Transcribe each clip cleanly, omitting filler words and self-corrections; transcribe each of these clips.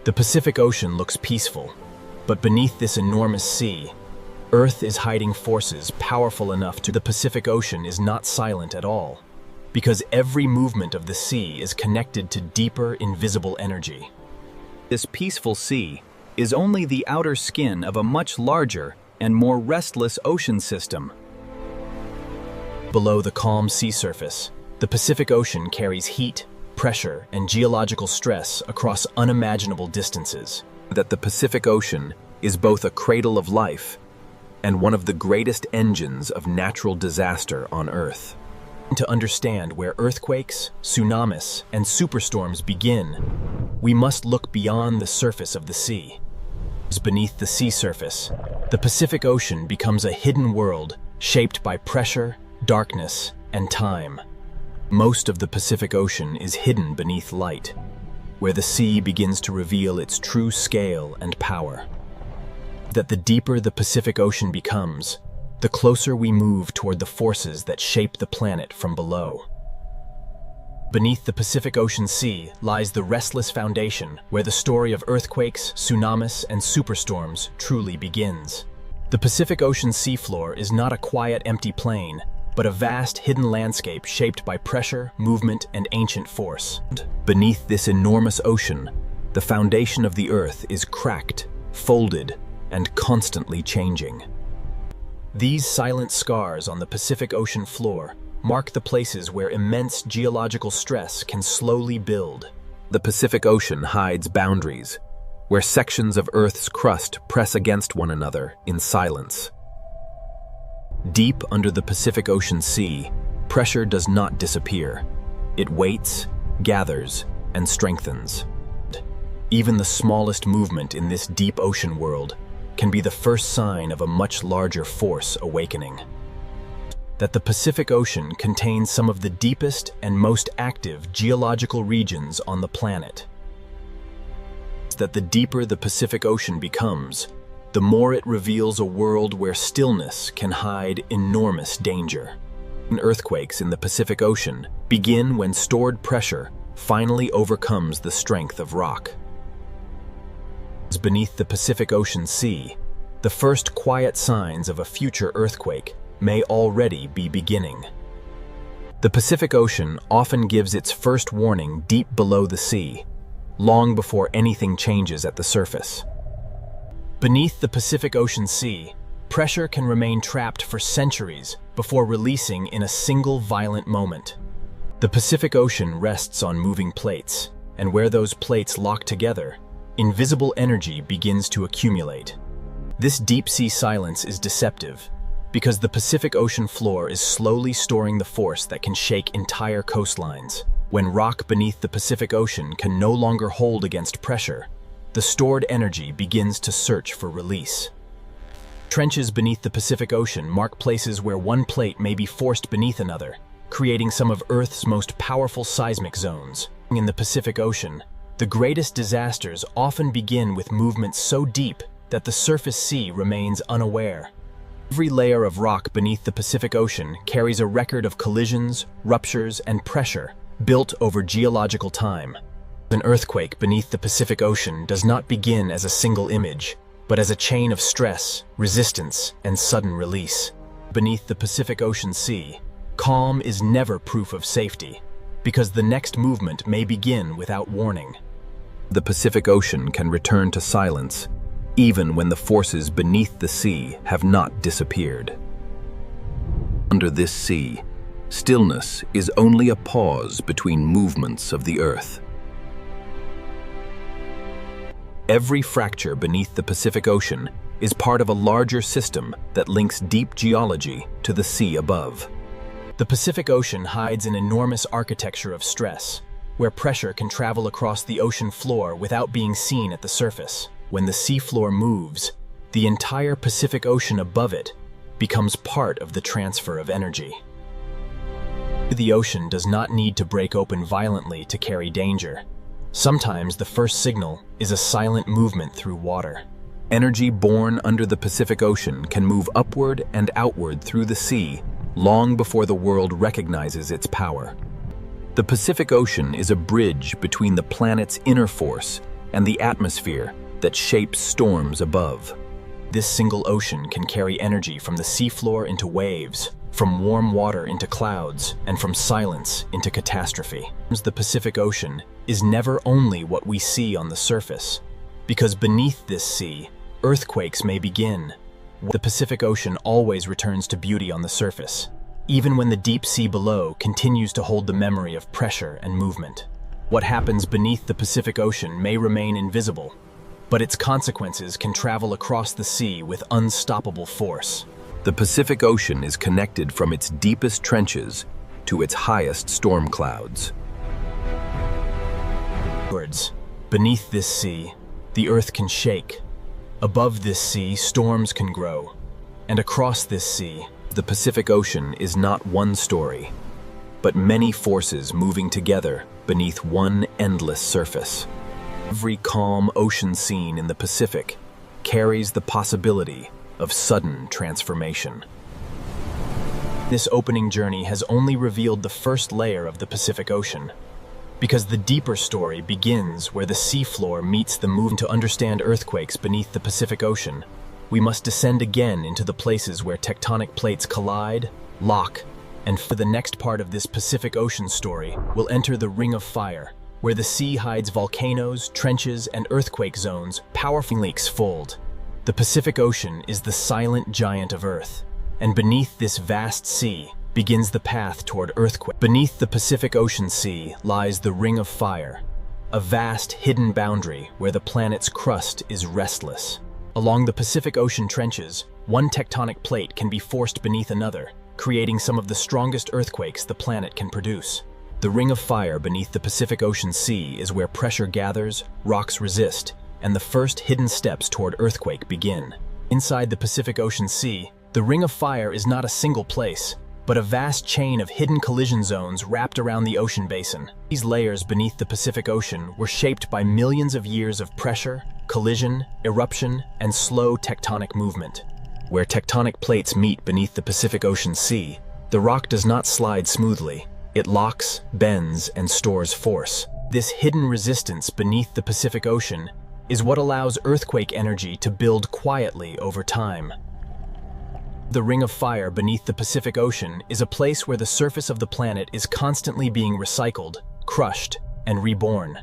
The Pacific Ocean looks peaceful, but beneath this enormous sea, Earth is hiding forces powerful enough to. The Pacific Ocean is not silent at all, because every movement of the sea is connected to deeper, invisible energy. This peaceful sea is only the outer skin of a much larger and more restless ocean system. Below the calm sea surface, the Pacific Ocean carries heat, pressure, and geological stress across unimaginable distances. That the Pacific Ocean is both a cradle of life and one of the greatest engines of natural disaster on Earth. To understand where earthquakes, tsunamis, and superstorms begin, we must look beyond the surface of the sea. Beneath the sea surface, the Pacific Ocean becomes a hidden world shaped by pressure, darkness, and time. Most of the Pacific Ocean is hidden beneath light, where the sea begins to reveal its true scale and power. That the deeper the Pacific Ocean becomes, the closer we move toward the forces that shape the planet from below. Beneath the Pacific Ocean Sea lies the restless foundation where the story of earthquakes, tsunamis, and superstorms truly begins. The Pacific Ocean seafloor is not a quiet, empty plain, but a vast, hidden landscape shaped by pressure, movement, and ancient force. Beneath this enormous ocean, the foundation of the Earth is cracked, folded, and constantly changing. These silent scars on the Pacific Ocean floor mark the places where immense geological stress can slowly build. The Pacific Ocean hides boundaries, where sections of Earth's crust press against one another in silence. Deep under the Pacific Ocean Sea, pressure does not disappear. It waits, gathers, and strengthens. Even the smallest movement in this deep ocean world can be the first sign of a much larger force awakening. That the Pacific Ocean contains some of the deepest and most active geological regions on the planet. That the deeper the Pacific Ocean becomes, the more it reveals a world where stillness can hide enormous danger. Earthquakes in the Pacific Ocean begin when stored pressure finally overcomes the strength of rock. Beneath the Pacific Ocean Sea, the first quiet signs of a future earthquake may already be beginning. The Pacific Ocean often gives its first warning deep below the sea, long before anything changes at the surface. Beneath the Pacific Ocean Sea, pressure can remain trapped for centuries before releasing in a single violent moment. The Pacific Ocean rests on moving plates, and where those plates lock together, invisible energy begins to accumulate. This deep-sea silence is deceptive, because the Pacific Ocean floor is slowly storing the force that can shake entire coastlines. When rock beneath the Pacific Ocean can no longer hold against pressure, the stored energy begins to search for release. Trenches beneath the Pacific Ocean mark places where one plate may be forced beneath another, creating some of Earth's most powerful seismic zones. In the Pacific Ocean, the greatest disasters often begin with movements so deep that the surface sea remains unaware. Every layer of rock beneath the Pacific Ocean carries a record of collisions, ruptures, and pressure built over geological time. An earthquake beneath the Pacific Ocean does not begin as a single image, but as a chain of stress, resistance, and sudden release. Beneath the Pacific Ocean Sea, calm is never proof of safety, because the next movement may begin without warning. The Pacific Ocean can return to silence, even when the forces beneath the sea have not disappeared. Under this sea, stillness is only a pause between movements of the Earth. Every fracture beneath the Pacific Ocean is part of a larger system that links deep geology to the sea above. The Pacific Ocean hides an enormous architecture of stress, where pressure can travel across the ocean floor without being seen at the surface. When the seafloor moves, the entire Pacific Ocean above it becomes part of the transfer of energy. The ocean does not need to break open violently to carry danger. Sometimes the first signal is a silent movement through water. Energy born under the Pacific Ocean can move upward and outward through the sea long before the world recognizes its power. The Pacific Ocean is a bridge between the planet's inner force and the atmosphere that shapes storms above. This single ocean can carry energy from the seafloor into waves, from warm water into clouds, and from silence into catastrophe. The Pacific Ocean is never only what we see on the surface, because beneath this sea, earthquakes may begin. The Pacific Ocean always returns to beauty on the surface, even when the deep sea below continues to hold the memory of pressure and movement. What happens beneath the Pacific Ocean may remain invisible, but its consequences can travel across the sea with unstoppable force. The Pacific Ocean is connected from its deepest trenches to its highest storm clouds. Beneath this sea, the earth can shake. Above this sea, storms can grow. And across this sea, the Pacific Ocean is not one story, but many forces moving together beneath one endless surface. Every calm ocean scene in the Pacific carries the possibility of sudden transformation. This opening journey has only revealed the first layer of the Pacific Ocean, because the deeper story begins where the seafloor meets the movement. To understand earthquakes beneath the Pacific Ocean, we must descend again into the places where tectonic plates collide, lock, and for the next part of this Pacific Ocean story, we'll enter the Ring of Fire, where the sea hides volcanoes, trenches, and earthquake zones, powerful lakes fold. The Pacific Ocean is the silent giant of Earth, and beneath this vast sea begins the path toward earthquake. Beneath the Pacific Ocean Sea lies the Ring of Fire, a vast hidden boundary where the planet's crust is restless. Along the Pacific Ocean trenches, one tectonic plate can be forced beneath another, creating some of the strongest earthquakes the planet can produce. The Ring of Fire beneath the Pacific Ocean Sea is where pressure gathers, rocks resist, and the first hidden steps toward earthquake begin. Inside the Pacific Ocean Sea, the Ring of Fire is not a single place, but a vast chain of hidden collision zones wrapped around the ocean basin. These layers beneath the Pacific Ocean were shaped by millions of years of pressure, collision, eruption, and slow tectonic movement. Where tectonic plates meet beneath the Pacific Ocean Sea, the rock does not slide smoothly. It locks, bends, and stores force. This hidden resistance beneath the Pacific Ocean is what allows earthquake energy to build quietly over time. The Ring of Fire beneath the Pacific Ocean is a place where the surface of the planet is constantly being recycled, crushed, and reborn.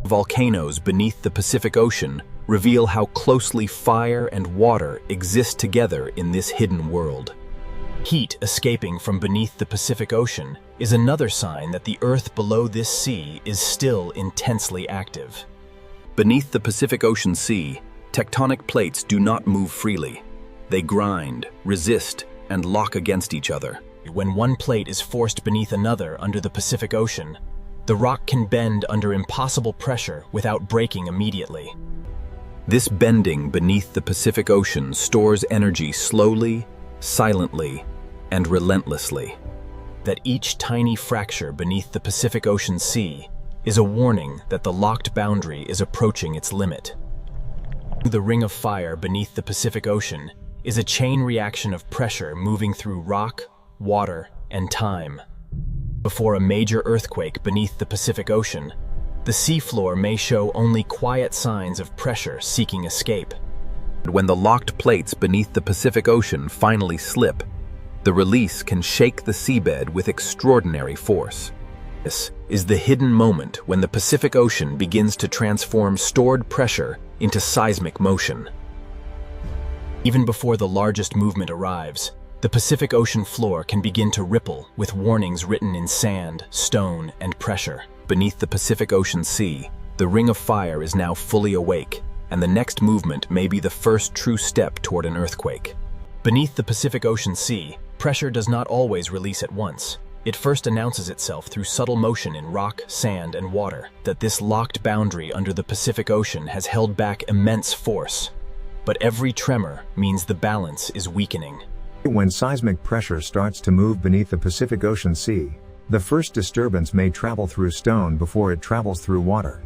Volcanoes beneath the Pacific Ocean reveal how closely fire and water exist together in this hidden world. Heat escaping from beneath the Pacific Ocean is another sign that the Earth below this sea is still intensely active. Beneath the Pacific Ocean Sea, tectonic plates do not move freely. They grind, resist, and lock against each other. When one plate is forced beneath another under the Pacific Ocean, the rock can bend under impossible pressure without breaking immediately. This bending beneath the Pacific Ocean stores energy slowly, silently, and relentlessly. That each tiny fracture beneath the Pacific Ocean Sea is a warning that the locked boundary is approaching its limit. The Ring of Fire beneath the Pacific Ocean is a chain reaction of pressure moving through rock, water, and time. Before a major earthquake beneath the Pacific Ocean, the seafloor may show only quiet signs of pressure seeking escape. When the locked plates beneath the Pacific Ocean finally slip, the release can shake the seabed with extraordinary force. This is the hidden moment when the Pacific Ocean begins to transform stored pressure into seismic motion. Even before the largest movement arrives, the Pacific Ocean floor can begin to ripple with warnings written in sand, stone, and pressure. Beneath the Pacific Ocean Sea, the Ring of Fire is now fully awake, and the next movement may be the first true step toward an earthquake. Beneath the Pacific Ocean Sea, pressure does not always release at once. It first announces itself through subtle motion in rock, sand, and water. That this locked boundary under the Pacific Ocean has held back immense force. But every tremor means the balance is weakening. When seismic pressure starts to move beneath the Pacific Ocean Sea, the first disturbance may travel through stone before it travels through water.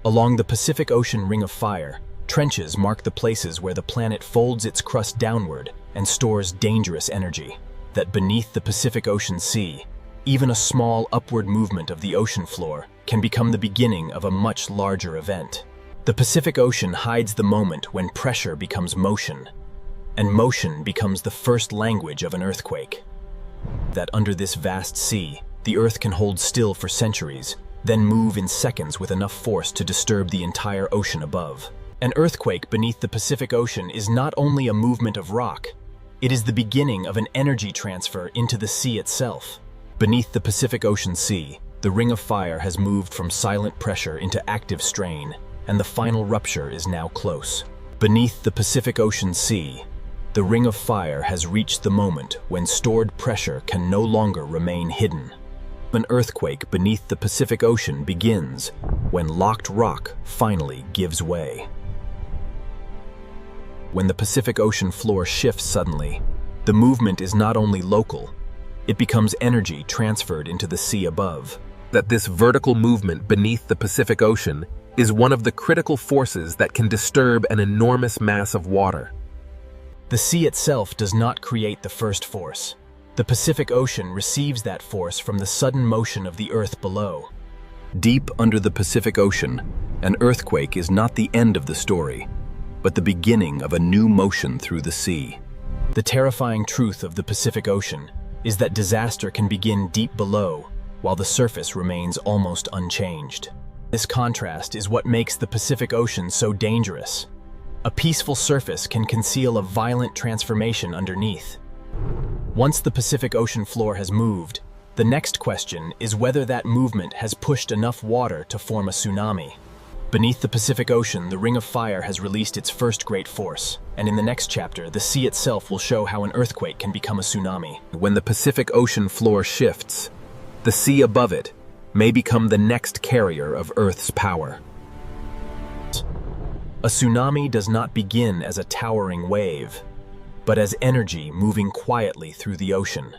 Along the Pacific Ocean Ring of Fire, trenches mark the places where the planet folds its crust downward and stores dangerous energy. That beneath the Pacific Ocean Sea, Even a small upward movement of the ocean floor can become the beginning of a much larger event. The Pacific Ocean hides the moment when pressure becomes motion, and motion becomes the first language of an earthquake. That under this vast sea, the Earth can hold still for centuries, then move in seconds with enough force to disturb the entire ocean above. An earthquake beneath the Pacific Ocean is not only a movement of rock, it is the beginning of an energy transfer into the sea itself. Beneath the Pacific Ocean Sea, the ring of fire has moved from silent pressure into active strain, and the final rupture is now close. Beneath the Pacific Ocean Sea, the ring of fire has reached the moment when stored pressure can no longer remain hidden. An earthquake beneath the Pacific Ocean begins when locked rock finally gives way. When the Pacific Ocean floor shifts suddenly, the movement is not only local, it becomes energy transferred into the sea above. That this vertical movement beneath the Pacific Ocean is one of the critical forces that can disturb an enormous mass of water. The sea itself does not create the first force. The Pacific Ocean receives that force from the sudden motion of the Earth below. Deep under the Pacific Ocean, an earthquake is not the end of the story, but the beginning of a new motion through the sea. The terrifying truth of the Pacific Ocean is that disaster can begin deep below, while the surface remains almost unchanged. This contrast is what makes the Pacific Ocean so dangerous. A peaceful surface can conceal a violent transformation underneath. Once the Pacific Ocean floor has moved, the next question is whether that movement has pushed enough water to form a tsunami. Beneath the Pacific Ocean, the Ring of Fire has released its first great force, and in the next chapter, the sea itself will show how an earthquake can become a tsunami. When the Pacific Ocean floor shifts, the sea above it may become the next carrier of Earth's power. A tsunami does not begin as a towering wave, but as energy moving quietly through the ocean.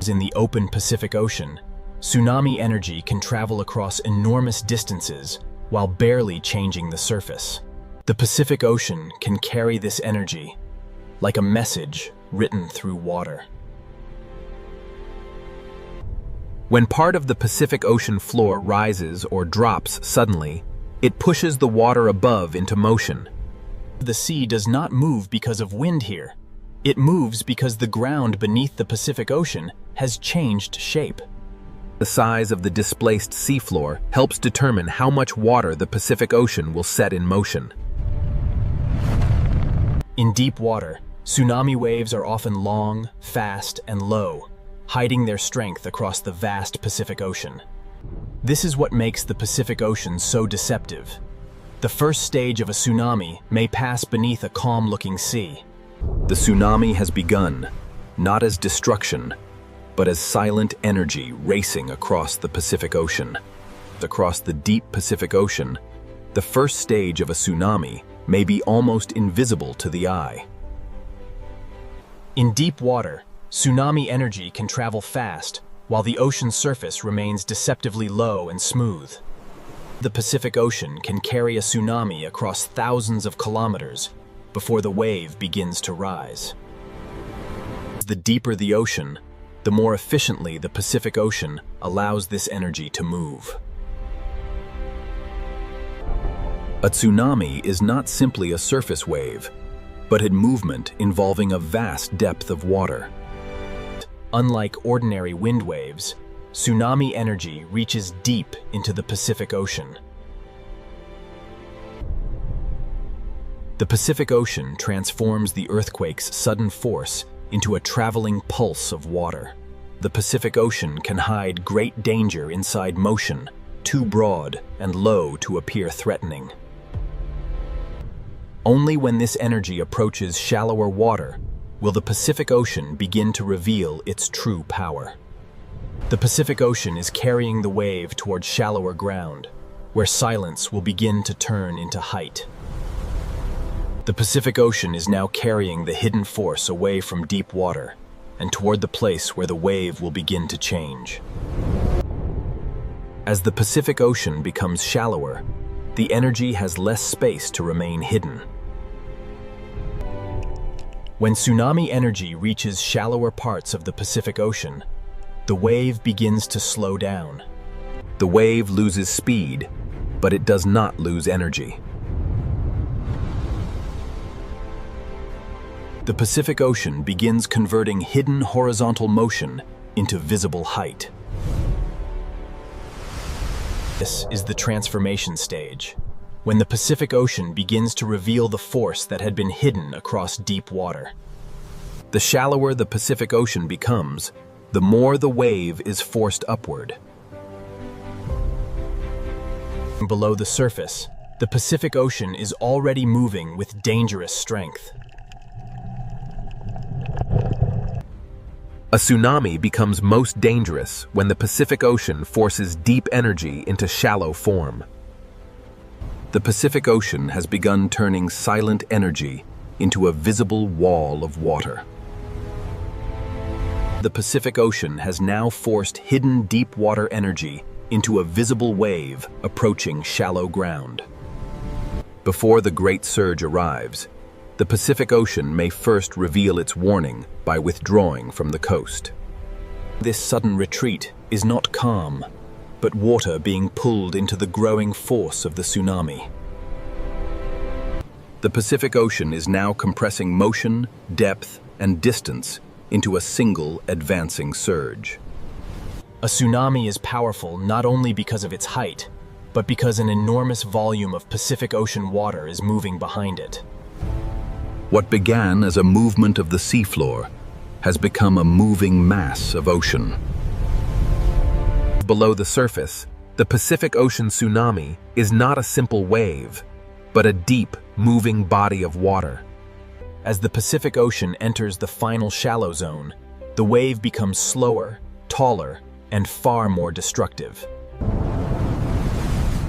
In the open Pacific Ocean, tsunami energy can travel across enormous distances while barely changing the surface. The Pacific Ocean can carry this energy like a message written through water. When part of the Pacific Ocean floor rises or drops suddenly, it pushes the water above into motion. The sea does not move because of wind here. It moves because the ground beneath the Pacific Ocean has changed shape. The size of the displaced seafloor helps determine how much water the Pacific Ocean will set in motion. In deep water, tsunami waves are often long, fast, and low, hiding their strength across the vast Pacific Ocean. This is what makes the Pacific Ocean so deceptive. The first stage of a tsunami may pass beneath a calm-looking sea. The tsunami has begun, not as destruction, but as silent energy racing across the Pacific Ocean. Across the deep Pacific Ocean, the first stage of a tsunami may be almost invisible to the eye. In deep water, tsunami energy can travel fast, while the ocean surface remains deceptively low and smooth. The Pacific Ocean can carry a tsunami across thousands of kilometers before the wave begins to rise. The deeper the ocean, the more efficiently the Pacific Ocean allows this energy to move. A tsunami is not simply a surface wave, but a movement involving a vast depth of water. Unlike ordinary wind waves, tsunami energy reaches deep into the Pacific Ocean. The Pacific Ocean transforms the earthquake's sudden force into a traveling pulse of water. The Pacific Ocean can hide great danger inside motion, too broad and low to appear threatening. Only when this energy approaches shallower water will the Pacific Ocean begin to reveal its true power. The Pacific Ocean is carrying the wave toward shallower ground, where silence will begin to turn into height. The Pacific Ocean is now carrying the hidden force away from deep water and toward the place where the wave will begin to change. As the Pacific Ocean becomes shallower, the energy has less space to remain hidden. When tsunami energy reaches shallower parts of the Pacific Ocean, the wave begins to slow down. The wave loses speed, but it does not lose energy. The Pacific Ocean begins converting hidden horizontal motion into visible height. This is the transformation stage, when the Pacific Ocean begins to reveal the force that had been hidden across deep water. The shallower the Pacific Ocean becomes, the more the wave is forced upward. Below the surface, the Pacific Ocean is already moving with dangerous strength. A tsunami becomes most dangerous when the Pacific Ocean forces deep energy into shallow form. The Pacific Ocean has begun turning silent energy into a visible wall of water. The Pacific Ocean has now forced hidden deep water energy into a visible wave approaching shallow ground. Before the great surge arrives, the Pacific Ocean may first reveal its warning by withdrawing from the coast. This sudden retreat is not calm, but water being pulled into the growing force of the tsunami. The Pacific Ocean is now compressing motion, depth, and distance into a single advancing surge. A tsunami is powerful not only because of its height, but because an enormous volume of Pacific Ocean water is moving behind it. What began as a movement of the seafloor has become a moving mass of ocean. Below the surface, the Pacific Ocean tsunami is not a simple wave, but a deep, moving body of water. As the Pacific Ocean enters the final shallow zone, the wave becomes slower, taller, and far more destructive.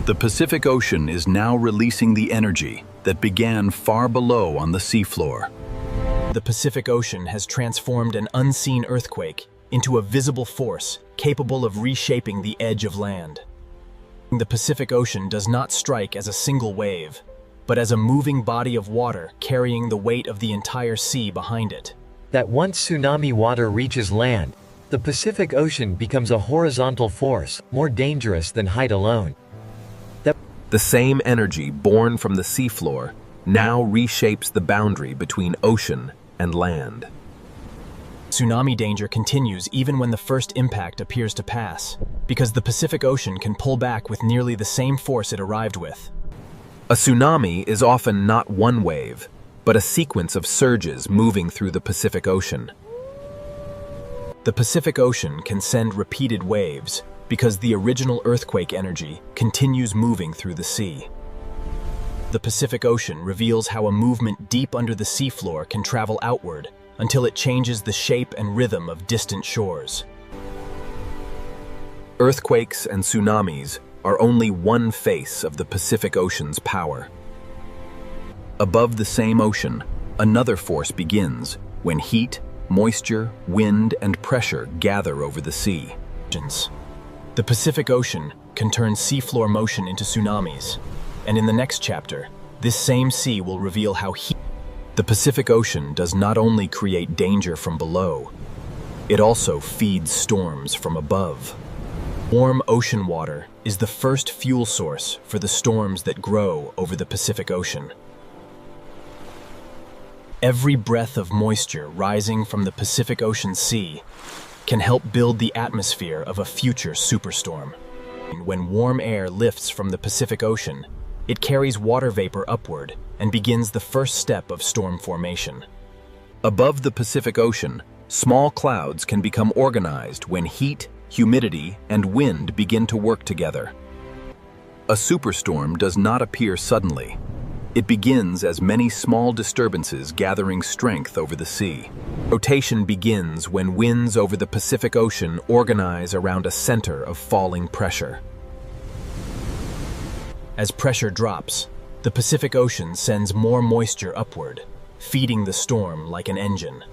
The Pacific Ocean is now releasing the energy that began far below on the seafloor. The Pacific Ocean has transformed an unseen earthquake into a visible force capable of reshaping the edge of land. The Pacific Ocean does not strike as a single wave, but as a moving body of water carrying the weight of the entire sea behind it. That once tsunami water reaches land, the Pacific Ocean becomes a horizontal force, more dangerous than height alone. The same energy born from the seafloor now reshapes the boundary between ocean and land. Tsunami danger continues even when the first impact appears to pass, because the Pacific Ocean can pull back with nearly the same force it arrived with. A tsunami is often not one wave, but a sequence of surges moving through the Pacific Ocean. The Pacific Ocean can send repeated waves because the original earthquake energy continues moving through the sea. The Pacific Ocean reveals how a movement deep under the seafloor can travel outward until it changes the shape and rhythm of distant shores. Earthquakes and tsunamis are only one face of the Pacific Ocean's power. Above the same ocean, another force begins when heat, moisture, wind, and pressure gather over the sea. The Pacific Ocean can turn seafloor motion into tsunamis, and in the next chapter, this same sea will reveal how the Pacific Ocean does not only create danger from below, it also feeds storms from above. Warm ocean water is the first fuel source for the storms that grow over the Pacific Ocean. Every breath of moisture rising from the Pacific Ocean Sea can help build the atmosphere of a future superstorm. When warm air lifts from the Pacific Ocean, it carries water vapor upward and begins the first step of storm formation. Above the Pacific Ocean, small clouds can become organized when heat, humidity, and wind begin to work together. A superstorm does not appear suddenly. It begins as many small disturbances gathering strength over the sea. Rotation begins when winds over the Pacific Ocean organize around a center of falling pressure. As pressure drops, the Pacific Ocean sends more moisture upward, feeding the storm like an engine.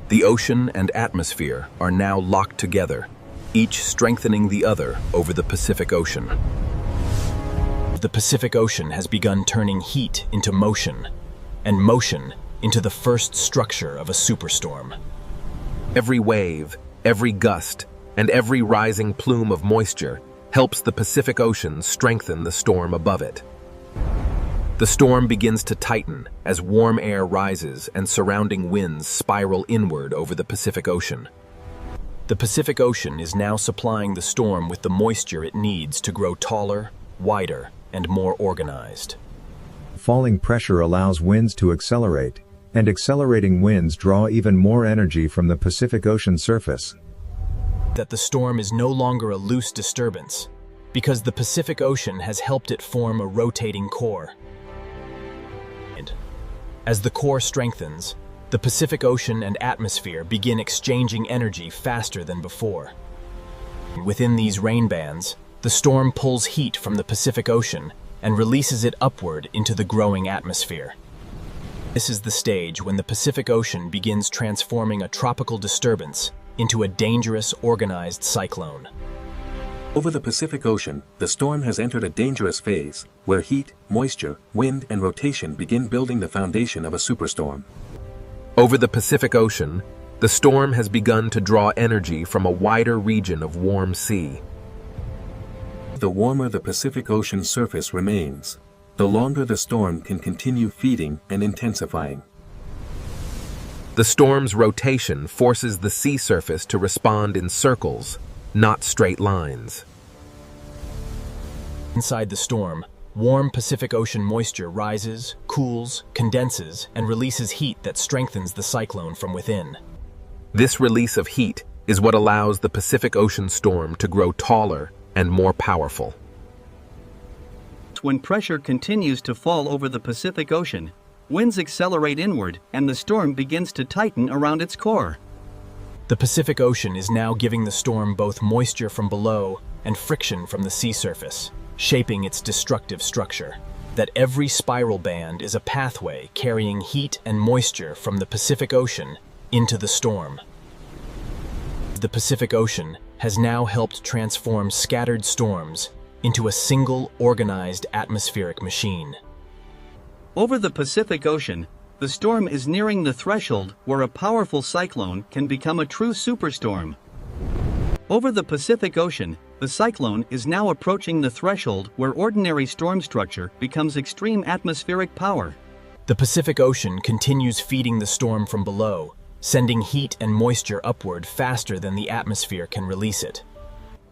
The ocean and atmosphere are now locked together, each strengthening the other over the Pacific Ocean. The Pacific Ocean has begun turning heat into motion, and motion into the first structure of a superstorm. Every wave, Every gust and every rising plume of moisture helps the Pacific Ocean strengthen the storm above it. The storm begins to tighten as warm air rises and surrounding winds spiral inward over the Pacific Ocean. The Pacific Ocean is now supplying the storm with the moisture it needs to grow taller, wider, and more organized. Falling pressure allows winds to accelerate, and accelerating winds draw even more energy from the Pacific Ocean surface. That the storm is no longer a loose disturbance, because the Pacific Ocean has helped it form a rotating core. As the core strengthens, the Pacific Ocean and atmosphere begin exchanging energy faster than before. Within these rain bands, the storm pulls heat from the Pacific Ocean and releases it upward into the growing atmosphere. This is the stage when the Pacific Ocean begins transforming a tropical disturbance into a dangerous, organized cyclone. Over the Pacific Ocean, the storm has entered a dangerous phase, where heat, moisture, wind, and rotation begin building the foundation of a superstorm. Over the Pacific Ocean, the storm has begun to draw energy from a wider region of warm sea. The warmer the Pacific Ocean surface remains, the longer the storm can continue feeding and intensifying. The storm's rotation forces the sea surface to respond in circles, not straight lines. Inside the storm, warm Pacific Ocean moisture rises, cools, condenses, and releases heat that strengthens the cyclone from within. This release of heat is what allows the Pacific Ocean storm to grow taller and more powerful. When pressure continues to fall over the Pacific Ocean, winds accelerate inward and the storm begins to tighten around its core. The Pacific Ocean is now giving the storm both moisture from below and friction from the sea surface, shaping its destructive structure. That every spiral band is a pathway carrying heat and moisture from the Pacific Ocean into the storm. The Pacific Ocean has now helped transform scattered storms into a single organized atmospheric machine. Over the Pacific Ocean, the storm is nearing the threshold where a powerful cyclone can become a true superstorm. Over the Pacific Ocean, the cyclone is now approaching the threshold where ordinary storm structure becomes extreme atmospheric power. The Pacific Ocean continues feeding the storm from below, sending heat and moisture upward faster than the atmosphere can release it.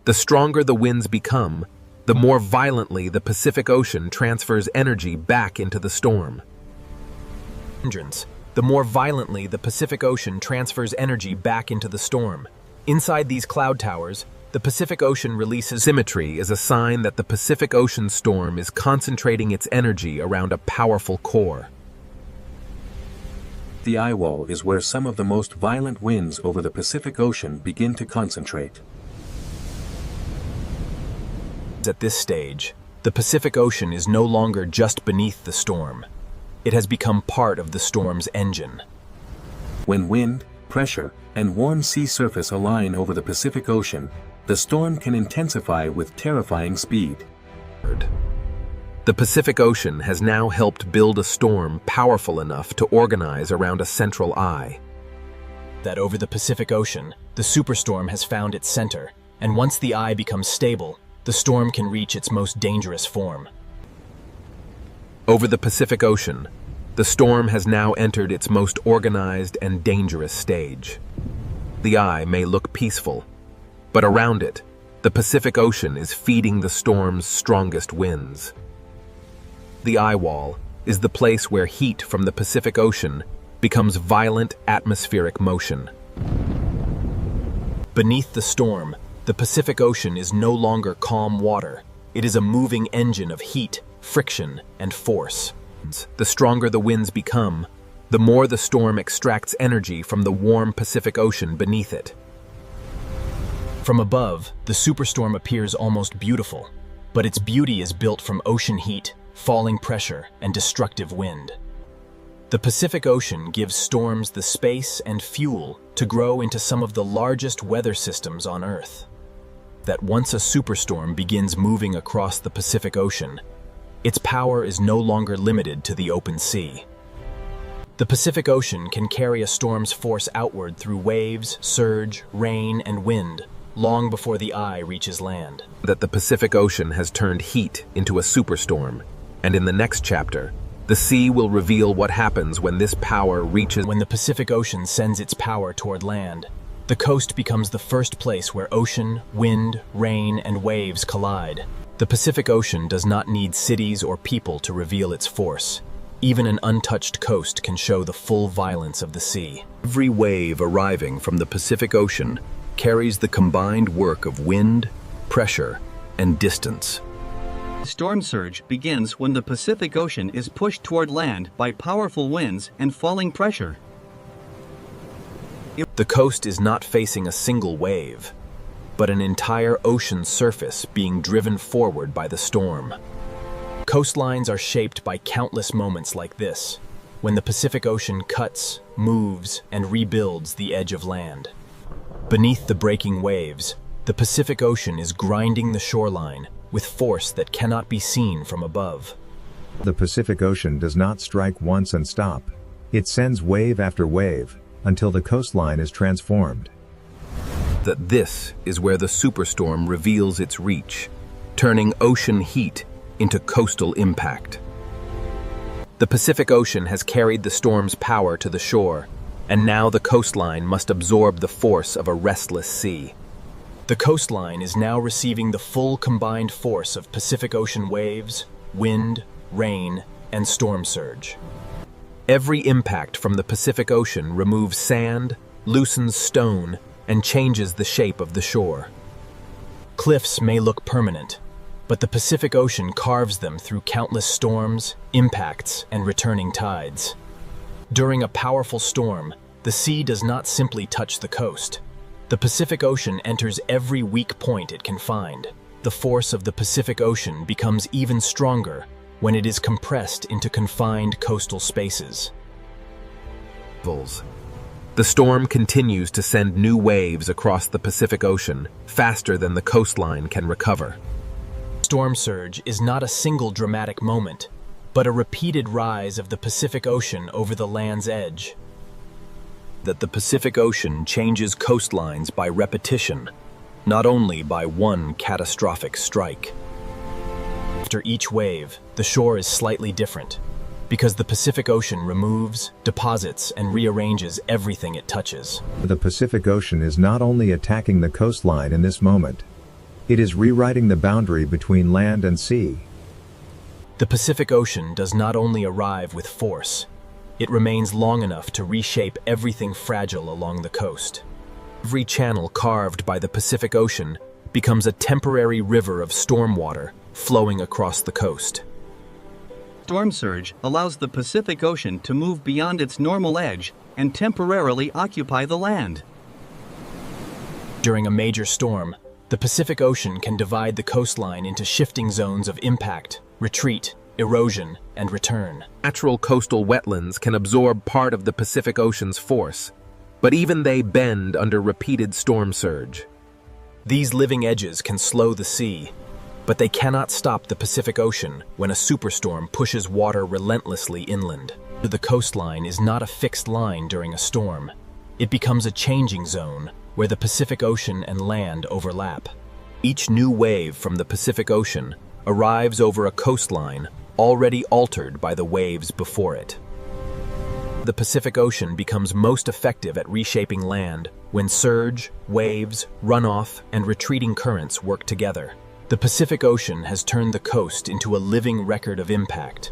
The stronger the winds become, the more violently the Pacific Ocean transfers energy back into the storm. The more violently the Pacific Ocean transfers energy back into the storm. Inside these cloud towers, the Pacific Ocean releases symmetry is a sign that the Pacific Ocean storm is concentrating its energy around a powerful core. The eye wall is where some of the most violent winds over the Pacific Ocean begin to concentrate. At this stage, the Pacific Ocean is no longer just beneath the storm. It has become part of the storm's engine. When wind, pressure, and warm sea surface align over the Pacific Ocean, the storm can intensify with terrifying speed. The Pacific Ocean has now helped build a storm powerful enough to organize around a central eye. That over the Pacific Ocean, the superstorm has found its center, and once the eye becomes stable, the storm can reach its most dangerous form. Over the Pacific Ocean, the storm has now entered its most organized and dangerous stage. The eye may look peaceful, but around it, the Pacific Ocean is feeding the storm's strongest winds. The eye wall is the place where heat from the Pacific Ocean becomes violent atmospheric motion. Beneath the storm, the Pacific Ocean is no longer calm water. It is a moving engine of heat, friction, and force. The stronger the winds become, the more the storm extracts energy from the warm Pacific Ocean beneath it. From above, the superstorm appears almost beautiful, but its beauty is built from ocean heat, falling pressure, and destructive wind. The Pacific Ocean gives storms the space and fuel to grow into some of the largest weather systems on Earth. That once a superstorm begins moving across the Pacific Ocean, its power is no longer limited to the open sea. The Pacific Ocean can carry a storm's force outward through waves, surge, rain, and wind, long before the eye reaches land. That the Pacific Ocean has turned heat into a superstorm, and in the next chapter, the sea will reveal what happens when this power reaches. When the Pacific Ocean sends its power toward land, the coast becomes the first place where ocean, wind, rain, and waves collide. The Pacific Ocean does not need cities or people to reveal its force. Even an untouched coast can show the full violence of the sea. Every wave arriving from the Pacific Ocean carries the combined work of wind, pressure, and distance. Storm surge begins when the Pacific Ocean is pushed toward land by powerful winds and falling pressure. The coast is not facing a single wave, but an entire ocean surface being driven forward by the storm. Coastlines are shaped by countless moments like this, when the Pacific Ocean cuts, moves, and rebuilds the edge of land. Beneath the breaking waves, the Pacific Ocean is grinding the shoreline with force that cannot be seen from above. The Pacific Ocean does not strike once and stop. It sends wave after wave, until the coastline is transformed. That this is where the superstorm reveals its reach, turning ocean heat into coastal impact. The Pacific Ocean has carried the storm's power to the shore, and now the coastline must absorb the force of a restless sea. The coastline is now receiving the full combined force of Pacific Ocean waves, wind, rain, and storm surge. Every impact from the Pacific Ocean removes sand, loosens stone, and changes the shape of the shore. Cliffs may look permanent, but the Pacific Ocean carves them through countless storms, impacts, and returning tides. During a powerful storm, the sea does not simply touch the coast. The Pacific Ocean enters every weak point it can find. The force of the Pacific Ocean becomes even stronger when it is compressed into confined coastal spaces. The storm continues to send new waves across the Pacific Ocean faster than the coastline can recover. Storm surge is not a single dramatic moment, but a repeated rise of the Pacific Ocean over the land's edge. That the Pacific Ocean changes coastlines by repetition, not only by one catastrophic strike. After each wave, the shore is slightly different, because the Pacific Ocean removes, deposits, and rearranges everything it touches. The Pacific Ocean is not only attacking the coastline in this moment, it is rewriting the boundary between land and sea. The Pacific Ocean does not only arrive with force, it remains long enough to reshape everything fragile along the coast. Every channel carved by the Pacific Ocean becomes a temporary river of storm water flowing across the coast. Storm surge allows the Pacific Ocean to move beyond its normal edge and temporarily occupy the land. During a major storm, the Pacific Ocean can divide the coastline into shifting zones of impact, retreat, erosion, and return. Natural coastal wetlands can absorb part of the Pacific Ocean's force, but even they bend under repeated storm surge. These living edges can slow the sea, but they cannot stop the Pacific Ocean when a superstorm pushes water relentlessly inland. The coastline is not a fixed line during a storm. It becomes a changing zone where the Pacific Ocean and land overlap. Each new wave from the Pacific Ocean arrives over a coastline already altered by the waves before it. The Pacific Ocean becomes most effective at reshaping land when surge, waves, runoff, and retreating currents work together. The Pacific Ocean has turned the coast into a living record of impact,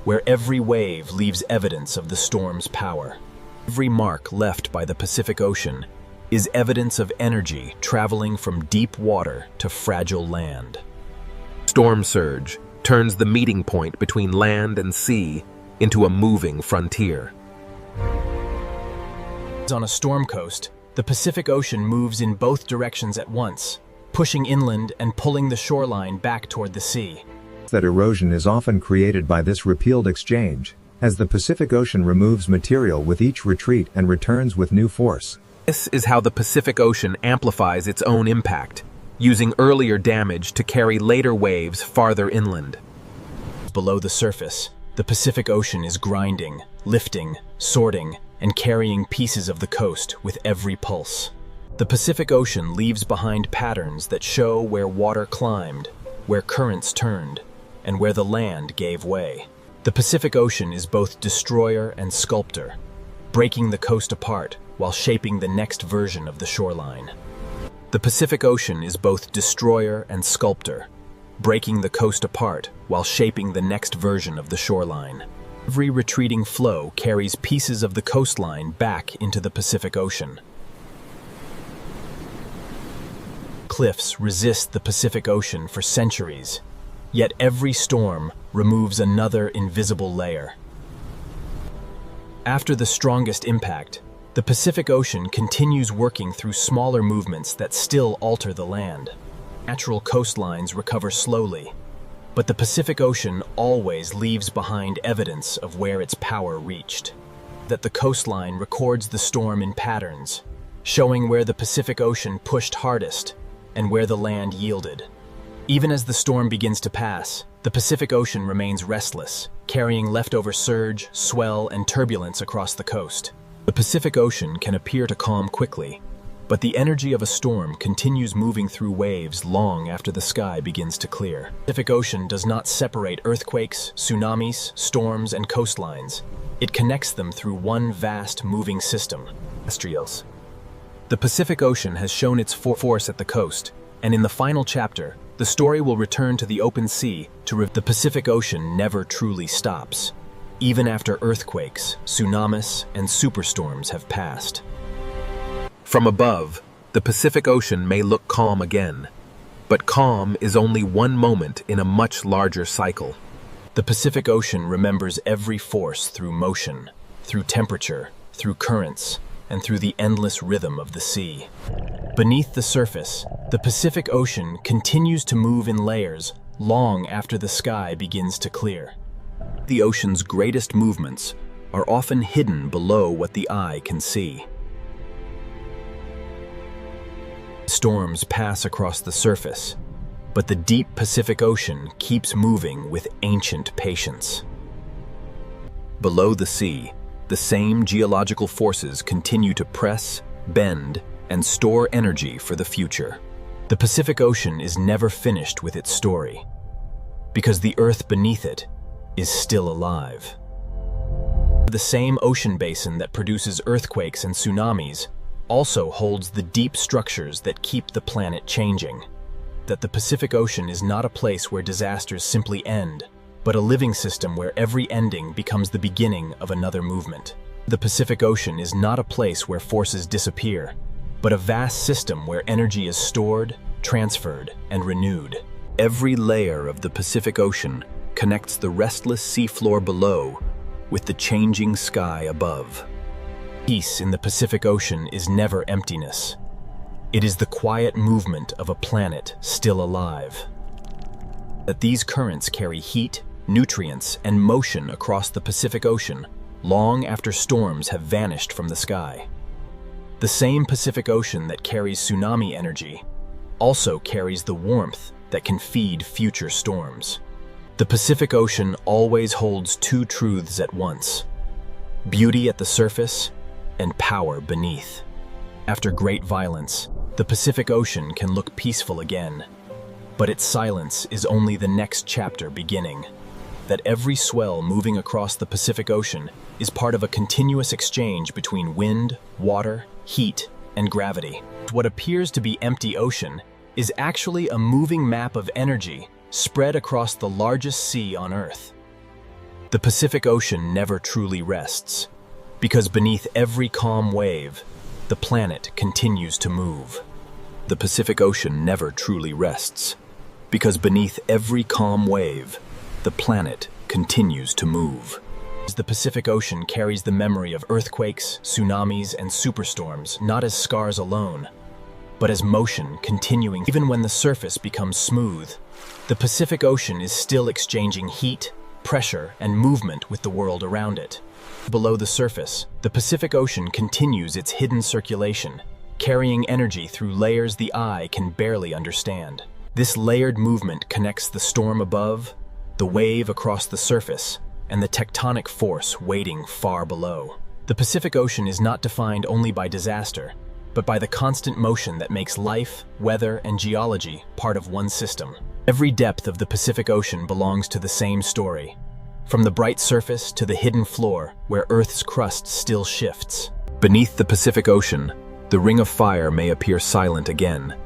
where every wave leaves evidence of the storm's power. Every mark left by the Pacific Ocean is evidence of energy traveling from deep water to fragile land. Storm surge turns the meeting point between land and sea into a moving frontier. On a storm coast, the Pacific Ocean moves in both directions at once, pushing inland and pulling the shoreline back toward the sea. That erosion is often created by this repealed exchange, as the Pacific Ocean removes material with each retreat and returns with new force. This is how the Pacific Ocean amplifies its own impact, using earlier damage to carry later waves farther inland. Below the surface, the Pacific Ocean is grinding, lifting, sorting, and carrying pieces of the coast with every pulse. The Pacific Ocean leaves behind patterns that show where water climbed, where currents turned, and where the land gave way. The Pacific Ocean is both destroyer and sculptor, breaking the coast apart while shaping the next version of the shoreline. The Pacific Ocean is both destroyer and sculptor, breaking the coast apart while shaping the next version of the shoreline. Every retreating flow carries pieces of the coastline back into the Pacific Ocean. Cliffs resist the Pacific Ocean for centuries, yet every storm removes another invisible layer. After the strongest impact, the Pacific Ocean continues working through smaller movements that still alter the land. Natural coastlines recover slowly, but the Pacific Ocean always leaves behind evidence of where its power reached. That the coastline records the storm in patterns, showing where the Pacific Ocean pushed hardest and where the land yielded. Even as the storm begins to pass, the Pacific Ocean remains restless, carrying leftover surge, swell, and turbulence across the coast. The Pacific Ocean can appear to calm quickly, but the energy of a storm continues moving through waves long after the sky begins to clear. The Pacific Ocean does not separate earthquakes, tsunamis, storms, and coastlines. It connects them through one vast moving system. Terrestrials. The Pacific Ocean has shown its force at the coast, and in the final chapter, the story will return to the open sea the Pacific Ocean never truly stops, even after earthquakes, tsunamis, and superstorms have passed. From above, the Pacific Ocean may look calm again, but calm is only one moment in a much larger cycle. The Pacific Ocean remembers every force through motion, through temperature, through currents, and through the endless rhythm of the sea. Beneath the surface, the Pacific Ocean continues to move in layers long after the sky begins to clear. The ocean's greatest movements are often hidden below what the eye can see. Storms pass across the surface, but the deep Pacific Ocean keeps moving with ancient patience. Below the sea, the same geological forces continue to press, bend, and store energy for the future. The Pacific Ocean is never finished with its story, because the earth beneath it is still alive. The same ocean basin that produces earthquakes and tsunamis also holds the deep structures that keep the planet changing. That the Pacific Ocean is not a place where disasters simply end, but a living system where every ending becomes the beginning of another movement. The Pacific Ocean is not a place where forces disappear, but a vast system where energy is stored, transferred, and renewed. Every layer of the Pacific Ocean connects the restless seafloor below with the changing sky above. Peace in the Pacific Ocean is never emptiness. It is the quiet movement of a planet still alive. That these currents carry heat, nutrients, and motion across the Pacific Ocean long after storms have vanished from the sky. The same Pacific Ocean that carries tsunami energy also carries the warmth that can feed future storms. The Pacific Ocean always holds two truths at once: beauty at the surface and power beneath. After great violence, the Pacific Ocean can look peaceful again, but its silence is only the next chapter beginning. That every swell moving across the Pacific Ocean is part of a continuous exchange between wind, water, heat, and gravity. What appears to be empty ocean is actually a moving map of energy spread across the largest sea on Earth. The Pacific Ocean never truly rests, because beneath every calm wave, the planet continues to move. The Pacific Ocean never truly rests, because beneath every calm wave, the planet continues to move. The Pacific Ocean carries the memory of earthquakes, tsunamis, and superstorms, not as scars alone, but as motion continuing. Even when the surface becomes smooth, the Pacific Ocean is still exchanging heat, pressure, and movement with the world around it. Below the surface, the Pacific Ocean continues its hidden circulation, carrying energy through layers the eye can barely understand. This layered movement connects the storm above, the wave across the surface, and the tectonic force waiting far below. The Pacific Ocean is not defined only by disaster, but by the constant motion that makes life, weather, and geology part of one system. Every depth of the Pacific Ocean belongs to the same story, from the bright surface to the hidden floor where Earth's crust still shifts. Beneath the Pacific Ocean, the ring of fire may appear silent again,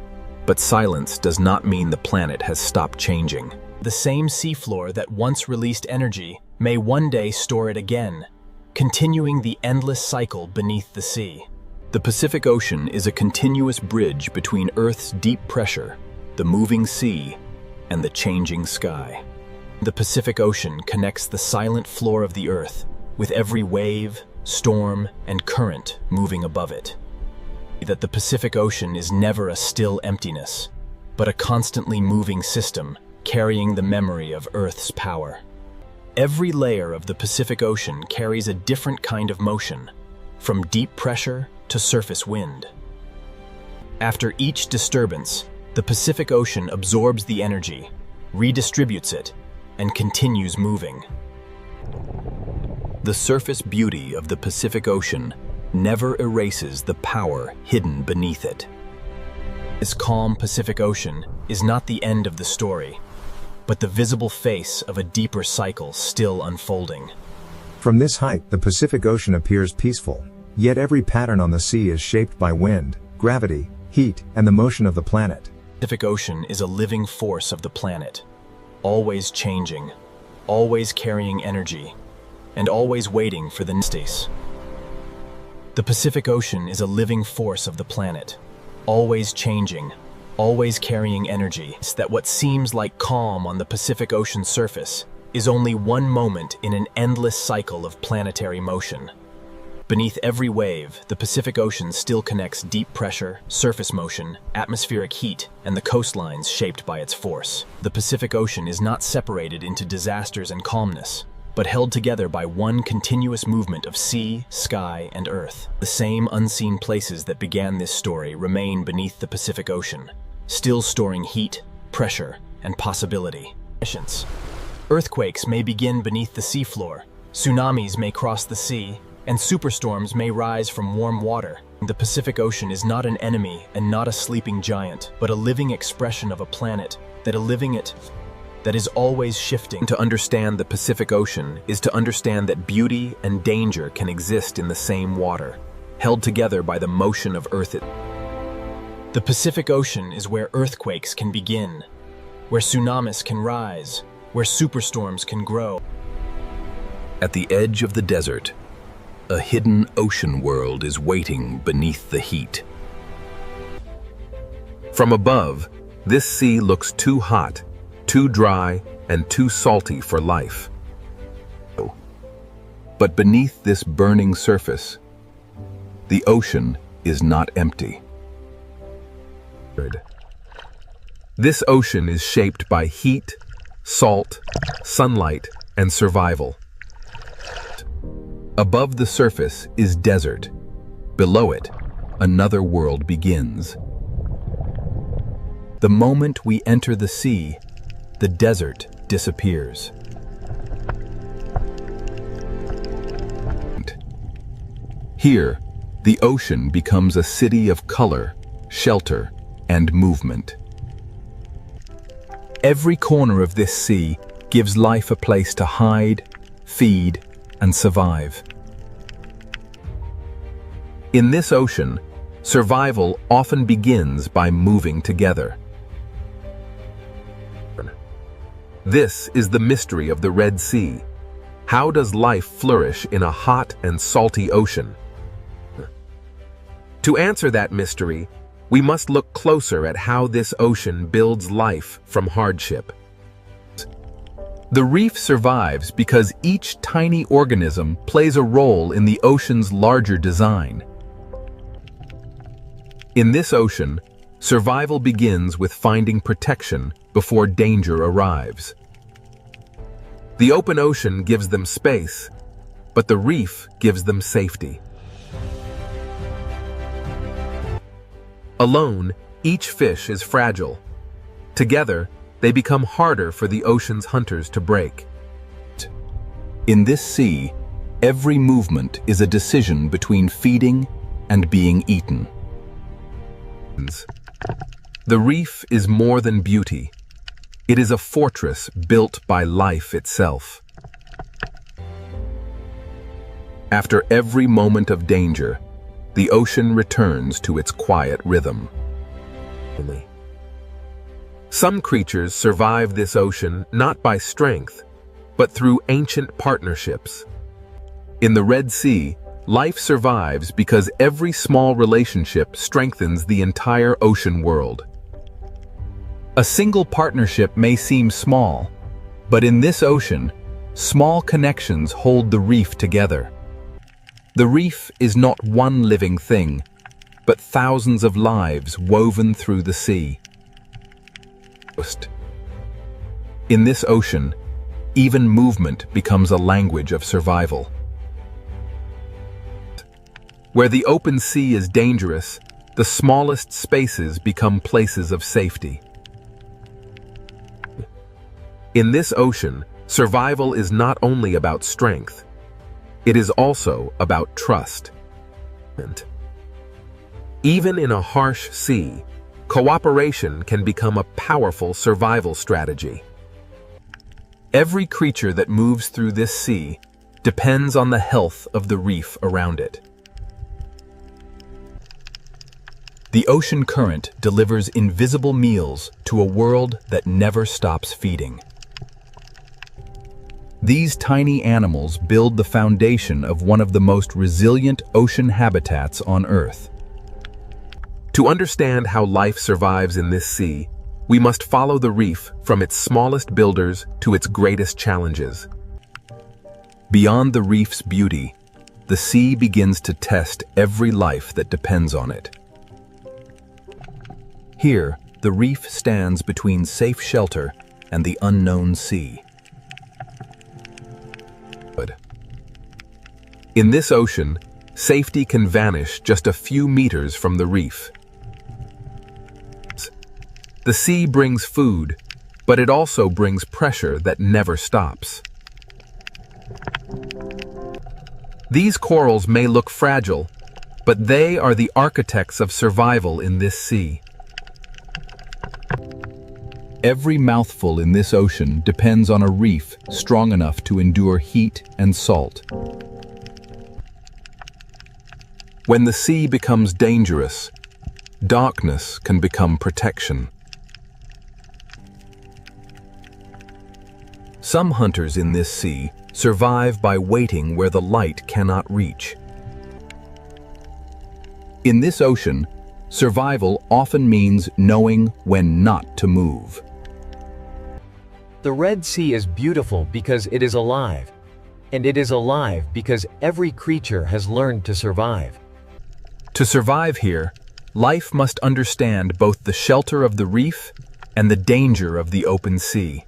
but silence does not mean the planet has stopped changing. The same seafloor that once released energy may one day store it again, continuing the endless cycle beneath the sea. The Pacific Ocean is a continuous bridge between Earth's deep pressure, the moving sea, and the changing sky. The Pacific Ocean connects the silent floor of the Earth with every wave, storm, and current moving above it. That the Pacific Ocean is never a still emptiness, but a constantly moving system carrying the memory of Earth's power. Every layer of the Pacific Ocean carries a different kind of motion, from deep pressure to surface wind. After each disturbance, the Pacific Ocean absorbs the energy, redistributes it, and continues moving. The surface beauty of the Pacific Ocean never erases the power hidden beneath it. This calm Pacific Ocean is not the end of the story, but the visible face of a deeper cycle still unfolding. From this height, the Pacific Ocean appears peaceful, yet every pattern on the sea is shaped by wind, gravity, heat, and the motion of the planet. The Pacific Ocean is a living force of the planet, always changing, always carrying energy, and always waiting for the next stage. The Pacific Ocean is a living force of the planet, always changing, always carrying energy. It's that what seems like calm on the Pacific Ocean surface is only one moment in an endless cycle of planetary motion. Beneath every wave, the Pacific Ocean still connects deep pressure, surface motion, atmospheric heat, and the coastlines shaped by its force. The Pacific Ocean is not separated into disasters and calmness, but held together by one continuous movement of sea, sky, and earth. The same unseen places that began this story remain beneath the Pacific Ocean, still storing heat, pressure, and possibility. Earthquakes may begin beneath the seafloor, tsunamis may cross the sea, and superstorms may rise from warm water. The Pacific Ocean is not an enemy and not a sleeping giant, but a living expression of a planet that is always shifting. To understand the Pacific Ocean is to understand that beauty and danger can exist in the same water, held together by the motion of Earth. The Pacific Ocean is where earthquakes can begin, where tsunamis can rise, where superstorms can grow. At the edge of the desert, a hidden ocean world is waiting beneath the heat. From above, this sea looks too hot, too dry, and too salty for life. But beneath this burning surface, the ocean is not empty. This ocean is shaped by heat, salt, sunlight, and survival. Above the surface is desert. Below it, another world begins. The moment we enter the sea, the desert disappears. Here, the ocean becomes a city of color, shelter, and movement. Every corner of this sea gives life a place to hide, feed, and survive. In this ocean, survival often begins by moving together. This is the mystery of the Red Sea. How does life flourish in a hot and salty ocean? To answer that mystery, we must look closer at how this ocean builds life from hardship. The reef survives because each tiny organism plays a role in the ocean's larger design. In this ocean, survival begins with finding protection before danger arrives. The open ocean gives them space, but the reef gives them safety. Alone, each fish is fragile. Together, they become harder for the ocean's hunters to break. In this sea, every movement is a decision between feeding and being eaten. The reef is more than beauty. It is a fortress built by life itself. After every moment of danger, the ocean returns to its quiet rhythm. Some creatures survive this ocean not by strength, but through ancient partnerships. In the Red Sea, life survives because every small relationship strengthens the entire ocean world. A single partnership may seem small, but in this ocean, small connections hold the reef together. The reef is not one living thing, but thousands of lives woven through the sea. In this ocean, even movement becomes a language of survival. Where the open sea is dangerous, the smallest spaces become places of safety. In this ocean, survival is not only about strength, it is also about trust. Even in a harsh sea, cooperation can become a powerful survival strategy. Every creature that moves through this sea depends on the health of the reef around it. The ocean current delivers invisible meals to a world that never stops feeding. These tiny animals build the foundation of one of the most resilient ocean habitats on Earth. To understand how life survives in this sea, we must follow the reef from its smallest builders to its greatest challenges. Beyond the reef's beauty, the sea begins to test every life that depends on it. Here, the reef stands between safe shelter and the unknown sea. In this ocean, safety can vanish just a few meters from the reef. The sea brings food, but it also brings pressure that never stops. These corals may look fragile, but they are the architects of survival in this sea. Every mouthful in this ocean depends on a reef strong enough to endure heat and salt. When the sea becomes dangerous, darkness can become protection. Some hunters in this sea survive by waiting where the light cannot reach. In this ocean, survival often means knowing when not to move. The Red Sea is beautiful because it is alive. And it is alive because every creature has learned to survive. To survive here, life must understand both the shelter of the reef and the danger of the open sea.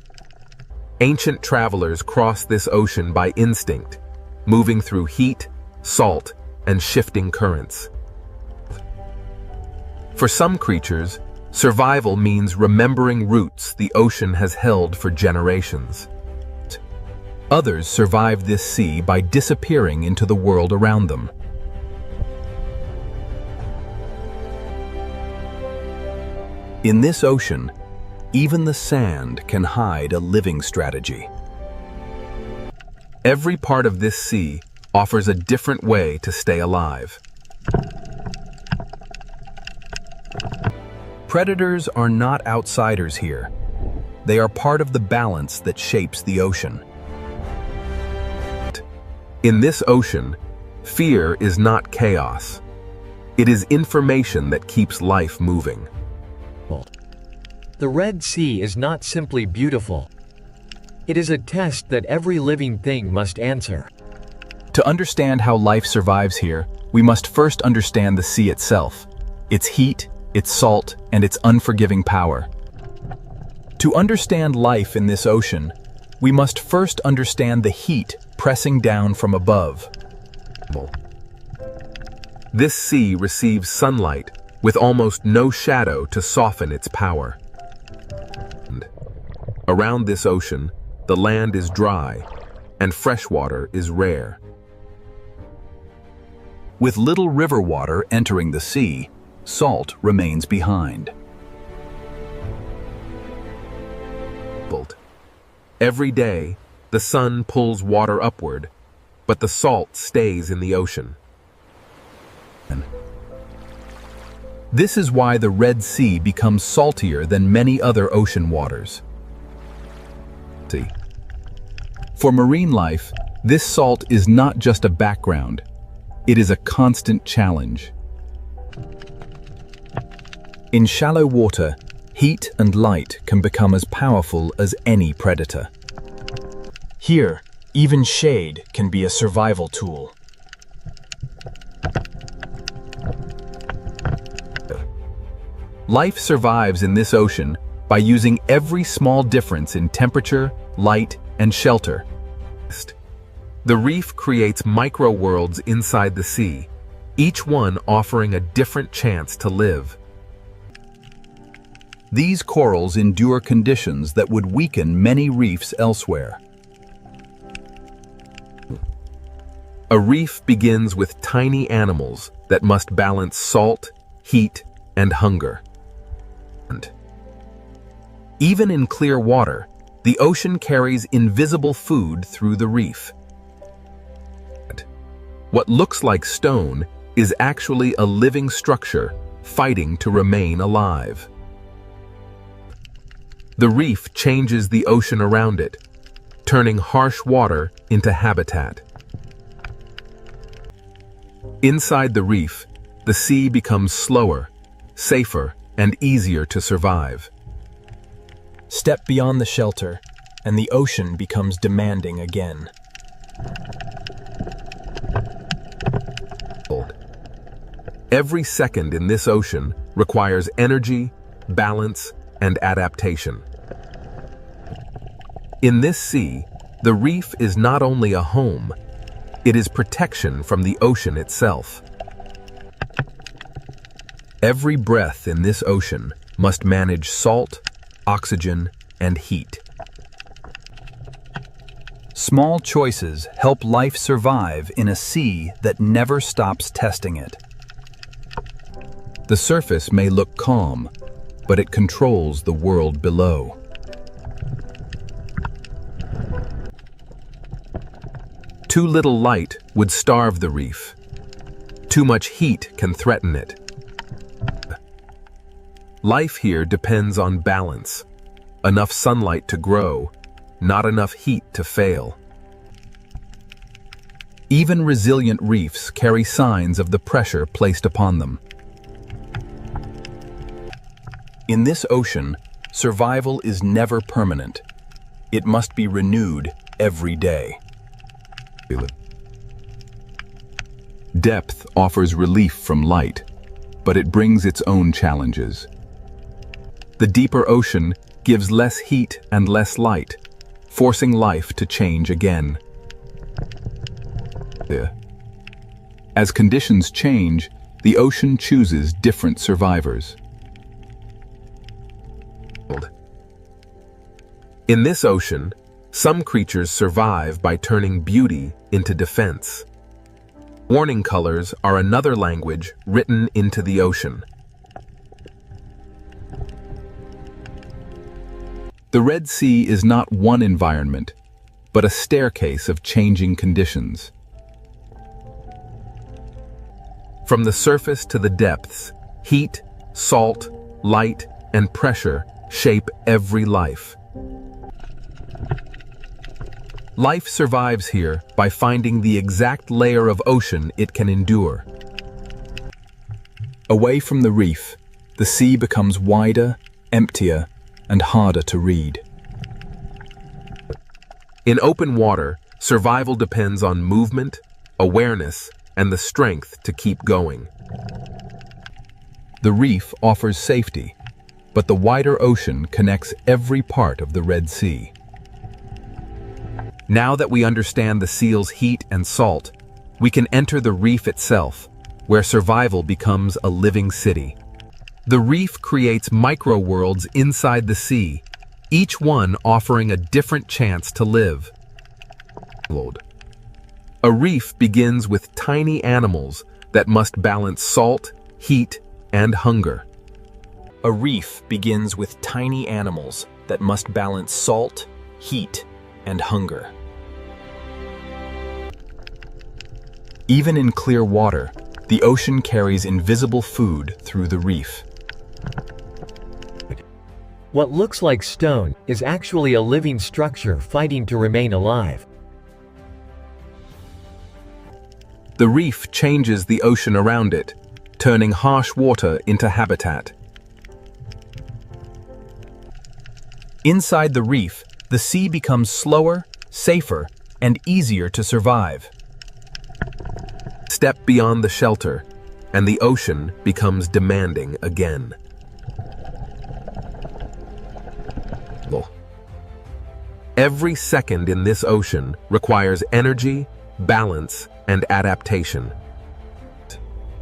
Ancient travelers crossed this ocean by instinct, moving through heat, salt, and shifting currents. For some creatures, survival means remembering roots the ocean has held for generations. Others survive this sea by disappearing into the world around them. In this ocean, even the sand can hide a living strategy. Every part of this sea offers a different way to stay alive. Predators are not outsiders here. They are part of the balance that shapes the ocean. In this ocean, fear is not chaos. It is information that keeps life moving. The Red Sea is not simply beautiful. It is a test that every living thing must answer. To understand how life survives here, we must first understand the sea itself, its heat, its salt, and its unforgiving power. To understand life in this ocean, we must first understand the heat pressing down from above. This sea receives sunlight with almost no shadow to soften its power. Around this ocean, the land is dry, and freshwater is rare. With little river water entering the sea, salt remains behind. Every day, the sun pulls water upward, but the salt stays in the ocean. This is why the Red Sea becomes saltier than many other ocean waters. For marine life, this salt is not just a background, it is a constant challenge. In shallow water, heat and light can become as powerful as any predator. Here, even shade can be a survival tool. Life survives in this ocean by using every small difference in temperature, light, and shelter. The reef creates micro-worlds inside the sea, each one offering a different chance to live. These corals endure conditions that would weaken many reefs elsewhere. A reef begins with tiny animals that must balance salt, heat, and hunger. Even in clear water, the ocean carries invisible food through the reef. What looks like stone is actually a living structure fighting to remain alive. The reef changes the ocean around it, turning harsh water into habitat. Inside the reef, the sea becomes slower, safer, and easier to survive. Step beyond the shelter, and the ocean becomes demanding again. Every second in this ocean requires energy, balance, and adaptation. In this sea, the reef is not only a home, it is protection from the ocean itself. Every breath in this ocean must manage salt, oxygen, and heat. Small choices help life survive in a sea that never stops testing it. The surface may look calm, but it controls the world below. Too little light would starve the reef. Too much heat can threaten it. Life here depends on balance. Enough sunlight to grow, not enough heat to fail. Even resilient reefs carry signs of the pressure placed upon them. In this ocean, survival is never permanent. It must be renewed every day. Depth offers relief from light, but it brings its own challenges. The deeper ocean gives less heat and less light, forcing life to change again. As conditions change, the ocean chooses different survivors. In this ocean, some creatures survive by turning beauty into defense. Warning colors are another language written into the ocean. The Red Sea is not one environment, but a staircase of changing conditions. From the surface to the depths, heat, salt, light, and pressure shape every life. Life survives here by finding the exact layer of ocean it can endure. Away from the reef, the sea becomes wider, emptier, and harder to read. In open water, survival depends on movement, awareness, and the strength to keep going. The reef offers safety, but the wider ocean connects every part of the Red Sea. Now that we understand the seal's heat and salt, we can enter the reef itself, where survival becomes a living city. The reef creates micro-worlds inside the sea, each one offering a different chance to live. A reef begins with tiny animals that must balance salt, heat, and hunger. A reef begins with tiny animals that must balance salt, heat, and hunger. Even in clear water, the ocean carries invisible food through the reef. What looks like stone is actually a living structure fighting to remain alive. The reef changes the ocean around it, turning harsh water into habitat. Inside the reef, the sea becomes slower, safer, and easier to survive. Step beyond the shelter, and the ocean becomes demanding again. Every second in this ocean requires energy, balance, and adaptation.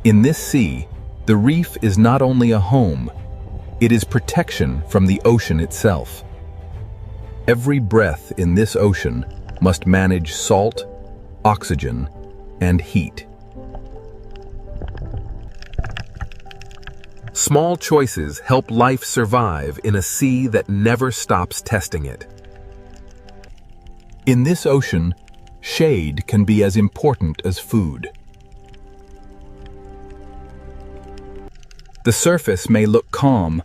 In this sea, the reef is not only a home, it is protection from the ocean itself. Every breath in this ocean must manage salt, oxygen, and heat. Small choices help life survive in a sea that never stops testing it. In this ocean, shade can be as important as food. The surface may look calm,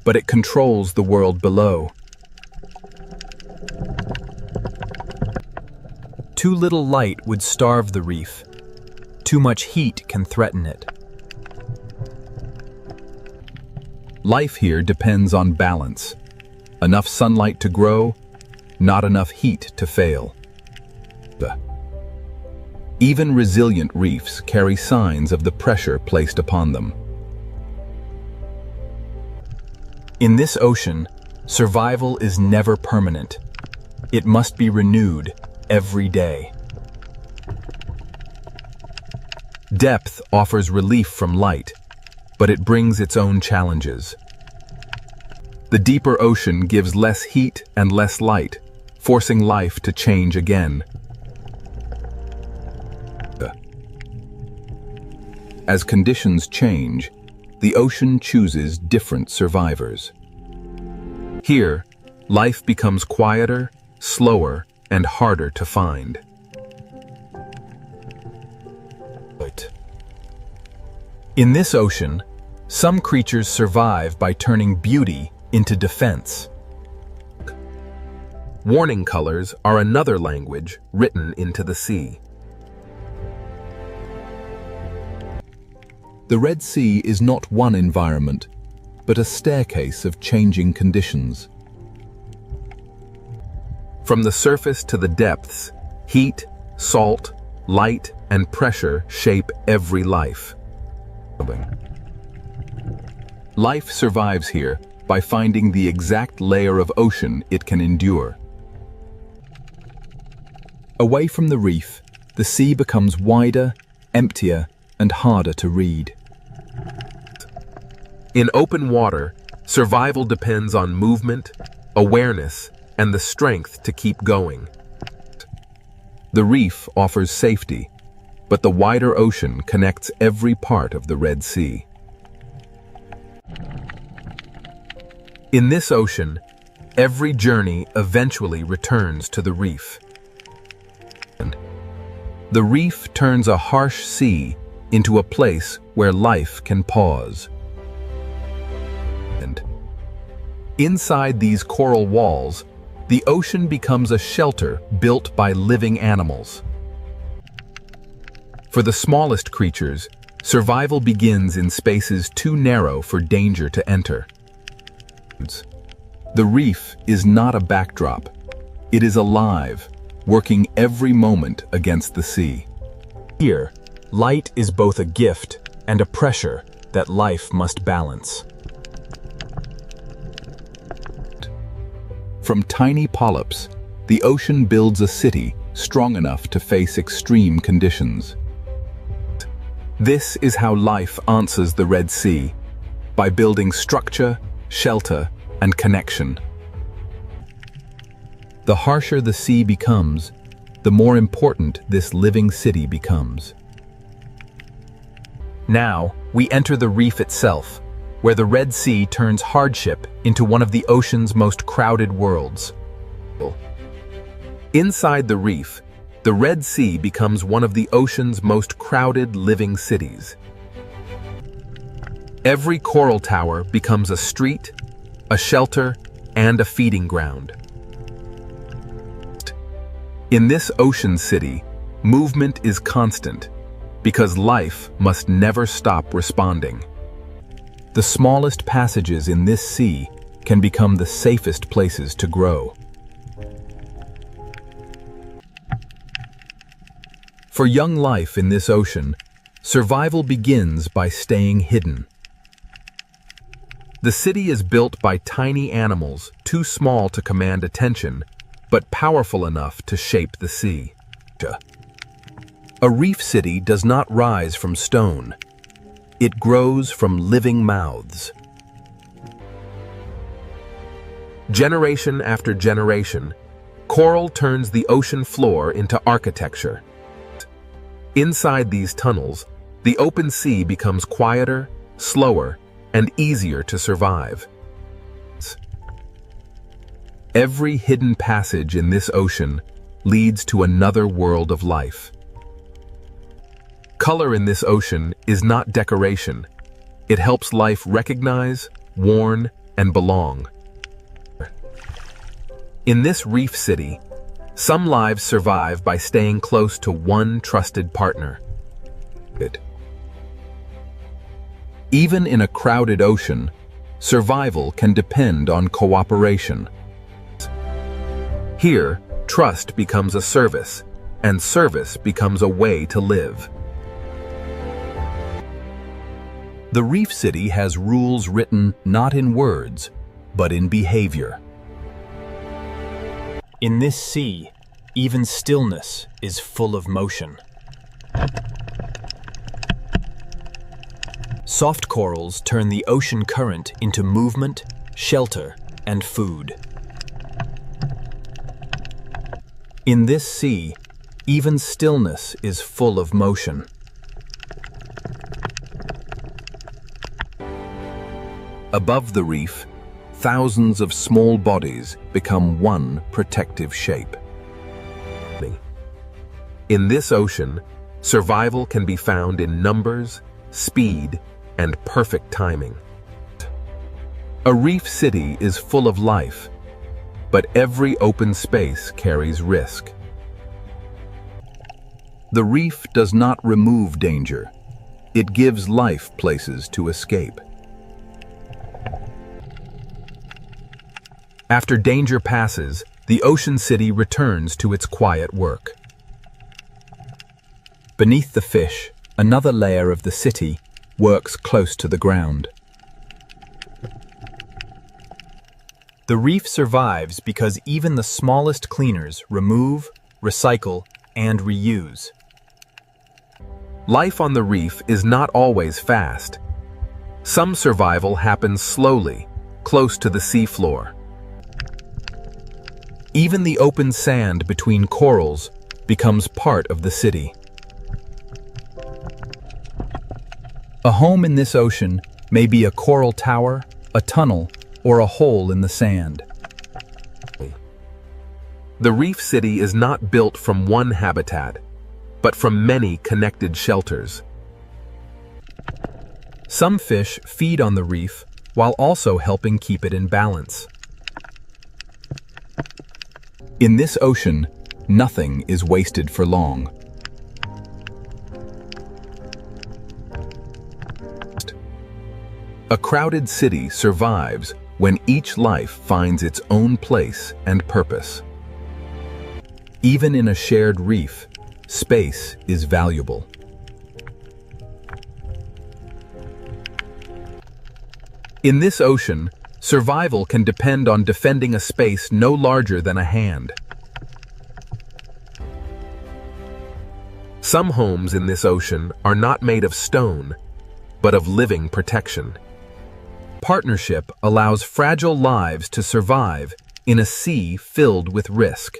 but it controls the world below. Too little light would starve the reef. Too much heat can threaten it. Life here depends on balance. Enough sunlight to grow, not enough heat to fail. Even resilient reefs carry signs of the pressure placed upon them. In this ocean, survival is never permanent. It must be renewed every day. Depth offers relief from light, but it brings its own challenges. The deeper ocean gives less heat and less light, forcing life to change again. As conditions change, the ocean chooses different survivors. Here, life becomes quieter, slower, and harder to find. In this ocean, some creatures survive by turning beauty into defense. Warning colors are another language written into the sea. The Red Sea is not one environment, but a staircase of changing conditions. From the surface to the depths, heat, salt, light, and pressure shape every life. Life survives here by finding the exact layer of ocean it can endure. Away from the reef, the sea becomes wider, emptier, and harder to read. In open water, survival depends on movement, awareness, and the strength to keep going. The reef offers safety, but the wider ocean connects every part of the Red Sea. In this ocean, every journey eventually returns to the reef. The reef turns a harsh sea into a place where life can pause. And inside these coral walls, the ocean becomes a shelter built by living animals. For the smallest creatures, survival begins in spaces too narrow for danger to enter. The reef is not a backdrop. It is alive, working every moment against the sea. Here, light is both a gift and a pressure that life must balance. From tiny polyps, the ocean builds a city strong enough to face extreme conditions. This is how life answers the Red Sea, by building structure, shelter, and connection. The harsher the sea becomes, the more important this living city becomes. Now, we enter the reef itself, where the Red Sea turns hardship into one of the ocean's most crowded worlds. Inside the reef, the Red Sea becomes one of the ocean's most crowded living cities. Every coral tower becomes a street, a shelter, and a feeding ground. In this ocean city, movement is constant because life must never stop responding. The smallest passages in this sea can become the safest places to grow. For young life in this ocean, survival begins by staying hidden. The city is built by tiny animals too small to command attention, but powerful enough to shape the sea. A reef city does not rise from stone. It grows from living mouths. Generation after generation, coral turns the ocean floor into architecture. Inside these tunnels, the open sea becomes quieter, slower, and easier to survive. Every hidden passage in this ocean leads to another world of life. Color in this ocean is not decoration. It helps life recognize, warn, and belong. In this reef city, some lives survive by staying close to one trusted partner. Even in a crowded ocean, survival can depend on cooperation. Here, trust becomes a service, and service becomes a way to live. The reef city has rules written not in words, but in behavior. In this sea, even stillness is full of motion. Soft corals turn the ocean current into movement, shelter, and food. In this sea, even stillness is full of motion. Above the reef, thousands of small bodies become one protective shape. In this ocean, survival can be found in numbers, speed, and perfect timing. A reef city is full of life, but every open space carries risk. The reef does not remove danger. It gives life places to escape. After danger passes, the ocean city returns to its quiet work. Beneath the fish, another layer of the city works close to the ground. The reef survives because even the smallest cleaners remove, recycle, and reuse. Life on the reef is not always fast. Some survival happens slowly, close to the seafloor. Even the open sand between corals becomes part of the city. A home in this ocean may be a coral tower, a tunnel, or a hole in the sand. The reef city is not built from one habitat, but from many connected shelters. Some fish feed on the reef while also helping keep it in balance. In this ocean, nothing is wasted for long. A crowded city survives when each life finds its own place and purpose. Even in a shared reef, space is valuable. In this ocean, survival can depend on defending a space no larger than a hand. Some homes in this ocean are not made of stone, but of living protection. Partnership allows fragile lives to survive in a sea filled with risk.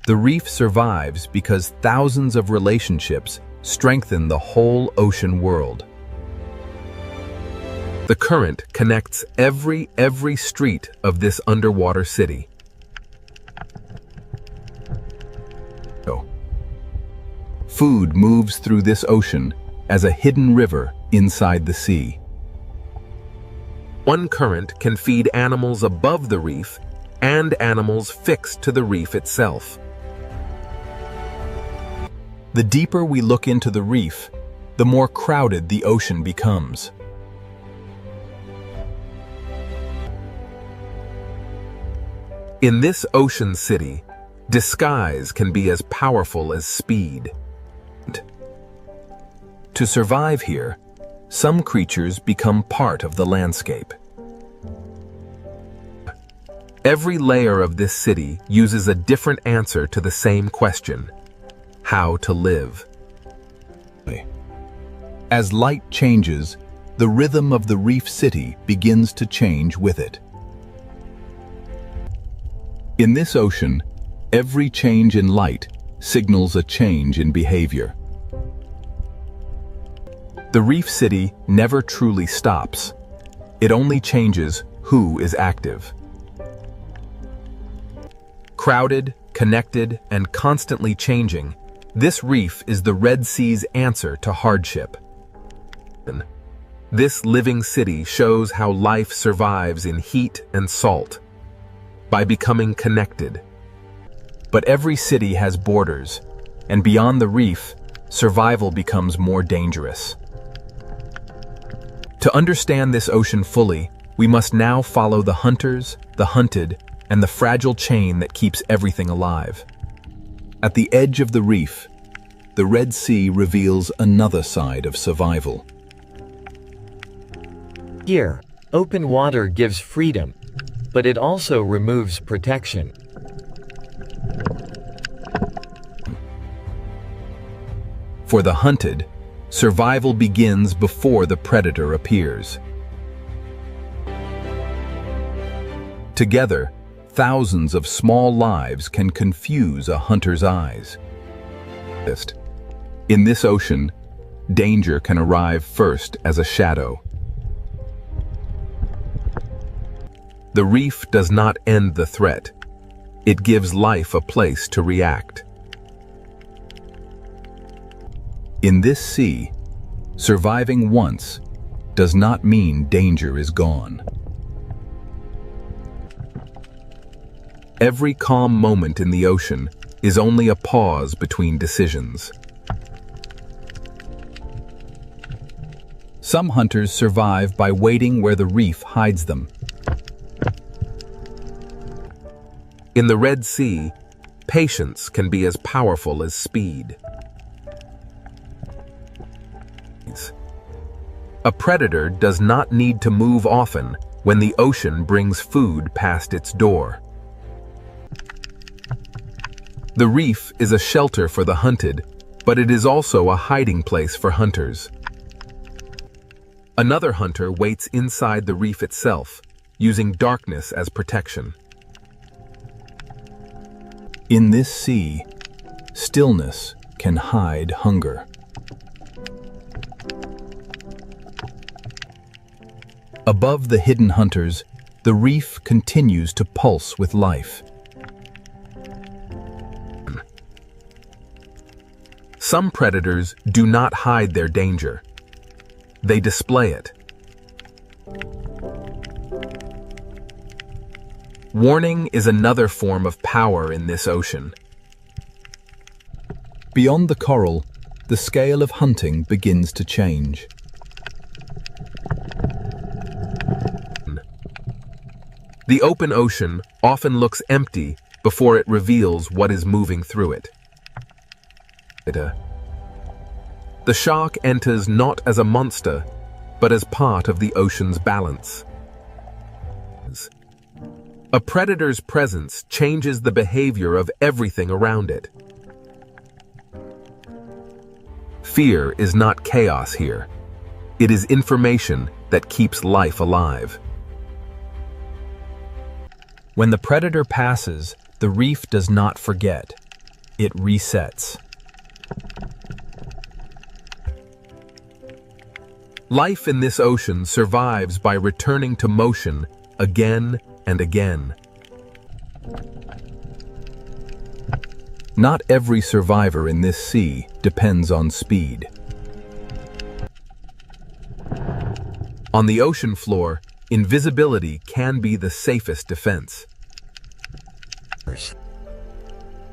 The reef survives because thousands of relationships strengthen the whole ocean world. The current connects every street of this underwater city. Food moves through this ocean as a hidden river inside the sea. One current can feed animals above the reef and animals fixed to the reef itself. The deeper we look into the reef, the more crowded the ocean becomes. In this ocean city, disguise can be as powerful as speed. To survive here, some creatures become part of the landscape. Every layer of this city uses a different answer to the same question: how to live. As light changes, the rhythm of the reef city begins to change with it. In this ocean, every change in light signals a change in behavior. The reef city never truly stops. It only changes who is active. Crowded, connected, and constantly changing, this reef is the Red Sea's answer to hardship. This living city shows how life survives in heat and salt, by becoming connected. But every city has borders, and beyond the reef, survival becomes more dangerous. To understand this ocean fully, we must now follow the hunters, the hunted, and the fragile chain that keeps everything alive. At the edge of the reef, the Red Sea reveals another side of survival. Here, open water gives freedom, but it also removes protection. For the hunted, survival begins before the predator appears. Together, thousands of small lives can confuse a hunter's eyes. In this ocean, danger can arrive first as a shadow. The reef does not end the threat. It gives life a place to react. In this sea, surviving once does not mean danger is gone. Every calm moment in the ocean is only a pause between decisions. Some hunters survive by waiting where the reef hides them. In the Red Sea, patience can be as powerful as speed. A predator does not need to move often when the ocean brings food past its door. The reef is a shelter for the hunted, but it is also a hiding place for hunters. Another hunter waits inside the reef itself, using darkness as protection. In this sea, stillness can hide hunger. Above the hidden hunters, the reef continues to pulse with life. Some predators do not hide their danger. They display it. Warning is another form of power in this ocean. Beyond the coral, the scale of hunting begins to change. The open ocean often looks empty before it reveals what is moving through it. The shark enters not as a monster, but as part of the ocean's balance. A predator's presence changes the behavior of everything around it. Fear is not chaos here. It is information that keeps life alive. When the predator passes, the reef does not forget. it resets. Life in this ocean survives by returning to motion again and again. Not every survivor in this sea depends on speed. On the ocean floor, invisibility can be the safest defense.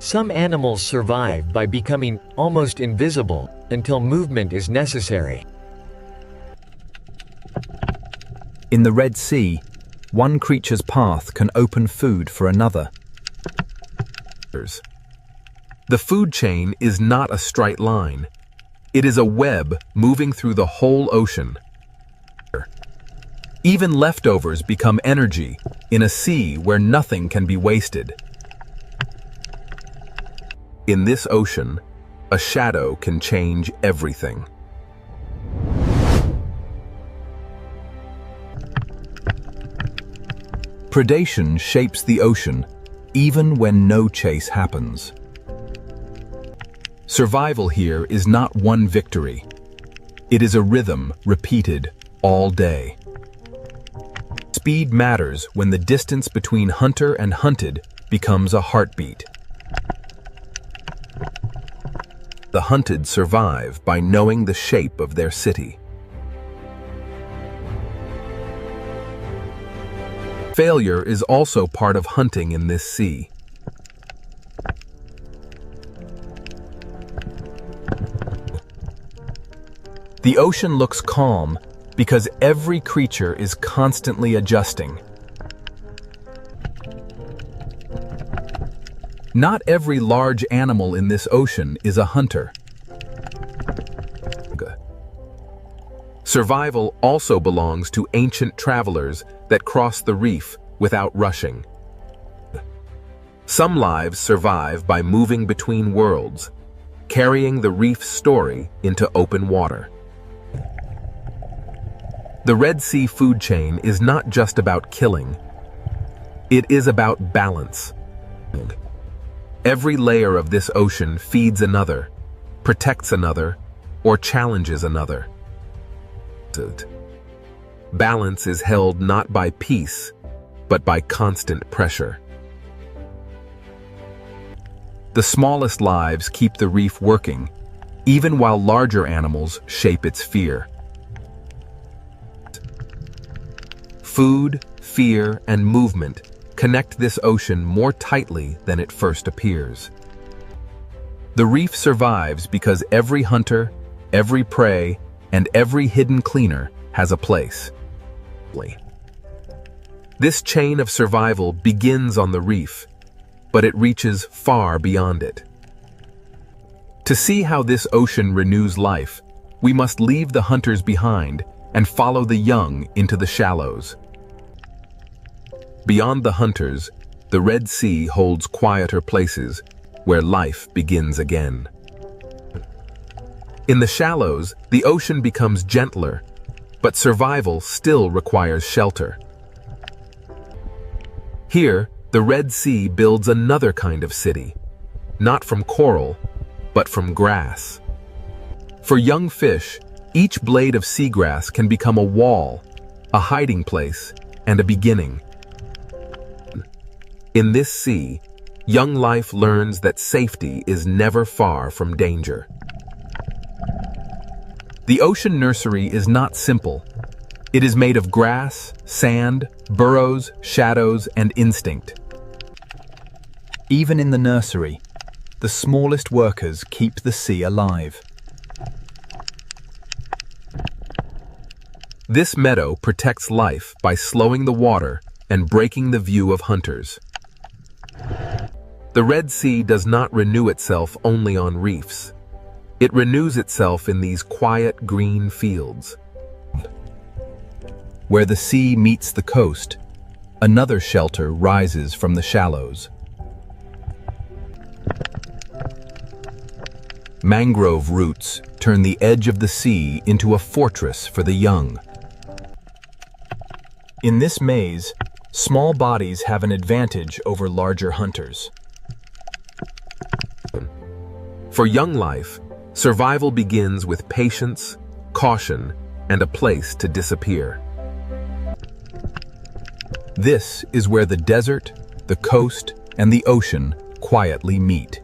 Some animals survive by becoming almost invisible until movement is necessary. In the Red Sea, one creature's path can open food for another. The food chain is not a straight line. It is a web moving through the whole ocean. Even leftovers become energy in a sea where nothing can be wasted. In this ocean, a shadow can change everything. Predation shapes the ocean, even when no chase happens. Survival here is not one victory. It is a rhythm repeated all day. Speed matters when the distance between hunter and hunted becomes a heartbeat. The hunted survive by knowing the shape of their city. Failure is also part of hunting in this sea. The ocean looks calm because every creature is constantly adjusting. Not every large animal in this ocean is a hunter. Survival also belongs to ancient travelers that cross the reef without rushing. Some lives survive by moving between worlds, carrying the reef's story into open water. The Red Sea food chain is not just about killing. It is about balance. Every layer of this ocean feeds another, protects another, or challenges another. Balance is held not by peace, but by constant pressure. The smallest lives keep the reef working, even while larger animals shape its fear. Food, fear, and movement connect this ocean more tightly than it first appears. The reef survives because every hunter, every prey, and every hidden cleaner has a place. This chain of survival begins on the reef, but it reaches far beyond it. To see how this ocean renews life, we must leave the hunters behind and follow the young into the shallows. Beyond the hunters, the Red Sea holds quieter places where life begins again. In the shallows, the ocean becomes gentler, but survival still requires shelter. Here, the Red Sea builds another kind of city, not from coral, but from grass. For young fish, each blade of seagrass can become a wall, a hiding place, and a beginning. In this sea, young life learns that safety is never far from danger. The ocean nursery is not simple. It is made of grass, sand, burrows, shadows, and instinct. Even in the nursery, the smallest workers keep the sea alive. This meadow protects life by slowing the water and breaking the view of hunters. The Red Sea does not renew itself only on reefs. It renews itself in these quiet green fields. Where the sea meets the coast, another shelter rises from the shallows. Mangrove roots turn the edge of the sea into a fortress for the young. In this maze, small bodies have an advantage over larger hunters. For young life, survival begins with patience, caution, and a place to disappear. This is where the desert, the coast, and the ocean quietly meet.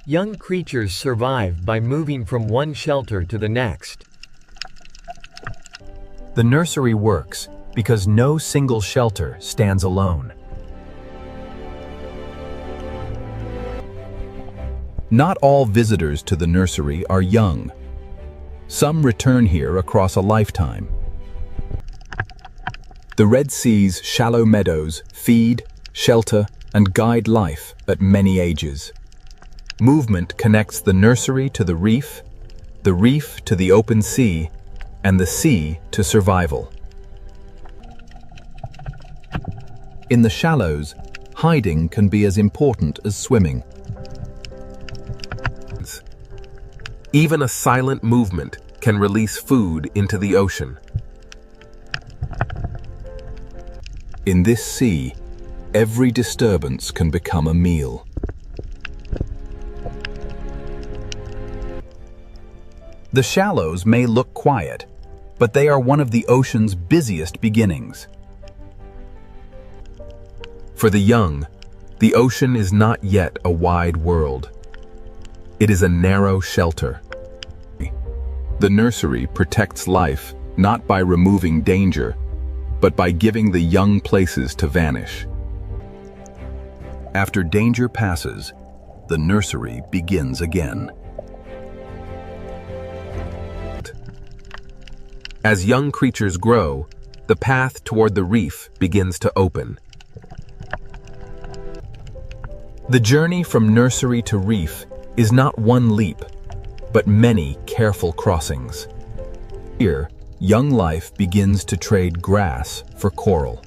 Young creatures survive by moving from one shelter to the next. The nursery works because no single shelter stands alone. Not all visitors to the nursery are young. Some return here across a lifetime. The Red Sea's shallow meadows feed, shelter, and guide life at many ages. Movement connects the nursery to the reef to the open sea, and the sea to survival. In the shallows, hiding can be as important as swimming. Even a silent movement can release food into the ocean. In this sea, every disturbance can become a meal. The shallows may look quiet, but they are one of the ocean's busiest beginnings. For the young, the ocean is not yet a wide world. It is a narrow shelter. The nursery protects life not by removing danger, but by giving the young places to vanish. After danger passes, the nursery begins again. As young creatures grow, the path toward the reef begins to open. The journey from nursery to reef is not one leap, but many careful crossings. Here, young life begins to trade grass for coral.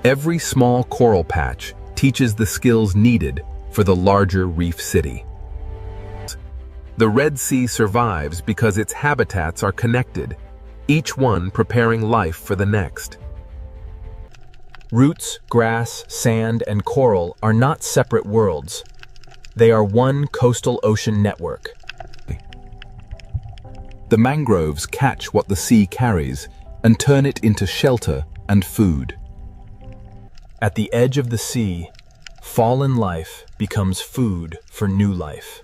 Every small coral patch teaches the skills needed for the larger reef city. The Red Sea survives because its habitats are connected, each one preparing life for the next. Roots, grass, sand, and coral are not separate worlds. They are one coastal ocean network. The mangroves catch what the sea carries and turn it into shelter and food. At the edge of the sea, fallen life becomes food for new life.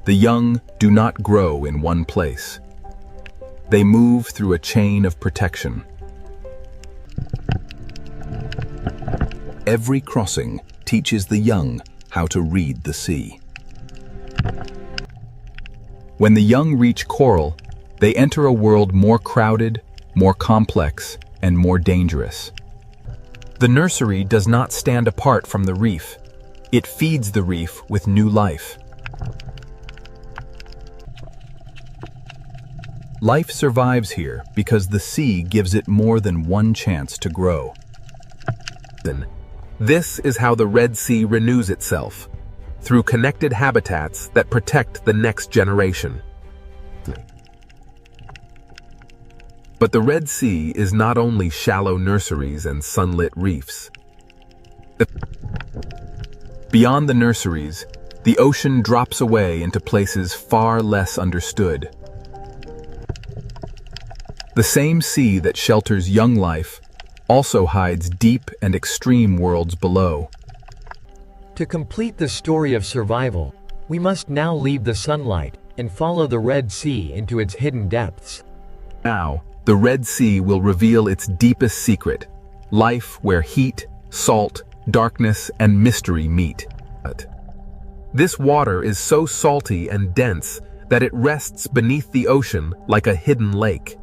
The young do not grow in one place. They move through a chain of protection. Every crossing teaches the young how to read the sea. When the young reach coral, they enter a world more crowded, more complex, and more dangerous. The nursery does not stand apart from the reef. It feeds the reef with new life. Life survives here because the sea gives it more than one chance to grow. This is how the Red Sea renews itself, through connected habitats that protect the next generation. But the Red Sea is not only shallow nurseries and sunlit reefs. Beyond the nurseries, the ocean drops away into places far less understood. The same sea that shelters young life also hides deep and extreme worlds below. To complete the story of survival, we must now leave the sunlight and follow the Red Sea into its hidden depths. Now, the Red Sea will reveal its deepest secret, life where heat, salt, darkness, and mystery meet. This water is so salty and dense that it rests beneath the ocean like a hidden lake.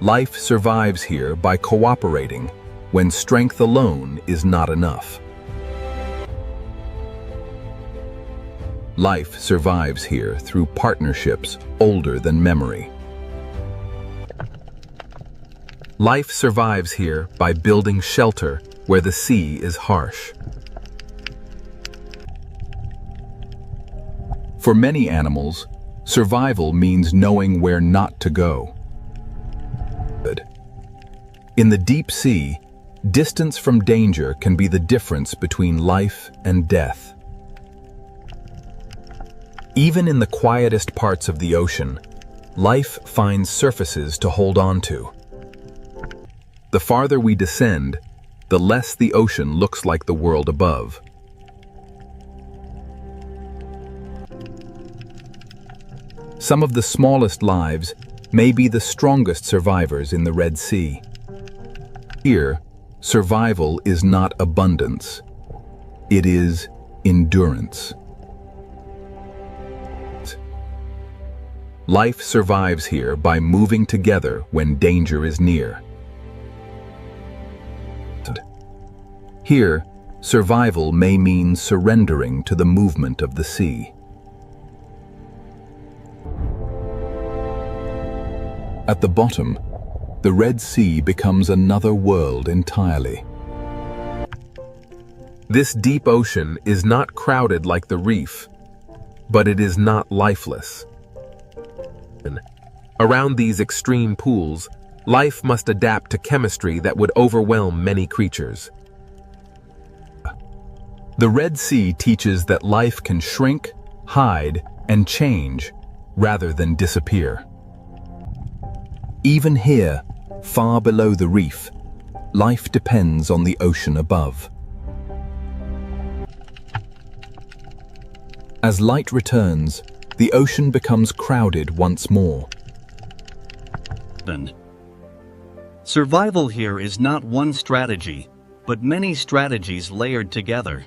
Life survives here by cooperating when strength alone is not enough. Life survives here through partnerships older than memory. Life survives here by building shelter where the sea is harsh. For many animals, survival means knowing where not to go. In the deep sea, distance from danger can be the difference between life and death. Even in the quietest parts of the ocean, life finds surfaces to hold on to. The farther we descend, the less the ocean looks like the world above. Some of the smallest lives may be the strongest survivors in the Red Sea. Here, survival is not abundance. It is endurance. Life survives here by moving together when danger is near. Here, survival may mean surrendering to the movement of the sea. At the bottom, the Red Sea becomes another world entirely. This deep ocean is not crowded like the Reef, but it is not lifeless. Around these extreme pools, life must adapt to chemistry that would overwhelm many creatures. The Red Sea teaches that life can shrink, hide, and change rather than disappear. Even here, far below the reef, life depends on the ocean above. As light returns, the ocean becomes crowded once more. Survival here is not one strategy, but many strategies layered together.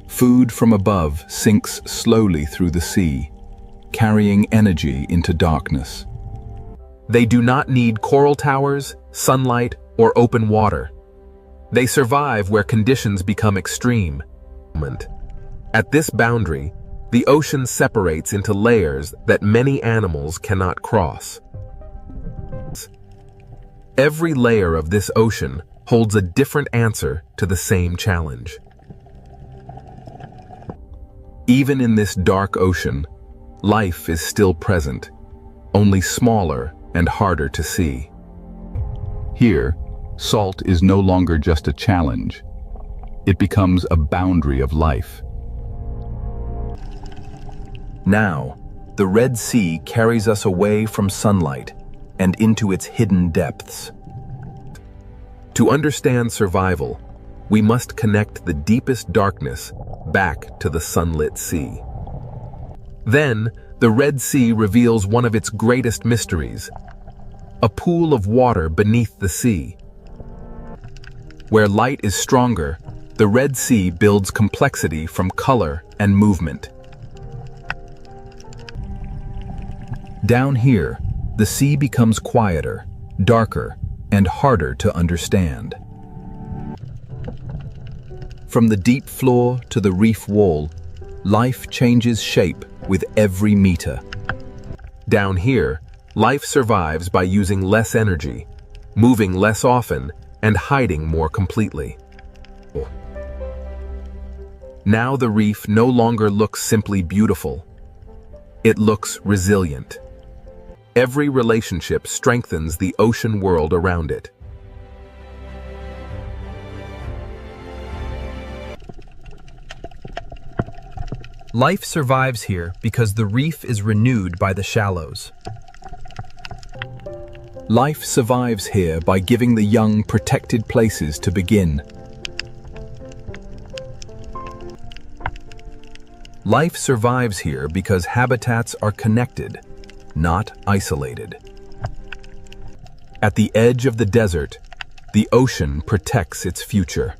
Food from above sinks slowly through the sea, carrying energy into darkness. They do not need coral towers, sunlight, or open water. They survive where conditions become extreme. At this boundary, the ocean separates into layers that many animals cannot cross. Every layer of this ocean holds a different answer to the same challenge. Even in this dark ocean, life is still present, only smaller and harder to see. Here, salt is no longer just a challenge. It becomes a boundary of life. Now, the Red Sea carries us away from sunlight and into its hidden depths. To understand survival, we must connect the deepest darkness back to the sunlit sea. Then, the Red Sea reveals one of its greatest mysteries, a pool of water beneath the sea. Where light is stronger, the Red Sea builds complexity from color and movement. Down here, the sea becomes quieter, darker, and harder to understand. From the deep floor to the reef wall, life changes shape with every meter. Down here, life survives by using less energy, moving less often, and hiding more completely. Now the reef no longer looks simply beautiful. It looks resilient. Every relationship strengthens the ocean world around it. Life survives here because the reef is renewed by the shallows. Life survives here by giving the young protected places to begin. Life survives here because habitats are connected, not isolated. At the edge of the desert, the ocean protects its future.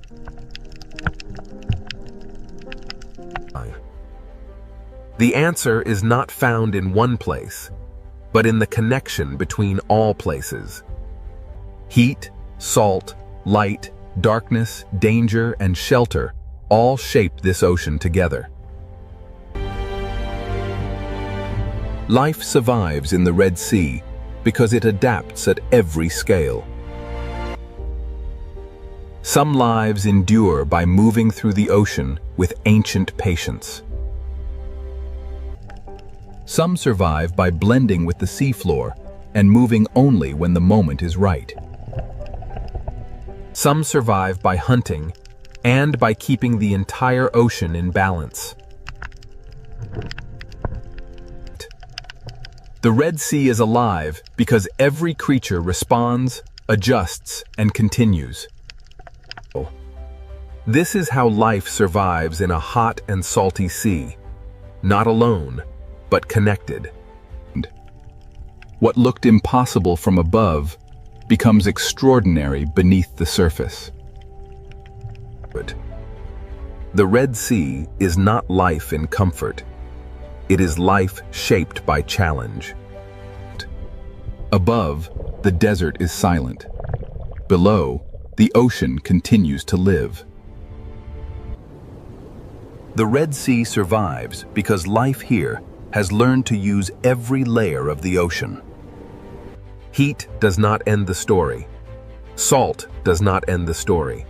The answer is not found in one place, but in the connection between all places. Heat, salt, light, darkness, danger, and shelter all shape this ocean together. Life survives in the Red Sea because it adapts at every scale. Some lives endure by moving through the ocean with ancient patience. Some survive by blending with the seafloor and moving only when the moment is right. Some survive by hunting and by keeping the entire ocean in balance. The Red Sea is alive because every creature responds, adjusts, and continues. This is how life survives in a hot and salty sea, not alone, but connected. What looked impossible from above becomes extraordinary beneath the surface. The Red Sea is not life in comfort. It is life shaped by challenge. Above, the desert is silent. Below, the ocean continues to live. The Red Sea survives because life here has learned to use every layer of the ocean. Heat does not end the story. Salt does not end the story.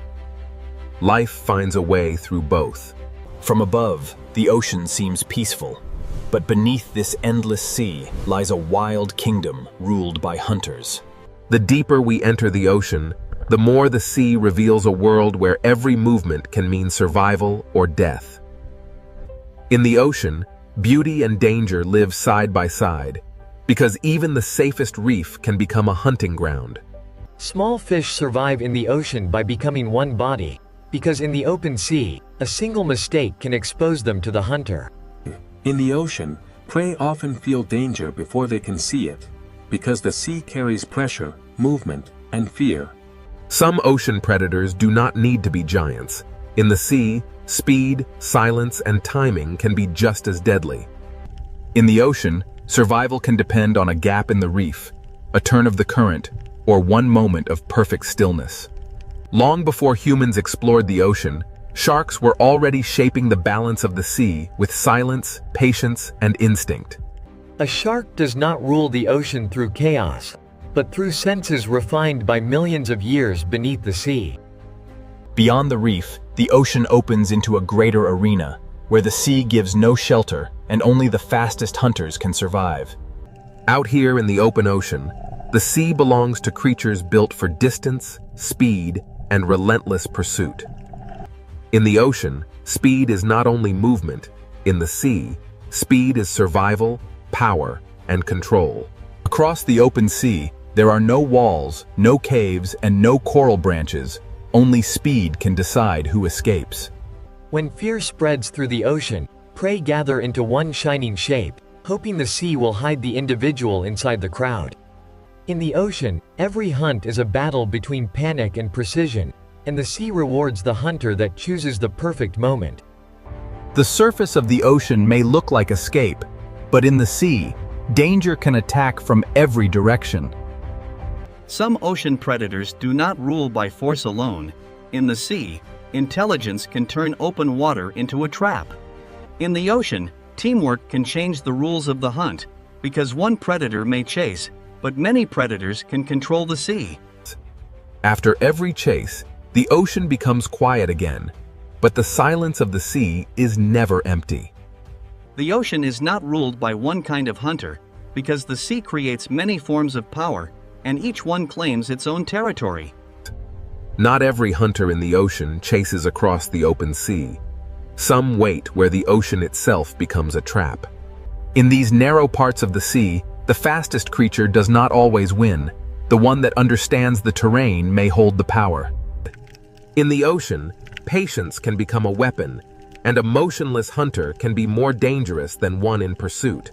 Life finds a way through both. From above, the ocean seems peaceful, but beneath this endless sea lies a wild kingdom ruled by hunters. The deeper we enter the ocean, the more the sea reveals a world where every movement can mean survival or death. In the ocean, beauty and danger live side by side, because even the safest reef can become a hunting ground. Small fish survive in the ocean by becoming one body, because in the open sea, a single mistake can expose them to the hunter. In the ocean, prey often feel danger before they can see it, because the sea carries pressure, movement, and fear. Some ocean predators do not need to be giants. In the sea, speed, silence, and timing can be just as deadly. In the ocean, survival can depend on a gap in the reef, a turn of the current, or one moment of perfect stillness. Long before humans explored the ocean, sharks were already shaping the balance of the sea with silence, patience, and instinct. A shark does not rule the ocean through chaos, but through senses refined by millions of years beneath the sea. Beyond the reef, the ocean opens into a greater arena, where the sea gives no shelter and only the fastest hunters can survive. Out here in the open ocean, the sea belongs to creatures built for distance, speed, and relentless pursuit. In the ocean, speed is not only movement. In the sea, speed is survival, power, and control. Across the open sea, there are no walls, no caves, and no coral branches. Only speed can decide who escapes. When fear spreads through the ocean, prey gather into one shining shape, hoping the sea will hide the individual inside the crowd. In the ocean, every hunt is a battle between panic and precision, and the sea rewards the hunter that chooses the perfect moment. The surface of the ocean may look like escape, but in the sea, danger can attack from every direction. Some ocean predators do not rule by force alone. In the sea, intelligence can turn open water into a trap. In the ocean, teamwork can change the rules of the hunt, because one predator may chase, but many predators can control the sea. After every chase, the ocean becomes quiet again, but the silence of the sea is never empty. The ocean is not ruled by one kind of hunter, because the sea creates many forms of power, and each one claims its own territory. Not every hunter in the ocean chases across the open sea. Some wait where the ocean itself becomes a trap. In these narrow parts of the sea, the fastest creature does not always win. The one that understands the terrain may hold the power. In the ocean, patience can become a weapon, and a motionless hunter can be more dangerous than one in pursuit.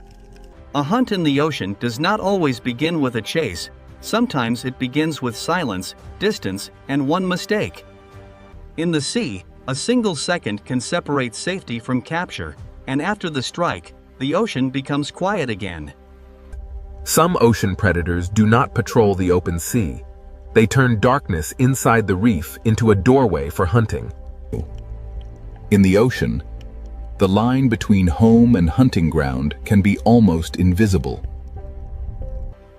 A hunt in the ocean does not always begin with a chase. Sometimes it begins with silence, distance, and one mistake. In the sea, a single second can separate safety from capture, and after the strike, the ocean becomes quiet again. Some ocean predators do not patrol the open sea. They turn darkness inside the reef into a doorway for hunting. In the ocean, the line between home and hunting ground can be almost invisible.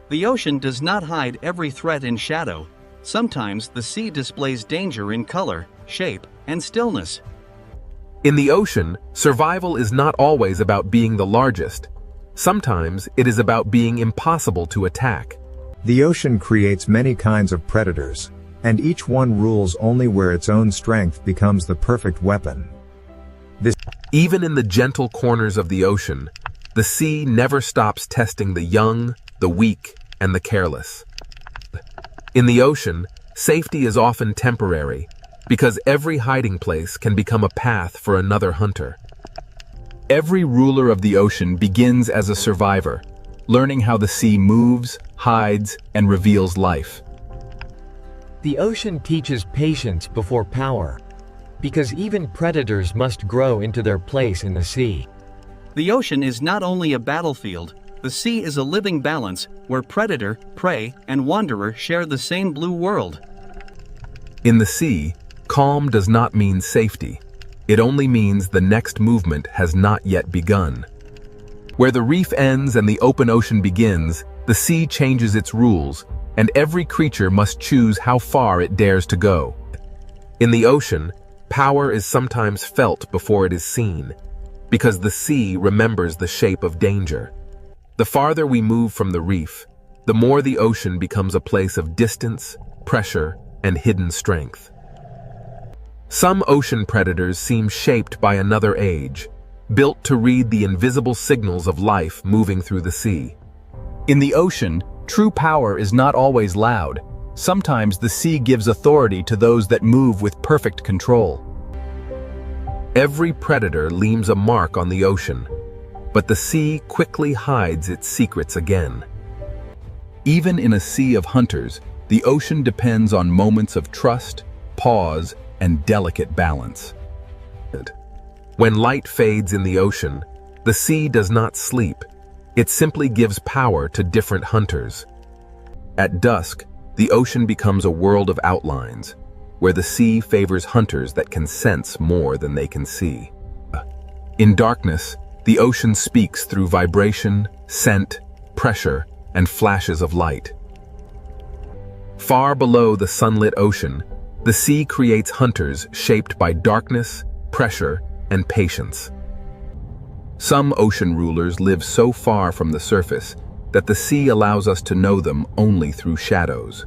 The ocean does not hide every threat in shadow. Sometimes the sea displays danger in color, shape, and stillness. In the ocean, survival is not always about being the largest. Sometimes it is about being impossible to attack. The ocean creates many kinds of predators, and each one rules only where its own strength becomes the perfect weapon. Even in the gentle corners of the ocean, the sea never stops testing the young, the weak, and the careless. In the ocean, safety is often temporary, because every hiding place can become a path for another hunter. Every ruler of the ocean begins as a survivor, learning how the sea moves, hides, and reveals life. The ocean teaches patience before power, because even predators must grow into their place in the sea. The ocean is not only a battlefield, the sea is a living balance where predator, prey, and wanderer share the same blue world. In the sea, calm does not mean safety. It only means the next movement has not yet begun. Where the reef ends and the open ocean begins, the sea changes its rules, and every creature must choose how far it dares to go. In the ocean, power is sometimes felt before it is seen, because the sea remembers the shape of danger. The farther we move from the reef, the more the ocean becomes a place of distance, pressure, and hidden strength. Some ocean predators seem shaped by another age, built to read the invisible signals of life moving through the sea. In the ocean, true power is not always loud. Sometimes the sea gives authority to those that move with perfect control. Every predator leaves a mark on the ocean, but the sea quickly hides its secrets again. Even in a sea of hunters, the ocean depends on moments of trust, pause, and delicate balance. When light fades in the ocean, the sea does not sleep. It simply gives power to different hunters. At dusk, the ocean becomes a world of outlines, where the sea favors hunters that can sense more than they can see. In darkness, the ocean speaks through vibration, scent, pressure, and flashes of light. Far below the sunlit ocean, the sea creates hunters shaped by darkness, pressure, and patience. Some ocean rulers live so far from the surface that the sea allows us to know them only through shadows.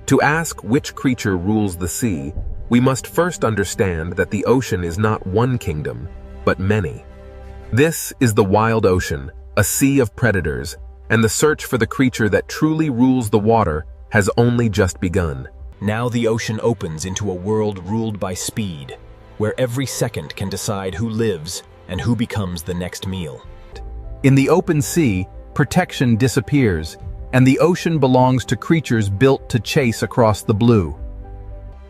To ask which creature rules the sea, we must first understand that the ocean is not one kingdom, but many. This is the wild ocean, a sea of predators, and the search for the creature that truly rules the water has only just begun. Now the ocean opens into a world ruled by speed, where every second can decide who lives and who becomes the next meal. In the open sea, protection disappears, and the ocean belongs to creatures built to chase across the blue.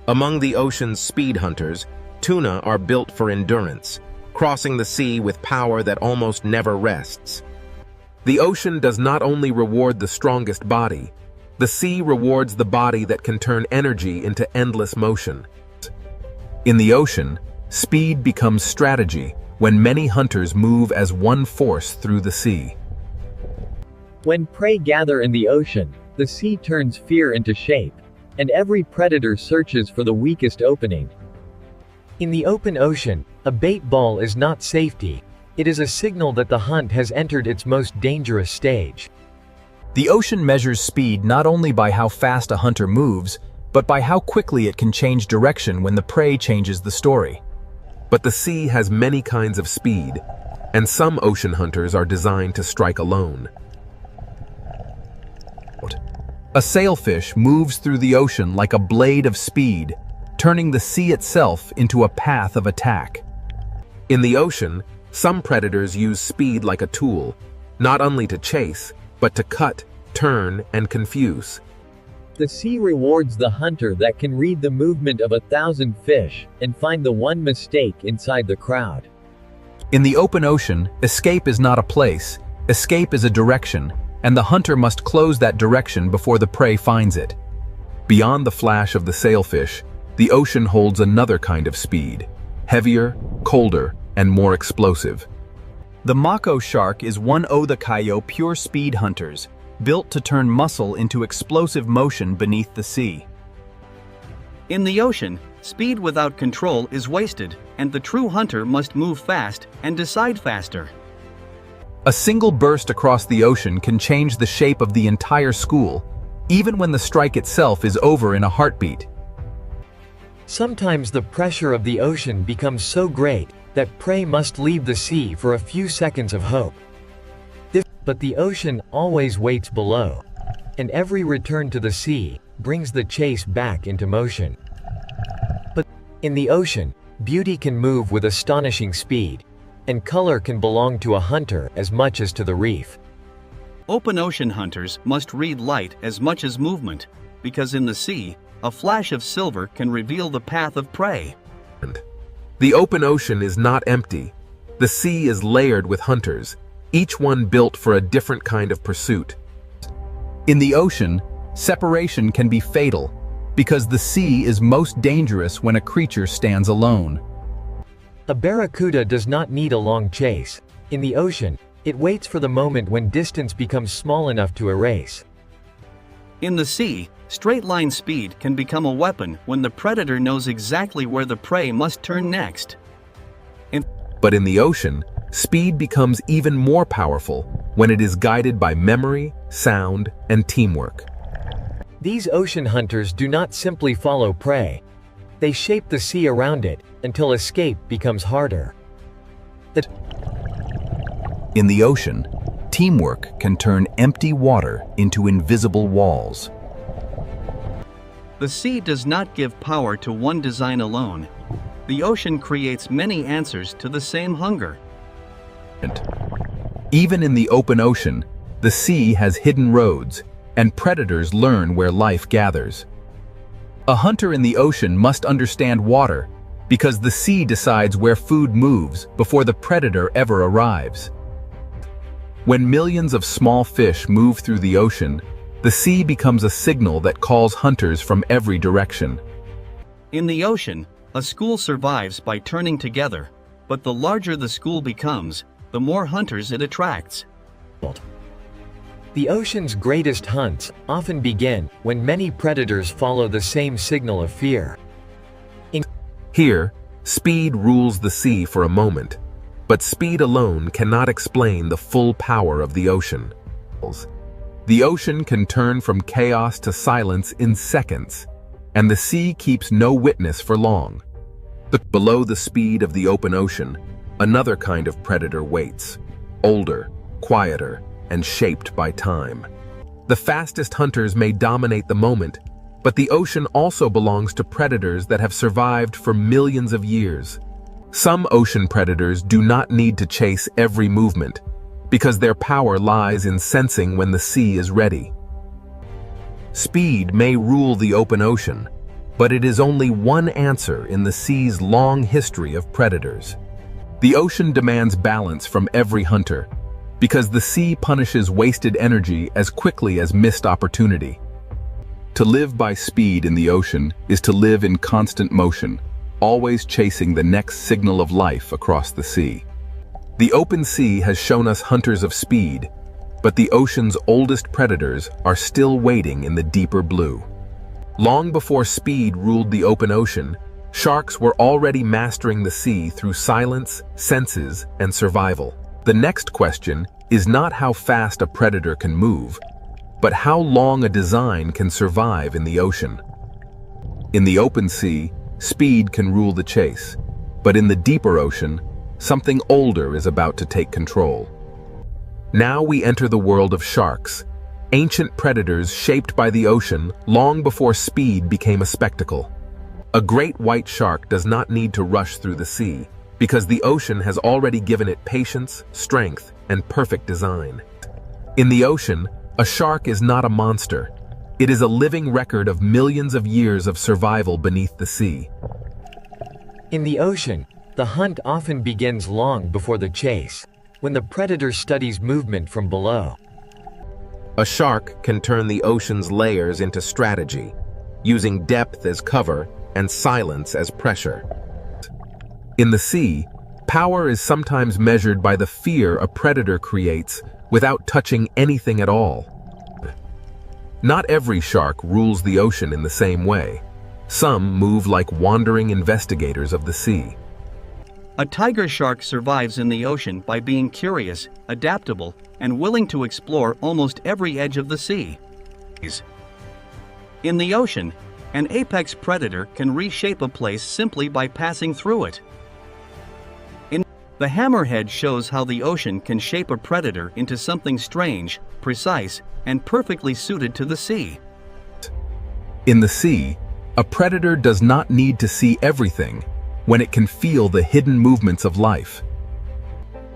Among the ocean's speed hunters, tuna are built for endurance, crossing the sea with power that almost never rests. The ocean does not only reward the strongest body, the sea rewards the body that can turn energy into endless motion. In the ocean, speed becomes strategy when many hunters move as one force through the sea. When prey gather in the ocean, the sea turns fear into shape, and every predator searches for the weakest opening. In the open ocean, a bait ball is not safety. It is a signal that the hunt has entered its most dangerous stage. The ocean measures speed not only by how fast a hunter moves, but by how quickly it can change direction when the prey changes the story. But the sea has many kinds of speed, and some ocean hunters are designed to strike alone. A sailfish moves through the ocean like a blade of speed, turning the sea itself into a path of attack. In the ocean, some predators use speed like a tool, not only to chase, but to cut, turn, and confuse. The sea rewards the hunter that can read the movement of 1,000 fish and find the one mistake inside the crowd. In the open ocean, escape is not a place, escape is a direction, and the hunter must close that direction before the prey finds it. Beyond the flash of the sailfish, the ocean holds another kind of speed, heavier, colder, and more explosive. The mako shark is one of the Kaio pure speed hunters, built to turn muscle into explosive motion beneath the sea. In the ocean, speed without control is wasted, and the true hunter must move fast and decide faster. A single burst across the ocean can change the shape of the entire school, even when the strike itself is over in a heartbeat. Sometimes the pressure of the ocean becomes so great that prey must leave the sea for a few seconds of hope. But the ocean always waits below, and every return to the sea brings the chase back into motion. But in the ocean, beauty can move with astonishing speed, and color can belong to a hunter as much as to the reef. Open ocean hunters must read light as much as movement, because in the sea, a flash of silver can reveal the path of prey. The open ocean is not empty. The sea is layered with hunters, each one built for a different kind of pursuit. In the ocean, separation can be fatal, because the sea is most dangerous when a creature stands alone. A barracuda does not need a long chase. In the ocean, it waits for the moment when distance becomes small enough to erase. In the sea, straight-line speed can become a weapon when the predator knows exactly where the prey must turn next. But in the ocean, speed becomes even more powerful when it is guided by memory, sound, and teamwork. These ocean hunters do not simply follow prey. They shape the sea around it until escape becomes harder. In the ocean, teamwork can turn empty water into invisible walls. The sea does not give power to one design alone. The ocean creates many answers to the same hunger. Even in the open ocean, the sea has hidden roads, and predators learn where life gathers. A hunter in the ocean must understand water, because the sea decides where food moves before the predator ever arrives. When millions of small fish move through the ocean, the sea becomes a signal that calls hunters from every direction. In the ocean, a school survives by turning together, but the larger the school becomes, the more hunters it attracts. The ocean's greatest hunts often begin when many predators follow the same signal of fear. Here, speed rules the sea for a moment, but speed alone cannot explain the full power of the ocean. The ocean can turn from chaos to silence in seconds, and the sea keeps no witness for long. But below the speed of the open ocean, another kind of predator waits, older, quieter, and shaped by time. The fastest hunters may dominate the moment, but the ocean also belongs to predators that have survived for millions of years. Some ocean predators do not need to chase every movement, because their power lies in sensing when the sea is ready. Speed may rule the open ocean, but it is only one answer in the sea's long history of predators. The ocean demands balance from every hunter, because the sea punishes wasted energy as quickly as missed opportunity. To live by speed in the ocean is to live in constant motion, always chasing the next signal of life across the sea. The open sea has shown us hunters of speed, but the ocean's oldest predators are still waiting in the deeper blue. Long before speed ruled the open ocean, sharks were already mastering the sea through silence, senses, and survival. The next question is not how fast a predator can move, but how long a design can survive in the ocean. In the open sea, speed can rule the chase, but in the deeper ocean, something older is about to take control. Now we enter the world of sharks, ancient predators shaped by the ocean long before speed became a spectacle. A great white shark does not need to rush through the sea, because the ocean has already given it patience, strength, and perfect design. In the ocean, a shark is not a monster. It is a living record of millions of years of survival beneath the sea. In the ocean, the hunt often begins long before the chase, when the predator studies movement from below. A shark can turn the ocean's layers into strategy, using depth as cover and silence as pressure. In the sea, power is sometimes measured by the fear a predator creates without touching anything at all. Not every shark rules the ocean in the same way. Some move like wandering investigators of the sea. A tiger shark survives in the ocean by being curious, adaptable, and willing to explore almost every edge of the sea. In the ocean, an apex predator can reshape a place simply by passing through it. The hammerhead shows how the ocean can shape a predator into something strange, precise, and perfectly suited to the sea. In the sea, a predator does not need to see everything when it can feel the hidden movements of life.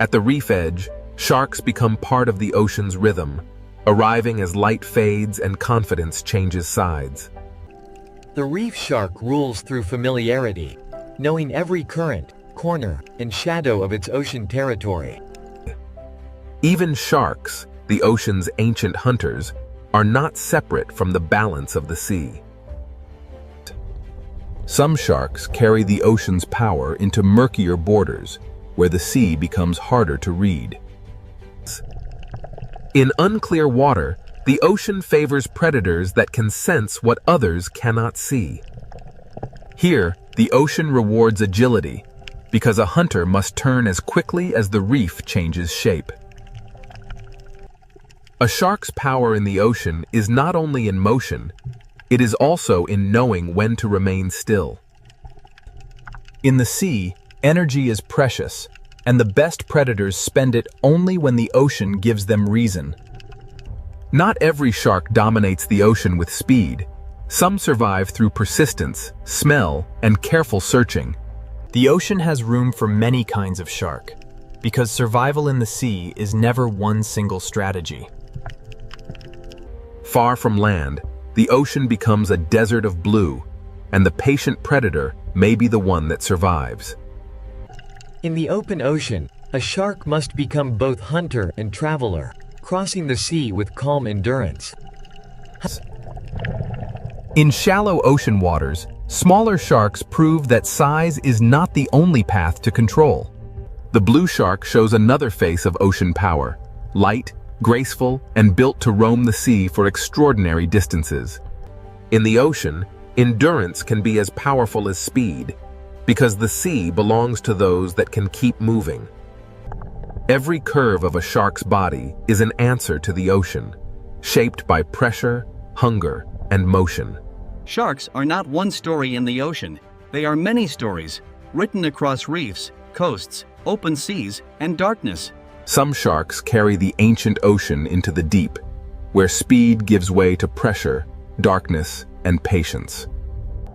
At the reef edge, sharks become part of the ocean's rhythm, arriving as light fades and confidence changes sides. The reef shark rules through familiarity, knowing every current, corner, and shadow of its ocean territory. Even sharks, the ocean's ancient hunters, are not separate from the balance of the sea. Some sharks carry the ocean's power into murkier borders, where the sea becomes harder to read. In unclear water, the ocean favors predators that can sense what others cannot see. Here, the ocean rewards agility, because a hunter must turn as quickly as the reef changes shape. A shark's power in the ocean is not only in motion, it is also in knowing when to remain still. In the sea, energy is precious, and the best predators spend it only when the ocean gives them reason. Not every shark dominates the ocean with speed. Some survive through persistence, smell, and careful searching. The ocean has room for many kinds of shark, because survival in the sea is never one single strategy. Far from land, the ocean becomes a desert of blue, and the patient predator may be the one that survives. In the open ocean, a shark must become both hunter and traveler, crossing the sea with calm endurance. In shallow ocean waters, smaller sharks prove that size is not the only path to control. The blue shark shows another face of ocean power, light, graceful, and built to roam the sea for extraordinary distances. In the ocean, endurance can be as powerful as speed, because the sea belongs to those that can keep moving. Every curve of a shark's body is an answer to the ocean, shaped by pressure, hunger, and motion. Sharks are not one story in the ocean, they are many stories, written across reefs, coasts, open seas, and darkness. Some sharks carry the ancient ocean into the deep, where speed gives way to pressure, darkness, and patience.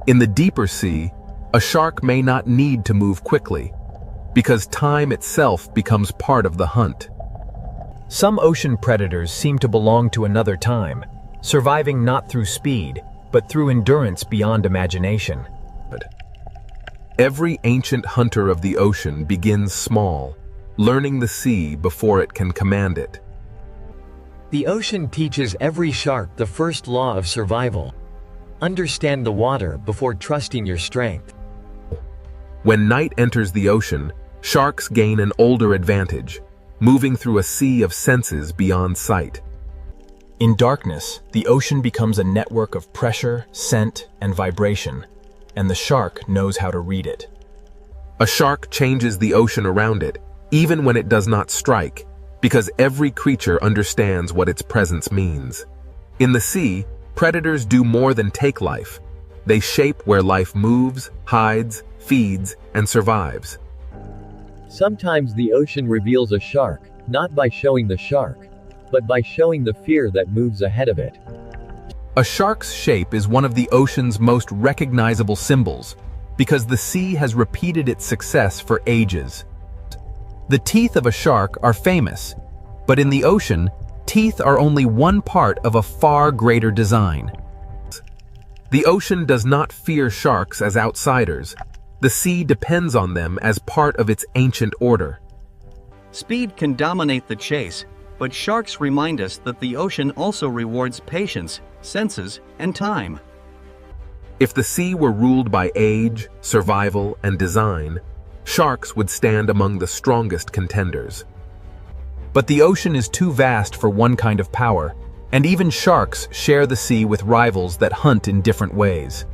In the deeper sea, a shark may not need to move quickly, because time itself becomes part of the hunt. Some ocean predators seem to belong to another time, surviving not through speed, but through endurance beyond imagination. Every ancient hunter of the ocean begins small, learning the sea before it can command it. The ocean teaches every shark the first law of survival. Understand the water before trusting your strength. When night enters the ocean, sharks gain an older advantage, moving through a sea of senses beyond sight. In darkness, the ocean becomes a network of pressure, scent, and vibration, and the shark knows how to read it. A shark changes the ocean around it, even when it does not strike, because every creature understands what its presence means. In the sea, predators do more than take life. They shape where life moves, hides, feeds, and survives. Sometimes the ocean reveals a shark, not by showing the shark, but by showing the fear that moves ahead of it. A shark's shape is one of the ocean's most recognizable symbols, because the sea has repeated its success for ages. The teeth of a shark are famous, but in the ocean, teeth are only one part of a far greater design. The ocean does not fear sharks as outsiders. The sea depends on them as part of its ancient order. Speed can dominate the chase, but sharks remind us that the ocean also rewards patience, senses, and time. If the sea were ruled by age, survival, and design, sharks would stand among the strongest contenders. But the ocean is too vast for one kind of power, and even sharks share the sea with rivals that hunt in different ways.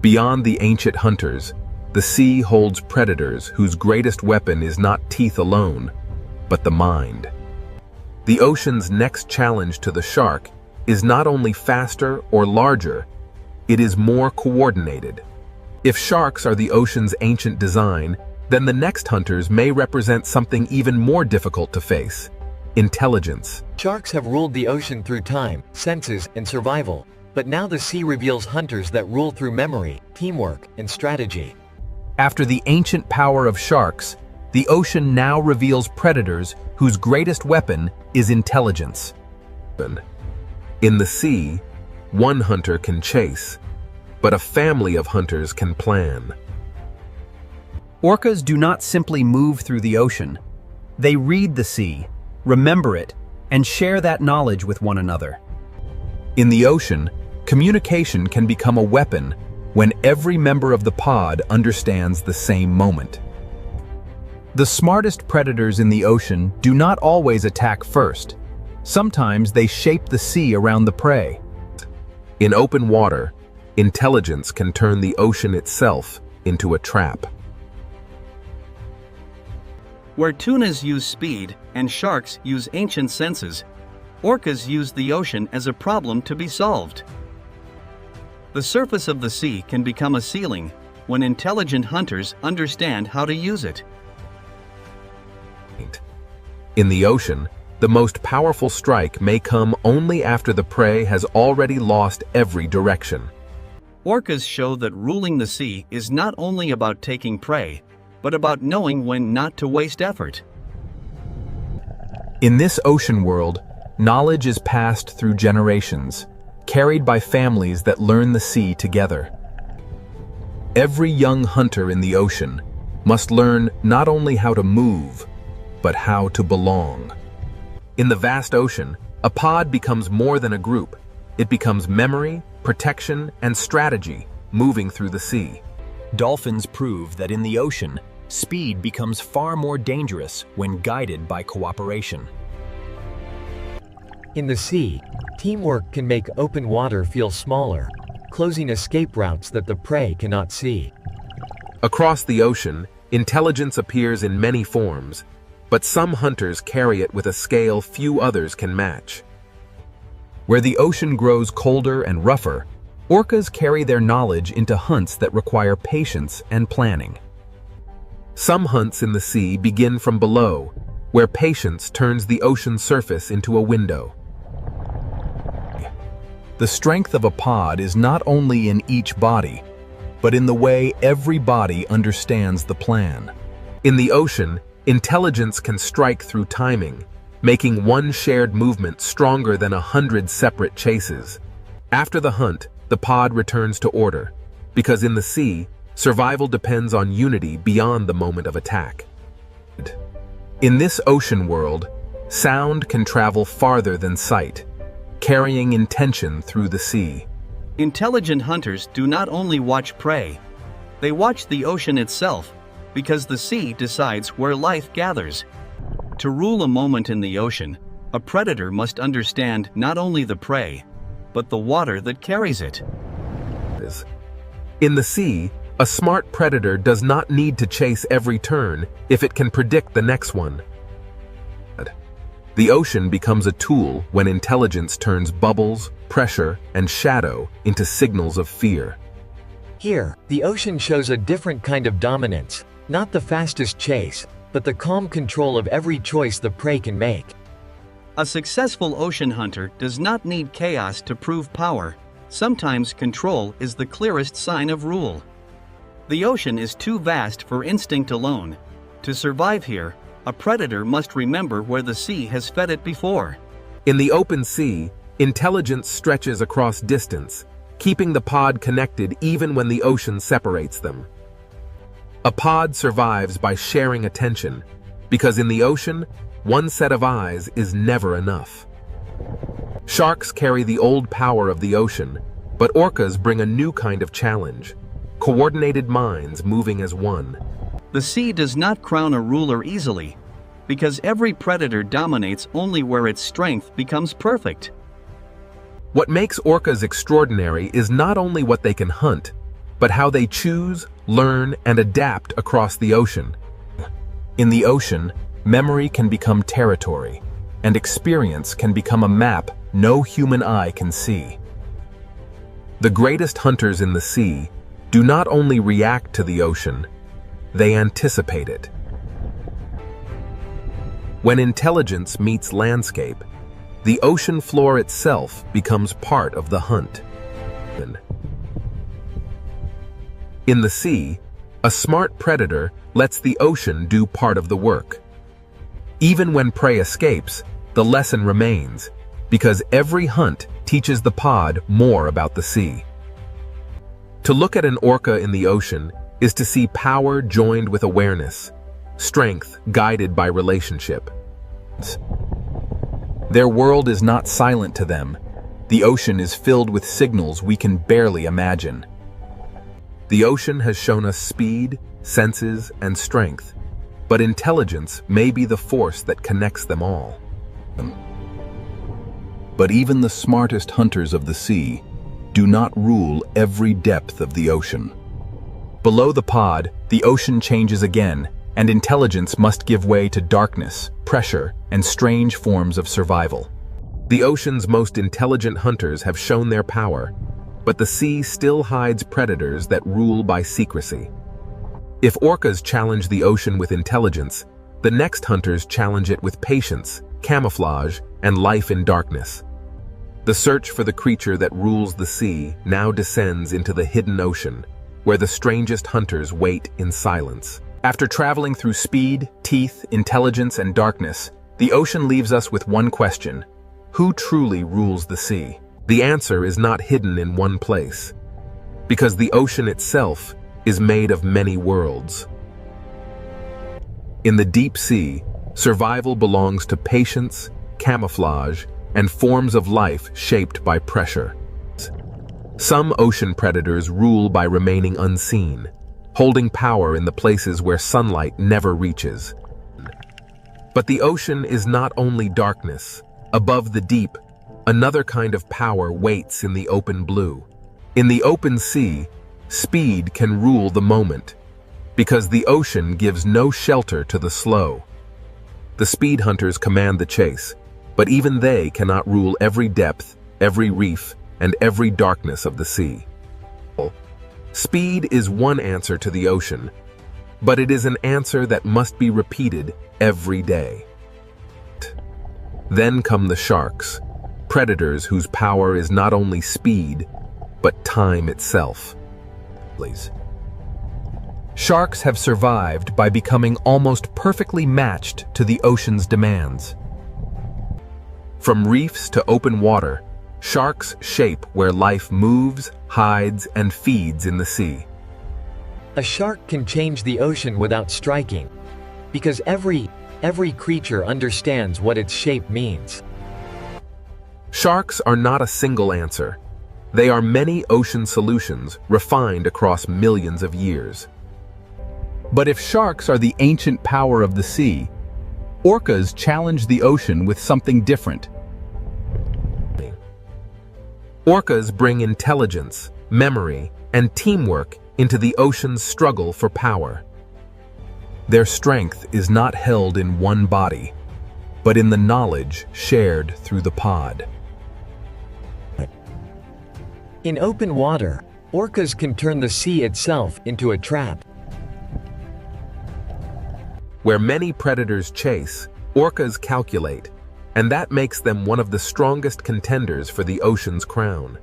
Beyond the ancient hunters, the sea holds predators whose greatest weapon is not teeth alone, but the mind. The ocean's next challenge to the shark is not only faster or larger, it is more coordinated. If sharks are the ocean's ancient design, then the next hunters may represent something even more difficult to face: intelligence. Sharks have ruled the ocean through time, senses, and survival, but now the sea reveals hunters that rule through memory, teamwork, and strategy. After the ancient power of sharks, the ocean now reveals predators whose greatest weapon is intelligence. In the sea, one hunter can chase, but a family of hunters can plan. Orcas do not simply move through the ocean. They read the sea, remember it, and share that knowledge with one another. In the ocean, communication can become a weapon when every member of the pod understands the same moment. The smartest predators in the ocean do not always attack first. Sometimes they shape the sea around the prey. In open water, intelligence can turn the ocean itself into a trap. Where tunas use speed and sharks use ancient senses, orcas use the ocean as a problem to be solved. The surface of the sea can become a ceiling when intelligent hunters understand how to use it. In the ocean, the most powerful strike may come only after the prey has already lost every direction. Orcas show that ruling the sea is not only about taking prey, but about knowing when not to waste effort. In this ocean world, knowledge is passed through generations, carried by families that learn the sea together. Every young hunter in the ocean must learn not only how to move, but how to belong. In the vast ocean, a pod becomes more than a group. It becomes memory, protection, and strategy moving through the sea. Dolphins prove that in the ocean, speed becomes far more dangerous when guided by cooperation. In the sea, teamwork can make open water feel smaller, closing escape routes that the prey cannot see. Across the ocean, intelligence appears in many forms, but some hunters carry it with a scale few others can match. Where the ocean grows colder and rougher, orcas carry their knowledge into hunts that require patience and planning. Some hunts in the sea begin from below, where patience turns the ocean surface into a window. The strength of a pod is not only in each body, but in the way every body understands the plan. In the ocean, intelligence can strike through timing, making one shared movement stronger than 100 separate chases. After the hunt, the pod returns to order, because in the sea, survival depends on unity beyond the moment of attack. In this ocean world, sound can travel farther than sight, carrying intention through the sea. Intelligent hunters do not only watch prey, they watch the ocean itself, because the sea decides where life gathers. To rule a moment in the ocean, a predator must understand not only the prey, but the water that carries it. In the sea, a smart predator does not need to chase every turn if it can predict the next one. The ocean becomes a tool when intelligence turns bubbles, pressure, and shadow into signals of fear. Here, the ocean shows a different kind of dominance, not the fastest chase, but the calm control of every choice the prey can make. A successful ocean hunter does not need chaos to prove power. Sometimes control is the clearest sign of rule. The ocean is too vast for instinct alone. To survive here, a predator must remember where the sea has fed it before. In the open sea, intelligence stretches across distance, keeping the pod connected even when the ocean separates them. A pod survives by sharing attention, because in the ocean, one set of eyes is never enough. Sharks carry the old power of the ocean, but orcas bring a new kind of challenge: coordinated minds moving as one. The sea does not crown a ruler easily, because every predator dominates only where its strength becomes perfect. What makes orcas extraordinary is not only what they can hunt, but how they choose, learn, and adapt across the ocean. In the ocean, memory can become territory, and experience can become a map no human eye can see. The greatest hunters in the sea do not only react to the ocean, they anticipate it. When intelligence meets landscape, the ocean floor itself becomes part of the hunt. In the sea, a smart predator lets the ocean do part of the work. Even when prey escapes, the lesson remains, because every hunt teaches the pod more about the sea. To look at an orca in the ocean is to see power joined with awareness, strength guided by relationship. Their world is not silent to them. The ocean is filled with signals we can barely imagine. The ocean has shown us speed, senses, and strength, but intelligence may be the force that connects them all. But even the smartest hunters of the sea do not rule every depth of the ocean. Below the pod, the ocean changes again, and intelligence must give way to darkness, pressure, and strange forms of survival. The ocean's most intelligent hunters have shown their power, but the sea still hides predators that rule by secrecy. If orcas challenge the ocean with intelligence, the next hunters challenge it with patience, camouflage, and life in darkness. The search for the creature that rules the sea now descends into the hidden ocean, where the strangest hunters wait in silence. After traveling through speed, teeth, intelligence, and darkness, the ocean leaves us with one question: who truly rules the sea? The answer is not hidden in one place, because the ocean itself is made of many worlds. In the deep sea, survival belongs to patience, camouflage, and forms of life shaped by pressure. Some ocean predators rule by remaining unseen, holding power in the places where sunlight never reaches. But the ocean is not only darkness. Above the deep, another kind of power waits in the open blue. In the open sea, speed can rule the moment, because the ocean gives no shelter to the slow. The speed hunters command the chase, but even they cannot rule every depth, every reef, and every darkness of the sea. Speed is one answer to the ocean, but it is an answer that must be repeated every day. Then come the sharks, predators whose power is not only speed, but time itself. Sharks have survived by becoming almost perfectly matched to the ocean's demands. From reefs to open water, sharks shape where life moves, hides, and feeds in the sea. A shark can change the ocean without striking, because every creature understands what its shape means. Sharks are not a single answer. They are many ocean solutions refined across millions of years. But if sharks are the ancient power of the sea, orcas challenge the ocean with something different. Orcas bring intelligence, memory, and teamwork into the ocean's struggle for power. Their strength is not held in one body, but in the knowledge shared through the pod. In open water, orcas can turn the sea itself into a trap. Where many predators chase, orcas calculate, and that makes them one of the strongest contenders for the ocean's crown.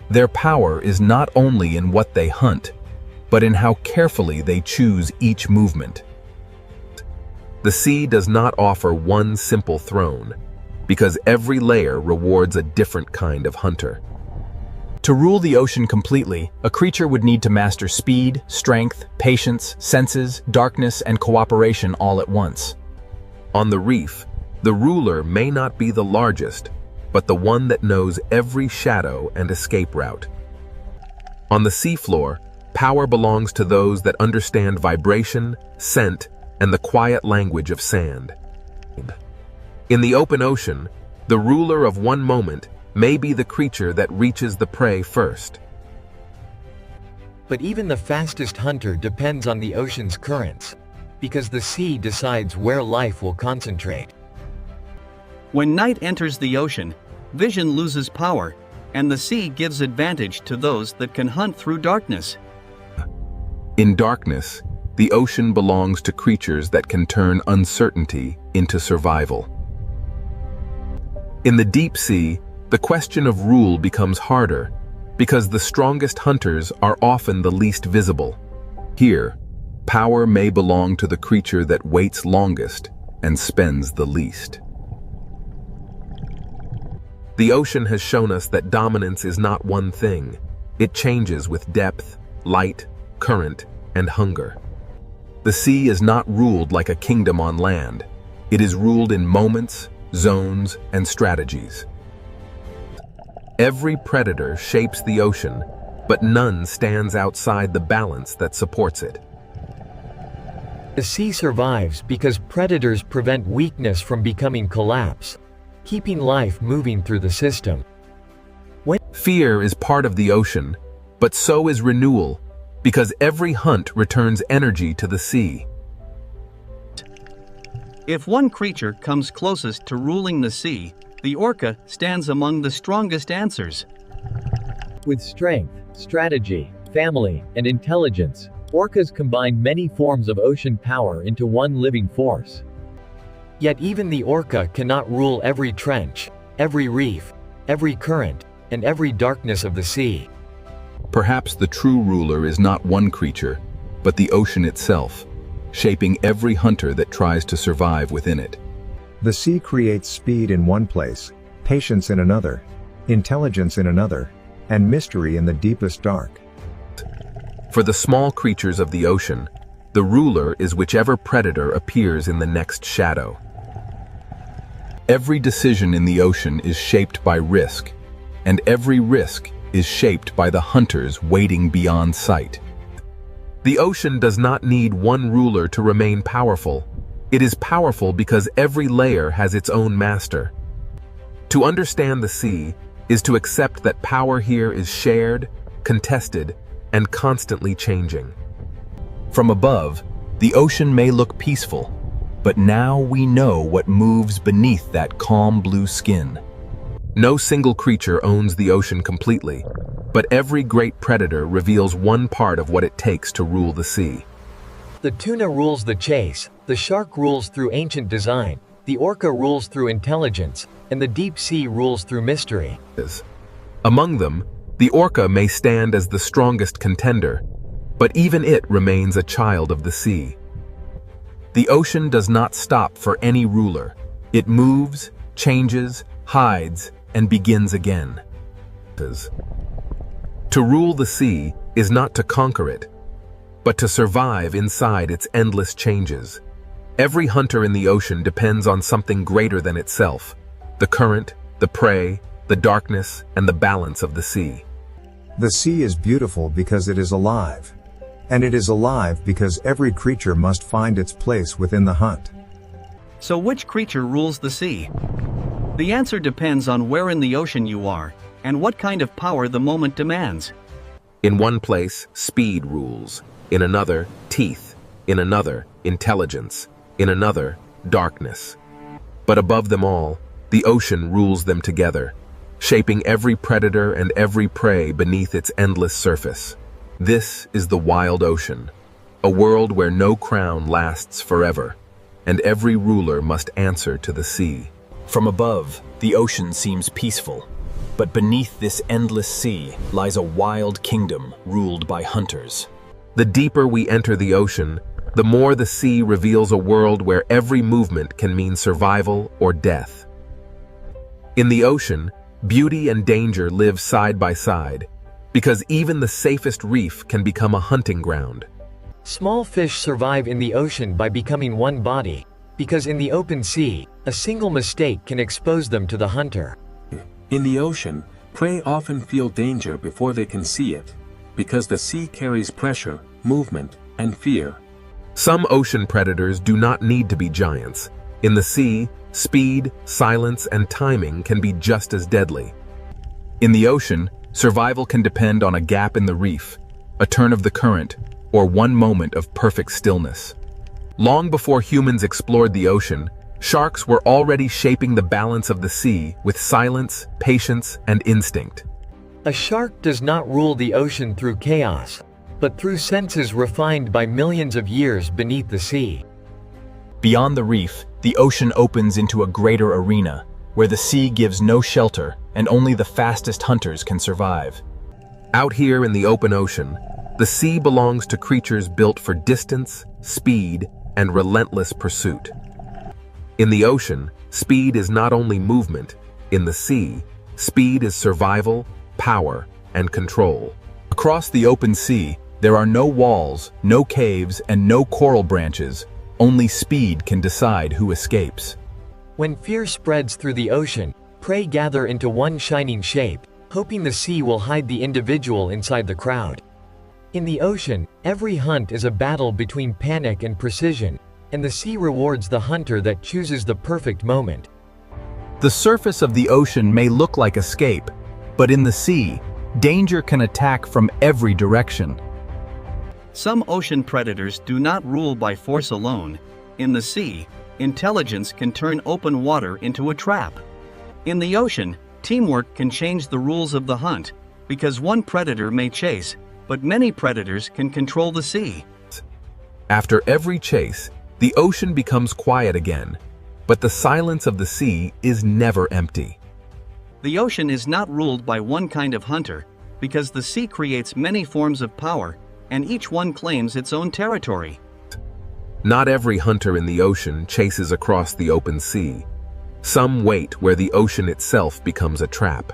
Their power is not only in what they hunt, but in how carefully they choose each movement. The sea does not offer one simple throne, because every layer rewards a different kind of hunter. To rule the ocean completely, a creature would need to master speed, strength, patience, senses, darkness, and cooperation all at once. On the reef, the ruler may not be the largest, but the one that knows every shadow and escape route. On the seafloor, power belongs to those that understand vibration, scent, and the quiet language of sand. In the open ocean, the ruler of one moment may be the creature that reaches the prey first. But even the fastest hunter depends on the ocean's currents, because the sea decides where life will concentrate. When night enters the ocean, vision loses power, and the sea gives advantage to those that can hunt through darkness. In darkness, the ocean belongs to creatures that can turn uncertainty into survival. In the deep sea, the question of rule becomes harder, because the strongest hunters are often the least visible. Here, power may belong to the creature that waits longest and spends the least. The ocean has shown us that dominance is not one thing. It changes with depth, light, current, and hunger. The sea is not ruled like a kingdom on land. It is ruled in moments, zones, and strategies. Every predator shapes the ocean, but none stands outside the balance that supports it. The sea survives because predators prevent weakness from becoming collapse, keeping life moving through the system. Fear is part of the ocean, but so is renewal, because every hunt returns energy to the sea. If one creature comes closest to ruling the sea, the orca stands among the strongest answers. With strength, strategy, family, and intelligence, orcas combine many forms of ocean power into one living force. Yet even the orca cannot rule every trench, every reef, every current, and every darkness of the sea. Perhaps the true ruler is not one creature, but the ocean itself, shaping every hunter that tries to survive within it. The sea creates speed in one place, patience in another, intelligence in another, and mystery in the deepest dark. For the small creatures of the ocean, the ruler is whichever predator appears in the next shadow. Every decision in the ocean is shaped by risk, and every risk is shaped by the hunters waiting beyond sight. The ocean does not need one ruler to remain powerful. It is powerful because every layer has its own master. To understand the sea is to accept that power here is shared, contested, and constantly changing. From above, the ocean may look peaceful, but now we know what moves beneath that calm blue skin. No single creature owns the ocean completely, but every great predator reveals one part of what it takes to rule the sea. The tuna rules the chase, the shark rules through ancient design, the orca rules through intelligence, and the deep sea rules through mystery. Among them, the orca may stand as the strongest contender, but even it remains a child of the sea. The ocean does not stop for any ruler. It moves, changes, hides, and begins again. To rule the sea is not to conquer it, but to survive inside its endless changes. Every hunter in the ocean depends on something greater than itself: the current, the prey, the darkness, and the balance of the sea. The sea is beautiful because it is alive. And it is alive because every creature must find its place within the hunt. So which creature rules the sea? The answer depends on where in the ocean you are, and what kind of power the moment demands. In one place, speed rules. In another, teeth. In another, intelligence. In another, darkness. But above them all, the ocean rules them together, shaping every predator and every prey beneath its endless surface. This is the wild ocean, a world where no crown lasts forever, and every ruler must answer to the sea. From above, the ocean seems peaceful, but beneath this endless sea lies a wild kingdom ruled by hunters. The deeper we enter the ocean, the more the sea reveals a world where every movement can mean survival or death. In the ocean, beauty and danger live side by side, because even the safest reef can become a hunting ground. Small fish survive in the ocean by becoming one body, because in the open sea, a single mistake can expose them to the hunter. In the ocean, prey often feel danger before they can see it, because the sea carries pressure, movement, and fear. Some ocean predators do not need to be giants. In the sea, speed, silence, and timing can be just as deadly. In the ocean, survival can depend on a gap in the reef, a turn of the current, or one moment of perfect stillness. Long before humans explored the ocean, sharks were already shaping the balance of the sea with silence, patience, and instinct. A shark does not rule the ocean through chaos, but through senses refined by millions of years beneath the sea. Beyond the reef, the ocean opens into a greater arena, where the sea gives no shelter and only the fastest hunters can survive. Out here in the open ocean, the sea belongs to creatures built for distance, speed, and relentless pursuit. In the ocean, speed is not only movement. In the sea, speed is survival, power, and control. Across the open sea, there are no walls, no caves, and no coral branches. Only speed can decide who escapes. When fear spreads through the ocean, prey gather into one shining shape, hoping the sea will hide the individual inside the crowd. In the ocean, every hunt is a battle between panic and precision, and the sea rewards the hunter that chooses the perfect moment. The surface of the ocean may look like escape, but in the sea, danger can attack from every direction. Some ocean predators do not rule by force alone. In the sea, intelligence can turn open water into a trap. In the ocean, teamwork can change the rules of the hunt, because one predator may chase, but many predators can control the sea. After every chase, the ocean becomes quiet again, but the silence of the sea is never empty. The ocean is not ruled by one kind of hunter, because the sea creates many forms of power, and each one claims its own territory. Not every hunter in the ocean chases across the open sea. Some wait where the ocean itself becomes a trap.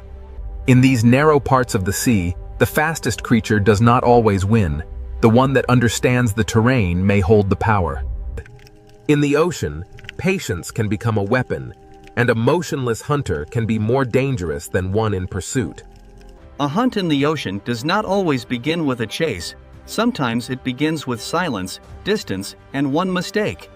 In these narrow parts of the sea, the fastest creature does not always win. The one that understands the terrain may hold the power. In the ocean, patience can become a weapon, and a motionless hunter can be more dangerous than one in pursuit. A hunt in the ocean does not always begin with a chase. Sometimes it begins with silence, distance, and one mistake.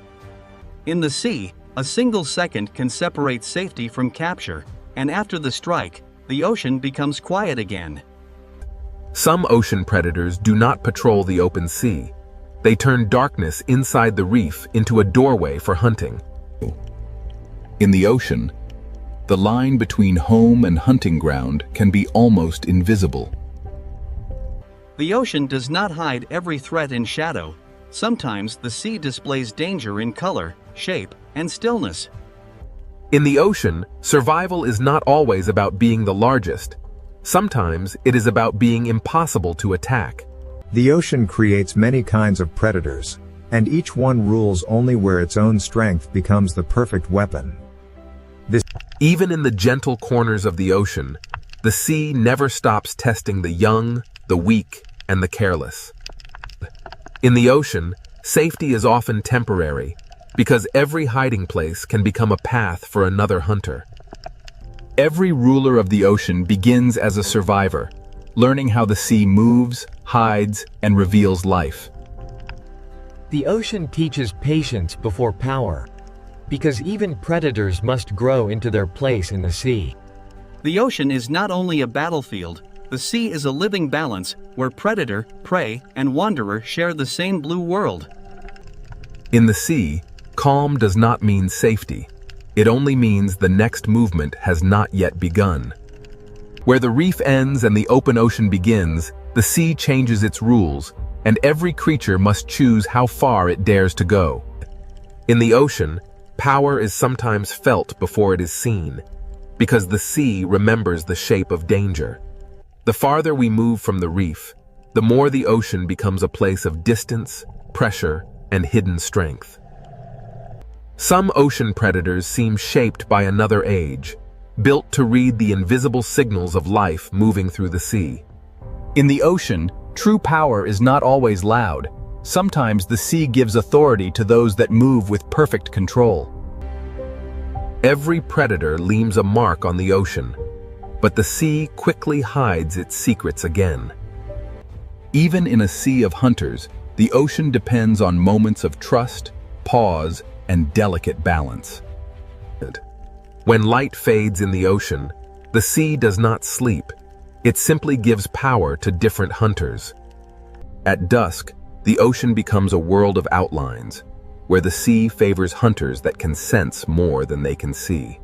In the sea, a single second can separate safety from capture, and after the strike, the ocean becomes quiet again. Some ocean predators do not patrol the open sea. They turn darkness inside the reef into a doorway for hunting. In the ocean, the line between home and hunting ground can be almost invisible. The ocean does not hide every threat in shadow. Sometimes the sea displays danger in color, shape, and stillness. In the ocean, survival is not always about being the largest. Sometimes it is about being impossible to attack. The ocean creates many kinds of predators, and each one rules only where its own strength becomes the perfect weapon. Even in the gentle corners of the ocean, the sea never stops testing the young, the weak, and the careless. In the ocean, safety is often temporary, because every hiding place can become a path for another hunter. Every ruler of the ocean begins as a survivor, learning how the sea moves, hides, and reveals life. The ocean teaches patience before power, because even predators must grow into their place in the sea. The ocean is not only a battlefield, the sea is a living balance where predator, prey, and wanderer share the same blue world. In the sea, calm does not mean safety. It only means the next movement has not yet begun. Where the reef ends and the open ocean begins, the sea changes its rules, and every creature must choose how far it dares to go. In the ocean, power is sometimes felt before it is seen, because the sea remembers the shape of danger. The farther we move from the reef, the more the ocean becomes a place of distance, pressure, and hidden strength. Some ocean predators seem shaped by another age, built to read the invisible signals of life moving through the sea. In the ocean, true power is not always loud. Sometimes the sea gives authority to those that move with perfect control. Every predator leaves a mark on the ocean, but the sea quickly hides its secrets again. Even in a sea of hunters, the ocean depends on moments of trust, pause, and delicate balance. When light fades in the ocean, the sea does not sleep. It simply gives power to different hunters. At dusk, the ocean becomes a world of outlines, where the sea favors hunters that can sense more than they can see.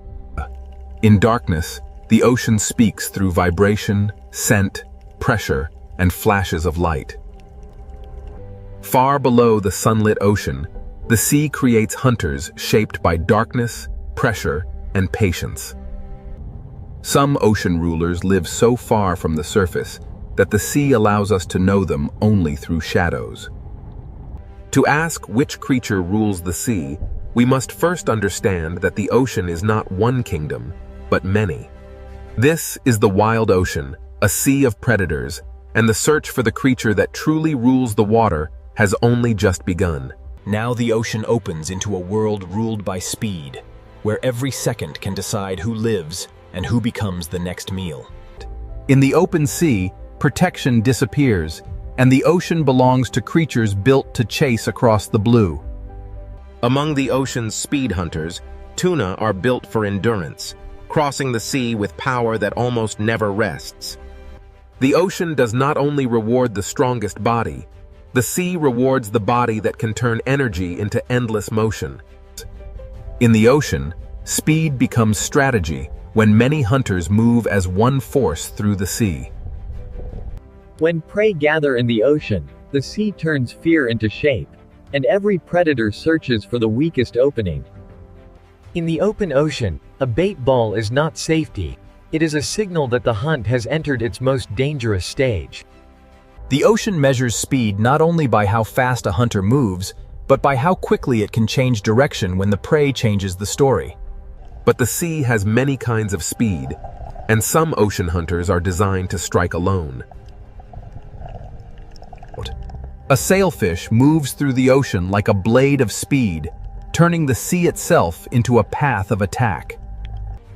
In darkness, the ocean speaks through vibration, scent, pressure, and flashes of light. Far below the sunlit ocean, the sea creates hunters shaped by darkness, pressure, and patience. Some ocean rulers live so far from the surface that the sea allows us to know them only through shadows. To ask which creature rules the sea, we must first understand that the ocean is not one kingdom, but many. This is the wild ocean, a sea of predators, and the search for the creature that truly rules the water has only just begun. Now the ocean opens into a world ruled by speed, where every second can decide who lives and who becomes the next meal. In the open sea, protection disappears, and the ocean belongs to creatures built to chase across the blue. Among the ocean's speed hunters, tuna are built for endurance, crossing the sea with power that almost never rests. The ocean does not only reward the strongest body, the sea rewards the body that can turn energy into endless motion. In the ocean, speed becomes strategy when many hunters move as one force through the sea. When prey gather in the ocean, the sea turns fear into shape, and every predator searches for the weakest opening. In the open ocean, a bait ball is not safety. It is a signal that the hunt has entered its most dangerous stage. The ocean measures speed not only by how fast a hunter moves, but by how quickly it can change direction when the prey changes the story. But the sea has many kinds of speed, and some ocean hunters are designed to strike alone. A sailfish moves through the ocean like a blade of speed, turning the sea itself into a path of attack.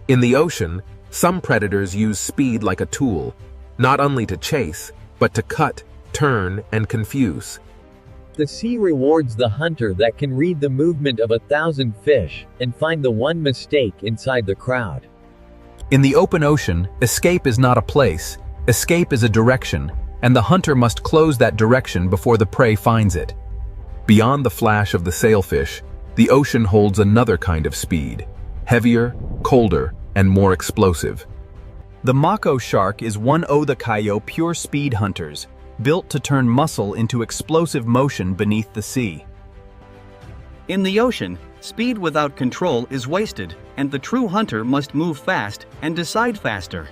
In the ocean, some predators use speed like a tool, not only to chase, but to cut, turn, and confuse. The sea rewards the hunter that can read the movement of 1,000 fish and find the one mistake inside the crowd. In the open ocean, escape is not a place, escape is a direction, and the hunter must close that direction before the prey finds it. Beyond the flash of the sailfish, the ocean holds another kind of speed, heavier, colder, and more explosive. The mako shark is one of the kaio pure speed hunters, built to turn muscle into explosive motion beneath the sea. In the ocean, speed without control is wasted, and the true hunter must move fast and decide faster.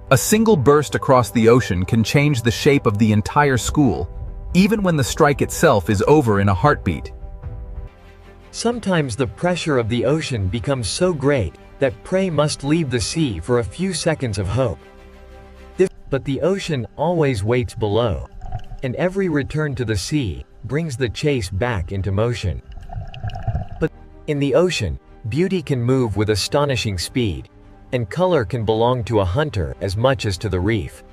A single burst across the ocean can change the shape of the entire school, even when the strike itself is over in a heartbeat. Sometimes the pressure of the ocean becomes so great that prey must leave the sea for a few seconds of hope. But the ocean always waits below, and every return to the sea brings the chase back into motion. But in the ocean, beauty can move with astonishing speed, and color can belong to a hunter as much as to the reef.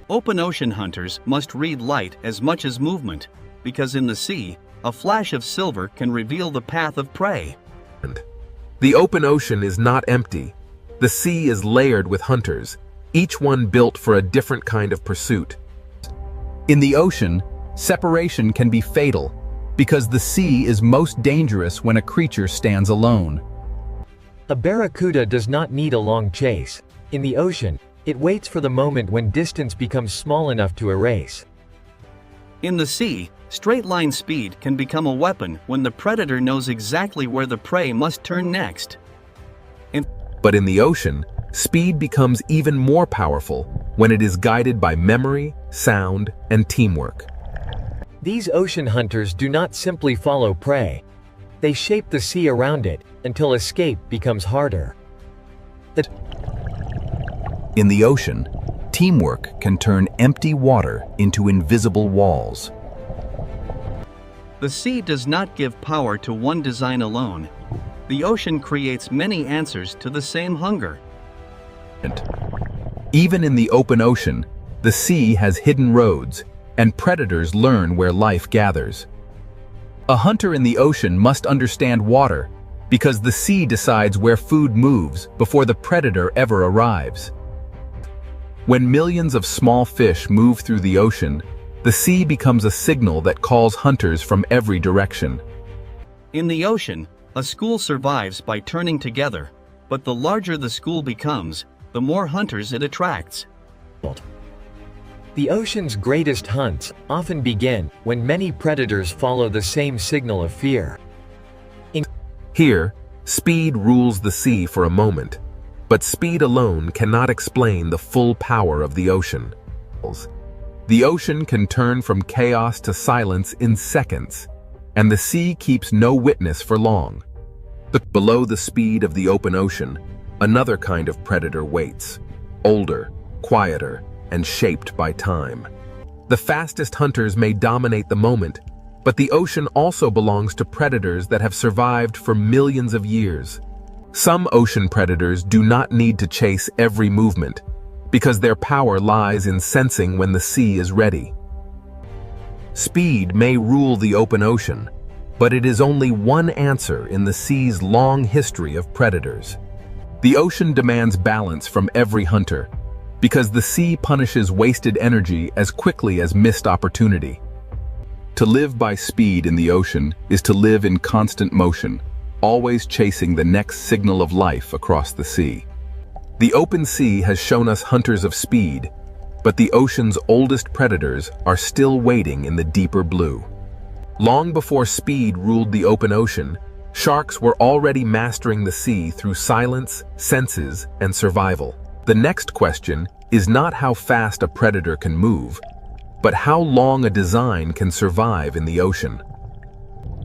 Open ocean hunters must read light as much as movement, because in the sea, a flash of silver can reveal the path of prey. The open ocean is not empty. The sea is layered with hunters, each one built for a different kind of pursuit. In the ocean, separation can be fatal, because the sea is most dangerous when a creature stands alone. A barracuda does not need a long chase. In the ocean, it waits for the moment when distance becomes small enough to erase. In the sea, straight-line speed can become a weapon when the predator knows exactly where the prey must turn next. But in the ocean, speed becomes even more powerful when it is guided by memory, sound, and teamwork. These ocean hunters do not simply follow prey. They shape the sea around it until escape becomes harder. In the ocean, teamwork can turn empty water into invisible walls. The sea does not give power to one design alone. The ocean creates many answers to the same hunger. Even in the open ocean, the sea has hidden roads, and predators learn where life gathers. A hunter in the ocean must understand water, because the sea decides where food moves before the predator ever arrives. When millions of small fish move through the ocean, The sea becomes a signal that calls hunters from every direction. In the ocean, a school survives by turning together, but the larger the school becomes, the more hunters it attracts. The ocean's greatest hunts often begin when many predators follow the same signal of fear. Here, speed rules the sea for a moment, but speed alone cannot explain the full power of the ocean. The ocean can turn from chaos to silence in seconds, and the sea keeps no witness for long. But below the speed of the open ocean, another kind of predator waits, older, quieter, and shaped by time. The fastest hunters may dominate the moment, but the ocean also belongs to predators that have survived for millions of years. Some ocean predators do not need to chase every movement, because their power lies in sensing when the sea is ready. Speed may rule the open ocean, but it is only one answer in the sea's long history of predators. The ocean demands balance from every hunter, because the sea punishes wasted energy as quickly as missed opportunity. To live by speed in the ocean is to live in constant motion, always chasing the next signal of life across the sea. The open sea has shown us hunters of speed, but the ocean's oldest predators are still waiting in the deeper blue. Long before speed ruled the open ocean, sharks were already mastering the sea through silence, senses, and survival. The next question is not how fast a predator can move, but how long a design can survive in the ocean.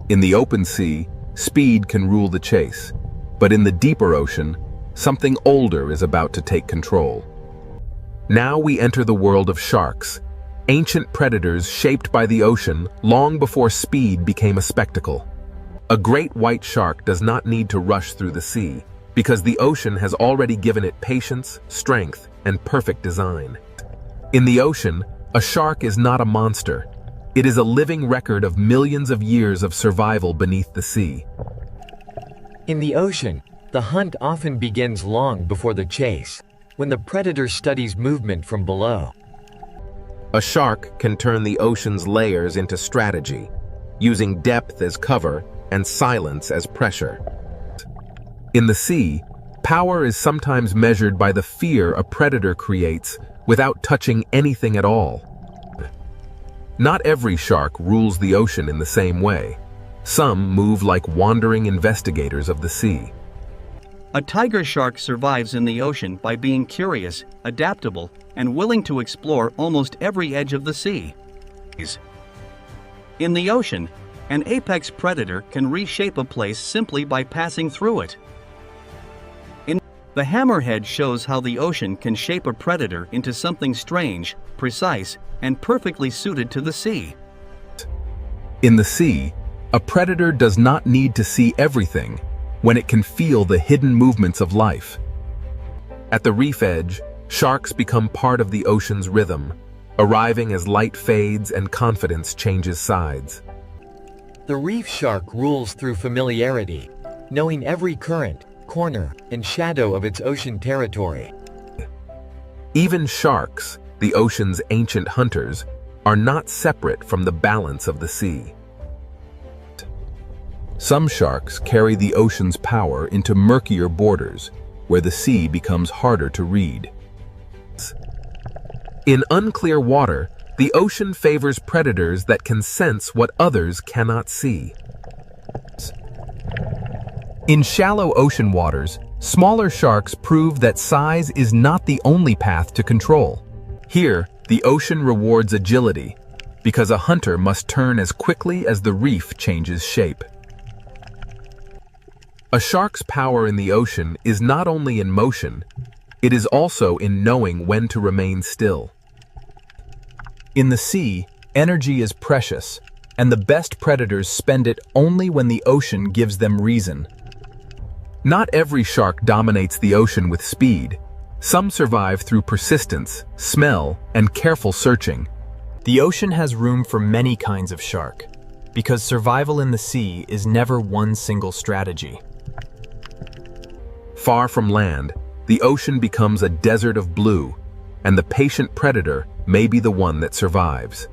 In the open sea, speed can rule the chase, but in the deeper ocean, something older is about to take control. Now we enter the world of sharks, ancient predators shaped by the ocean long before speed became a spectacle. A great white shark does not need to rush through the sea, because the ocean has already given it patience, strength, and perfect design. In the ocean, a shark is not a monster. It is a living record of millions of years of survival beneath the sea. In the ocean, the hunt often begins long before the chase, when the predator studies movement from below. A shark can turn the ocean's layers into strategy, using depth as cover and silence as pressure. In the sea, power is sometimes measured by the fear a predator creates without touching anything at all. Not every shark rules the ocean in the same way. Some move like wandering investigators of the sea. A tiger shark survives in the ocean by being curious, adaptable, and willing to explore almost every edge of the sea. In the ocean, an apex predator can reshape a place simply by passing through it. The hammerhead shows how the ocean can shape a predator into something strange, precise, and perfectly suited to the sea. In the sea, a predator does not need to see everything when it can feel the hidden movements of life. At the reef edge, sharks become part of the ocean's rhythm, arriving as light fades and confidence changes sides. The reef shark rules through familiarity, knowing every current, corner, and shadow of its ocean territory. Even sharks, the ocean's ancient hunters, are not separate from the balance of the sea. Some sharks carry the ocean's power into murkier borders, where the sea becomes harder to read. In unclear water, the ocean favors predators that can sense what others cannot see. In shallow ocean waters, smaller sharks prove that size is not the only path to control. Here, the ocean rewards agility, because a hunter must turn as quickly as the reef changes shape. A shark's power in the ocean is not only in motion, it is also in knowing when to remain still. In the sea, energy is precious, and the best predators spend it only when the ocean gives them reason. Not every shark dominates the ocean with speed. Some survive through persistence, smell, and careful searching. The ocean has room for many kinds of shark, because survival in the sea is never one single strategy. Far from land, the ocean becomes a desert of blue, and the patient predator may be the one that survives.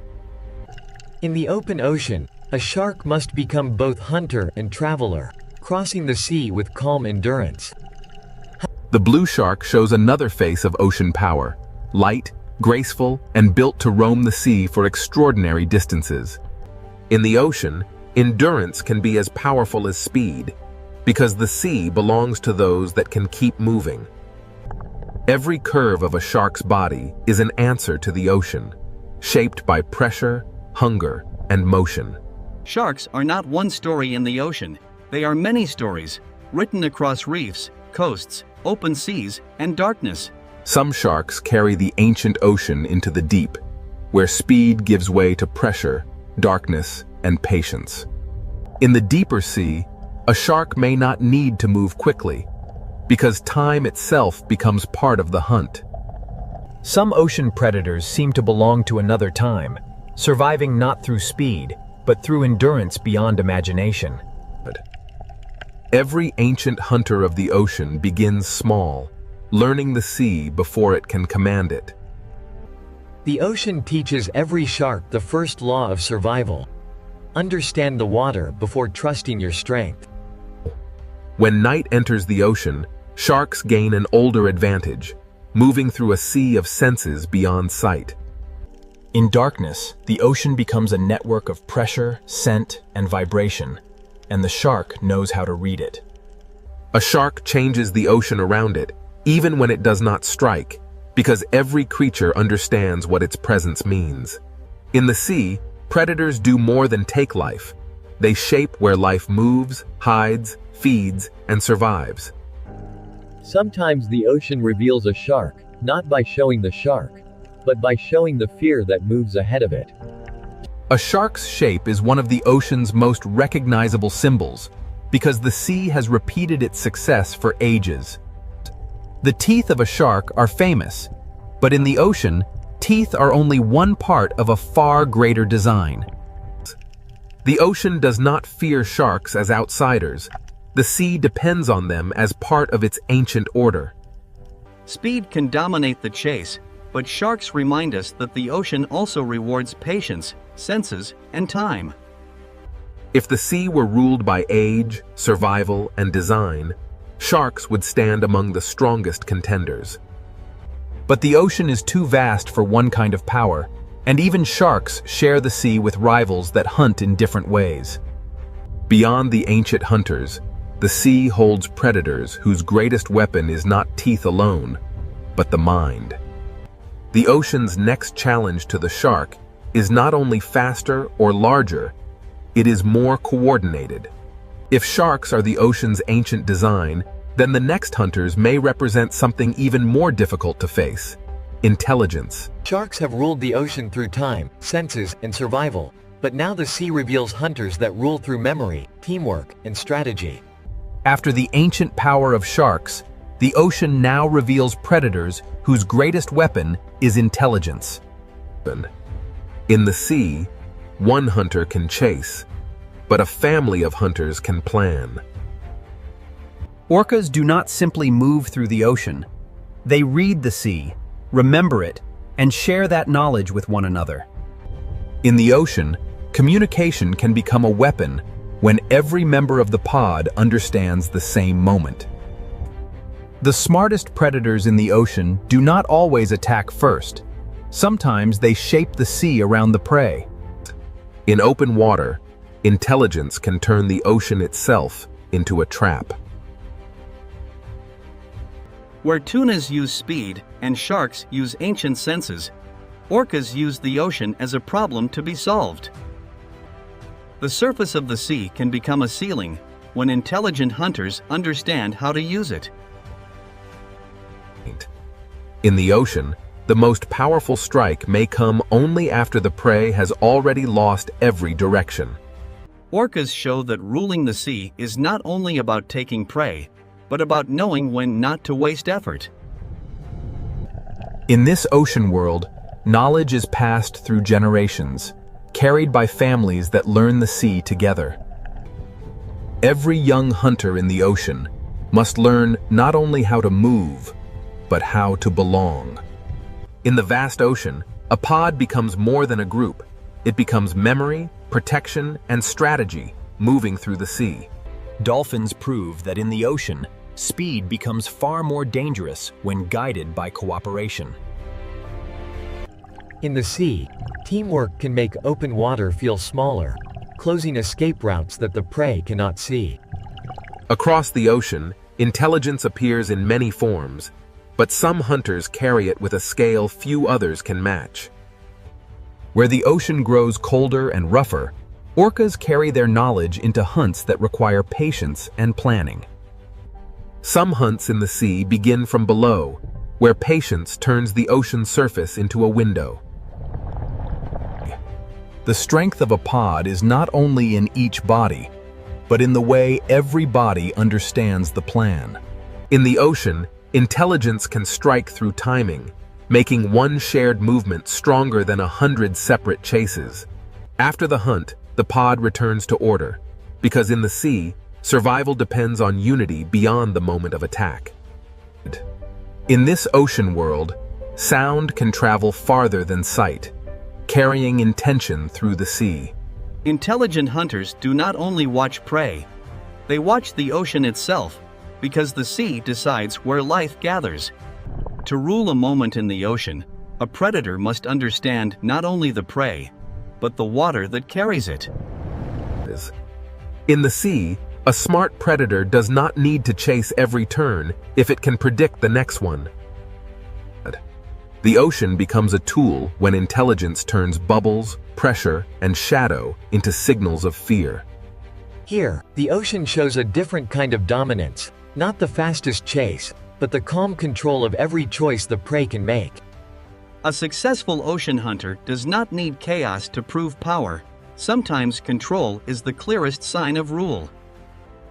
In the open ocean, a shark must become both hunter and traveler, crossing the sea with calm endurance. The blue shark shows another face of ocean power, light, graceful, and built to roam the sea for extraordinary distances. In the ocean, endurance can be as powerful as speed, because the sea belongs to those that can keep moving. Every curve of a shark's body is an answer to the ocean, shaped by pressure, hunger, and motion. Sharks are not one story in the ocean, they are many stories, written across reefs, coasts, open seas, and darkness. Some sharks carry the ancient ocean into the deep, where speed gives way to pressure, darkness, and patience. In the deeper sea, a shark may not need to move quickly, because time itself becomes part of the hunt. Some ocean predators seem to belong to another time, surviving not through speed, but through endurance beyond imagination. Every ancient hunter of the ocean begins small, learning the sea before it can command it. The ocean teaches every shark the first law of survival. Understand the water before trusting your strength. When night enters the ocean, sharks gain an older advantage, moving through a sea of senses beyond sight. In darkness, the ocean becomes a network of pressure, scent, and vibration, and the shark knows how to read it. A shark changes the ocean around it, even when it does not strike, because every creature understands what its presence means. In the sea, predators do more than take life. They shape where life moves, hides, feeds, and survives. Sometimes the ocean reveals a shark, not by showing the shark, but by showing the fear that moves ahead of it. A shark's shape is one of the ocean's most recognizable symbols, because the sea has repeated its success for ages. The teeth of a shark are famous, but in the ocean, teeth are only one part of a far greater design. The ocean does not fear sharks as outsiders. The sea depends on them as part of its ancient order. Speed can dominate the chase, but sharks remind us that the ocean also rewards patience, senses, and time. If the sea were ruled by age, survival, and design, sharks would stand among the strongest contenders. But the ocean is too vast for one kind of power, and even sharks share the sea with rivals that hunt in different ways. Beyond the ancient hunters, the sea holds predators whose greatest weapon is not teeth alone, but the mind. The ocean's next challenge to the shark is not only faster or larger, it is more coordinated. If sharks are the ocean's ancient design, then the next hunters may represent something even more difficult to face: intelligence. Sharks have ruled the ocean through time, senses, and survival, but now the sea reveals hunters that rule through memory, teamwork, and strategy. After the ancient power of sharks, the ocean now reveals predators whose greatest weapon is intelligence. In the sea, one hunter can chase, but a family of hunters can plan. Orcas do not simply move through the ocean. They read the sea, remember it, and share that knowledge with one another. In the ocean, communication can become a weapon when every member of the pod understands the same moment. The smartest predators in the ocean do not always attack first. Sometimes they shape the sea around the prey. In open water, intelligence can turn the ocean itself into a trap. Where tunas use speed and sharks use ancient senses, orcas use the ocean as a problem to be solved. The surface of the sea can become a ceiling when intelligent hunters understand how to use it. In the ocean, the most powerful strike may come only after the prey has already lost every direction. Orcas show that ruling the sea is not only about taking prey, but about knowing when not to waste effort. In this ocean world, knowledge is passed through generations, carried by families that learn the sea together. Every young hunter in the ocean must learn not only how to move, but how to belong. In the vast ocean, a pod becomes more than a group. it becomes memory, protection, and strategy moving through the sea. Dolphins prove that in the ocean, speed becomes far more dangerous when guided by cooperation. In the sea, teamwork can make open water feel smaller, closing escape routes that the prey cannot see. Across the ocean, intelligence appears in many forms, but some hunters carry it with a scale few others can match. Where the ocean grows colder and rougher, orcas carry their knowledge into hunts that require patience and planning. Some hunts in the sea begin from below, where patience turns the ocean surface into a window. The strength of a pod is not only in each body, but in the way every body understands the plan. In the ocean, intelligence can strike through timing, making one shared movement stronger than 100 separate chases. After the hunt, the pod returns to order, because in the sea, survival depends on unity beyond the moment of attack. In this ocean world, sound can travel farther than sight, carrying intention through the sea. Intelligent hunters do not only watch prey, they watch the ocean itself, because the sea decides where life gathers. To rule a moment in the ocean, a predator must understand not only the prey, but the water that carries it. In the sea, a smart predator does not need to chase every turn if it can predict the next one. The ocean becomes a tool when intelligence turns bubbles, pressure, and shadow into signals of fear. Here, the ocean shows a different kind of dominance, not the fastest chase, but the calm control of every choice the prey can make. A successful ocean hunter does not need chaos to prove power. Sometimes control is the clearest sign of rule.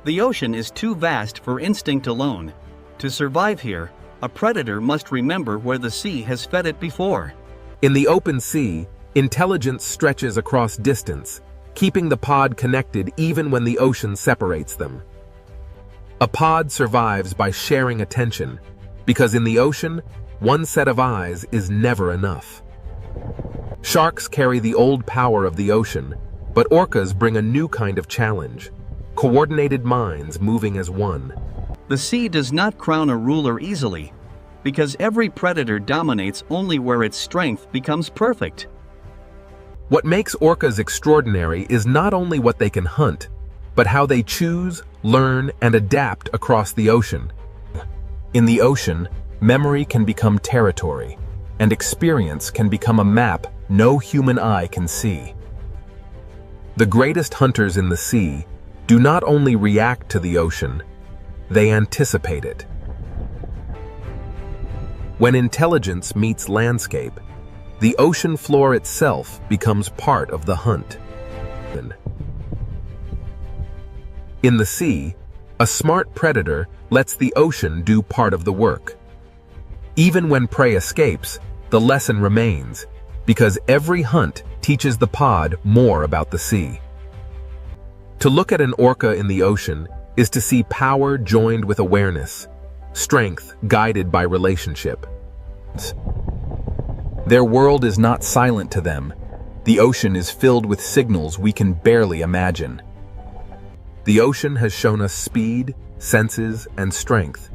The ocean is too vast for instinct alone. To survive here, a predator must remember where the sea has fed it before. In the open sea, intelligence stretches across distance, keeping the pod connected even when the ocean separates them. A pod survives by sharing attention, because in the ocean, one set of eyes is never enough. Sharks carry the old power of the ocean, but orcas bring a new kind of challenge: coordinated minds moving as one. The sea does not crown a ruler easily, because every predator dominates only where its strength becomes perfect. What makes orcas extraordinary is not only what they can hunt, but how they choose, learn, and adapt across the ocean. In the ocean, memory can become territory, and experience can become a map no human eye can see. The greatest hunters in the sea do not only react to the ocean, they anticipate it. When intelligence meets landscape, the ocean floor itself becomes part of the hunt. In the sea, a smart predator lets the ocean do part of the work. Even when prey escapes, the lesson remains, because every hunt teaches the pod more about the sea. To look at an orca in the ocean is to see power joined with awareness, strength guided by relationship. Their world is not silent to them. The ocean is filled with signals we can barely imagine. The ocean has shown us speed, senses, and strength,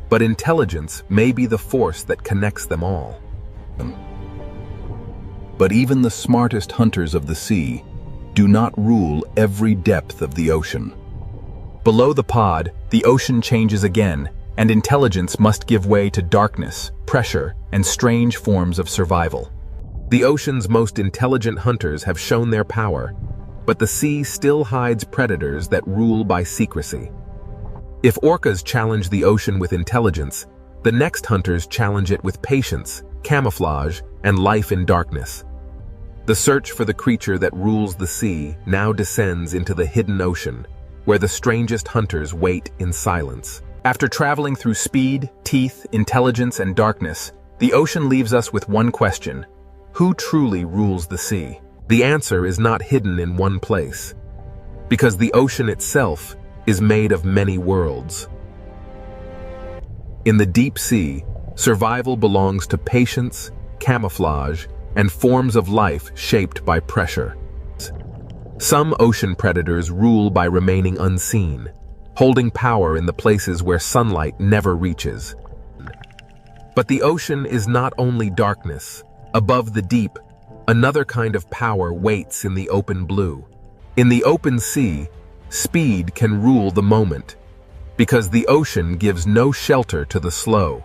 but intelligence may be the force that connects them all. But even the smartest hunters of the sea do not rule every depth of the ocean. Below the pod, the ocean changes again, and intelligence must give way to darkness, pressure, and strange forms of survival. The ocean's most intelligent hunters have shown their power, but the sea still hides predators that rule by secrecy. If orcas challenge the ocean with intelligence, the next hunters challenge it with patience, camouflage, and life in darkness. The search for the creature that rules the sea now descends into the hidden ocean, where the strangest hunters wait in silence. After traveling through speed, teeth, intelligence, and darkness, the ocean leaves us with one question: who truly rules the sea? The answer is not hidden in one place, because the ocean itself is made of many worlds. In the deep sea, survival belongs to patience, camouflage, and forms of life shaped by pressure. Some ocean predators rule by remaining unseen, holding power in the places where sunlight never reaches. But the ocean is not only darkness. Above the deep, another kind of power waits in the open blue. In the open sea, speed can rule the moment, because the ocean gives no shelter to the slow.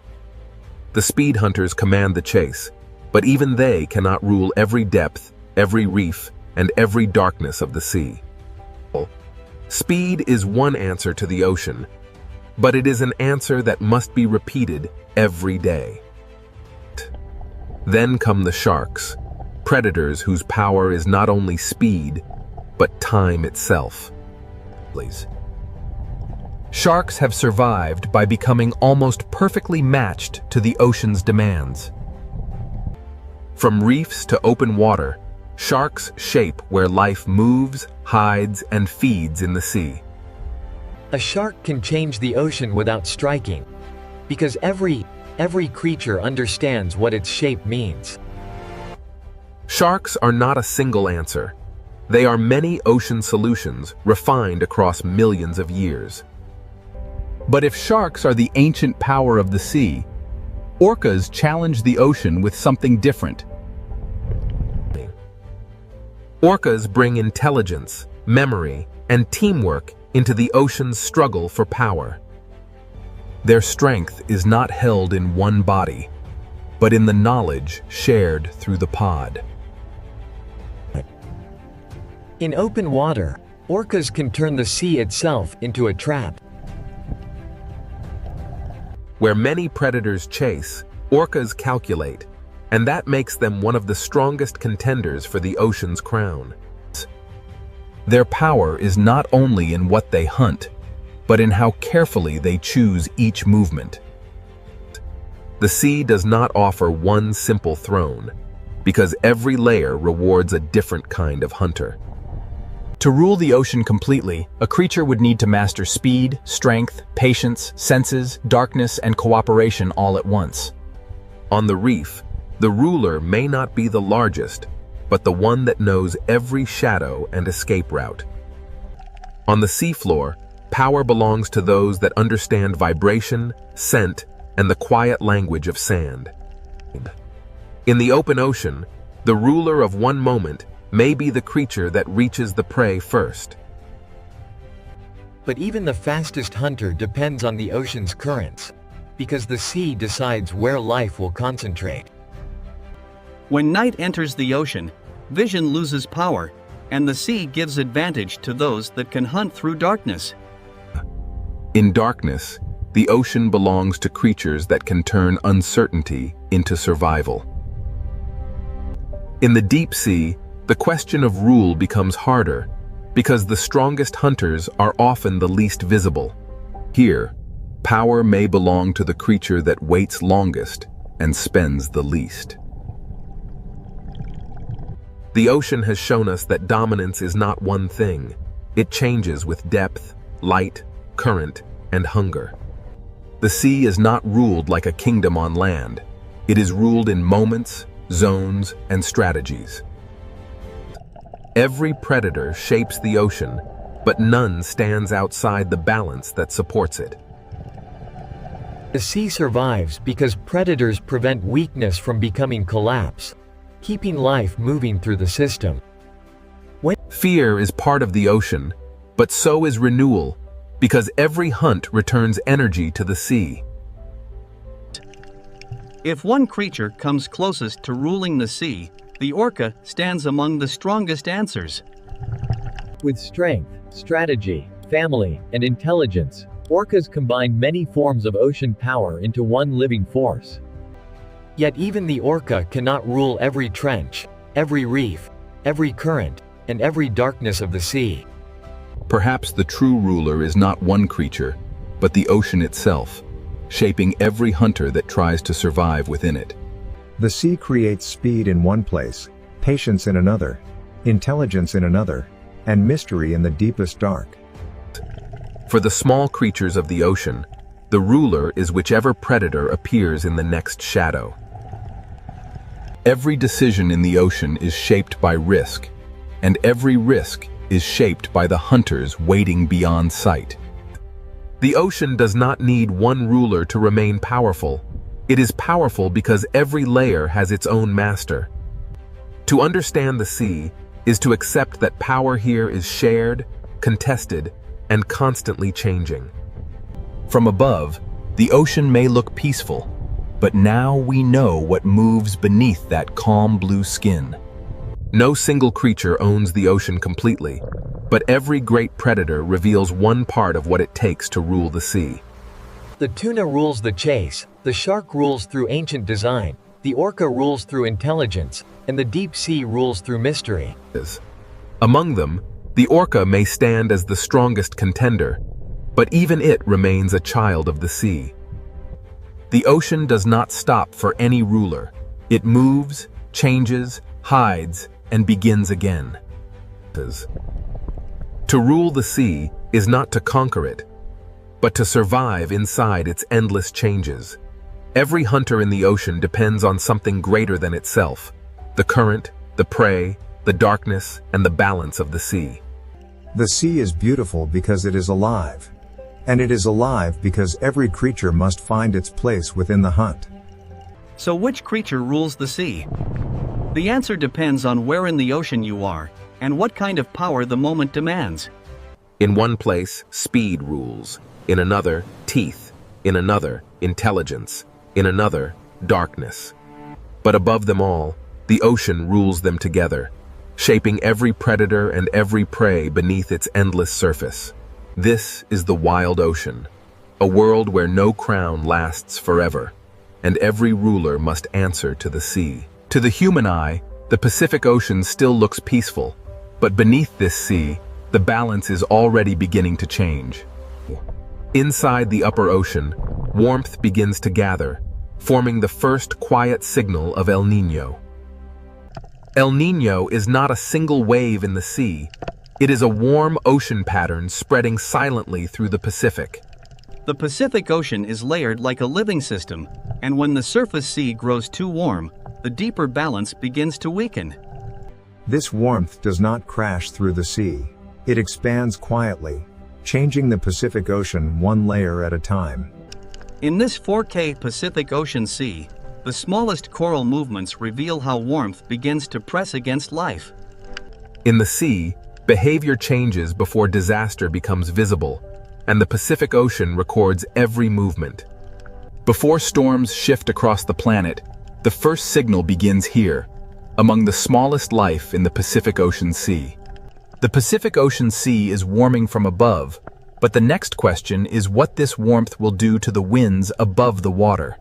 The speed hunters command the chase, but even they cannot rule every depth, every reef, and every darkness of the sea. Speed is one answer to the ocean, but it is an answer that must be repeated every day. Then come the sharks, predators whose power is not only speed, but time itself. Sharks have survived by becoming almost perfectly matched to the ocean's demands. From reefs to open water, sharks shape where life moves, hides, and feeds in the sea. A shark can change the ocean without striking, because every creature understands what its shape means. Sharks are not a single answer. They are many ocean solutions refined across millions of years. But if sharks are the ancient power of the sea, orcas challenge the ocean with something different. Orcas bring intelligence, memory, and teamwork into the ocean's struggle for power. Their strength is not held in one body, but in the knowledge shared through the pod. In open water, orcas can turn the sea itself into a trap. Where many predators chase, orcas calculate, and that makes them one of the strongest contenders for the ocean's crown. Their power is not only in what they hunt, but in how carefully they choose each movement. The sea does not offer one simple throne, because every layer rewards a different kind of hunter. To rule the ocean completely, a creature would need to master speed, strength, patience, senses, darkness, and cooperation all at once. On the reef, the ruler may not be the largest, but the one that knows every shadow and escape route. On the seafloor, power belongs to those that understand vibration, scent, and the quiet language of sand. In the open ocean, the ruler of one moment may be the creature that reaches the prey first. But even the fastest hunter depends on the ocean's currents, because the sea decides where life will concentrate. When night enters the ocean, vision loses power, and the sea gives advantage to those that can hunt through darkness. In darkness, the ocean belongs to creatures that can turn uncertainty into survival. In the deep sea, the question of rule becomes harder, because the strongest hunters are often the least visible. Here, power may belong to the creature that waits longest and spends the least. The ocean has shown us that dominance is not one thing. It changes with depth, light, current, and hunger. The sea is not ruled like a kingdom on land. It is ruled in moments, zones, and strategies. Every predator shapes the ocean, but none stands outside the balance that supports it. The sea survives because predators prevent weakness from becoming collapse, keeping life moving through the system. Fear is part of the ocean, but so is renewal, because every hunt returns energy to the sea. If one creature comes closest to ruling the sea, the orca stands among the strongest answers. With strength, strategy, family, and intelligence, orcas combine many forms of ocean power into one living force. Yet even the orca cannot rule every trench, every reef, every current, and every darkness of the sea. Perhaps the true ruler is not one creature, but the ocean itself, shaping every hunter that tries to survive within it. The sea creates speed in one place, patience in another, intelligence in another, and mystery in the deepest dark. For the small creatures of the ocean, the ruler is whichever predator appears in the next shadow. Every decision in the ocean is shaped by risk, and every risk is shaped by the hunters waiting beyond sight. The ocean does not need one ruler to remain powerful. It is powerful because every layer has its own master. To understand the sea is to accept that power here is shared, contested, and constantly changing. From above, the ocean may look peaceful, but now we know what moves beneath that calm blue skin. No single creature owns the ocean completely, but every great predator reveals one part of what it takes to rule the sea. The tuna rules the chase, the shark rules through ancient design, the orca rules through intelligence, and the deep sea rules through mystery. Among them, the orca may stand as the strongest contender, but even it remains a child of the sea. The ocean does not stop for any ruler. It moves, changes, hides, and begins again. To rule the sea is not to conquer it, but to survive inside its endless changes. Every hunter in the ocean depends on something greater than itself: the current, the prey, the darkness, and the balance of the sea. The sea is beautiful because it is alive. And it is alive because every creature must find its place within the hunt. So which creature rules the sea? The answer depends on where in the ocean you are, and what kind of power the moment demands. In one place, speed rules. In another, teeth. In another, intelligence. In another, darkness. But above them all, the ocean rules them together, shaping every predator and every prey beneath its endless surface. This is the wild ocean, a world where no crown lasts forever, and every ruler must answer to the sea. To the human eye, the Pacific Ocean still looks peaceful, but beneath this sea, the balance is already beginning to change. Inside the upper ocean, warmth begins to gather, forming the first quiet signal of El Niño. El Niño is not a single wave in the sea. It is a warm ocean pattern spreading silently through the Pacific. The Pacific Ocean is layered like a living system, and when the surface sea grows too warm, the deeper balance begins to weaken. This warmth does not crash through the sea. It expands quietly, changing the Pacific Ocean one layer at a time. In this 4K Pacific Ocean Sea, the smallest coral movements reveal how warmth begins to press against life. In the sea, behavior changes before disaster becomes visible, and the Pacific Ocean records every movement. Before storms shift across the planet, the first signal begins here, among the smallest life in the Pacific Ocean Sea. The Pacific Ocean Sea is warming from above, but the next question is what this warmth will do to the winds above the water.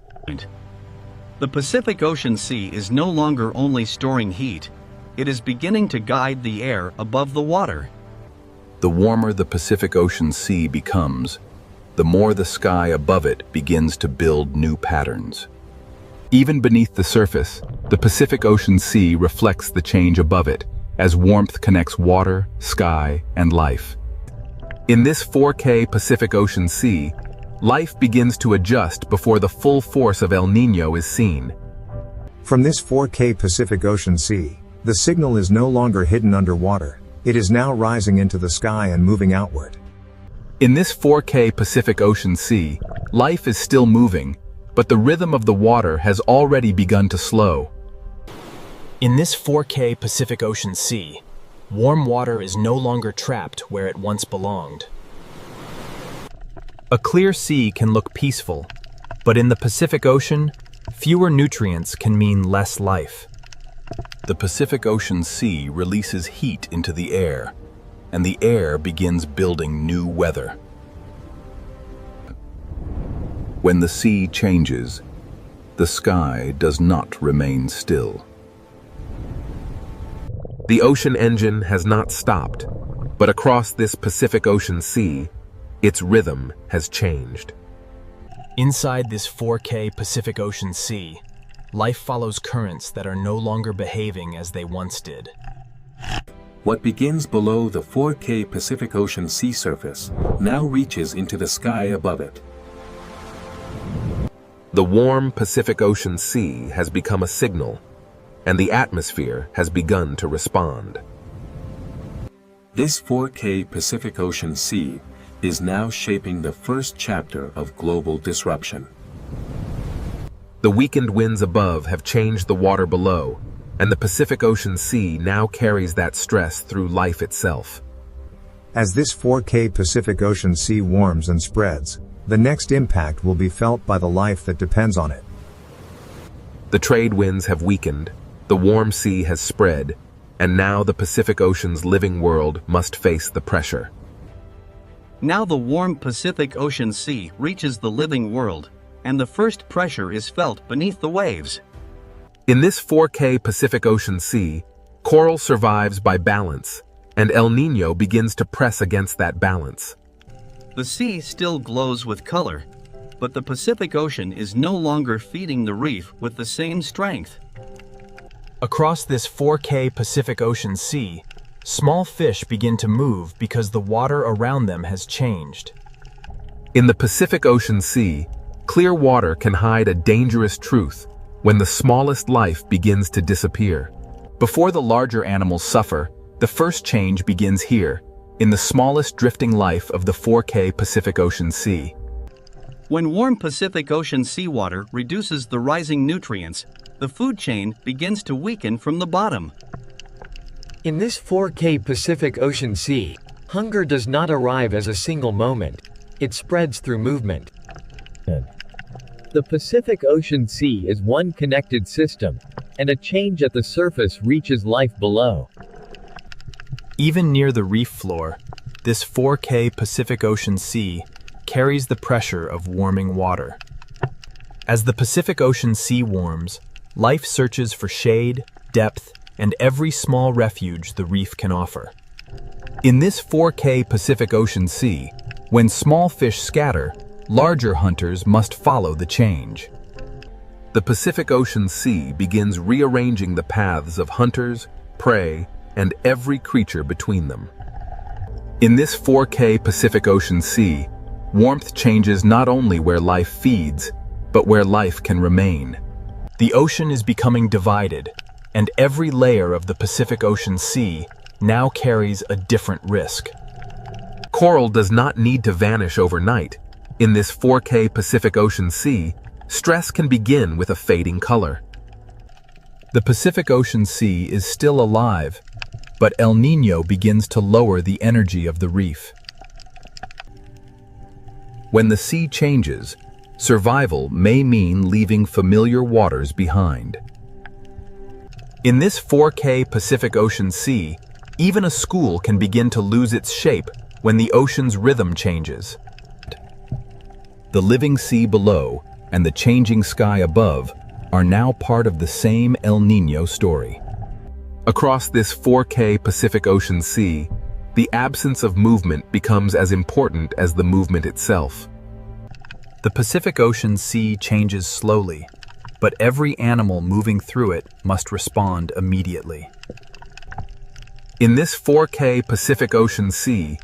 The Pacific Ocean Sea is no longer only storing heat, it is beginning to guide the air above the water. The warmer the Pacific Ocean Sea becomes, the more the sky above it begins to build new patterns. Even beneath the surface, the Pacific Ocean Sea reflects the change above it, as warmth connects water, sky, and life. In this 4K Pacific Ocean Sea, life begins to adjust before the full force of El Niño is seen. From this 4K Pacific Ocean Sea, the signal is no longer hidden underwater. It is now rising into the sky and moving outward. In this 4K Pacific Ocean Sea, life is still moving, but the rhythm of the water has already begun to slow. In this 4K Pacific Ocean Sea, warm water is no longer trapped where it once belonged. A clear sea can look peaceful, but in the Pacific Ocean, fewer nutrients can mean less life. The Pacific Ocean Sea releases heat into the air, and the air begins building new weather. When the sea changes, the sky does not remain still. The ocean engine has not stopped, but across this Pacific Ocean Sea, its rhythm has changed. Inside this 4K Pacific Ocean Sea, life follows currents that are no longer behaving as they once did. What begins below the 4K Pacific Ocean sea surface now reaches into the sky above it. The warm Pacific Ocean Sea has become a signal, and the atmosphere has begun to respond. This 4K Pacific Ocean Sea is now shaping the first chapter of global disruption. The weakened winds above have changed the water below, and the Pacific Ocean Sea now carries that stress through life itself. As this 4K Pacific Ocean Sea warms and spreads, the next impact will be felt by the life that depends on it. The trade winds have weakened, the warm sea has spread, and now the Pacific Ocean's living world must face the pressure. Now the warm Pacific Ocean Sea reaches the living world, and the first pressure is felt beneath the waves. In this 4K Pacific Ocean Sea, coral survives by balance, and El Niño begins to press against that balance. The sea still glows with color, but the Pacific Ocean is no longer feeding the reef with the same strength. Across this 4K Pacific Ocean Sea, small fish begin to move because the water around them has changed. In the Pacific Ocean Sea, clear water can hide a dangerous truth when the smallest life begins to disappear. Before the larger animals suffer, the first change begins here, in the smallest drifting life of the 4K Pacific Ocean Sea. When warm Pacific Ocean seawater reduces the rising nutrients, the food chain begins to weaken from the bottom. In this 4K Pacific Ocean Sea, hunger does not arrive as a single moment. It spreads through movement. The Pacific Ocean Sea is one connected system, and a change at the surface reaches life below. Even near the reef floor, this 4K Pacific Ocean Sea carries the pressure of warming water. As the Pacific Ocean Sea warms, life searches for shade, depth, and every small refuge the reef can offer. In this 4K Pacific Ocean Sea, when small fish scatter, larger hunters must follow the change. The Pacific Ocean Sea begins rearranging the paths of hunters, prey, and every creature between them. In this 4K Pacific Ocean Sea, warmth changes not only where life feeds, but where life can remain. The ocean is becoming divided, and every layer of the Pacific Ocean Sea now carries a different risk. Coral does not need to vanish overnight. In this 4K Pacific Ocean Sea, stress can begin with a fading color. The Pacific Ocean Sea is still alive, but El Niño begins to lower the energy of the reef. When the sea changes, survival may mean leaving familiar waters behind. In this 4K Pacific Ocean Sea, even a school can begin to lose its shape when the ocean's rhythm changes. The living sea below and the changing sky above are now part of the same El Niño story. Across this 4K Pacific Ocean Sea, the absence of movement becomes as important as the movement itself. The Pacific Ocean Sea changes slowly, but every animal moving through it must respond immediately. In this 4K Pacific Ocean Sea,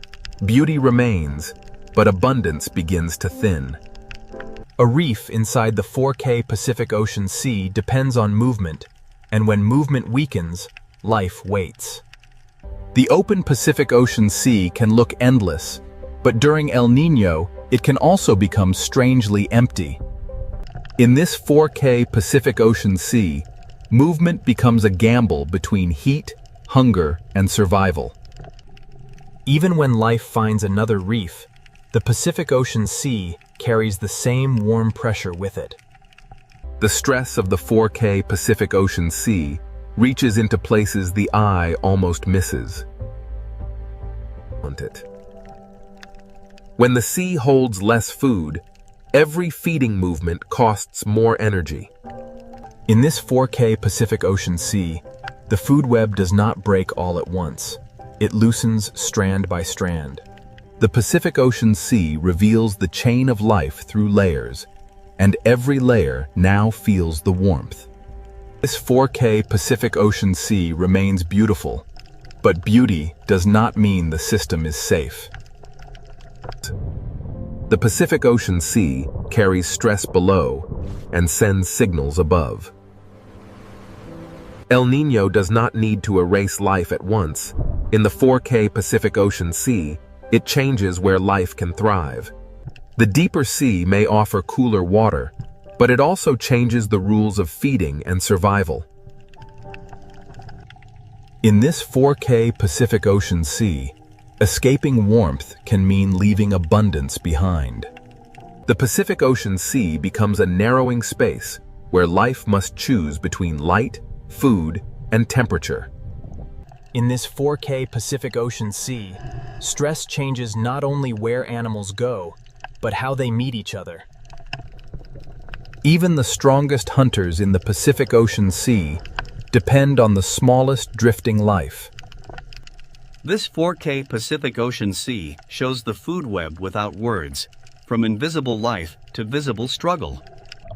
beauty remains, but abundance begins to thin. A reef inside the 4K Pacific Ocean Sea depends on movement, and when movement weakens, life waits. The open Pacific Ocean Sea can look endless, but during El Niño, it can also become strangely empty. In this 4K Pacific Ocean Sea, movement becomes a gamble between heat, hunger, and survival. Even when life finds another reef, the Pacific Ocean Sea carries the same warm pressure with it. The stress of the 4K Pacific Ocean Sea reaches into places the eye almost misses. When the sea holds less food, every feeding movement costs more energy. In this 4K Pacific Ocean Sea, the food web does not break all at once. It loosens strand by strand. The Pacific Ocean Sea reveals the chain of life through layers, and every layer now feels the warmth. This 4K Pacific Ocean Sea remains beautiful, but beauty does not mean the system is safe. The Pacific Ocean Sea carries stress below and sends signals above. El Niño does not need to erase life at once. In the 4K Pacific Ocean Sea, it changes where life can thrive. The deeper sea may offer cooler water, but it also changes the rules of feeding and survival. In this 4K Pacific Ocean Sea, escaping warmth can mean leaving abundance behind. The Pacific Ocean Sea becomes a narrowing space where life must choose between light, food, and temperature. In this 4K Pacific Ocean Sea, stress changes not only where animals go, but how they meet each other. Even the strongest hunters in the Pacific Ocean Sea depend on the smallest drifting life. This 4K Pacific Ocean Sea shows the food web without words, from invisible life to visible struggle.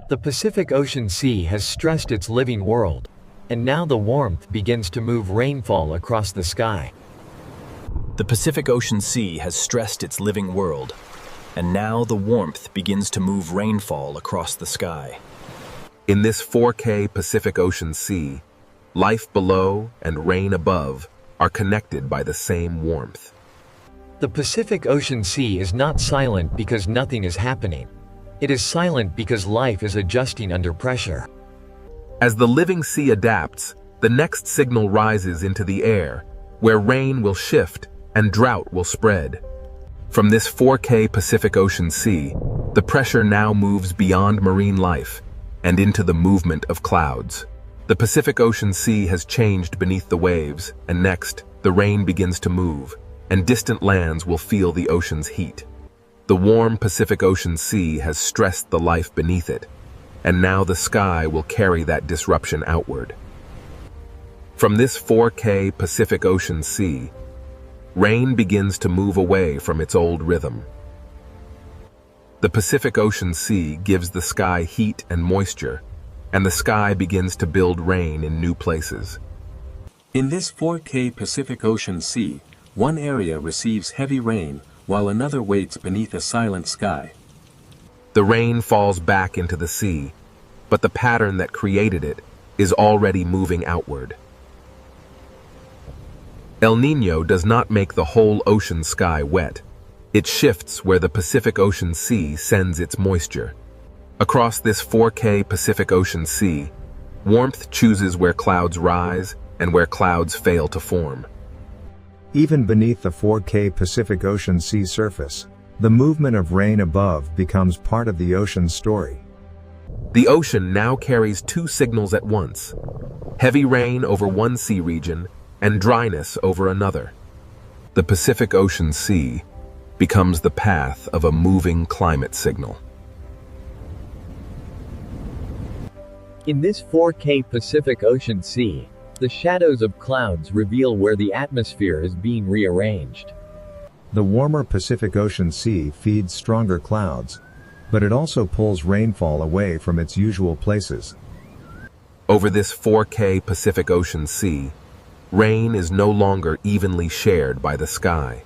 The Pacific Ocean Sea has stressed its living world, and now the warmth begins to move rainfall across the sky. The Pacific Ocean Sea has stressed its living world, and now the warmth begins to move rainfall across the sky. In this 4K Pacific Ocean Sea, life below and rain above are connected by the same warmth. The Pacific Ocean Sea is not silent because nothing is happening. It is silent because life is adjusting under pressure. As the living sea adapts, the next signal rises into the air, where rain will shift and drought will spread. From this 4K Pacific Ocean Sea, the pressure now moves beyond marine life and into the movement of clouds. The Pacific Ocean Sea has changed beneath the waves, and next, the rain begins to move, and distant lands will feel the ocean's heat. The warm Pacific Ocean Sea has stressed the life beneath it, and now the sky will carry that disruption outward. From this 4K Pacific Ocean Sea, rain begins to move away from its old rhythm. The Pacific Ocean Sea gives the sky heat and moisture, and the sky begins to build rain in new places. In this 4K Pacific Ocean Sea, one area receives heavy rain, while another waits beneath a silent sky. The rain falls back into the sea, but the pattern that created it is already moving outward. El Niño does not make the whole ocean sky wet. It shifts where the Pacific Ocean Sea sends its moisture. Across this 4K Pacific Ocean Sea, warmth chooses where clouds rise and where clouds fail to form. Even beneath the 4K Pacific Ocean Sea surface, the movement of rain above becomes part of the ocean's story. The ocean now carries two signals at once: heavy rain over one sea region and dryness over another. The Pacific Ocean Sea becomes the path of a moving climate signal. In this 4K Pacific Ocean Sea, the shadows of clouds reveal where the atmosphere is being rearranged. The warmer Pacific Ocean Sea feeds stronger clouds, but it also pulls rainfall away from its usual places. Over this 4K Pacific Ocean Sea, rain is no longer evenly shared by the sky.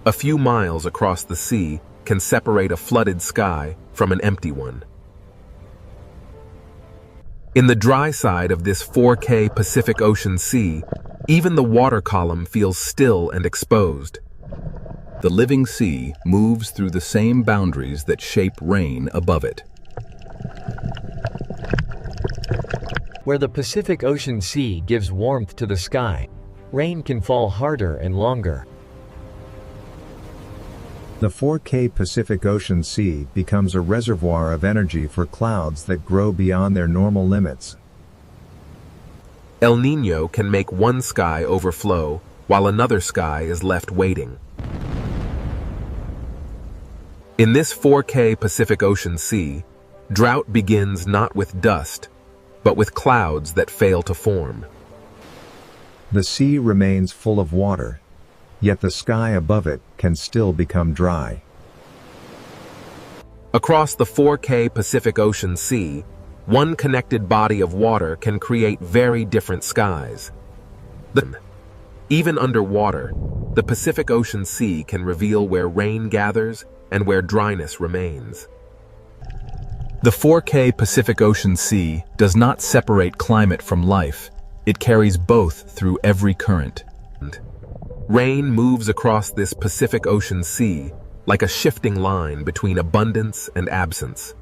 A few miles across the sea can separate a flooded sky from an empty one. In the dry side of this 4K Pacific Ocean Sea, even the water column feels still and exposed. The living sea moves through the same boundaries that shape rain above it. Where the Pacific Ocean Sea gives warmth to the sky, rain can fall harder and longer. The 4K Pacific Ocean Sea becomes a reservoir of energy for clouds that grow beyond their normal limits. El Niño can make one sky overflow while another sky is left waiting. In this 4K Pacific Ocean Sea, drought begins not with dust, but with clouds that fail to form. The sea remains full of water, yet the sky above it can still become dry. Across the 4K Pacific Ocean Sea, one connected body of water can create very different skies. Even underwater, the Pacific Ocean Sea can reveal where rain gathers and where dryness remains. The 4K Pacific Ocean Sea does not separate climate from life. It carries both through every current. Rain moves across this Pacific Ocean Sea like a shifting line between abundance and absence.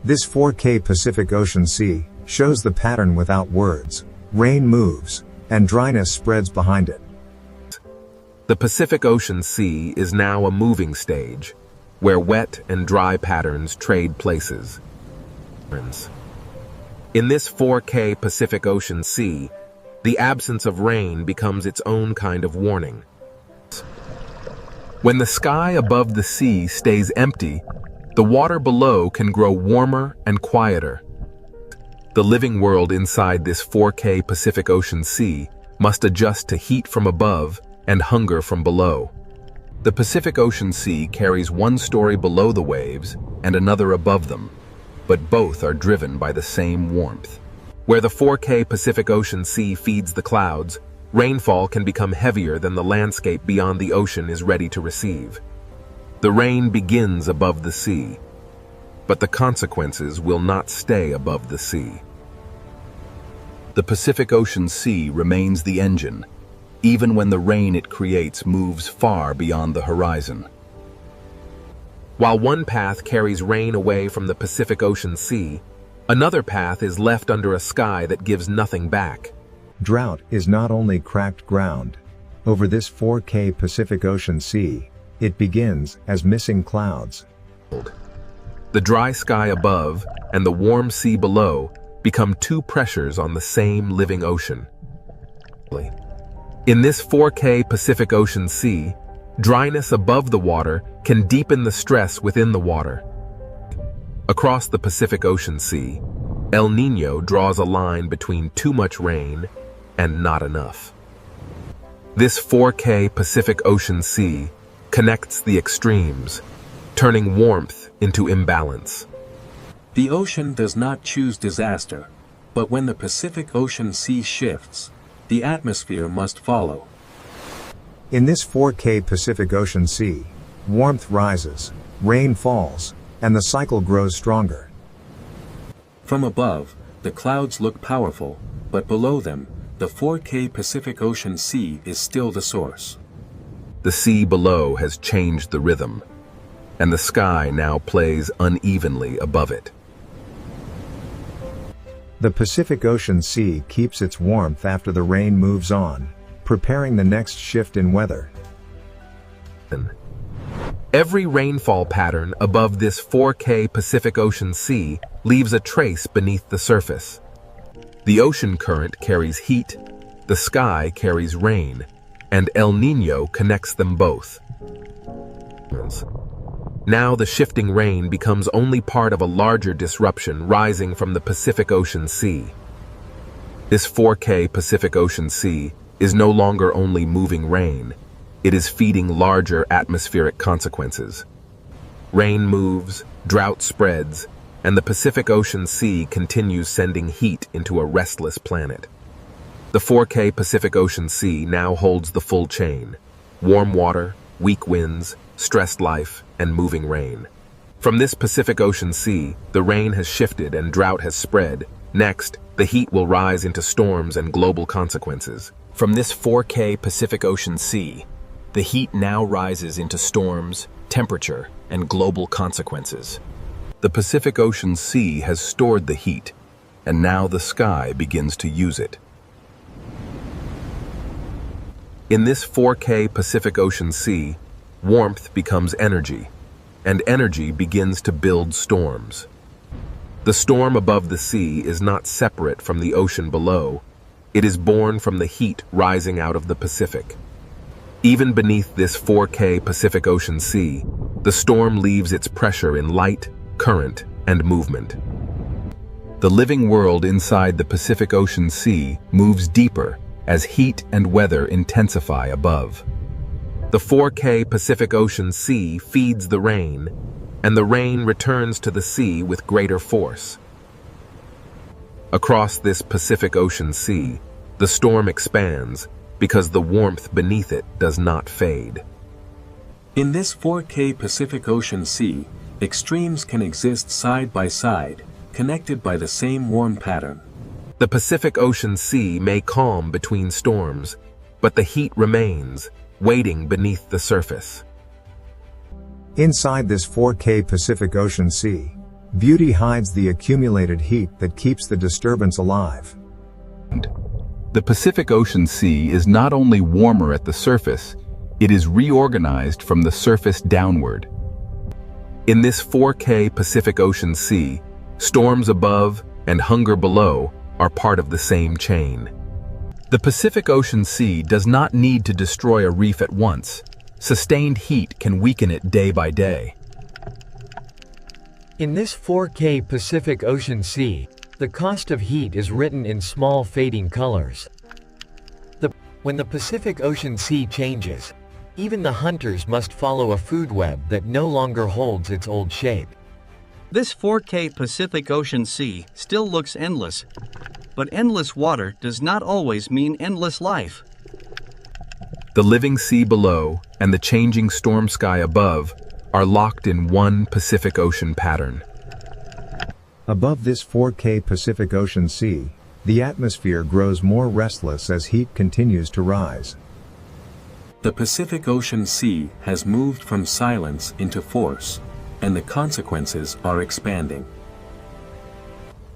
This 4K Pacific Ocean Sea shows the pattern without words. Rain moves, and dryness spreads behind it. The Pacific Ocean Sea is now a moving stage, where wet and dry patterns trade places. In this 4K Pacific Ocean Sea, the absence of rain becomes its own kind of warning. When the sky above the sea stays empty, the water below can grow warmer and quieter. The living world inside this 4K Pacific Ocean Sea must adjust to heat from above and hunger from below. The Pacific Ocean Sea carries one story below the waves and another above them, but both are driven by the same warmth. Where the 4K Pacific Ocean Sea feeds the clouds, rainfall can become heavier than the landscape beyond the ocean is ready to receive. The rain begins above the sea, but the consequences will not stay above the sea. The Pacific Ocean Sea remains the engine, even when the rain it creates moves far beyond the horizon. While one path carries rain away from the Pacific Ocean Sea, another path is left under a sky that gives nothing back. Drought is not only cracked ground. Over this 4K Pacific Ocean Sea, it begins as missing clouds. The dry sky above and the warm sea below become two pressures on the same living ocean. In this 4K Pacific Ocean Sea, dryness above the water can deepen the stress within the water. Across the Pacific Ocean Sea, El Niño draws a line between too much rain and not enough. This 4K Pacific Ocean Sea connects the extremes, turning warmth into imbalance. The ocean does not choose disaster, but when the Pacific Ocean Sea shifts, the atmosphere must follow. In this 4K Pacific Ocean Sea, warmth rises, rain falls, and the cycle grows stronger. From above, the clouds look powerful, but below them, the 4K Pacific Ocean Sea is still the source. The sea below has changed the rhythm, and the sky now plays unevenly above it. The Pacific Ocean Sea keeps its warmth after the rain moves on, preparing the next shift in weather. Every rainfall pattern above this 4K Pacific Ocean Sea leaves a trace beneath the surface. The ocean current carries heat, the sky carries rain, and El Niño connects them both. Now the shifting rain becomes only part of a larger disruption rising from the Pacific Ocean Sea. This 4K Pacific Ocean Sea is no longer only moving rain, it is feeding larger atmospheric consequences. Rain moves, drought spreads, and the Pacific Ocean Sea continues sending heat into a restless planet. The 4K Pacific Ocean Sea now holds the full chain: warm water, weak winds, stressed life, and moving rain. From this Pacific Ocean Sea, the rain has shifted and drought has spread. Next, the heat will rise into storms and global consequences. From this 4K Pacific Ocean Sea, the heat now rises into storms, temperature, and global consequences. The Pacific Ocean Sea has stored the heat, and now the sky begins to use it. In this 4K Pacific Ocean Sea, warmth becomes energy, and energy begins to build storms. The storm above the sea is not separate from the ocean below. It is born from the heat rising out of the Pacific. Even beneath this 4K Pacific Ocean Sea, the storm leaves its pressure in light, current, and movement. The living world inside the Pacific Ocean Sea moves deeper as heat and weather intensify above. The 4K Pacific Ocean Sea feeds the rain, and the rain returns to the sea with greater force. Across this Pacific Ocean Sea, the storm expands because the warmth beneath it does not fade. In this 4K Pacific Ocean Sea, Extremes can exist side by side, connected by the same warm pattern. The Pacific Ocean Sea may calm between storms, but the heat remains, waiting beneath the surface. Inside this 4K Pacific Ocean Sea, beauty hides the accumulated heat that keeps the disturbance alive. The Pacific Ocean Sea is not only warmer at the surface, it is reorganized from the surface downward. In this 4K Pacific Ocean Sea, storms above and hunger below are part of the same chain. The Pacific Ocean Sea does not need to destroy a reef at once. Sustained heat can weaken it day by day. In this 4K Pacific Ocean Sea, the cost of heat is written in small fading colors. When the Pacific Ocean Sea changes, even the hunters must follow a food web that no longer holds its old shape. This 4K Pacific Ocean Sea still looks endless, but endless water does not always mean endless life. The living sea below and the changing storm sky above are locked in one Pacific Ocean pattern. Above this 4K Pacific Ocean Sea, the atmosphere grows more restless as heat continues to rise. The Pacific Ocean Sea has moved from silence into force, and the consequences are expanding.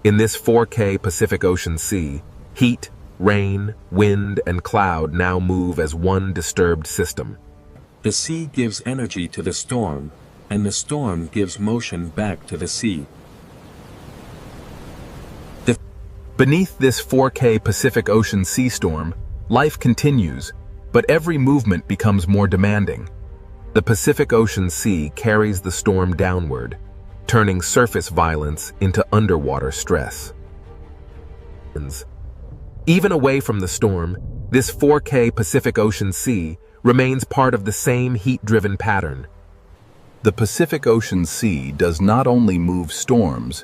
In this 4K Pacific Ocean Sea, heat, rain, wind, and cloud now move as one disturbed system. The sea gives energy to the storm, and the storm gives motion back to the sea. Beneath this 4K Pacific Ocean sea storm, life continues, but every movement becomes more demanding. The Pacific Ocean Sea carries the storm downward, turning surface violence into underwater stress. Even away from the storm, this 4K Pacific Ocean Sea remains part of the same heat-driven pattern. The Pacific Ocean Sea does not only move storms,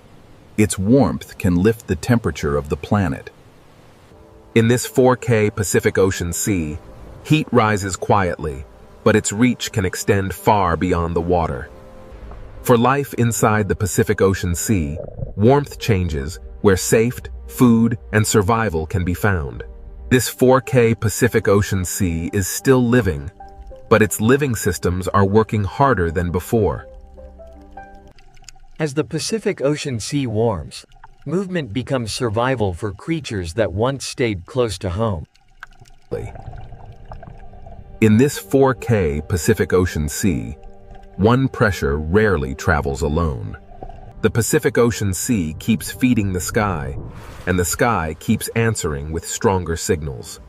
its warmth can lift the temperature of the planet. In this 4K Pacific Ocean Sea, heat rises quietly, but its reach can extend far beyond the water. For life inside the Pacific Ocean Sea, warmth changes where safety, food, and survival can be found. This 4K Pacific Ocean Sea is still living, but its living systems are working harder than before. As the Pacific Ocean Sea warms, movement becomes survival for creatures that once stayed close to home. In this 4K Pacific Ocean Sea, one pressure rarely travels alone. The Pacific Ocean Sea keeps feeding the sky, and the sky keeps answering with stronger signals.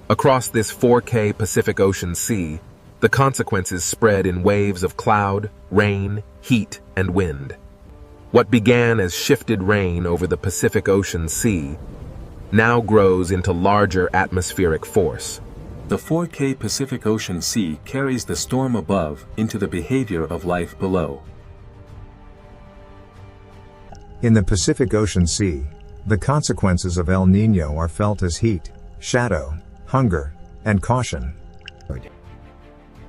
Across this 4K Pacific Ocean Sea, the consequences spread in waves of cloud, rain, heat, and wind. What began as shifted rain over the Pacific Ocean Sea now grows into larger atmospheric force. The 4K Pacific Ocean Sea carries the storm above into the behavior of life below. In the Pacific Ocean Sea, the consequences of El Niño are felt as heat, shadow, hunger, and caution.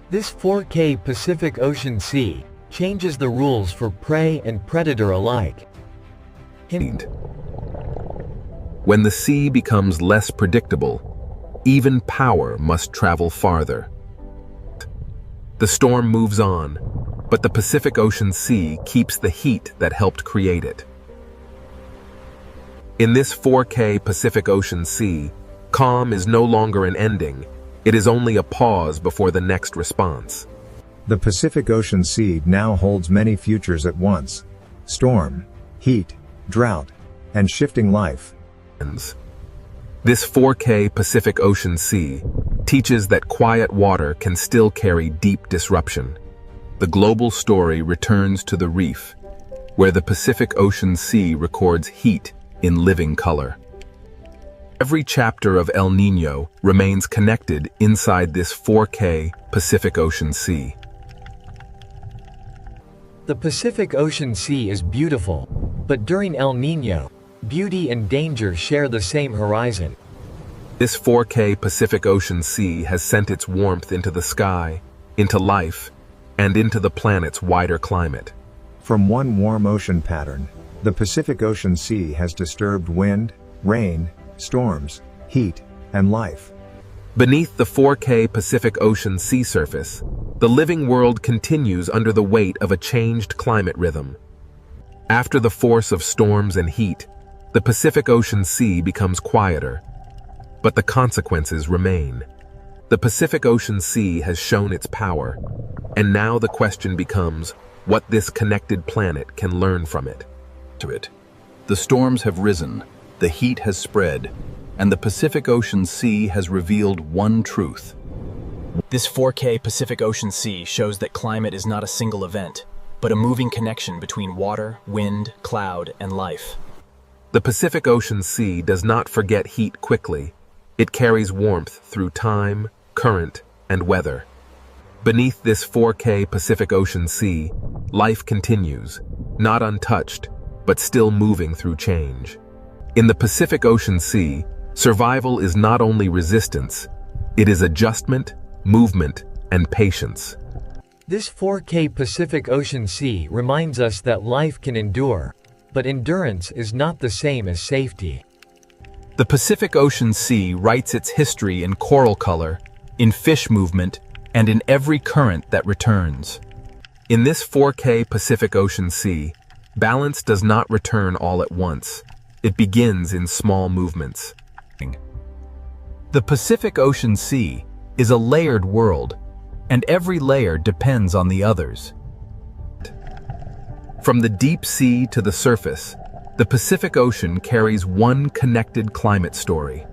This 4K Pacific Ocean Sea changes the rules for prey and predator alike. When the sea becomes less predictable, even power must travel farther. The storm moves on, but the Pacific Ocean Sea keeps the heat that helped create it. In this 4K Pacific Ocean Sea, calm is no longer an ending, it is only a pause before the next response. The Pacific Ocean Sea now holds many futures at once: storm, heat, drought, and shifting life. This 4K Pacific Ocean Sea teaches that quiet water can still carry deep disruption. The global story returns to the Reef, where the Pacific Ocean Sea records heat in living color. Every chapter of El Niño remains connected inside this 4K Pacific Ocean Sea. The Pacific Ocean Sea is beautiful, but during El Niño, beauty and danger share the same horizon. This 4K Pacific Ocean Sea has sent its warmth into the sky, into life, and into the planet's wider climate. From one warm ocean pattern, the Pacific Ocean Sea has disturbed wind, rain, storms, heat, and life. Beneath the 4K Pacific Ocean sea surface, the living world continues under the weight of a changed climate rhythm. After the force of storms and heat, the Pacific Ocean Sea becomes quieter, but the consequences remain. The Pacific Ocean Sea has shown its power, and now the question becomes what this connected planet can learn from it. The storms have risen, the heat has spread, and the Pacific Ocean Sea has revealed one truth. This 4K Pacific Ocean Sea shows that climate is not a single event, but a moving connection between water, wind, cloud, and life. The Pacific Ocean Sea does not forget heat quickly. It carries warmth through time, current, and weather. Beneath this 4K Pacific Ocean Sea, life continues, not untouched, but still moving through change. In the Pacific Ocean Sea, survival is not only resistance, it is adjustment, movement, and patience. This 4K Pacific Ocean Sea reminds us that life can endure, but endurance is not the same as safety. The Pacific Ocean Sea writes its history in coral color, in fish movement, and in every current that returns. In this 4K Pacific Ocean Sea, balance does not return all at once. It begins in small movements. The Pacific Ocean Sea is a layered world, and every layer depends on the others. From the deep sea to the surface, the Pacific Ocean carries one connected climate story.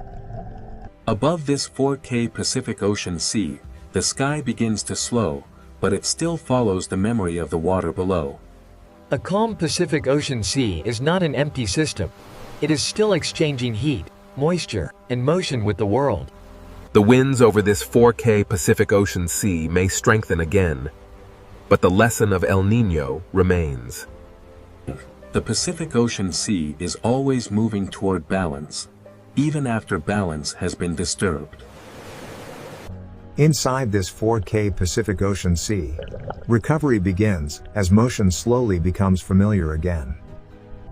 Above this 4K Pacific Ocean Sea, the sky begins to slow, but it still follows the memory of the water below. A calm Pacific Ocean Sea is not an empty system. It is still exchanging heat, moisture, and motion with the world. The winds over this 4K Pacific Ocean Sea may strengthen again, but the lesson of El Niño remains. The Pacific Ocean Sea is always moving toward balance, even after balance has been disturbed. Inside this 4K Pacific Ocean Sea, recovery begins as motion slowly becomes familiar again.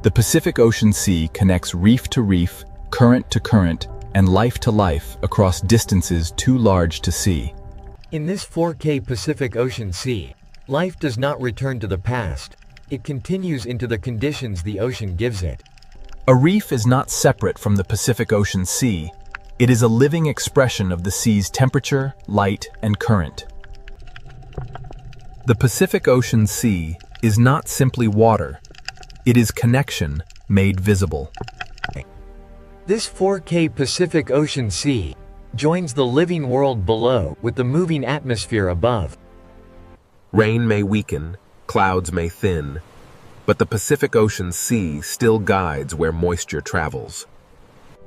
The Pacific Ocean Sea connects reef to reef, current to current, and life to life across distances too large to see. In this 4K Pacific Ocean Sea, life does not return to the past. It continues into the conditions the ocean gives it. A reef is not separate from the Pacific Ocean Sea. It is a living expression of the sea's temperature, light, and current. The Pacific Ocean Sea is not simply water. It is connection made visible. This 4K Pacific Ocean Sea joins the living world below with the moving atmosphere above. Rain may weaken, clouds may thin, but the Pacific Ocean Sea still guides where moisture travels.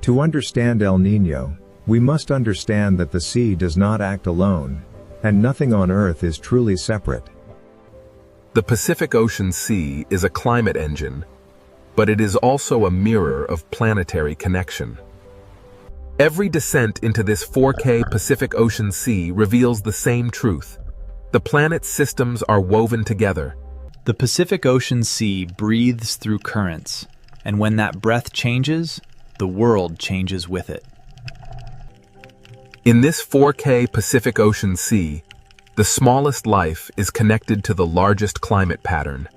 To understand El Niño, we must understand that the sea does not act alone, and nothing on Earth is truly separate. The Pacific Ocean Sea is a climate engine, but it is also a mirror of planetary connection. Every descent into this 4K Pacific Ocean Sea reveals the same truth. The planet's systems are woven together. The Pacific Ocean Sea breathes through currents, and when that breath changes, the world changes with it. In this 4K Pacific Ocean Sea, the smallest life is connected to the largest climate pattern.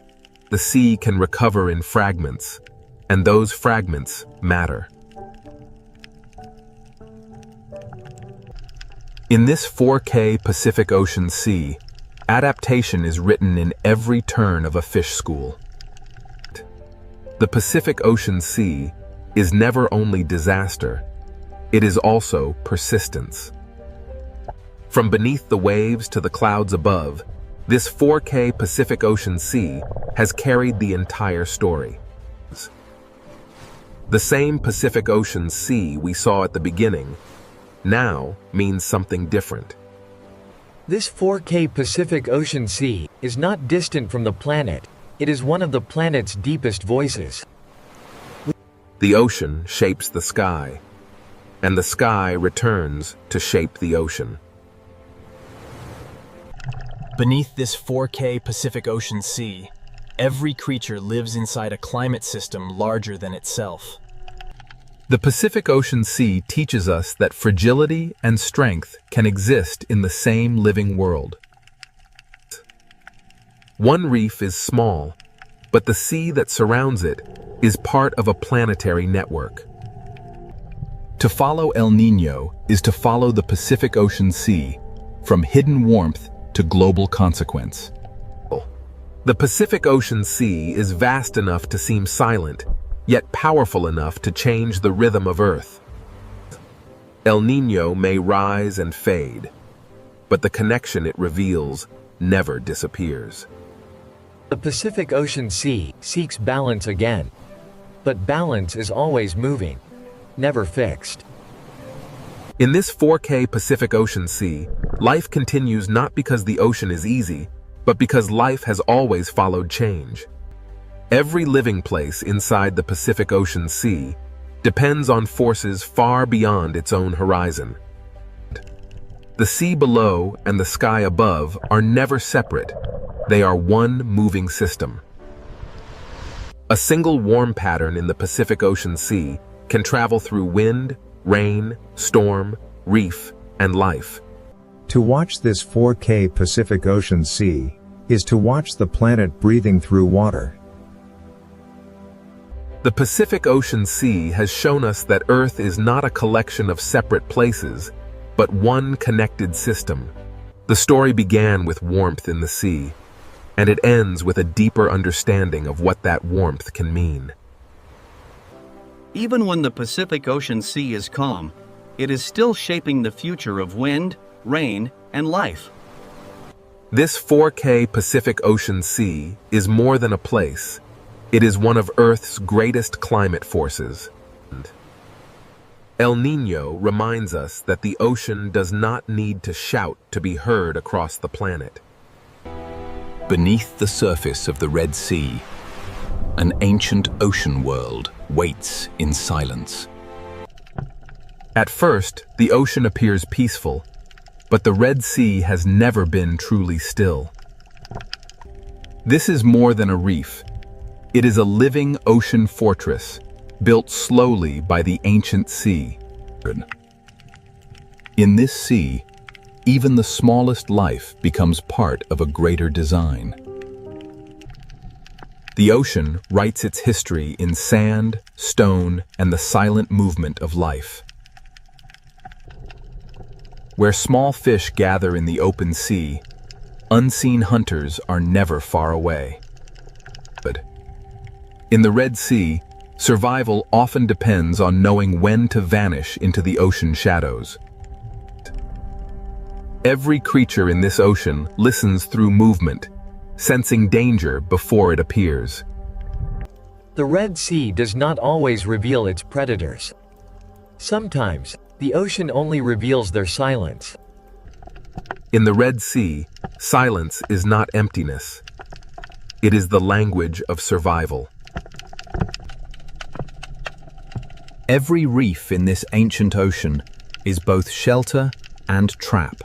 The sea can recover in fragments, and those fragments matter. In this 4K Pacific Ocean Sea, adaptation is written in every turn of a fish school. The Pacific Ocean Sea is never only disaster, it is also persistence. From beneath the waves to the clouds above, this 4K Pacific Ocean Sea has carried the entire story. The same Pacific Ocean Sea we saw at the beginning now means something different. This 4K Pacific Ocean Sea is not distant from the planet. It is one of the planet's deepest voices. The ocean shapes the sky, and the sky returns to shape the ocean. Beneath this 4K Pacific Ocean sea, every creature lives inside a climate system larger than itself. The Pacific Ocean Sea teaches us that fragility and strength can exist in the same living world. One reef is small, but the sea that surrounds it is part of a planetary network. To follow El Niño is to follow the Pacific Ocean Sea, from hidden warmth to global consequence. The Pacific Ocean Sea is vast enough to seem silent, yet powerful enough to change the rhythm of Earth. El Niño may rise and fade, but the connection it reveals never disappears. The Pacific Ocean Sea seeks balance again. But balance is always moving, never fixed. In this 4K Pacific Ocean Sea, life continues not because the ocean is easy, but because life has always followed change. Every living place inside the Pacific Ocean Sea depends on forces far beyond its own horizon. The sea below and the sky above are never separate. They are one moving system. A single warm pattern in the Pacific Ocean Sea can travel through wind, rain, storm, reef, and life. To watch this 4K Pacific Ocean Sea is to watch the planet breathing through water. The Pacific Ocean Sea has shown us that Earth is not a collection of separate places, but one connected system. The story began with warmth in the sea, and it ends with a deeper understanding of what that warmth can mean. Even when the Pacific Ocean Sea is calm, it is still shaping the future of wind, rain, and life. This 4K Pacific Ocean Sea is more than a place. It is one of Earth's greatest climate forces. El Niño reminds us that the ocean does not need to shout to be heard across the planet. Beneath the surface of the Red Sea, an ancient ocean world waits in silence. At first, the ocean appears peaceful, but the Red Sea has never been truly still. This is more than a reef. It is a living ocean fortress, built slowly by the ancient sea. In this sea, even the smallest life becomes part of a greater design. The ocean writes its history in sand, stone, and the silent movement of life. Where small fish gather in the open sea, unseen hunters are never far away. But in the Red Sea, survival often depends on knowing when to vanish into the ocean shadows. Every creature in this ocean listens through movement, sensing danger before it appears. The Red Sea does not always reveal its predators. Sometimes, the ocean only reveals their silence. In the Red Sea, silence is not emptiness. It is the language of survival. Every reef in this ancient ocean is both shelter and trap.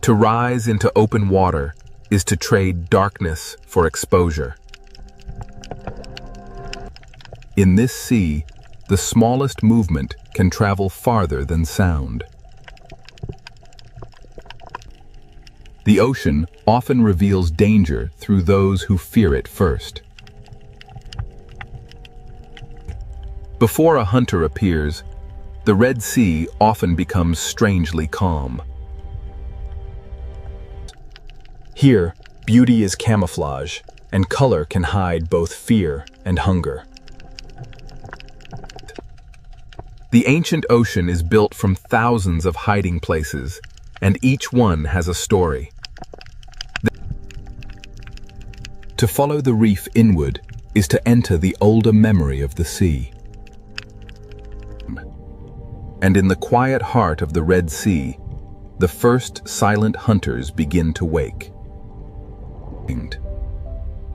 To rise into open water is to trade darkness for exposure. In this sea, the smallest movement can travel farther than sound. The ocean often reveals danger through those who fear it first. Before a hunter appears, the Red Sea often becomes strangely calm. Here, beauty is camouflage, and color can hide both fear and hunger. The ancient ocean is built from thousands of hiding places, and each one has a story. To follow the reef inward is to enter the older memory of the sea. And in the quiet heart of the Red Sea, the first silent hunters begin to wake.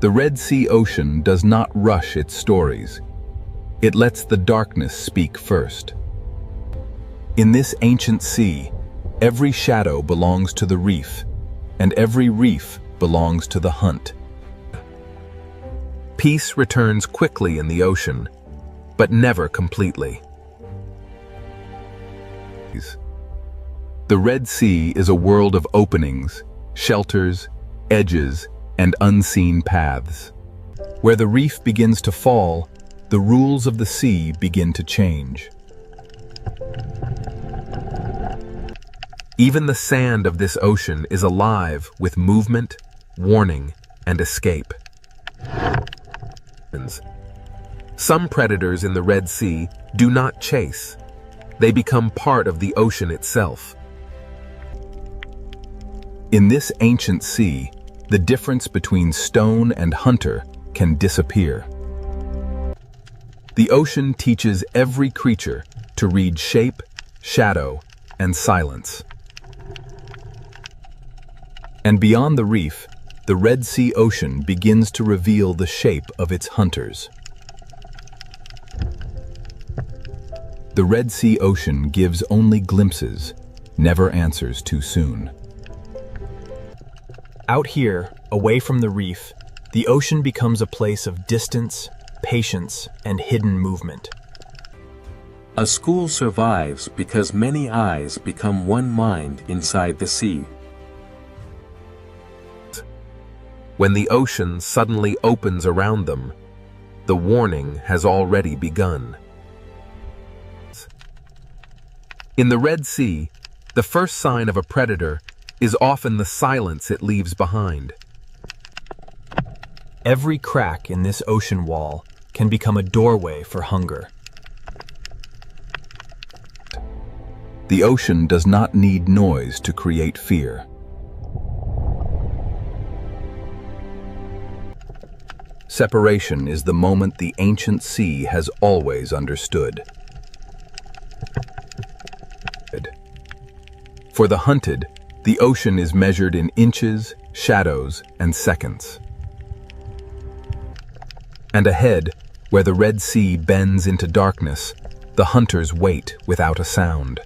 The Red Sea ocean does not rush its stories. It lets the darkness speak first. In this ancient sea, every shadow belongs to the reef, and every reef belongs to the hunt. Peace returns quickly in the ocean, but never completely. The Red Sea is a world of openings, shelters, edges, and unseen paths. Where the reef begins to fall, the rules of the sea begin to change. Even the sand of this ocean is alive with movement, warning, and escape. Some predators in the Red Sea do not chase. They become part of the ocean itself. In this ancient sea, the difference between stone and hunter can disappear. The ocean teaches every creature to read shape, shadow, and silence. And beyond the reef, the Red Sea ocean begins to reveal the shape of its hunters. The Red Sea ocean gives only glimpses, never answers too soon. Out here, away from the reef, the ocean becomes a place of distance, patience, and hidden movement. A school survives because many eyes become one mind inside the sea. When the ocean suddenly opens around them, the warning has already begun. In the Red Sea, the first sign of a predator is often the silence it leaves behind. Every crack in this ocean wall can become a doorway for hunger. The ocean does not need noise to create fear. Separation is the moment the ancient sea has always understood. For the hunted, the ocean is measured in inches, shadows, and seconds. And ahead, where the Red Sea bends into darkness, the hunters wait without a sound.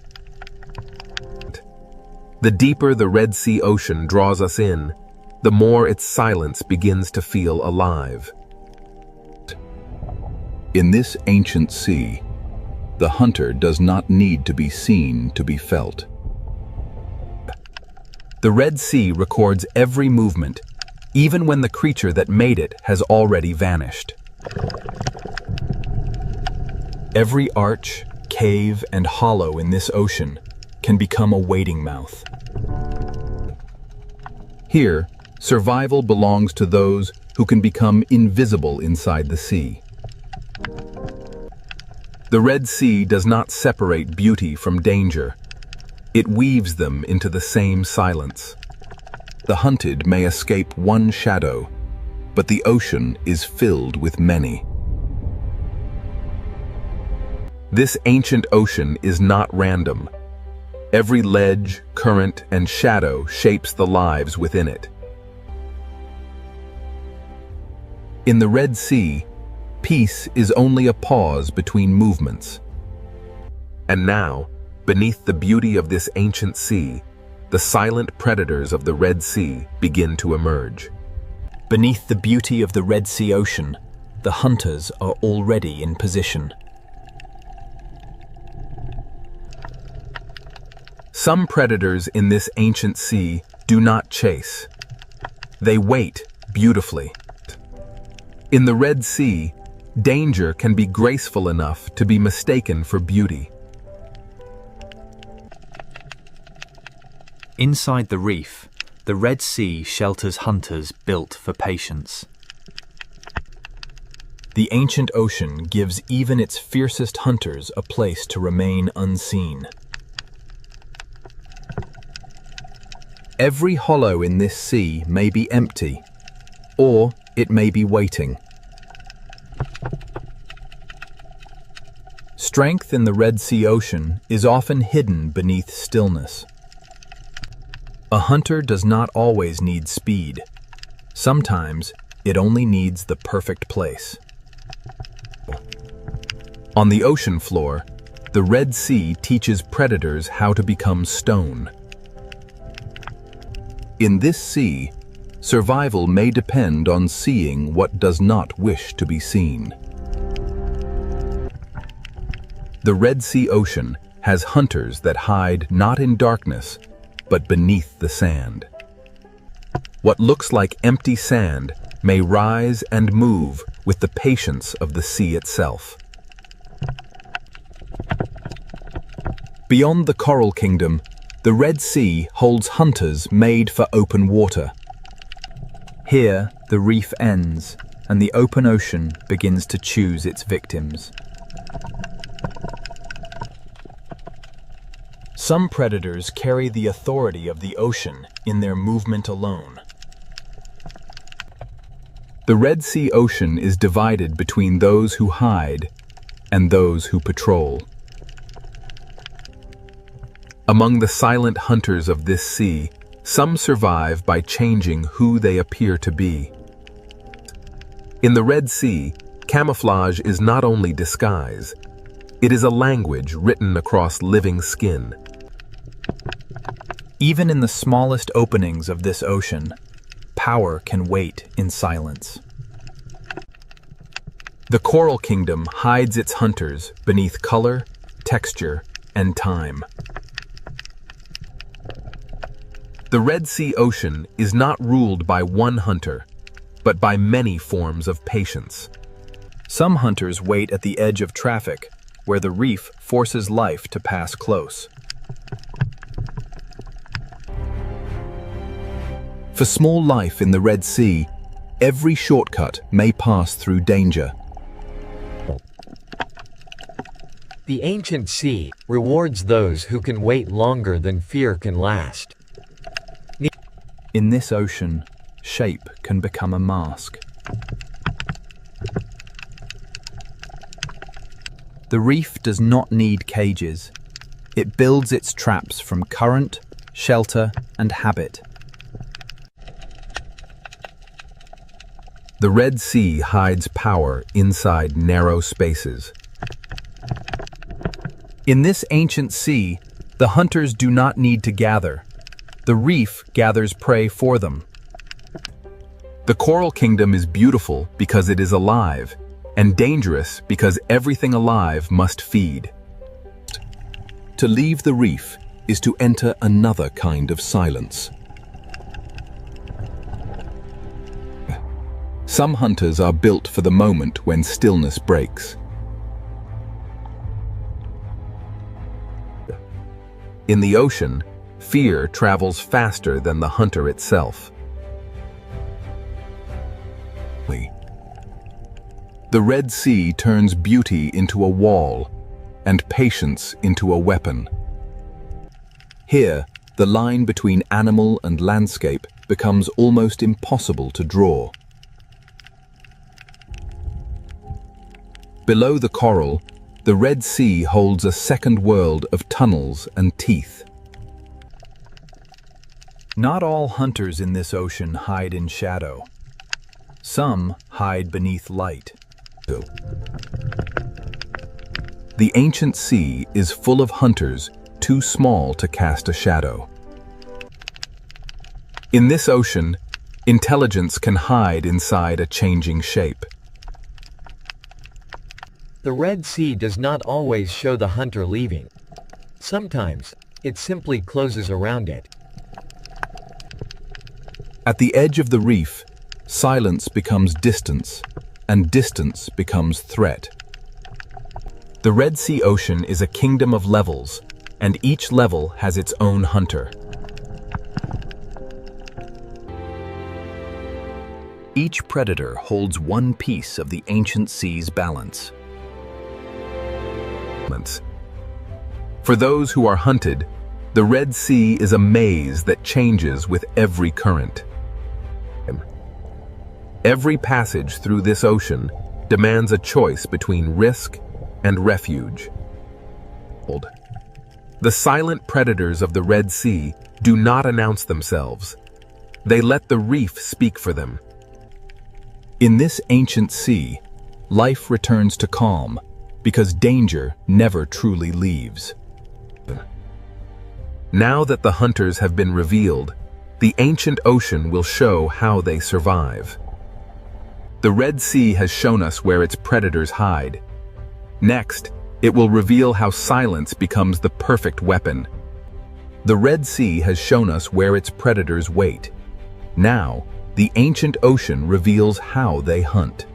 The deeper the Red Sea ocean draws us in, the more its silence begins to feel alive. In this ancient sea, the hunter does not need to be seen to be felt. The Red Sea records every movement, even when the creature that made it has already vanished. Every arch, cave, and hollow in this ocean can become a waiting mouth. Here, survival belongs to those who can become invisible inside the sea. The Red Sea does not separate beauty from danger. It weaves them into the same silence. The hunted may escape one shadow, but the ocean is filled with many. This ancient ocean is not random. Every ledge, current, and shadow shapes the lives within it. In the Red Sea, peace is only a pause between movements. And now, beneath the beauty of this ancient sea, the silent predators of the Red Sea begin to emerge. Beneath the beauty of the Red Sea ocean, the hunters are already in position. Some predators in this ancient sea do not chase. They wait beautifully. In the Red Sea, danger can be graceful enough to be mistaken for beauty. Inside the reef, the Red Sea shelters hunters built for patience. The ancient ocean gives even its fiercest hunters a place to remain unseen. Every hollow in this sea may be empty, or it may be waiting. Strength in the Red Sea ocean is often hidden beneath stillness. A hunter does not always need speed. Sometimes it only needs the perfect place. On the ocean floor, the Red Sea teaches predators how to become stone. In this sea, survival may depend on seeing what does not wish to be seen. The Red Sea Ocean has hunters that hide not in darkness, but beneath the sand. What looks like empty sand may rise and move with the patience of the sea itself. Beyond the Coral Kingdom, the Red Sea holds hunters made for open water. Here, the reef ends, and the open ocean begins to choose its victims. Some predators carry the authority of the ocean in their movement alone. The Red Sea Ocean is divided between those who hide and those who patrol. Among the silent hunters of this sea, some survive by changing who they appear to be. In the Red Sea, camouflage is not only disguise, it is a language written across living skin. Even in the smallest openings of this ocean, power can wait in silence. The Coral Kingdom hides its hunters beneath color, texture, and time. The Red Sea Ocean is not ruled by one hunter, but by many forms of patience. Some hunters wait at the edge of traffic, where the reef forces life to pass close. For small life in the Red Sea, every shortcut may pass through danger. The ancient sea rewards those who can wait longer than fear can last. In this ocean, shape can become a mask. The reef does not need cages. It builds its traps from current, shelter, and habit. The Red Sea hides power inside narrow spaces. In this ancient sea, the hunters do not need to gather. The reef gathers prey for them. The Coral Kingdom is beautiful because it is alive, and dangerous because everything alive must feed. To leave the reef is to enter another kind of silence. Some hunters are built for the moment when stillness breaks. In the ocean, fear travels faster than the hunter itself. The Red Sea turns beauty into a wall and patience into a weapon. Here, the line between animal and landscape becomes almost impossible to draw. Below the coral, the Red Sea holds a second world of tunnels and teeth. Not all hunters in this ocean hide in shadow. Some hide beneath light. The ancient sea is full of hunters too small to cast a shadow. In this ocean, intelligence can hide inside a changing shape. The Red Sea does not always show the hunter leaving. Sometimes, it simply closes around it. At the edge of the reef, silence becomes distance, and distance becomes threat. The Red Sea Ocean is a kingdom of levels, and each level has its own hunter. Each predator holds one piece of the ancient sea's balance. For those who are hunted, the Red Sea is a maze that changes with every current. Every passage through this ocean demands a choice between risk and refuge. The silent predators of the Red Sea do not announce themselves. They let the reef speak for them. In this ancient sea, life returns to calm because danger never truly leaves. Now that the hunters have been revealed, the ancient ocean will show how they survive. The Red Sea has shown us where its predators hide. Next, it will reveal how silence becomes the perfect weapon. The Red Sea has shown us where its predators wait. Now, the ancient ocean reveals how they hunt.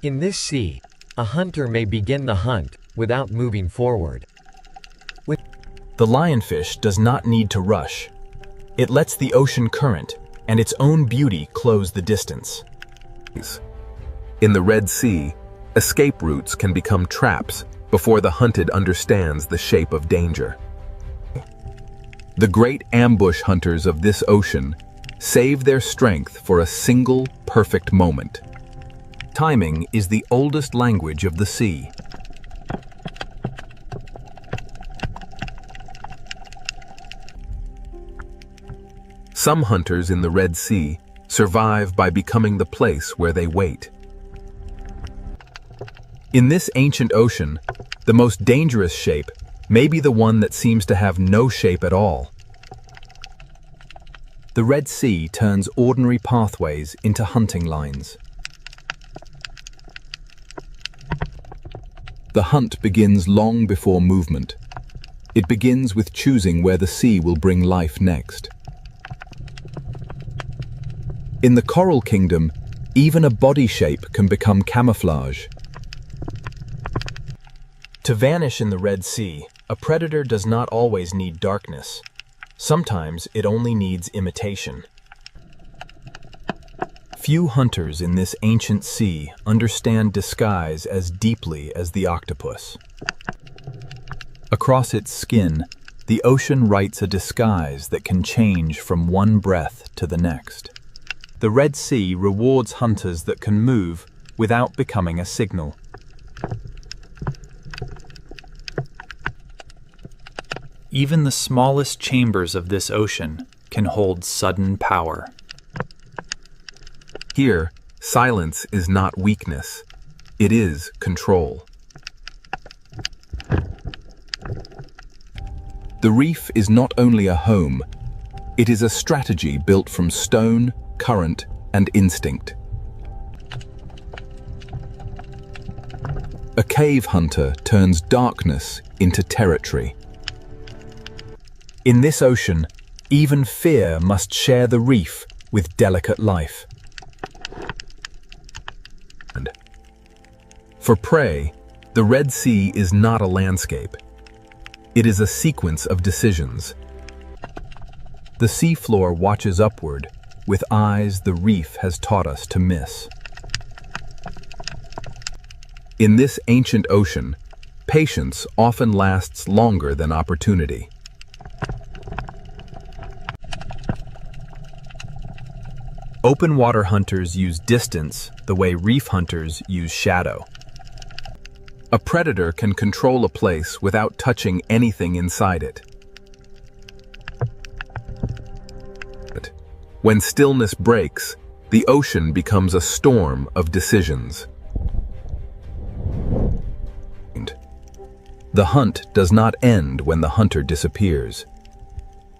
In this sea, a hunter may begin the hunt without moving forward. The lionfish does not need to rush. It lets the ocean current and its own beauty close the distance. In the Red Sea, escape routes can become traps before the hunted understands the shape of danger. The great ambush hunters of this ocean save their strength for a single perfect moment. Timing is the oldest language of the sea. Some hunters in the Red Sea survive by becoming the place where they wait. In this ancient ocean, the most dangerous shape may be the one that seems to have no shape at all. The Red Sea turns ordinary pathways into hunting lines. The hunt begins long before movement. It begins with choosing where the sea will bring life next. In the coral kingdom, even a body shape can become camouflage. To vanish in the Red Sea, a predator does not always need darkness. Sometimes it only needs imitation. Few hunters in this ancient sea understand disguise as deeply as the octopus. Across its skin, the ocean writes a disguise that can change from one breath to the next. The Red Sea rewards hunters that can move without becoming a signal. Even the smallest chambers of this ocean can hold sudden power. Here, silence is not weakness. It is control. The reef is not only a home, it is a strategy built from stone, current, and instinct. A cave hunter turns darkness into territory. In this ocean, even fear must share the reef with delicate life. For prey, the Red Sea is not a landscape. It is a sequence of decisions. The seafloor watches upward with eyes the reef has taught us to miss. In this ancient ocean, patience often lasts longer than opportunity. Open water hunters use distance the way reef hunters use shadow. A predator can control a place without touching anything inside it. When stillness breaks, the ocean becomes a storm of decisions. The hunt does not end when the hunter disappears.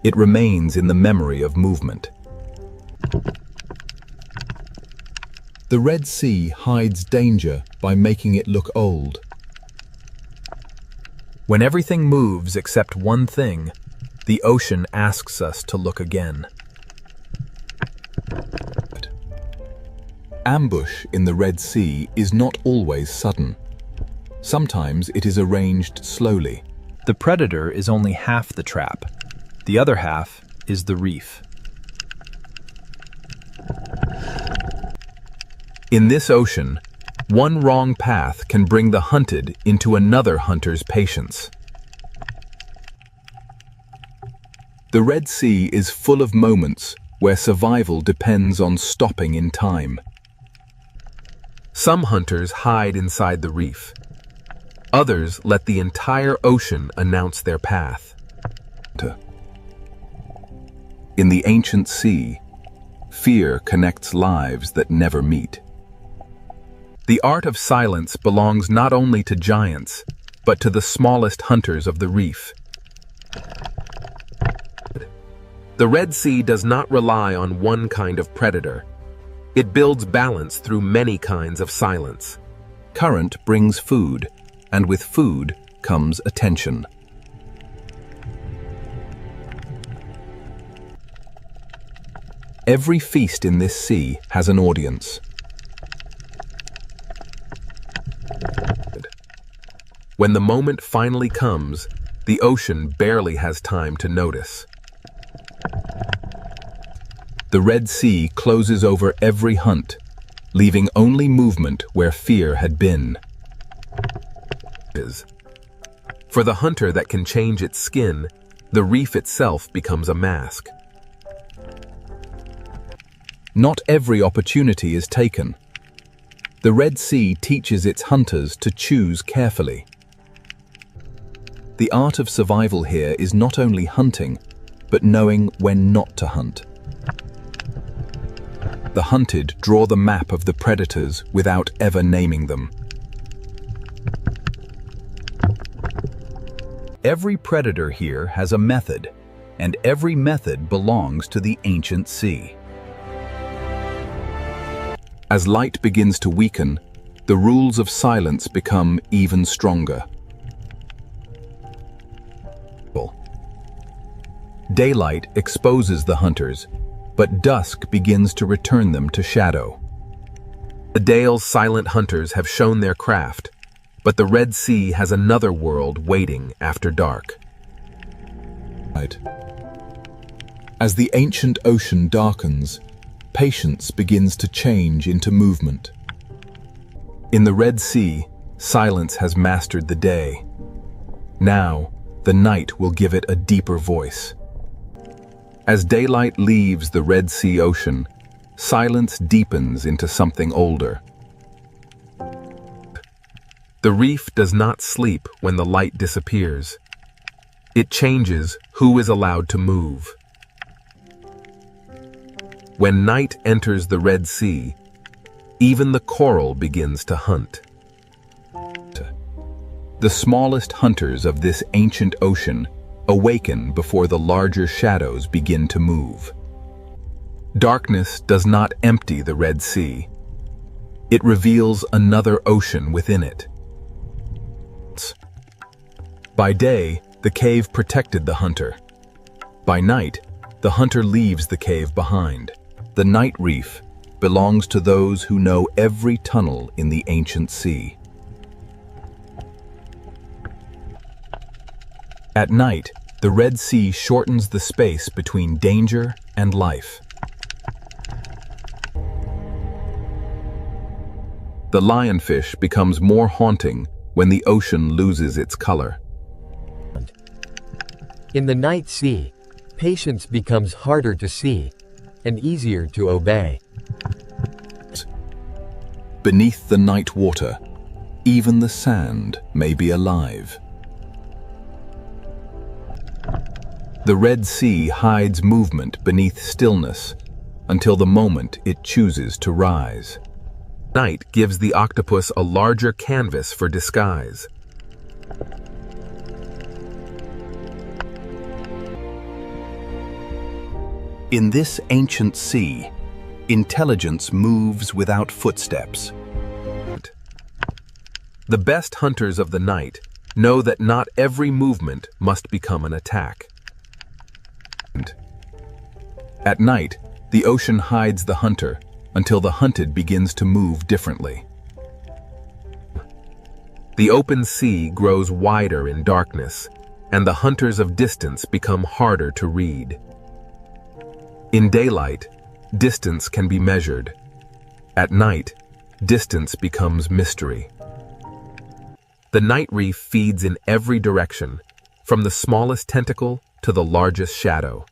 It remains in the memory of movement. The Red Sea hides danger by making it look old. When everything moves except one thing, the ocean asks us to look again. Ambush in the Red Sea is not always sudden. Sometimes it is arranged slowly. The predator is only half the trap. The other half is the reef. In this ocean, one wrong path can bring the hunted into another hunter's patience. The Red Sea is full of moments where survival depends on stopping in time. Some hunters hide inside the reef. Others let the entire ocean announce their path. In the ancient sea, fear connects lives that never meet. The art of silence belongs not only to giants, but to the smallest hunters of the reef. The Red Sea does not rely on one kind of predator. It builds balance through many kinds of silence. Current brings food, and with food comes attention. Every feast in this sea has an audience. When the moment finally comes, the ocean barely has time to notice. The Red Sea closes over every hunt, leaving only movement where fear had been. For the hunter that can change its skin, the reef itself becomes a mask. Not every opportunity is taken. The Red Sea teaches its hunters to choose carefully. The art of survival here is not only hunting, but knowing when not to hunt. The hunted draw the map of the predators without ever naming them. Every predator here has a method, and every method belongs to the ancient sea. As light begins to weaken, the rules of silence become even stronger. Daylight exposes the hunters, but dusk begins to return them to shadow. The Dale's silent hunters have shown their craft, but the Red Sea has another world waiting after dark. As the ancient ocean darkens, patience begins to change into movement. In the Red Sea, silence has mastered the day. Now, the night will give it a deeper voice. As daylight leaves the Red Sea ocean, silence deepens into something older. The reef does not sleep when the light disappears. It changes who is allowed to move. When night enters the Red Sea, even the coral begins to hunt. The smallest hunters of this ancient ocean awaken before the larger shadows begin to move. Darkness does not empty the Red Sea. It reveals another ocean within it. By day, the cave protected the hunter. By night, the hunter leaves the cave behind. The night reef belongs to those who know every tunnel in the ancient sea. At night, the Red Sea shortens the space between danger and life. The lionfish becomes more haunting when the ocean loses its color. In the night sea, patience becomes harder to see and easier to obey. Beneath the night water, even the sand may be alive. The Red Sea hides movement beneath stillness until the moment it chooses to rise. Night gives the octopus a larger canvas for disguise. In this ancient sea, intelligence moves without footsteps. The best hunters of the night know that not every movement must become an attack. At night, the ocean hides the hunter until the hunted begins to move differently. The open sea grows wider in darkness, and the hunters of distance become harder to read. In daylight, distance can be measured. At night, distance becomes mystery. The night reef feeds in every direction, from the smallest tentacle to the largest shadow.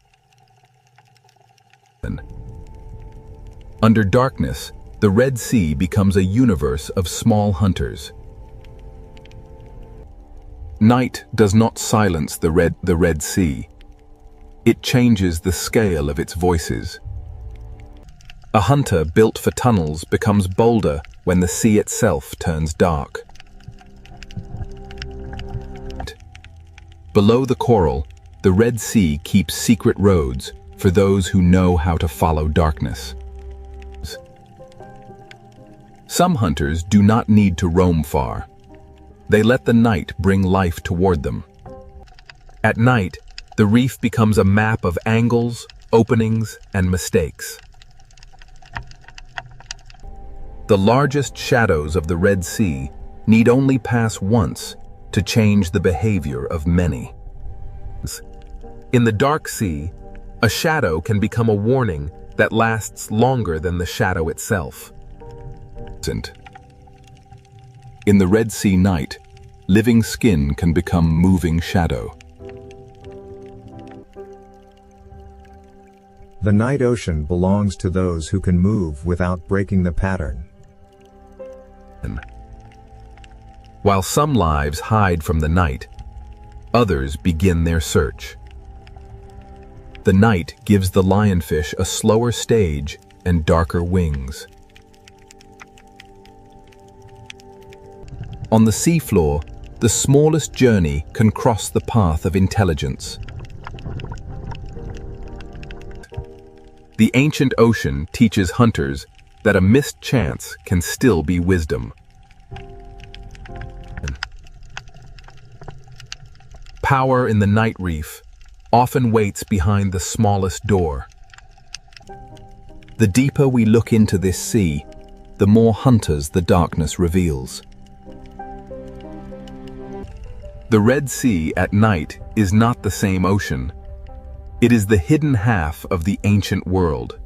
Under darkness, the Red Sea becomes a universe of small hunters. Night does not silence the Red Sea. It changes the scale of its voices. A hunter built for tunnels becomes bolder when the sea itself turns dark. Below the coral, the Red Sea keeps secret roads for those who know how to follow darkness. Some hunters do not need to roam far. They let the night bring life toward them. At night, the reef becomes a map of angles, openings, and mistakes. The largest shadows of the Red Sea need only pass once to change the behavior of many. In the dark sea, a shadow can become a warning that lasts longer than the shadow itself. In the Red Sea night, living skin can become moving shadow. The night ocean belongs to those who can move without breaking the pattern. While some lives hide from the night, others begin their search. The night gives the lionfish a slower stage and darker wings. On the seafloor, the smallest journey can cross the path of intelligence. The ancient ocean teaches hunters that a missed chance can still be wisdom. Power in the night reef often waits behind the smallest door. The deeper we look into this sea, the more hunters the darkness reveals. The Red Sea at night is not the same ocean. It is the hidden half of the ancient world.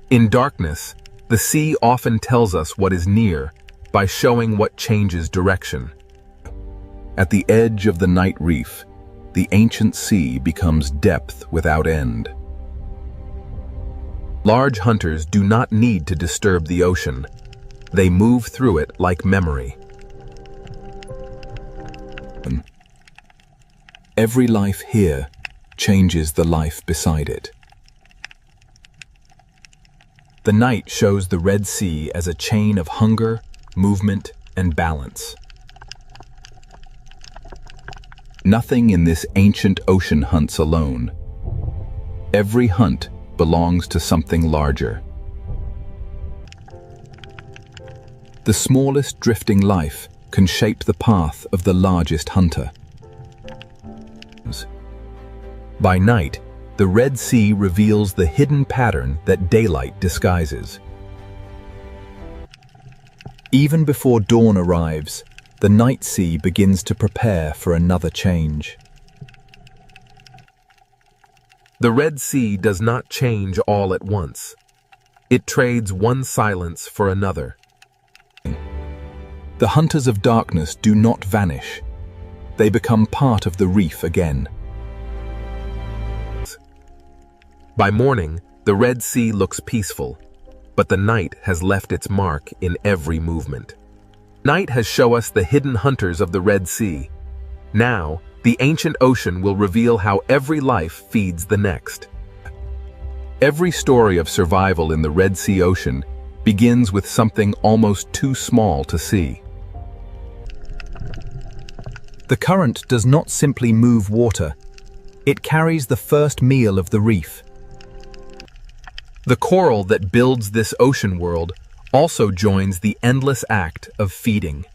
In darkness, the sea often tells us what is near by showing what changes direction. At the edge of the night reef, the ancient sea becomes depth without end. Large hunters do not need to disturb the ocean. They move through it like memory. Every life here changes the life beside it. The night shows the Red Sea as a chain of hunger, movement, and balance. Nothing in this ancient ocean hunts alone. Every hunt belongs to something larger. The smallest drifting life can shape the path of the largest hunter. By night, the Red Sea reveals the hidden pattern that daylight disguises. Even before dawn arrives, the night sea begins to prepare for another change. The Red Sea does not change all at once. It trades one silence for another. The hunters of darkness do not vanish. They become part of the reef again. By morning, the Red Sea looks peaceful, but the night has left its mark in every movement. Night has shown us the hidden hunters of the Red Sea. Now, the ancient ocean will reveal how every life feeds the next. Every story of survival in the Red Sea ocean begins with something almost too small to see. The current does not simply move water. It carries the first meal of the reef. The coral that builds this ocean world also joins the endless act of feeding.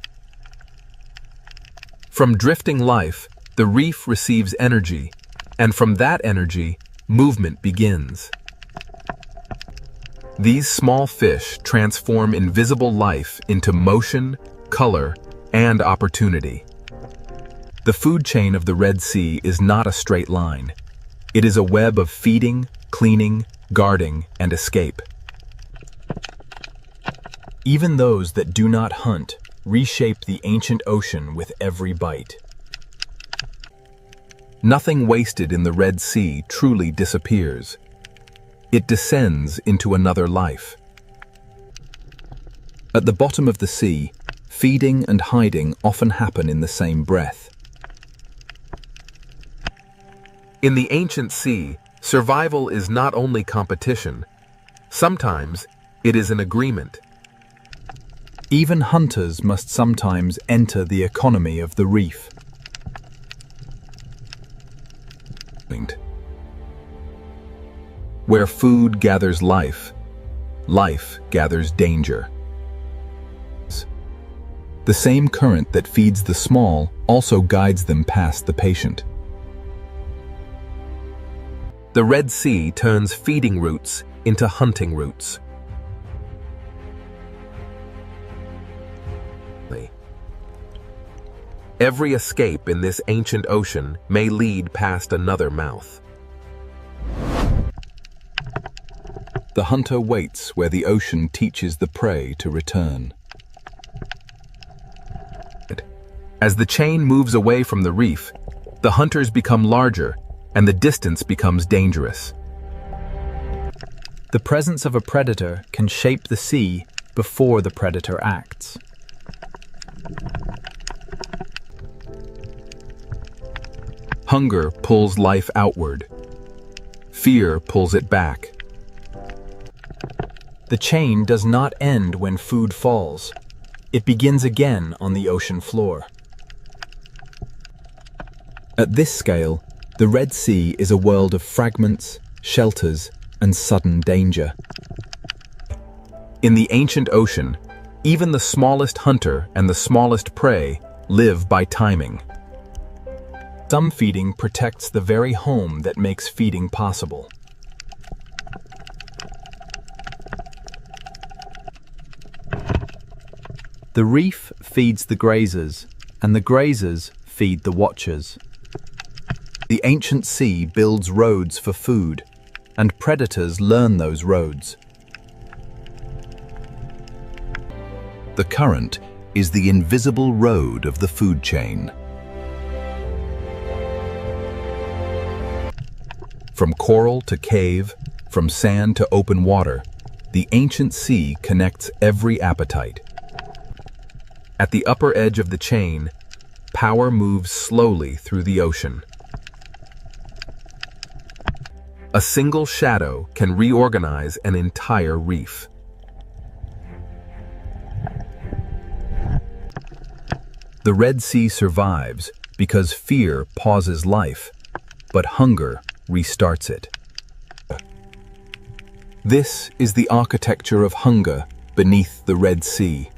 From drifting life, the reef receives energy, and from that energy, movement begins. These small fish transform invisible life into motion, color, and opportunity. The food chain of the Red Sea is not a straight line. It is a web of feeding, cleaning, guarding, and escape. Even those that do not hunt reshape the ancient ocean with every bite. Nothing wasted in the Red Sea truly disappears. It descends into another life. At the bottom of the sea, feeding and hiding often happen in the same breath. In the ancient sea, survival is not only competition. Sometimes it is an agreement. Even hunters must sometimes enter the economy of the reef. Where food gathers life, life gathers danger. The same current that feeds the small also guides them past the patient. The Red Sea turns feeding routes into hunting routes. Every escape in this ancient ocean may lead past another mouth. The hunter waits where the ocean teaches the prey to return. As the chain moves away from the reef, the hunters become larger and the distance becomes dangerous. The presence of a predator can shape the sea before the predator acts. Hunger pulls life outward. Fear pulls it back. The chain does not end when food falls. It begins again on the ocean floor. At this scale, the Red Sea is a world of fragments, shelters, and sudden danger. In the ancient ocean, even the smallest hunter and the smallest prey live by timing. Some feeding protects the very home that makes feeding possible. The reef feeds the grazers, and the grazers feed the watchers. The ancient sea builds roads for food, and predators learn those roads. The current is the invisible road of the food chain. From coral to cave, from sand to open water, the ancient sea connects every appetite. At the upper edge of the chain, power moves slowly through the ocean. A single shadow can reorganize an entire reef. The Red Sea survives because fear pauses life, but hunger restarts it. This is the architecture of hunger beneath the Red Sea.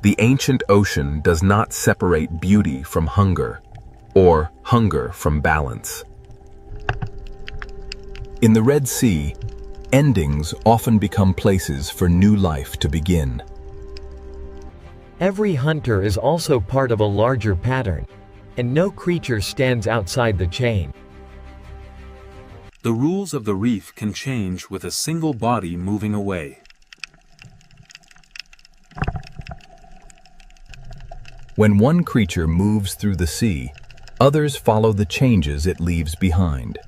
The ancient ocean does not separate beauty from hunger, or hunger from balance. In the Red Sea, endings often become places for new life to begin. Every hunter is also part of a larger pattern, and no creature stands outside the chain. The rules of the reef can change with a single body moving away. When one creature moves through the sea, others follow the changes it leaves behind.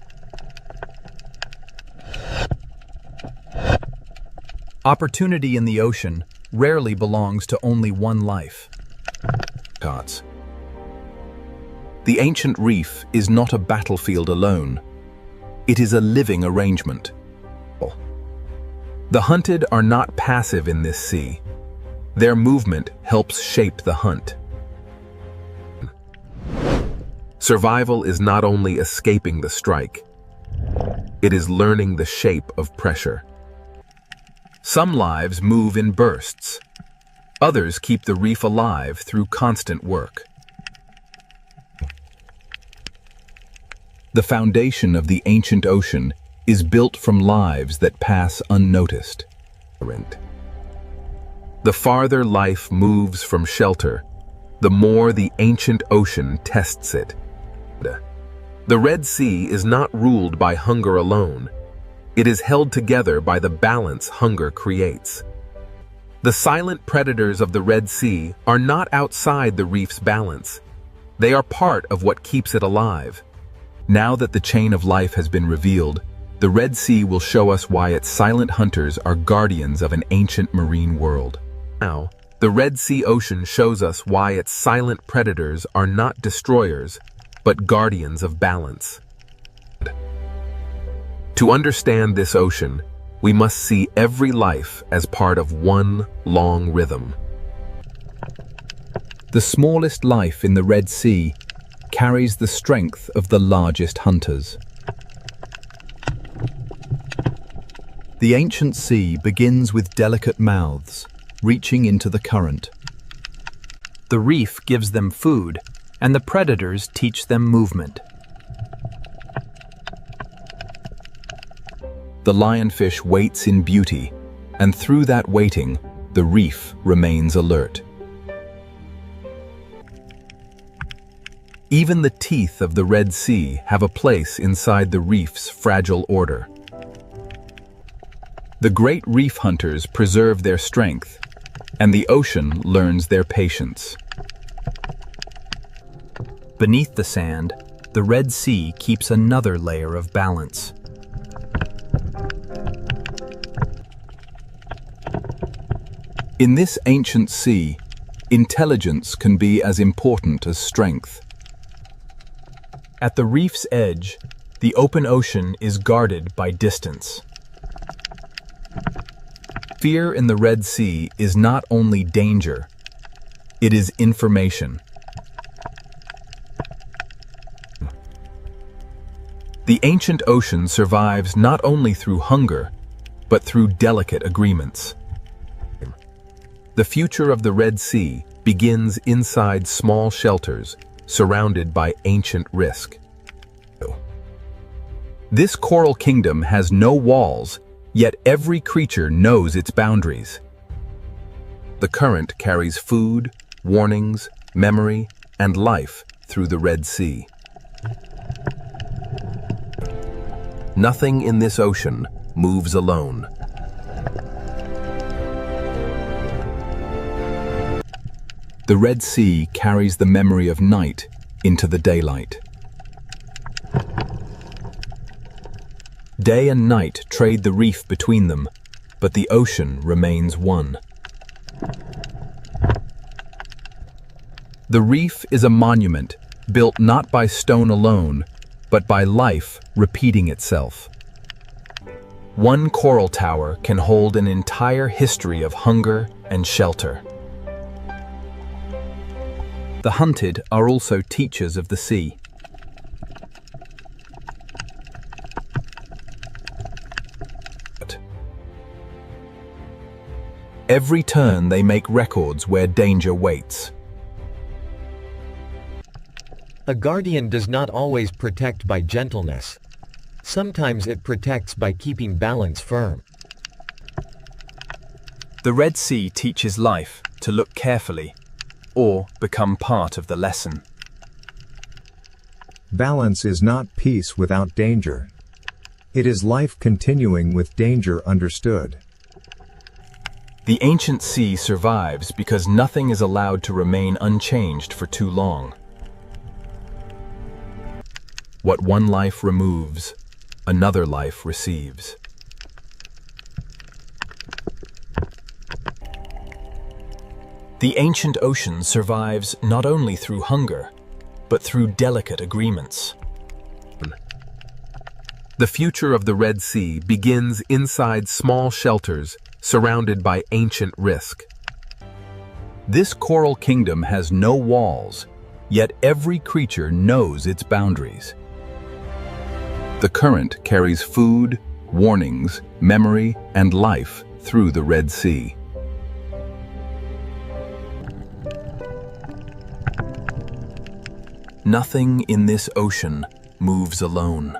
Opportunity in the ocean rarely belongs to only one life. The ancient reef is not a battlefield alone. It is a living arrangement. The hunted are not passive in this sea. Their movement helps shape the hunt. Survival is not only escaping the strike, it is learning the shape of pressure. Some lives move in bursts. Others keep the reef alive through constant work. The foundation of the ancient ocean is built from lives that pass unnoticed. The farther life moves from shelter, the more the ancient ocean tests it. The Red Sea is not ruled by hunger alone. It is held together by the balance hunger creates. The silent predators of the Red Sea are not outside the reef's balance. They are part of what keeps it alive. Now that the chain of life has been revealed, the Red Sea will show us why its silent hunters are guardians of an ancient marine world. Now, the Red Sea ocean shows us why its silent predators are not destroyers, but guardians of balance. To understand this ocean, we must see every life as part of one long rhythm. The smallest life in the Red Sea carries the strength of the largest hunters. The ancient sea begins with delicate mouths, reaching into the current. The reef gives them food, and the predators teach them movement. The lionfish waits in beauty, and through that waiting, the reef remains alert. Even the teeth of the Red Sea have a place inside the reef's fragile order. The great reef hunters preserve their strength, and the ocean learns their patience. Beneath the sand, the Red Sea keeps another layer of balance. In this ancient sea, intelligence can be as important as strength. At the reef's edge, the open ocean is guarded by distance. Fear in the Red Sea is not only danger, it is information. The ancient ocean survives not only through hunger, but through delicate agreements. The future of the Red Sea begins inside small shelters, surrounded by ancient risk. This coral kingdom has no walls, yet every creature knows its boundaries. The current carries food, warnings, memory, and life through the Red Sea. Nothing in this ocean moves alone. The Red Sea carries the memory of night into the daylight. Day and night trade the reef between them, but the ocean remains one. The reef is a monument built not by stone alone, but by life repeating itself. One coral tower can hold an entire history of hunger and shelter. The hunted are also teachers of the sea. Every turn they make records where danger waits. A guardian does not always protect by gentleness. Sometimes it protects by keeping balance firm. The Red Sea teaches life to look carefully, or become part of the lesson. Balance is not peace without danger. It is life continuing with danger understood. The ancient sea survives because nothing is allowed to remain unchanged for too long. What one life removes, another life receives. The ancient ocean survives not only through hunger, but through delicate agreements. The future of the Red Sea begins inside small shelters surrounded by ancient risk. This coral kingdom has no walls, yet every creature knows its boundaries. The current carries food, warnings, memory, and life through the Red Sea. Nothing in this ocean moves alone.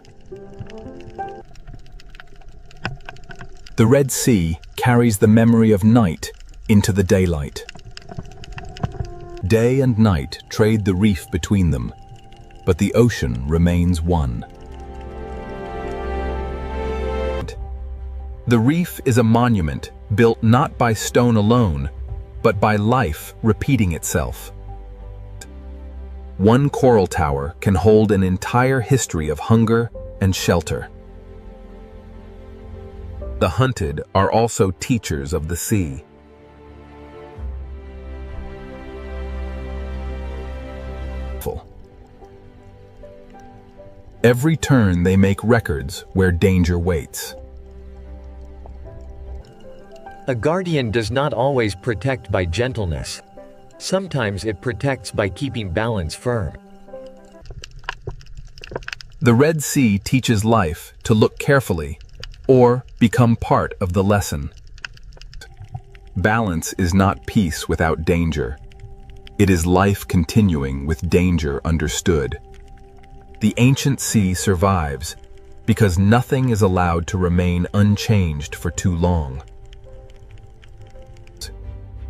The Red Sea carries the memory of night into the daylight. Day and night trade the reef between them, but the ocean remains one. The reef is a monument built not by stone alone, but by life repeating itself. One coral tower can hold an entire history of hunger and shelter. The hunted are also teachers of the sea. Every turn they make records where danger waits. A guardian does not always protect by gentleness. Sometimes it protects by keeping balance firm. The Red Sea teaches life to look carefully or become part of the lesson. Balance is not peace without danger. It is life continuing with danger understood. The ancient sea survives because nothing is allowed to remain unchanged for too long.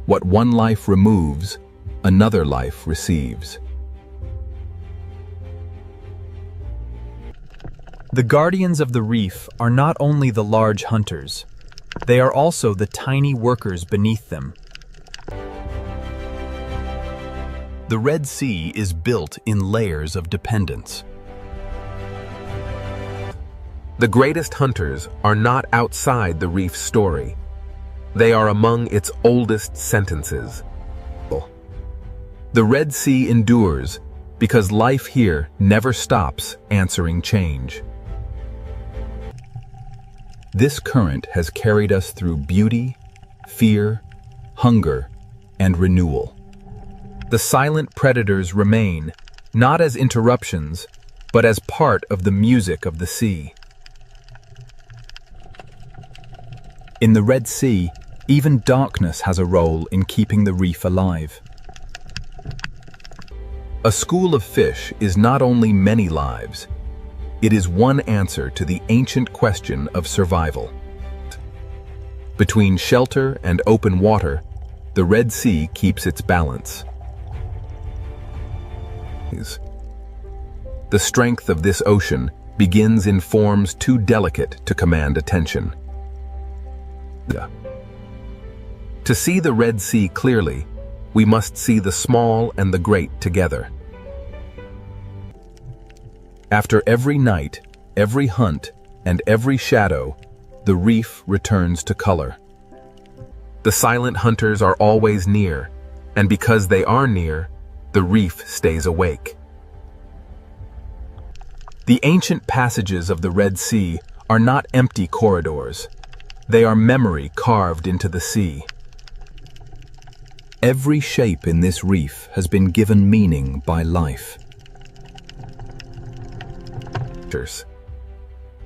What one life removes, another life receives. The guardians of the reef are not only the large hunters, they are also the tiny workers beneath them. The Red Sea is built in layers of dependence. The greatest hunters are not outside the reef's story. They are among its oldest sentences. The Red Sea endures because life here never stops answering change. This current has carried us through beauty, fear, hunger, and renewal. The silent predators remain, not as interruptions, but as part of the music of the sea. In the Red Sea, even darkness has a role in keeping the reef alive. A school of fish is not only many lives, it is one answer to the ancient question of survival. Between shelter and open water, the Red Sea keeps its balance. The strength of this ocean begins in forms too delicate to command attention. To see the Red Sea clearly, we must see the small and the great together. After every night, every hunt, and every shadow, the reef returns to color. The silent hunters are always near, and because they are near, the reef stays awake. The ancient passages of the Red Sea are not empty corridors. They are memory carved into the sea. Every shape in this reef has been given meaning by life.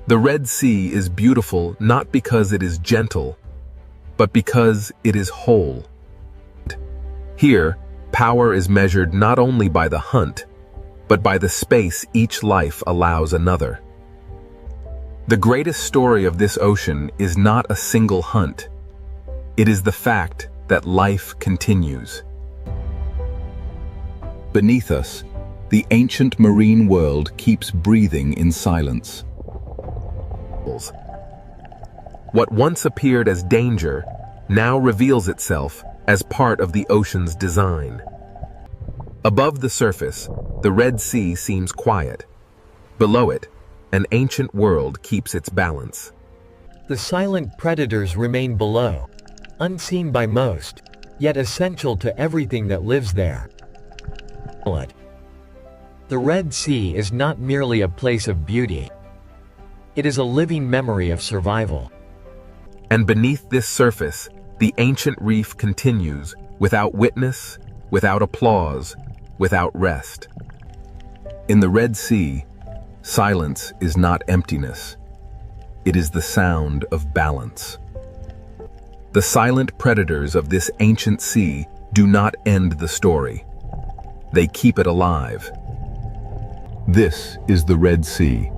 The Red Sea is beautiful not because it is gentle, but because it is whole. Here, power is measured not only by the hunt, but by the space each life allows another. The greatest story of this ocean is not a single hunt. It is the fact that life continues. Beneath us, the ancient marine world keeps breathing in silence. What once appeared as danger now reveals itself as part of the ocean's design. Above the surface, the Red Sea seems quiet. Below it, an ancient world keeps its balance. The silent predators remain below, unseen by most, yet essential to everything that lives there. The Red Sea is not merely a place of beauty. It is a living memory of survival. And beneath this surface, the ancient reef continues, without witness, without applause, without rest. In the Red Sea, silence is not emptiness. It is the sound of balance. The silent predators of this ancient sea do not end the story. They keep it alive. This is the Red Sea,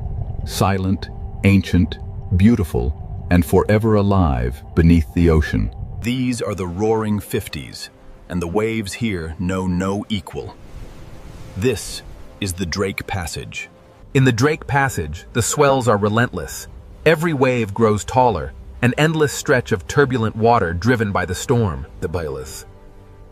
silent, ancient, beautiful, and forever alive beneath the ocean. These are the roaring 50s, and the waves here know no equal. This is the Drake Passage. In the Drake Passage, the swells are relentless. Every wave grows taller, an endless stretch of turbulent water driven by the storm, the Bayless.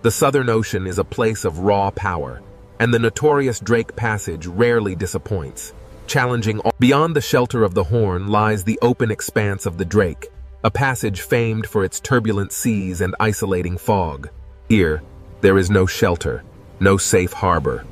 The Southern Ocean is a place of raw power, and the notorious Drake Passage rarely disappoints. Challenging all. Beyond the shelter of the Horn lies the open expanse of the Drake, a passage famed for its turbulent seas and isolating fog. Here, there is no shelter, no safe harbor,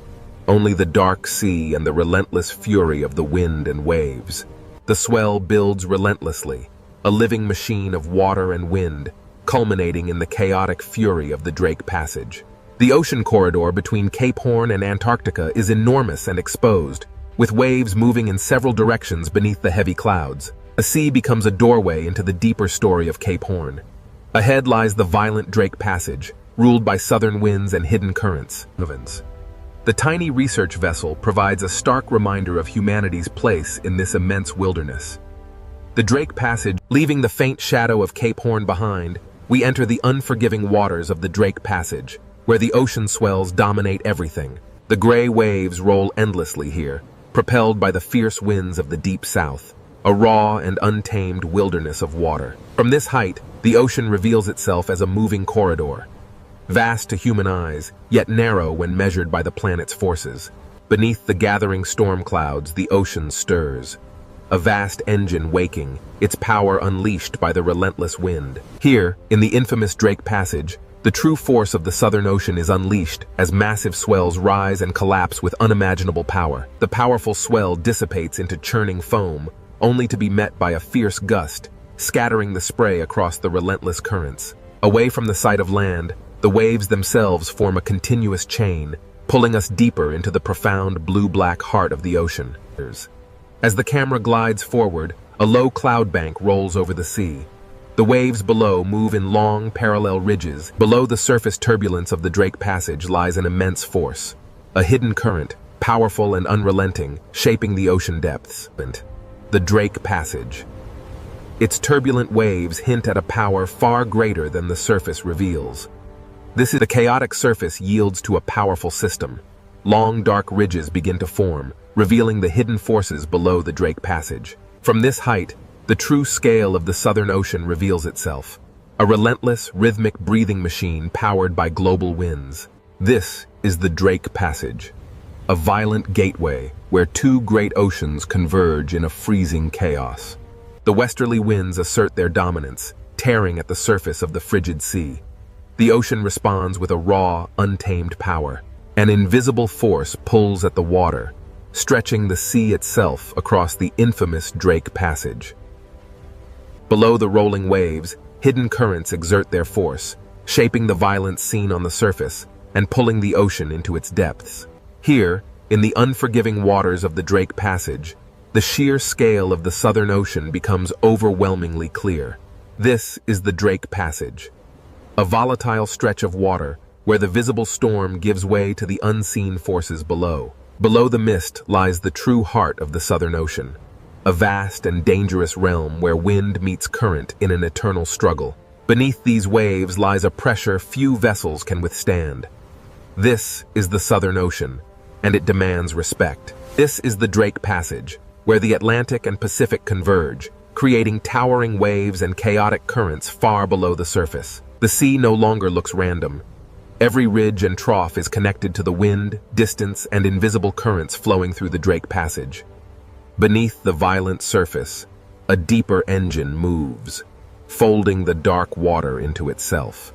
only the dark sea and the relentless fury of the wind and waves. The swell builds relentlessly, a living machine of water and wind, culminating in the chaotic fury of the Drake Passage. The ocean corridor between Cape Horn and Antarctica is enormous and exposed, with waves moving in several directions beneath the heavy clouds. The sea becomes a doorway into the deeper story of Cape Horn. Ahead lies the violent Drake Passage, ruled by southern winds and hidden currents. The tiny research vessel provides a stark reminder of humanity's place in this immense wilderness. The Drake Passage, leaving the faint shadow of Cape Horn behind, we enter the unforgiving waters of the Drake Passage, where the ocean swells dominate everything. The gray waves roll endlessly here, propelled by the fierce winds of the deep south, a raw and untamed wilderness of water. From this height, the ocean reveals itself as a moving corridor, vast to human eyes, yet narrow when measured by the planet's forces. Beneath the gathering storm clouds, the ocean stirs, a vast engine waking, its power unleashed by the relentless wind. Here, in the infamous Drake Passage, the true force of the Southern Ocean is unleashed as massive swells rise and collapse with unimaginable power. The powerful swell dissipates into churning foam, only to be met by a fierce gust, scattering the spray across the relentless currents. Away from the sight of land, the waves themselves form a continuous chain, pulling us deeper into the profound blue-black heart of the ocean. As the camera glides forward, a low cloud bank rolls over the sea. The waves below move in long, parallel ridges. Below the surface turbulence of the Drake Passage lies an immense force, a hidden current, powerful and unrelenting, shaping the ocean depths. The Drake Passage. Its turbulent waves hint at a power far greater than the surface reveals. The chaotic surface yields to a powerful system. Long, dark ridges begin to form, revealing the hidden forces below the Drake Passage. From this height, the true scale of the Southern Ocean reveals itself, a relentless, rhythmic breathing machine powered by global winds. This is the Drake Passage, a violent gateway where two great oceans converge in a freezing chaos. The westerly winds assert their dominance, tearing at the surface of the frigid sea. The ocean responds with a raw, untamed power. An invisible force pulls at the water, stretching the sea itself across the infamous Drake Passage. Below the rolling waves, hidden currents exert their force, shaping the violent scene on the surface and pulling the ocean into its depths. Here, in the unforgiving waters of the Drake Passage, the sheer scale of the Southern Ocean becomes overwhelmingly clear. This is the Drake Passage, a volatile stretch of water where the visible storm gives way to the unseen forces below. Below the mist lies the true heart of the Southern Ocean, a vast and dangerous realm where wind meets current in an eternal struggle. Beneath these waves lies a pressure few vessels can withstand. This is the Southern Ocean, and it demands respect. This is the Drake Passage, where the Atlantic and Pacific converge, creating towering waves and chaotic currents far below the surface. The sea no longer looks random. Every ridge and trough is connected to the wind, distance, and invisible currents flowing through the Drake Passage. Beneath the violent surface, a deeper engine moves, folding the dark water into itself.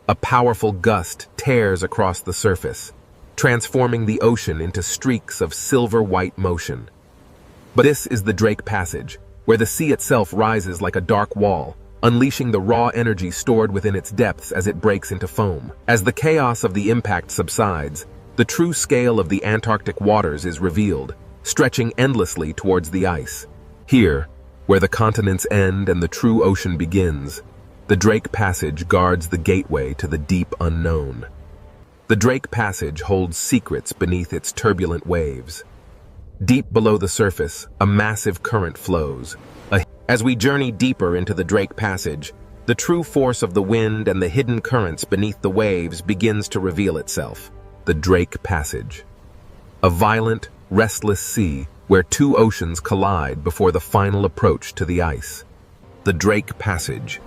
A powerful gust tears across the surface, transforming the ocean into streaks of silver-white motion. But this is the Drake Passage, where the sea itself rises like a dark wall, unleashing the raw energy stored within its depths as it breaks into foam. As the chaos of the impact subsides, the true scale of the Antarctic waters is revealed, stretching endlessly towards the ice. Here, where the continents end and the true ocean begins, the Drake Passage guards the gateway to the deep unknown. The Drake Passage holds secrets beneath its turbulent waves. Deep below the surface, a massive current flows. As we journey deeper into the Drake Passage, the true force of the wind and the hidden currents beneath the waves begins to reveal itself. The Drake Passage. A violent, restless sea where two oceans collide before the final approach to the ice. The Drake Passage.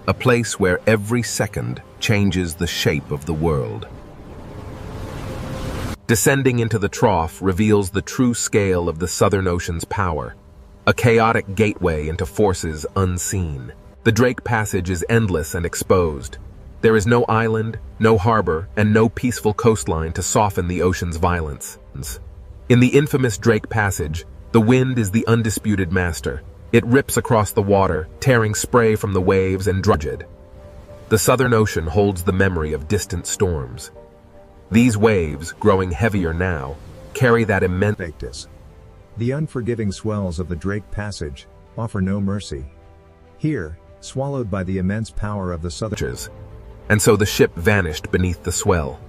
A place where every second changes the shape of the world. Descending into the trough reveals the true scale of the Southern Ocean's power, a chaotic gateway into forces unseen. The Drake Passage is endless and exposed. There is no island, no harbor, and no peaceful coastline to soften the ocean's violence. In the infamous Drake Passage, the wind is the undisputed master. It rips across the water, tearing spray from the waves and drudged. The Southern Ocean holds the memory of distant storms. These waves, growing heavier now, carry that immense Victus. The unforgiving swells of the Drake Passage offer no mercy. Here, swallowed by the immense power of the southern. And so the ship vanished beneath the swell.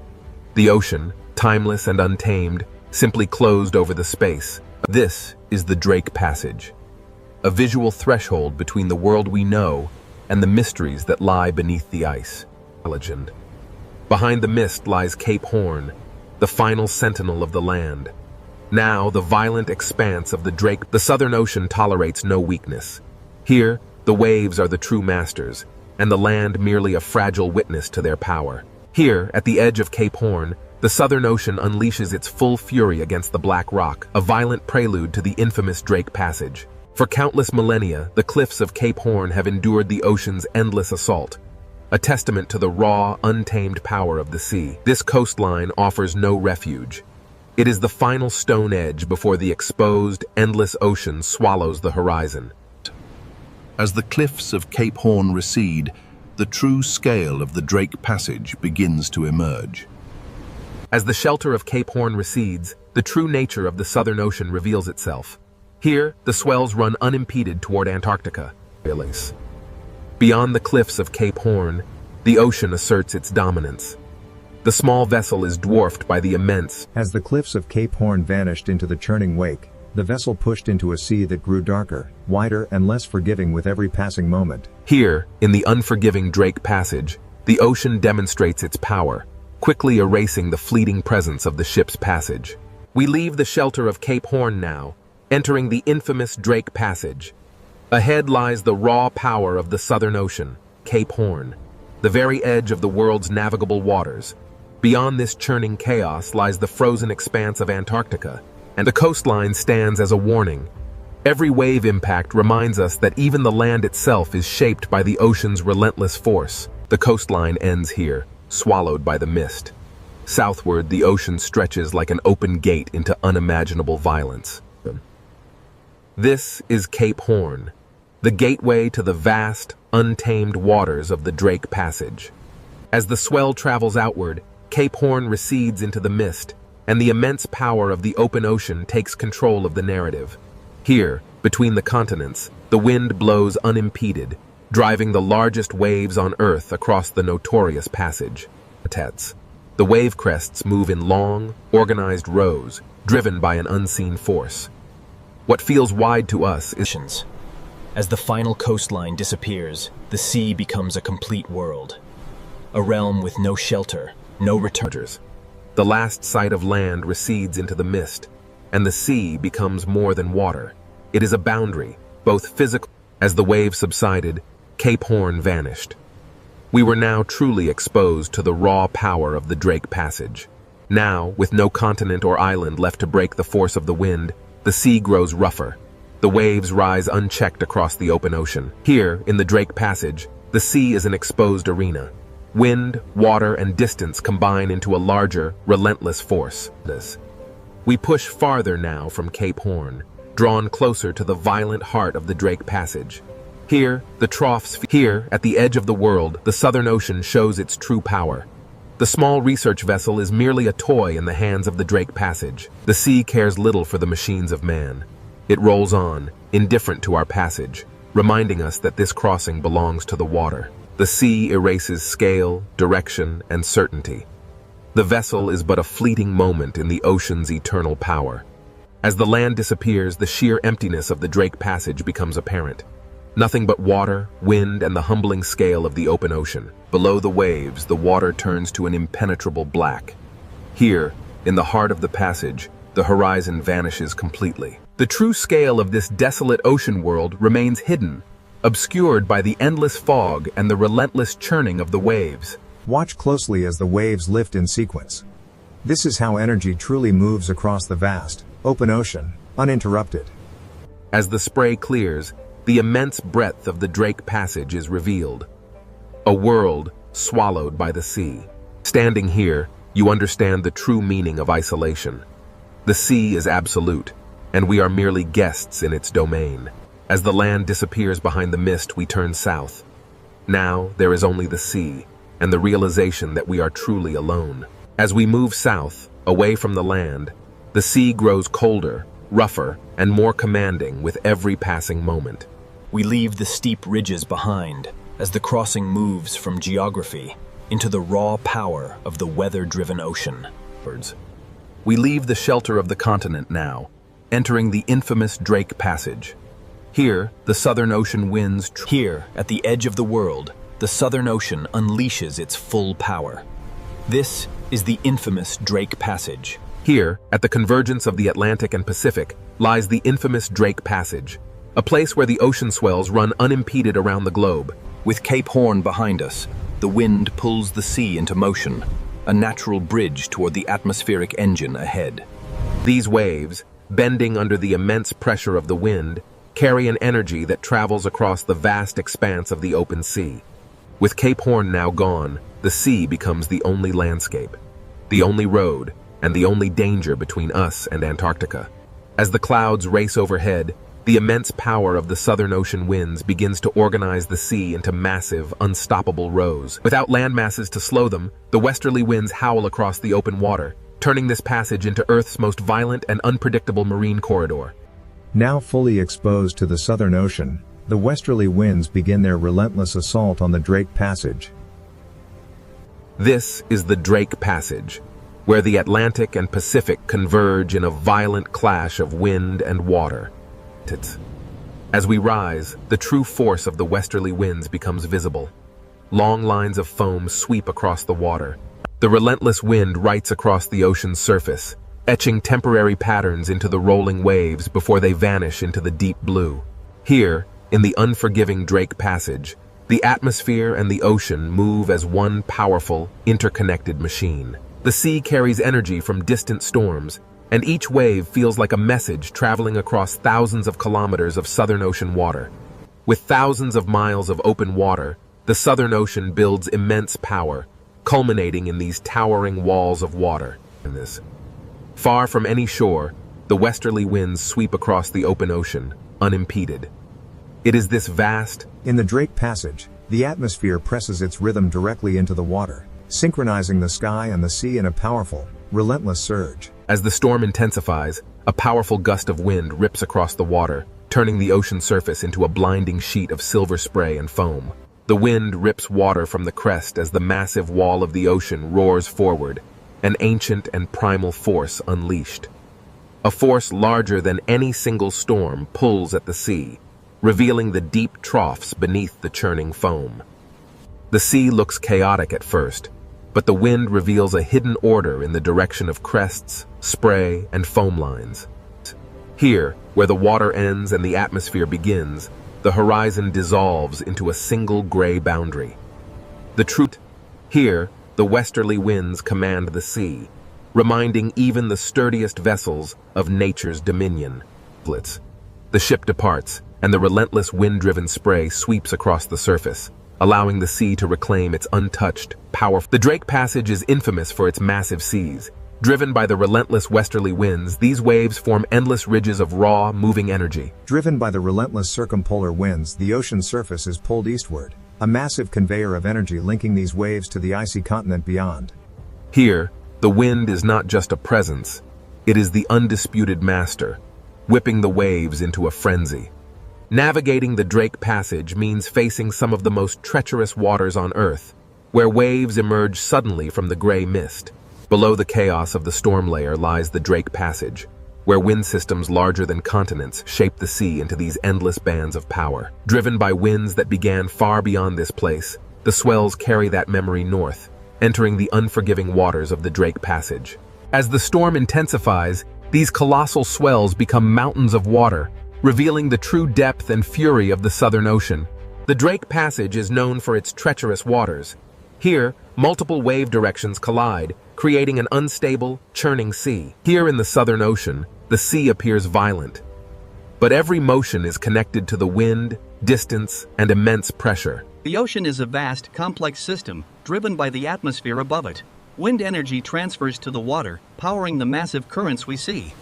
The ocean, timeless and untamed, simply closed over the space. This is the Drake Passage, a visual threshold between the world we know and the mysteries that lie beneath the ice. Legend. Behind the mist lies Cape Horn, the final sentinel of the land. Now, the violent expanse of the Drake, the Southern Ocean tolerates no weakness. Here, the waves are the true masters, and the land merely a fragile witness to their power. Here, at the edge of Cape Horn, the Southern Ocean unleashes its full fury against the Black Rock, a violent prelude to the infamous Drake Passage. For countless millennia, the cliffs of Cape Horn have endured the ocean's endless assault, a testament to the raw, untamed power of the sea. This coastline offers no refuge. It is the final stone edge before the exposed, endless ocean swallows the horizon. As the cliffs of Cape Horn recede, the true scale of the Drake Passage begins to emerge. As the shelter of Cape Horn recedes, the true nature of the Southern Ocean reveals itself. Here, the swells run unimpeded toward Antarctica. Beyond the cliffs of Cape Horn, the ocean asserts its dominance. The small vessel is dwarfed by the immense. As the cliffs of Cape Horn vanished into the churning wake, the vessel pushed into a sea that grew darker, wider, and less forgiving with every passing moment. Here, in the unforgiving Drake Passage, the ocean demonstrates its power, quickly erasing the fleeting presence of the ship's passage. We leave the shelter of Cape Horn now, entering the infamous Drake Passage. Ahead lies the raw power of the Southern Ocean, Cape Horn, the very edge of the world's navigable waters. Beyond this churning chaos lies the frozen expanse of Antarctica, and the coastline stands as a warning. Every wave impact reminds us that even the land itself is shaped by the ocean's relentless force. The coastline ends here, swallowed by the mist. Southward, the ocean stretches like an open gate into unimaginable violence. This is Cape Horn, the gateway to the vast, untamed waters of the Drake Passage. As the swell travels outward, Cape Horn recedes into the mist, and the immense power of the open ocean takes control of the narrative. Here, between the continents, the wind blows unimpeded, driving the largest waves on Earth across the notorious passage. The wave crests move in long, organized rows, driven by an unseen force. What feels wide to us is... As the final coastline disappears, the sea becomes a complete world. A realm with no shelter, no returners. The last sight of land recedes into the mist, and the sea becomes more than water. It is a boundary, both physical. As the waves subsided, Cape Horn vanished. We were now truly exposed to the raw power of the Drake Passage. Now, with no continent or island left to break the force of the wind, the sea grows rougher. The waves rise unchecked across the open ocean. Here, in the Drake Passage, the sea is an exposed arena. Wind, water, and distance combine into a larger, relentless force. We push farther now from Cape Horn, drawn closer to the violent heart of the Drake Passage. Here, Here, at the edge of the world, the Southern Ocean shows its true power. The small research vessel is merely a toy in the hands of the Drake Passage. The sea cares little for the machines of man. It rolls on, indifferent to our passage, reminding us that this crossing belongs to the water. The sea erases scale, direction, and certainty. The vessel is but a fleeting moment in the ocean's eternal power. As the land disappears, the sheer emptiness of the Drake Passage becomes apparent. Nothing but water, wind, and the humbling scale of the open ocean. Below the waves, the water turns to an impenetrable black. Here, in the heart of the passage, the horizon vanishes completely. The true scale of this desolate ocean world remains hidden, obscured by the endless fog and the relentless churning of the waves. Watch closely as the waves lift in sequence. This is how energy truly moves across the vast, open ocean, uninterrupted. As the spray clears, the immense breadth of the Drake Passage is revealed. A world swallowed by the sea. Standing here, you understand the true meaning of isolation. The sea is absolute, and we are merely guests in its domain. As the land disappears behind the mist, we turn south. Now, there is only the sea, and the realization that we are truly alone. As we move south, away from the land, The sea grows colder, rougher, and more commanding with every passing moment. We leave the steep ridges behind as the crossing moves from geography into the raw power of the weather-driven ocean. We leave the shelter of the continent now, entering the infamous Drake Passage. Here, the Southern Ocean winds. Here, at the edge of the world, the Southern Ocean unleashes its full power. This is the infamous Drake Passage. Here, at the convergence of the Atlantic and Pacific, lies the infamous Drake Passage, a place where the ocean swells run unimpeded around the globe. With Cape Horn behind us, the wind pulls the sea into motion, a natural bridge toward the atmospheric engine ahead. These waves, bending under the immense pressure of the wind, carry an energy that travels across the vast expanse of the open sea. With Cape Horn now gone, the sea becomes the only landscape, the only road, and the only danger between us and Antarctica. As the clouds race overhead, the immense power of the Southern Ocean winds begins to organize the sea into massive, unstoppable rows. Without land masses to slow them, the westerly winds howl across the open water, turning this passage into Earth's most violent and unpredictable marine corridor. Now fully exposed to the Southern Ocean, the westerly winds begin their relentless assault on the Drake Passage. This is the Drake Passage, where the Atlantic and Pacific converge in a violent clash of wind and water. As we rise, the true force of the westerly winds becomes visible. Long lines of foam sweep across the water. The relentless wind writes across the ocean's surface, etching temporary patterns into the rolling waves before they vanish into the deep blue. Here, in the unforgiving Drake Passage, the atmosphere and the ocean move as one powerful, interconnected machine. The sea carries energy from distant storms, and each wave feels like a message traveling across thousands of kilometers of Southern Ocean water. With thousands of miles of open water, the Southern Ocean builds immense power, culminating in these towering walls of water. Far from any shore, the westerly winds sweep across the open ocean, unimpeded. It is this vast... In the Drake Passage, the atmosphere presses its rhythm directly into the water, synchronizing the sky and the sea in a powerful, relentless surge. As the storm intensifies, a powerful gust of wind rips across the water, turning the ocean surface into a blinding sheet of silver spray and foam. The wind rips water from the crest as the massive wall of the ocean roars forward, an ancient and primal force unleashed. A force larger than any single storm pulls at the sea, revealing the deep troughs beneath the churning foam. The sea looks chaotic at first, but the wind reveals a hidden order in the direction of crests, spray, and foam lines. Here, where the water ends and the atmosphere begins, the horizon dissolves into a single gray boundary. Here, the westerly winds command the sea, reminding even the sturdiest vessels of nature's dominion. The ship departs, and the relentless wind-driven spray sweeps across the surface, allowing the sea to reclaim its untouched, powerful... The Drake Passage is infamous for its massive seas. Driven by the relentless westerly winds, these waves form endless ridges of raw, moving energy. Driven by the relentless circumpolar winds, the ocean surface is pulled eastward, a massive conveyor of energy linking these waves to the icy continent beyond. Here, the wind is not just a presence, it is the undisputed master, whipping the waves into a frenzy. Navigating the Drake Passage means facing some of the most treacherous waters on Earth, where waves emerge suddenly from the gray mist. Below the chaos of the storm layer lies the Drake Passage, where wind systems larger than continents shape the sea into these endless bands of power. Driven by winds that began far beyond this place, the swells carry that memory north, entering the unforgiving waters of the Drake Passage. As the storm intensifies, these colossal swells become mountains of water, revealing the true depth and fury of the Southern Ocean. The Drake Passage is known for its treacherous waters. Here, multiple wave directions collide, creating an unstable, churning sea. Here in the Southern Ocean, the sea appears violent. But every motion is connected to the wind, distance, and immense pressure. The ocean is a vast, complex system, driven by the atmosphere above it. Wind energy transfers to the water, powering the massive currents we see.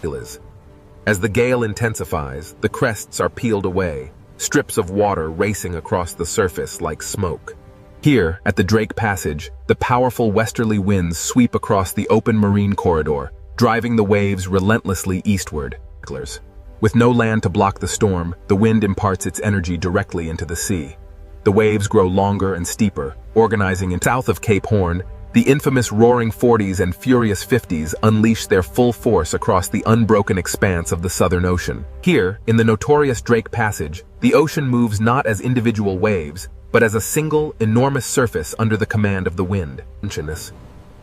As the gale intensifies, the crests are peeled away, strips of water racing across the surface like smoke. Here, at the Drake Passage, the powerful westerly winds sweep across the open marine corridor, driving the waves relentlessly eastward. With no land to block the storm, the wind imparts its energy directly into the sea. The waves grow longer and steeper, organizing in south of Cape Horn. The infamous roaring 40s and furious 50s unleash their full force across the unbroken expanse of the Southern Ocean. Here, in the notorious Drake Passage, the ocean moves not as individual waves, but as a single, enormous surface under the command of the wind.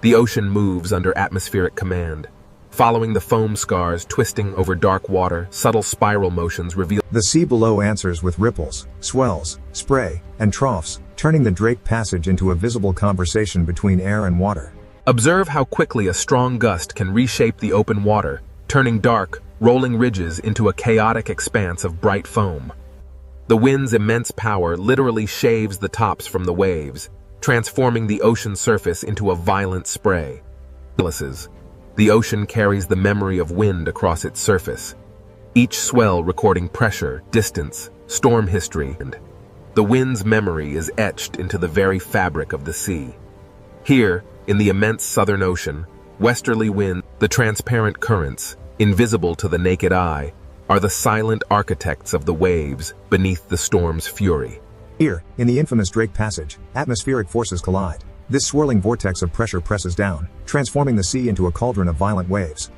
The ocean moves under atmospheric command. Following the foam scars twisting over dark water, subtle spiral motions reveal the sea below answers with ripples, swells, spray, and troughs, turning the Drake Passage into a visible conversation between air and water. Observe how quickly a strong gust can reshape the open water, turning dark, rolling ridges into a chaotic expanse of bright foam. The wind's immense power literally shaves the tops from the waves, transforming the ocean surface into a violent spray. The ocean carries the memory of wind across its surface, each swell recording pressure, distance, storm history, and the wind's memory is etched into the very fabric of the sea. Here, in the immense Southern Ocean, westerly wind, the transparent currents, invisible to the naked eye, are the silent architects of the waves beneath the storm's fury. Here, in the infamous Drake Passage, atmospheric forces collide. This swirling vortex of pressure presses down, transforming the sea into a cauldron of violent waves.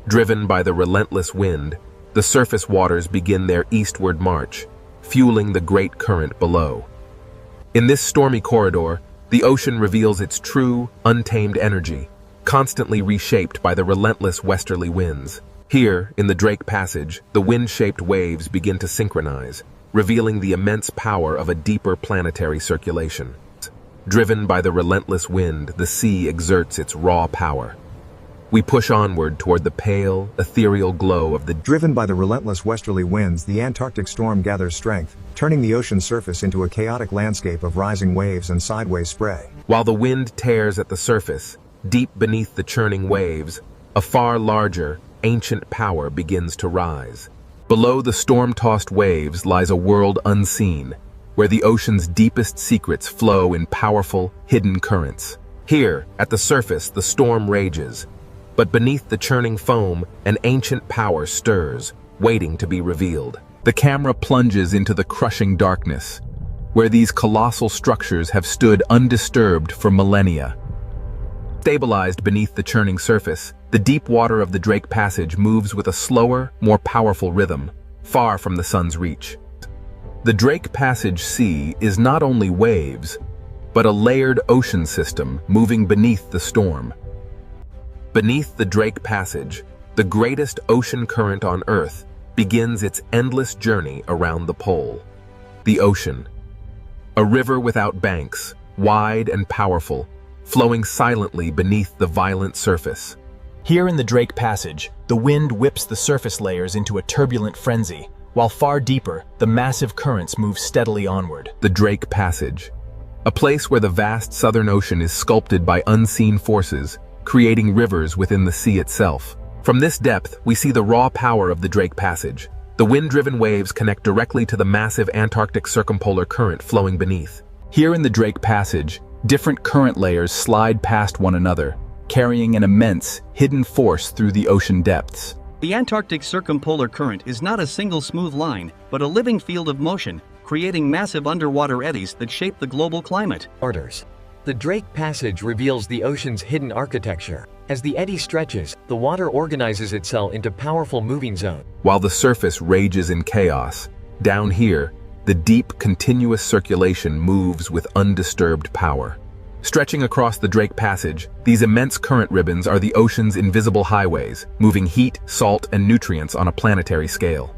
Driven by the relentless wind, the surface waters begin their eastward march, fueling the great current below. In this stormy corridor, the ocean reveals its true, untamed energy, constantly reshaped by the relentless westerly winds. Here, in the Drake Passage, the wind-shaped waves begin to synchronize, revealing the immense power of a deeper planetary circulation. Driven by the relentless wind, the sea exerts its raw power. We push onward toward the pale, ethereal glow of the... Driven by the relentless westerly winds, the Antarctic storm gathers strength, turning the ocean surface into a chaotic landscape of rising waves and sideways spray. While the wind tears at the surface, deep beneath the churning waves, a far larger, ancient power begins to rise. Below the storm-tossed waves lies a world unseen, where the ocean's deepest secrets flow in powerful, hidden currents. Here, at the surface, the storm rages, but beneath the churning foam, an ancient power stirs, waiting to be revealed. The camera plunges into the crushing darkness, where these colossal structures have stood undisturbed for millennia. Stabilized beneath the churning surface, the deep water of the Drake Passage moves with a slower, more powerful rhythm, far from the sun's reach. The Drake Passage Sea is not only waves, but a layered ocean system moving beneath the storm. Beneath the Drake Passage, the greatest ocean current on Earth begins its endless journey around the pole. The ocean. A river without banks, wide and powerful, flowing silently beneath the violent surface. Here in the Drake Passage, the wind whips the surface layers into a turbulent frenzy, while far deeper, the massive currents move steadily onward. The Drake Passage, a place where the vast Southern Ocean is sculpted by unseen forces, creating rivers within the sea itself. From this depth, we see the raw power of the Drake Passage. The wind-driven waves connect directly to the massive Antarctic circumpolar current flowing beneath. Here in the Drake Passage, different current layers slide past one another, carrying an immense, hidden force through the ocean depths. The Antarctic circumpolar current is not a single smooth line, but a living field of motion, creating massive underwater eddies that shape the global climate. The Drake Passage reveals the ocean's hidden architecture. As the eddy stretches, the water organizes itself into powerful moving zones. While the surface rages in chaos, down here, the deep, continuous circulation moves with undisturbed power. Stretching across the Drake Passage, these immense current ribbons are the ocean's invisible highways, moving heat, salt, and nutrients on a planetary scale.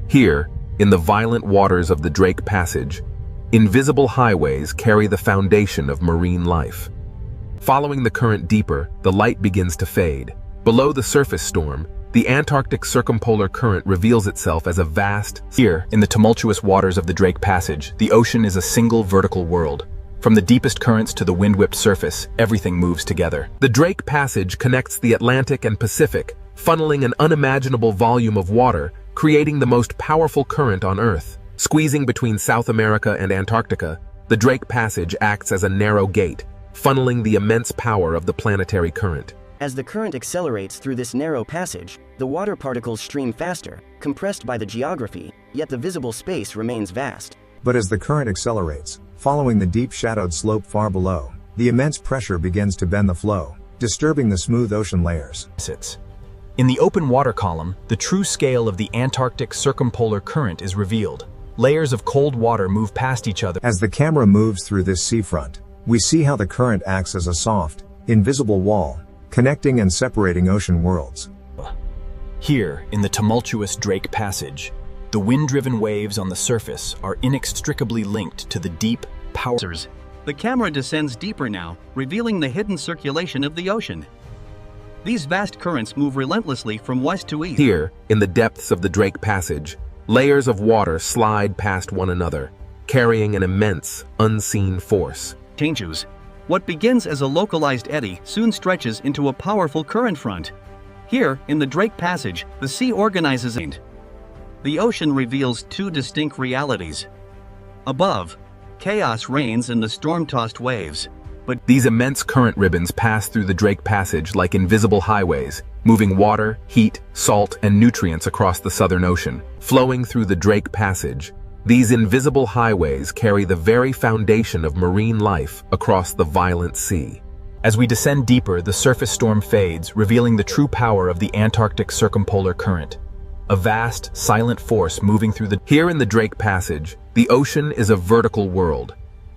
Here, in the violent waters of the Drake Passage, invisible highways carry the foundation of marine life. Following the current deeper, the light begins to fade. Below the surface storm, the Antarctic circumpolar current reveals itself as a vast... Here, in the tumultuous waters of the Drake Passage, the ocean is a single vertical world. From the deepest currents to the wind-whipped surface, everything moves together. The Drake Passage connects the Atlantic and Pacific, funneling an unimaginable volume of water, creating the most powerful current on Earth. Squeezing between South America and Antarctica, the Drake Passage acts as a narrow gate, funneling the immense power of the planetary current. As the current accelerates through this narrow passage, the water particles stream faster, compressed by the geography, yet the visible space remains vast. But as the current accelerates, following the deep shadowed slope far below, the immense pressure begins to bend the flow, disturbing the smooth ocean layers. In the open water column, the true scale of the Antarctic circumpolar current is revealed. Layers of cold water move past each other. As the camera moves through this seafront, we see how the current acts as a soft, invisible wall, connecting and separating ocean worlds. Here, in the tumultuous Drake Passage, the wind-driven waves on the surface are inextricably linked to the deep, powerful. The camera descends deeper now, revealing the hidden circulation of the ocean. These vast currents move relentlessly from west to east. Here, in the depths of the Drake Passage, layers of water slide past one another, carrying an immense, unseen force. Changes. What begins as a localized eddy soon stretches into a powerful current front. Here, in the Drake Passage, the sea organizes and the ocean reveals two distinct realities. Above, chaos reigns in the storm-tossed waves. But these immense current ribbons pass through the Drake Passage like invisible highways, moving water, heat, salt, and nutrients across the Southern Ocean. Flowing through the Drake Passage, these invisible highways carry the very foundation of marine life across the violent sea. As we descend deeper, the surface storm fades, revealing the true power of the Antarctic circumpolar current. A vast, silent force moving through the... Here in the Drake Passage, the ocean is a vertical world.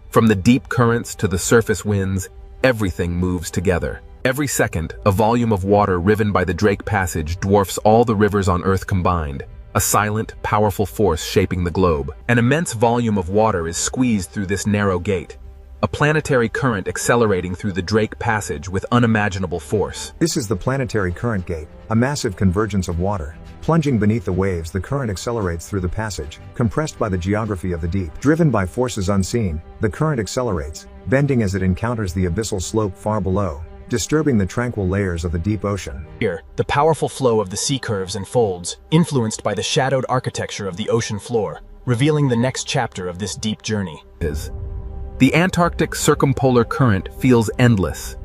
From the deep currents to the surface winds, everything moves together. Every second, a volume of water riven by the Drake Passage dwarfs all the rivers on Earth combined, a silent, powerful force shaping the globe. An immense volume of water is squeezed through this narrow gate, a planetary current accelerating through the Drake Passage with unimaginable force. This is the planetary current gate, a massive convergence of water. Plunging beneath the waves, the current accelerates through the passage, compressed by the geography of the deep. Driven by forces unseen, the current accelerates, bending as it encounters the abyssal slope far below, disturbing the tranquil layers of the deep ocean. Here, the powerful flow of the sea curves and folds, influenced by the shadowed architecture of the ocean floor, revealing the next chapter of this deep journey. The Antarctic circumpolar current feels endless.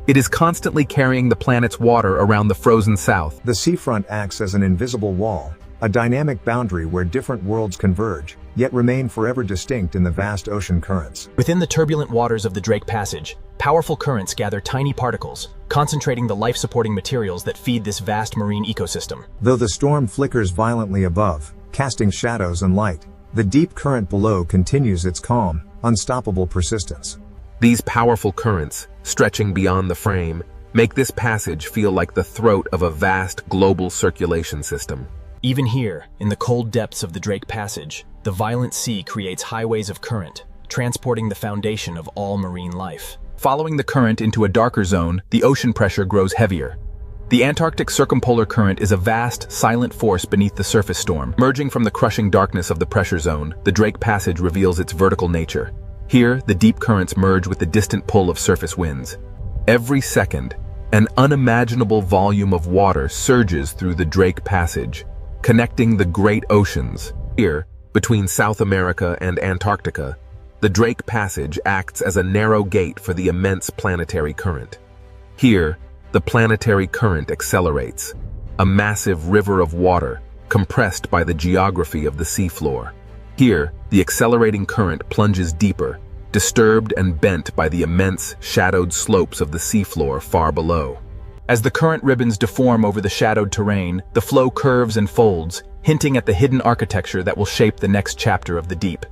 It is constantly carrying the planet's water around the frozen south. The seafront acts as an invisible wall, a dynamic boundary where different worlds converge, yet remain forever distinct in the vast ocean currents. Within the turbulent waters of the Drake Passage, powerful currents gather tiny particles, concentrating the life-supporting materials that feed this vast marine ecosystem. Though the storm flickers violently above, casting shadows and light, the deep current below continues its calm, unstoppable persistence. These powerful currents, stretching beyond the frame, make this passage feel like the throat of a vast global circulation system. Even here, in the cold depths of the Drake Passage, the violent sea creates highways of current, transporting the foundation of all marine life. Following the current into a darker zone, the ocean pressure grows heavier. The Antarctic circumpolar current is a vast, silent force beneath the surface storm. Emerging from the crushing darkness of the pressure zone, the Drake Passage reveals its vertical nature. Here, the deep currents merge with the distant pull of surface winds. Every second, an unimaginable volume of water surges through the Drake Passage, connecting the great oceans. Here, between South America and Antarctica, the Drake Passage acts as a narrow gate for the immense planetary current. Here, the planetary current accelerates, a massive river of water compressed by the geography of the seafloor. Here, the accelerating current plunges deeper, disturbed and bent by the immense, shadowed slopes of the seafloor far below. As the current ribbons deform over the shadowed terrain, the flow curves and folds, hinting at the hidden architecture that will shape the next chapter of the deep.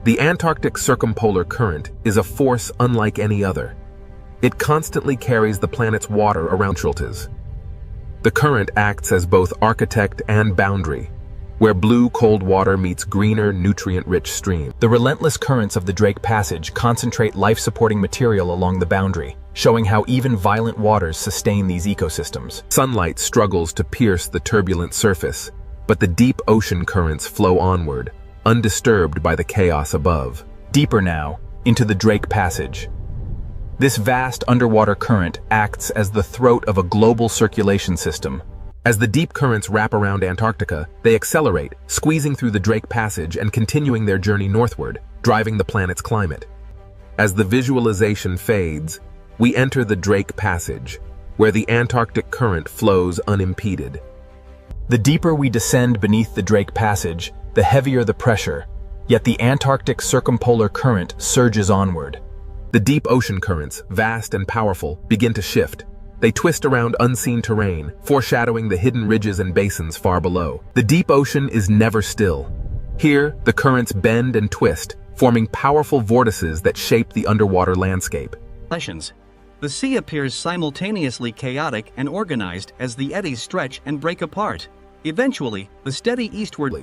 The Antarctic circumpolar current is a force unlike any other. It constantly carries the planet's water around Schultes. The current acts as both architect and boundary, where blue cold water meets greener, nutrient-rich stream. The relentless currents of the Drake Passage concentrate life-supporting material along the boundary, showing how even violent waters sustain these ecosystems. Sunlight struggles to pierce the turbulent surface, but the deep ocean currents flow onward, undisturbed by the chaos above. Deeper now, into the Drake Passage. This vast underwater current acts as the throat of a global circulation system. As the deep currents wrap around Antarctica, they accelerate, squeezing through the Drake Passage and continuing their journey northward, driving the planet's climate. As the visualization fades, we enter the Drake Passage, where the Antarctic current flows unimpeded. The deeper we descend beneath the Drake Passage, the heavier the pressure, yet the Antarctic circumpolar current surges onward. The deep ocean currents, vast and powerful, begin to shift. They twist around unseen terrain, foreshadowing the hidden ridges and basins far below. The deep ocean is never still. Here, the currents bend and twist, forming powerful vortices that shape the underwater landscape. The sea appears simultaneously chaotic and organized as the eddies stretch and break apart. Eventually, the steady eastward.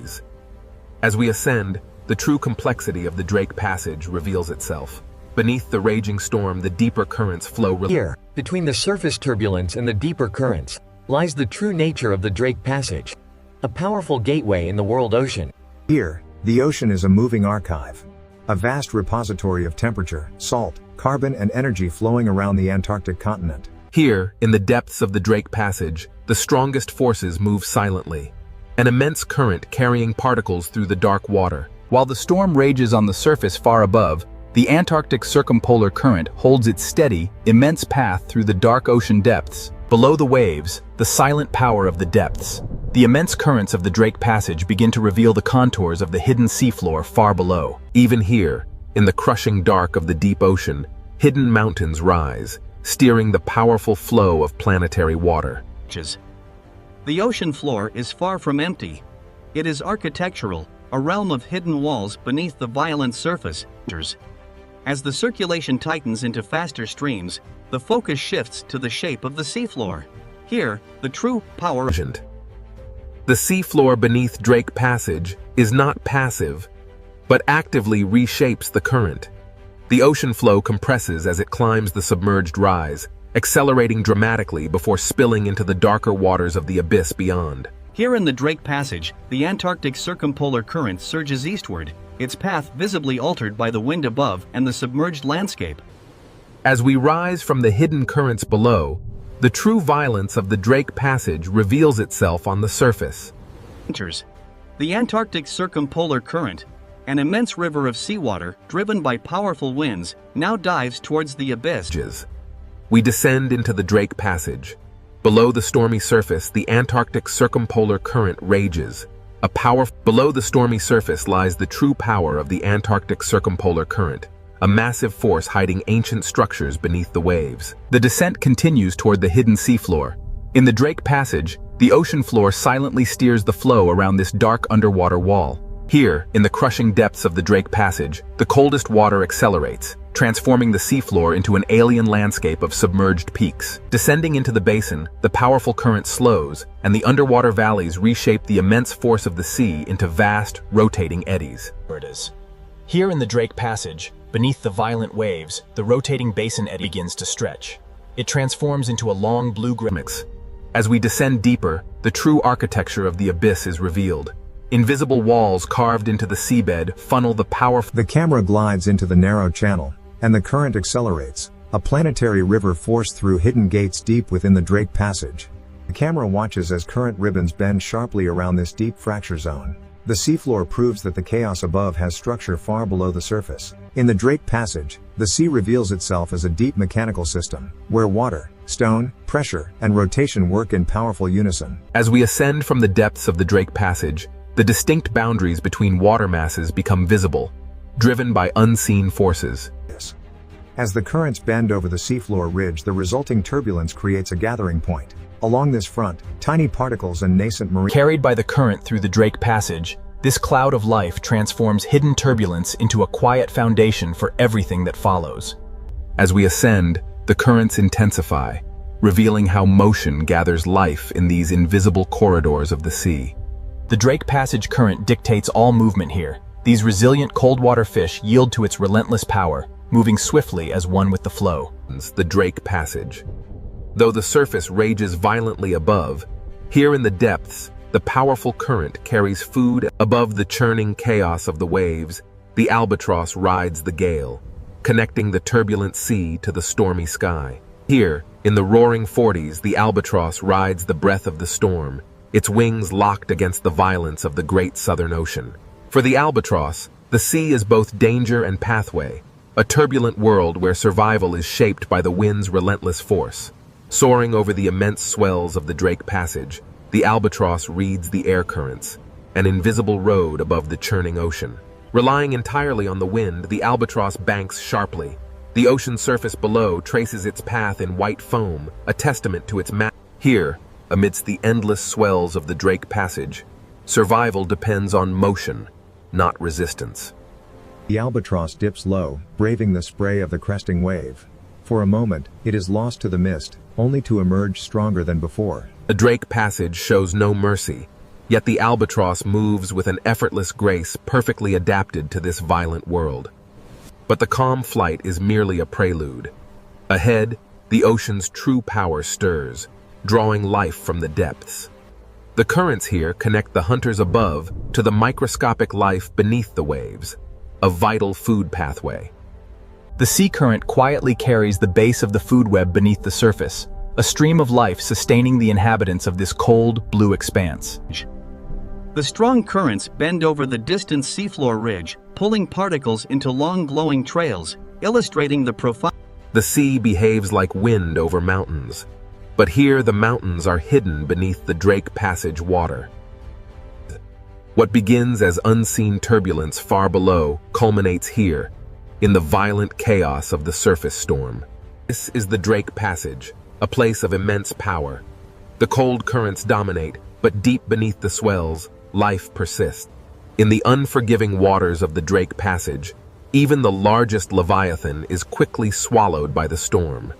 As we ascend, the true complexity of the Drake Passage reveals itself. Beneath the raging storm, the deeper currents flow. Here, between the surface turbulence and the deeper currents, lies the true nature of the Drake Passage, a powerful gateway in the world ocean. Here, the ocean is a moving archive, a vast repository of temperature, salt, carbon and energy flowing around the Antarctic continent. Here, in the depths of the Drake Passage, the strongest forces move silently, an immense current carrying particles through the dark water. While the storm rages on the surface far above, the Antarctic circumpolar current holds its steady, immense path through the dark ocean depths. Below the waves, the silent power of the depths. The immense currents of the Drake Passage begin to reveal the contours of the hidden seafloor far below. Even here, in the crushing dark of the deep ocean, hidden mountains rise, steering the powerful flow of planetary water. The ocean floor is far from empty. It is architectural, a realm of hidden walls beneath the violent surface. As the circulation tightens into faster streams, the focus shifts to the shape of the seafloor. Here, the true power. The seafloor beneath Drake Passage is not passive, but actively reshapes the current. The ocean flow compresses as it climbs the submerged rise, accelerating dramatically before spilling into the darker waters of the abyss beyond. Here in the Drake Passage, the Antarctic circumpolar current surges eastward, its path visibly altered by the wind above and the submerged landscape. As we rise from the hidden currents below, the true violence of the Drake Passage reveals itself on the surface. The Antarctic circumpolar current, an immense river of seawater driven by powerful winds, now dives towards the abyss. We descend into the Drake Passage. Below the stormy surface, the Antarctic circumpolar current rages. Below the stormy surface lies the true power of the Antarctic circumpolar current, a massive force hiding ancient structures beneath the waves. The descent continues toward the hidden seafloor. In the Drake Passage, the ocean floor silently steers the flow around this dark underwater wall. Here, in the crushing depths of the Drake Passage, the coldest water accelerates, transforming the seafloor into an alien landscape of submerged peaks. Descending into the basin, the powerful current slows, and the underwater valleys reshape the immense force of the sea into vast, rotating eddies. Here in the Drake Passage, beneath the violent waves, the rotating basin eddy begins to stretch. It transforms into a long blue-gray. As we descend deeper, the true architecture of the abyss is revealed. Invisible walls carved into the seabed funnel the powerful. The camera glides into the narrow channel, and the current accelerates, a planetary river forced through hidden gates deep within the Drake Passage. The camera watches as current ribbons bend sharply around this deep fracture zone. The seafloor proves that the chaos above has structure far below the surface. In the Drake Passage, the sea reveals itself as a deep mechanical system, where water, stone, pressure, and rotation work in powerful unison. As we ascend from the depths of the Drake Passage, the distinct boundaries between water masses become visible, driven by unseen forces. As the currents bend over the seafloor ridge, the resulting turbulence creates a gathering point. Along this front, tiny particles and nascent marine. Carried by the current through the Drake Passage, this cloud of life transforms hidden turbulence into a quiet foundation for everything that follows. As we ascend, the currents intensify, revealing how motion gathers life in these invisible corridors of the sea. The Drake Passage current dictates all movement here. These resilient cold-water fish yield to its relentless power, moving swiftly as one with the flow. The Drake Passage. Though the surface rages violently above, here in the depths, the powerful current carries food. Above the churning chaos of the waves, the albatross rides the gale, connecting the turbulent sea to the stormy sky. Here, in the roaring 40s, the albatross rides the breath of the storm, its wings locked against the violence of the great Southern Ocean. For the albatross, the sea is both danger and pathway, a turbulent world where survival is shaped by the wind's relentless force. Soaring over the immense swells of the Drake Passage, the albatross reads the air currents, an invisible road above the churning ocean. Relying entirely on the wind, the albatross banks sharply. The ocean surface below traces its path in white foam, a testament to its Here, amidst the endless swells of the Drake Passage, survival depends on motion, not resistance. The albatross dips low, braving the spray of the cresting wave. For a moment, it is lost to the mist, only to emerge stronger than before. The Drake Passage shows no mercy, yet the albatross moves with an effortless grace perfectly adapted to this violent world. But the calm flight is merely a prelude. Ahead, the ocean's true power stirs, drawing life from the depths. The currents here connect the hunters above to the microscopic life beneath the waves, a vital food pathway. The sea current quietly carries the base of the food web beneath the surface, a stream of life sustaining the inhabitants of this cold, blue expanse. The strong currents bend over the distant seafloor ridge, pulling particles into long glowing trails, illustrating the profound. The sea behaves like wind over mountains, but here the mountains are hidden beneath the Drake Passage water. What begins as unseen turbulence far below culminates here, in the violent chaos of the surface storm. This is the Drake Passage, a place of immense power. The cold currents dominate, but deep beneath the swells, life persists. In the unforgiving waters of the Drake Passage, even the largest leviathan is quickly swallowed by the storm.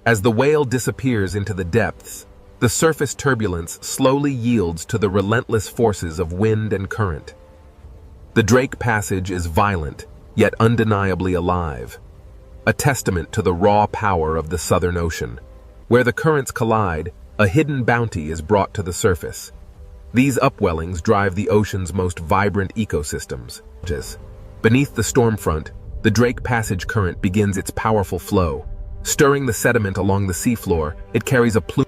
As the whale disappears into the depths, the surface turbulence slowly yields to the relentless forces of wind and current. The Drake Passage is violent, yet undeniably alive, a testament to the raw power of the Southern Ocean. Where the currents collide, a hidden bounty is brought to the surface. These upwellings drive the ocean's most vibrant ecosystems. Beneath the storm front, the Drake Passage current begins its powerful flow. Stirring the sediment along the seafloor, it carries a plume.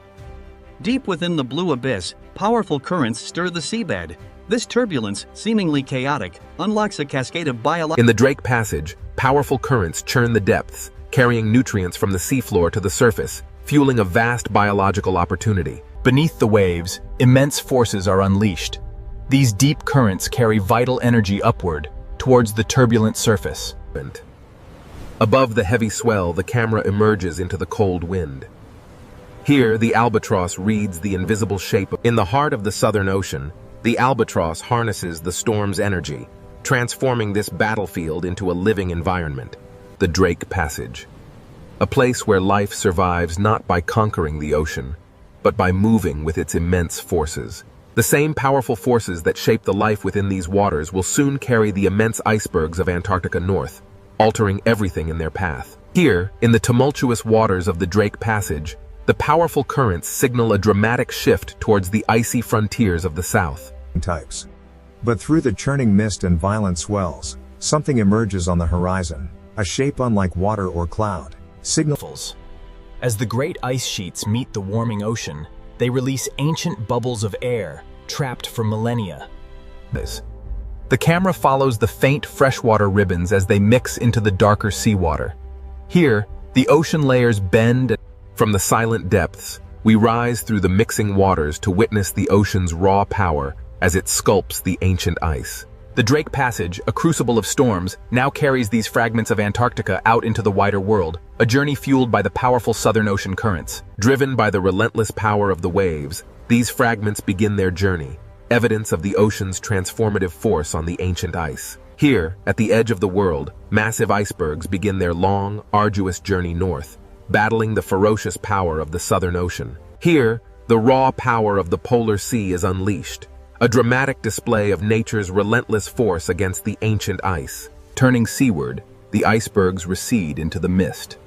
Deep within the blue abyss, powerful currents stir the seabed. This turbulence, seemingly chaotic, unlocks a cascade of In the Drake Passage, powerful currents churn the depths, carrying nutrients from the seafloor to the surface, fueling a vast biological opportunity. Beneath the waves, immense forces are unleashed. These deep currents carry vital energy upward, towards the turbulent surface. Above the heavy swell, the camera emerges into the cold wind. Here, the albatross reads the invisible shape. In the heart of the Southern Ocean, the albatross harnesses the storm's energy, transforming this battlefield into a living environment, the Drake Passage. A place where life survives not by conquering the ocean, but by moving with its immense forces. The same powerful forces that shape the life within these waters will soon carry the immense icebergs of Antarctica north, altering everything in their path. Here, in the tumultuous waters of the Drake Passage, the powerful currents signal a dramatic shift towards the icy frontiers of the south. Types. But through the churning mist and violent swells, something emerges on the horizon, a shape unlike water or cloud. Signals. As the great ice sheets meet the warming ocean, they release ancient bubbles of air, trapped for millennia. The camera follows the faint freshwater ribbons as they mix into the darker seawater. Here, the ocean layers bend. From the silent depths, we rise through the mixing waters to witness the ocean's raw power as it sculpts the ancient ice. The Drake Passage, a crucible of storms, now carries these fragments of Antarctica out into the wider world, a journey fueled by the powerful Southern Ocean currents. Driven by the relentless power of the waves, these fragments begin their journey, evidence of the ocean's transformative force on the ancient ice. Here, at the edge of the world, massive icebergs begin their long, arduous journey north, battling the ferocious power of the Southern Ocean. Here, the raw power of the polar sea is unleashed, a dramatic display of nature's relentless force against the ancient ice. Turning seaward, the icebergs recede into the mist.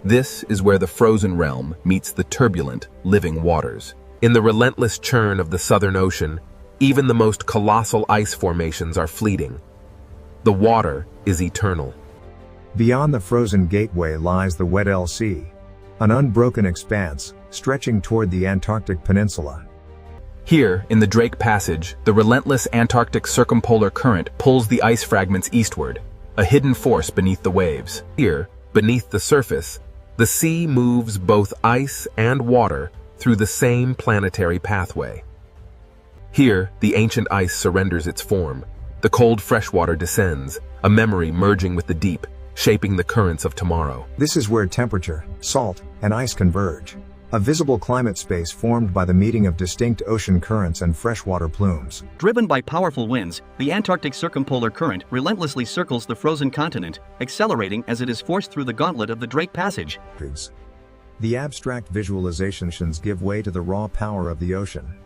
This is where the frozen realm meets the turbulent, living waters. In the relentless churn of the Southern Ocean, even the most colossal ice formations are fleeting. The water is eternal. Beyond the frozen gateway lies the Weddell Sea, an unbroken expanse, stretching toward the Antarctic Peninsula. Here, in the Drake Passage, the relentless Antarctic circumpolar current pulls the ice fragments eastward, a hidden force beneath the waves. Here, beneath the surface, the sea moves both ice and water through the same planetary pathway. Here, the ancient ice surrenders its form. The cold freshwater descends, a memory merging with the deep, shaping the currents of tomorrow. This is where temperature, salt, and ice converge. A visible climate space formed by the meeting of distinct ocean currents and freshwater plumes. Driven by powerful winds, the Antarctic circumpolar current relentlessly circles the frozen continent, accelerating as it is forced through the gauntlet of the Drake Passage. The abstract visualizations give way to the raw power of the ocean.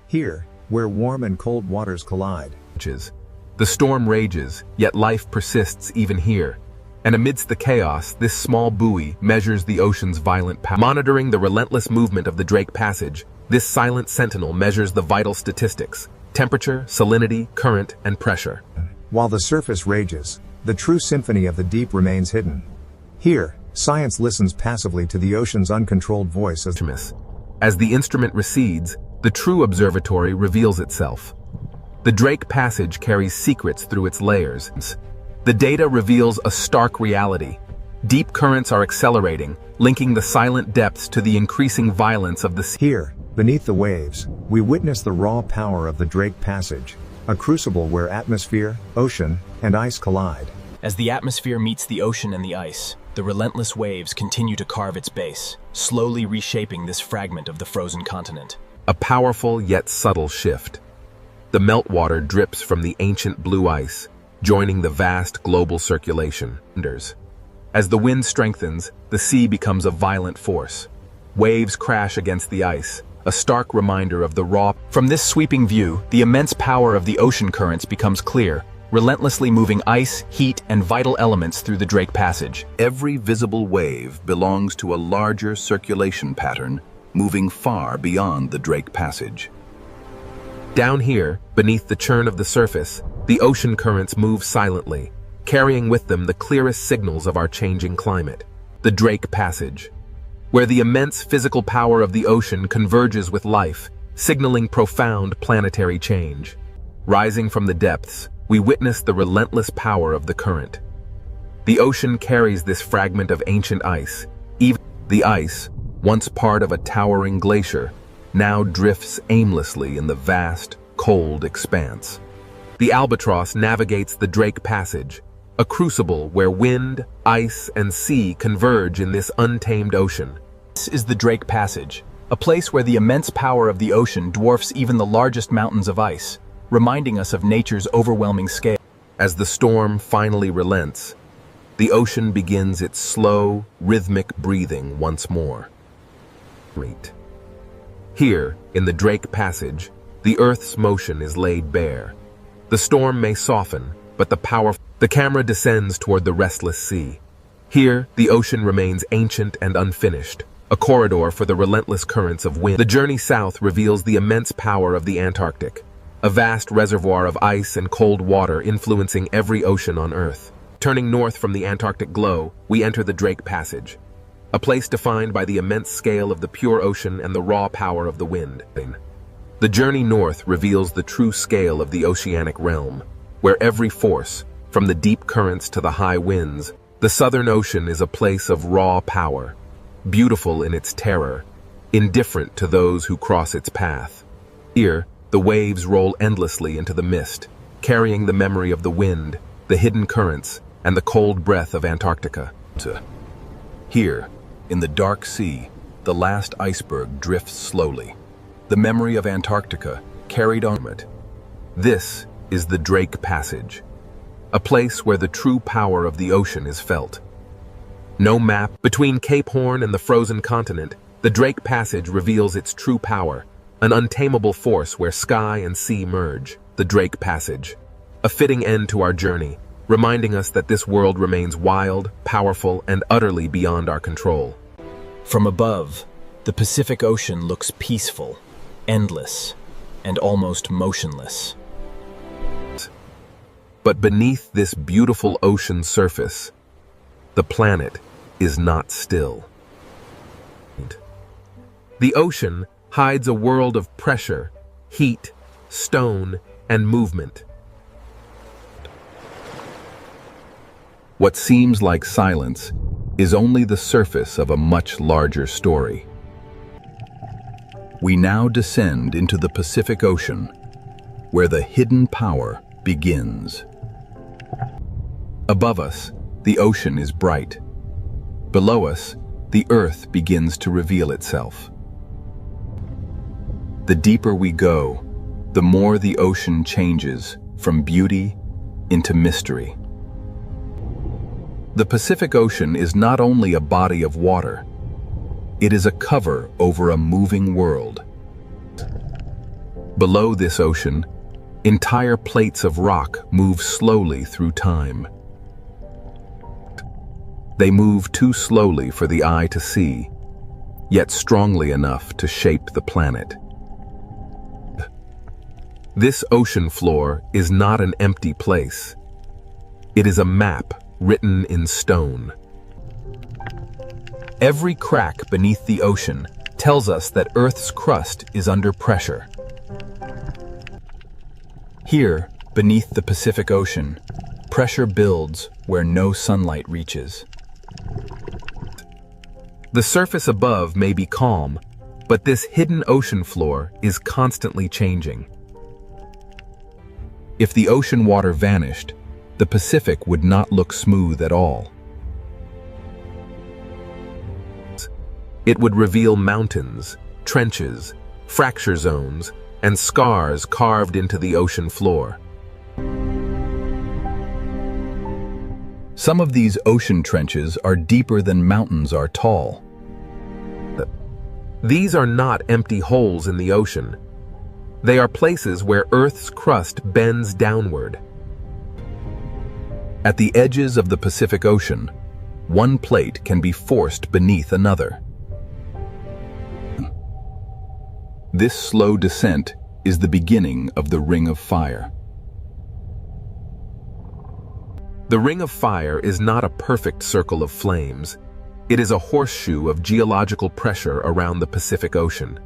Here, where warm and cold waters collide. The storm rages, yet life persists even here. And amidst the chaos, this small buoy measures the ocean's violent power. Monitoring the relentless movement of the Drake Passage, this silent sentinel measures the vital statistics: temperature, salinity, current, and pressure. While the surface rages, the true symphony of the deep remains hidden. Here, science listens passively to the ocean's uncontrolled voice as the instrument recedes, the true observatory reveals itself. The Drake Passage carries secrets through its layers. The data reveals a stark reality. Deep currents are accelerating, linking the silent depths to the increasing violence of the sea. Here, beneath the waves, we witness the raw power of the Drake Passage, a crucible where atmosphere, ocean, and ice collide. As the atmosphere meets the ocean and the ice, the relentless waves continue to carve its base, slowly reshaping this fragment of the frozen continent. A powerful yet subtle shift. The meltwater drips from the ancient blue ice, joining the vast global circulation. As the wind strengthens, the sea becomes a violent force. Waves crash against the ice, a stark reminder of the raw. From this sweeping view, the immense power of the ocean currents becomes clear, relentlessly moving ice, heat, and vital elements through the Drake Passage. Every visible wave belongs to a larger circulation pattern, moving far beyond the Drake Passage. Down here, beneath the churn of the surface, the ocean currents move silently, carrying with them the clearest signals of our changing climate. The Drake Passage, where the immense physical power of the ocean converges with life, signaling profound planetary change. Rising from the depths, we witness the relentless power of the current. The ocean carries this fragment of ancient ice. Even the ice, once part of a towering glacier, now drifts aimlessly in the vast, cold expanse. The albatross navigates the Drake Passage, a crucible where wind, ice, and sea converge in this untamed ocean. This is the Drake Passage, a place where the immense power of the ocean dwarfs even the largest mountains of ice, reminding us of nature's overwhelming scale. As the storm finally relents, the ocean begins its slow, rhythmic breathing once more. Here, in the Drake Passage, the Earth's motion is laid bare. The storm may soften, but the camera descends toward the restless sea. Here, the ocean remains ancient and unfinished, a corridor for the relentless currents of wind. The journey south reveals the immense power of the Antarctic, a vast reservoir of ice and cold water influencing every ocean on Earth. Turning north from the Antarctic glow, we enter the Drake Passage, a place defined by the immense scale of the pure ocean and the raw power of the wind. The journey north reveals the true scale of the oceanic realm, where every force, from the deep currents to the high winds, the Southern Ocean is a place of raw power, beautiful in its terror, indifferent to those who cross its path. Here, the waves roll endlessly into the mist, carrying the memory of the wind, the hidden currents, and the cold breath of Antarctica. Here, in the dark sea, the last iceberg drifts slowly. The memory of Antarctica carried on it. This is the Drake Passage, a place where the true power of the ocean is felt. No map between Cape Horn and the frozen continent, the Drake Passage reveals its true power, an untamable force where sky and sea merge. The Drake Passage, a fitting end to our journey, reminding us that this world remains wild, powerful, and utterly beyond our control. From above, the Pacific Ocean looks peaceful, endless, and almost motionless. But beneath this beautiful ocean surface, the planet is not still. The ocean hides a world of pressure, heat, stone, and movement. What seems like silence is only the surface of a much larger story. We now descend into the Pacific Ocean, where the hidden power begins. Above us, the ocean is bright. Below us, the earth begins to reveal itself. The deeper we go, the more the ocean changes from beauty into mystery. The Pacific Ocean is not only a body of water, it is a cover over a moving world. Below this ocean, entire plates of rock move slowly through time. They move too slowly for the eye to see, yet strongly enough to shape the planet. This ocean floor is not an empty place. It is a map written in stone. Every crack beneath the ocean tells us that Earth's crust is under pressure. Here, beneath the Pacific Ocean, pressure builds where no sunlight reaches. The surface above may be calm, but this hidden ocean floor is constantly changing. If the ocean water vanished, the Pacific would not look smooth at all. It would reveal mountains, trenches, fracture zones, and scars carved into the ocean floor. Some of these ocean trenches are deeper than mountains are tall. These are not empty holes in the ocean. They are places where Earth's crust bends downward. At the edges of the Pacific Ocean, one plate can be forced beneath another. This slow descent is the beginning of the Ring of Fire. The Ring of Fire is not a perfect circle of flames. It is a horseshoe of geological pressure around the Pacific Ocean.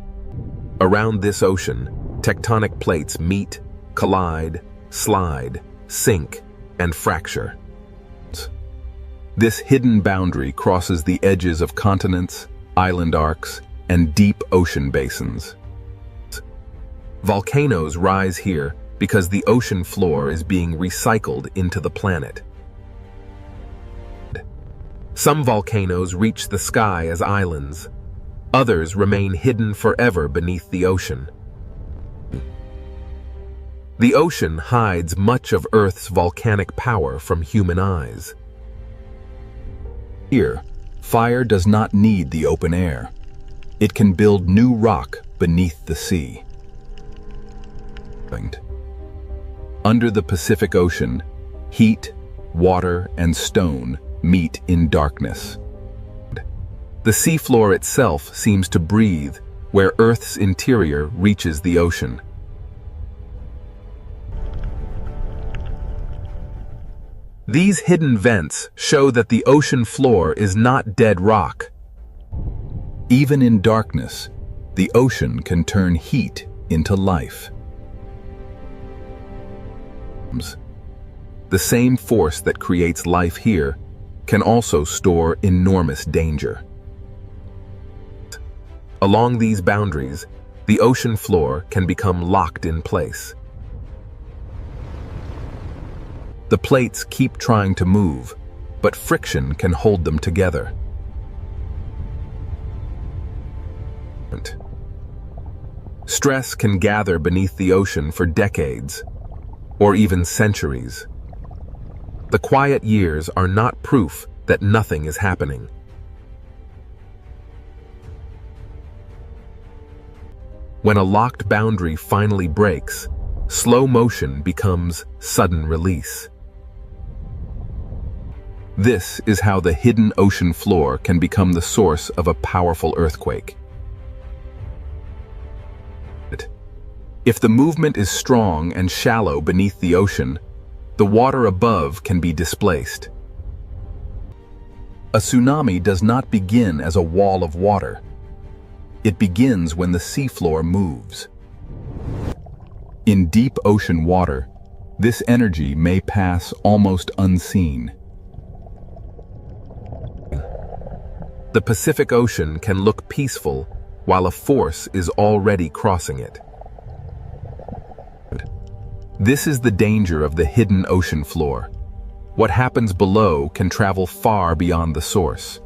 Around this ocean, tectonic plates meet, collide, slide, sink, and fracture. This hidden boundary crosses the edges of continents, island arcs, and deep ocean basins. Volcanoes rise here because the ocean floor is being recycled into the planet. Some volcanoes reach the sky as islands. Others remain hidden forever beneath the ocean. The ocean hides much of Earth's volcanic power from human eyes. Here, fire does not need the open air. It can build new rock beneath the sea. Under the Pacific Ocean, heat, water, and stone meet in darkness. The seafloor itself seems to breathe where Earth's interior reaches the ocean. These hidden vents show that the ocean floor is not dead rock. Even in darkness, the ocean can turn heat into life. The same force that creates life here can also store enormous danger. Along these boundaries, the ocean floor can become locked in place. The plates keep trying to move, but friction can hold them together. Stress can gather beneath the ocean for decades, or even centuries. The quiet years are not proof that nothing is happening. When a locked boundary finally breaks, slow motion becomes sudden release. This is how the hidden ocean floor can become the source of a powerful earthquake. If the movement is strong and shallow beneath the ocean, the water above can be displaced. A tsunami does not begin as a wall of water. It begins when the seafloor moves. In deep ocean water, this energy may pass almost unseen. The Pacific Ocean can look peaceful while a force is already crossing it. This is the danger of the hidden ocean floor. What happens below can travel far beyond the source.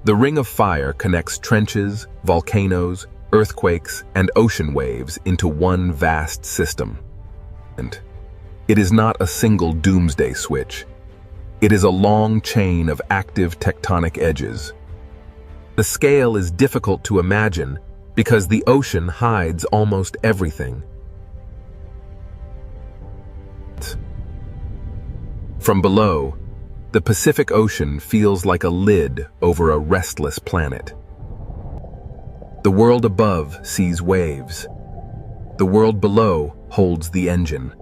The Ring of Fire connects trenches, volcanoes, earthquakes, and ocean waves into one vast system. And it is not a single doomsday switch. It is a long chain of active tectonic edges. The scale is difficult to imagine because the ocean hides almost everything. From below, the Pacific Ocean feels like a lid over a restless planet. The world above sees waves. The world below holds the engine.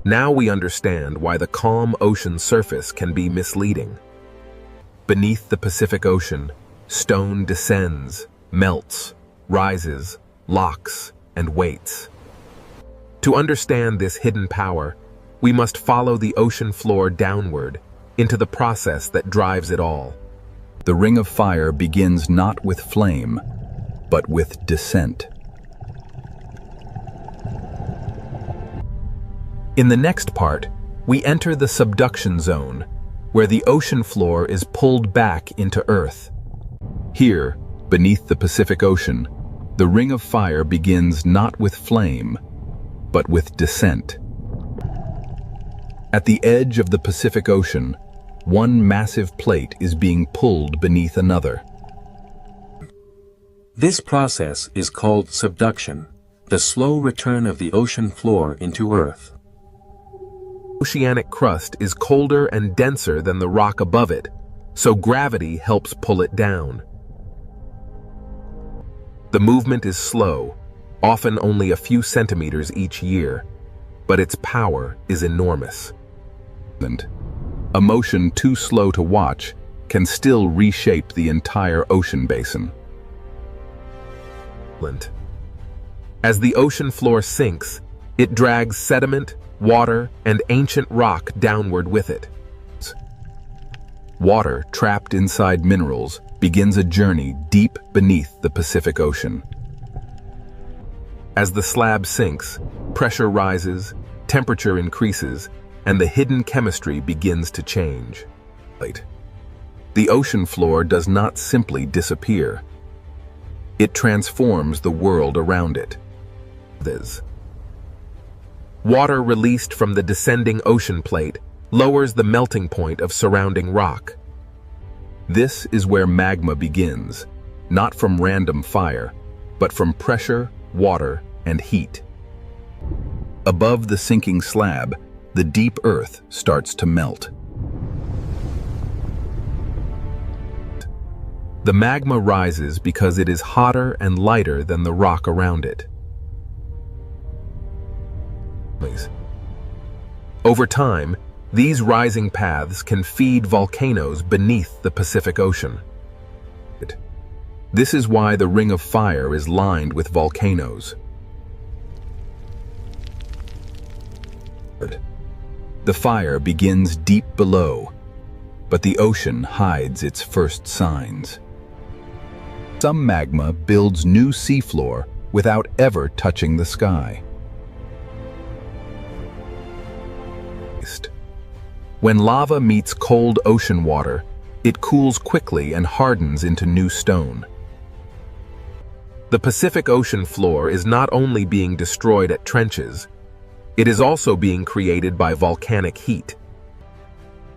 Now we understand why the calm ocean surface can be misleading. Beneath the Pacific Ocean, stone descends, melts, rises, locks, and waits. To understand this hidden power, we must follow the ocean floor downward into the process that drives it all. The Ring of Fire begins not with flame, but with descent. In the next part, we enter the subduction zone, where the ocean floor is pulled back into Earth. Here, beneath the Pacific Ocean, the Ring of Fire begins not with flame, but with descent. At the edge of the Pacific Ocean, one massive plate is being pulled beneath another. This process is called subduction, the slow return of the ocean floor into Earth. Oceanic crust is colder and denser than the rock above it, so gravity helps pull it down. The movement is slow, often only a few centimeters each year, but its power is enormous. A motion too slow to watch can still reshape the entire ocean basin. As the ocean floor sinks, it drags sediment, water, and ancient rock downward with it. Water trapped inside minerals begins a journey deep beneath the Pacific Ocean. As the slab sinks, pressure rises, temperature increases, and the hidden chemistry begins to change. The ocean floor does not simply disappear. It transforms the world around it. Water released from the descending ocean plate lowers the melting point of surrounding rock. This is where magma begins, not from random fire, but from pressure, water, and heat. Above the sinking slab, the deep earth starts to melt. The magma rises because it is hotter and lighter than the rock around it. Over time, these rising paths can feed volcanoes beneath the Pacific Ocean. This is why the Ring of Fire is lined with volcanoes. The fire begins deep below, but the ocean hides its first signs. Some magma builds new seafloor without ever touching the sky. When lava meets cold ocean water, it cools quickly and hardens into new stone. The Pacific Ocean floor is not only being destroyed at trenches, it is also being created by volcanic heat.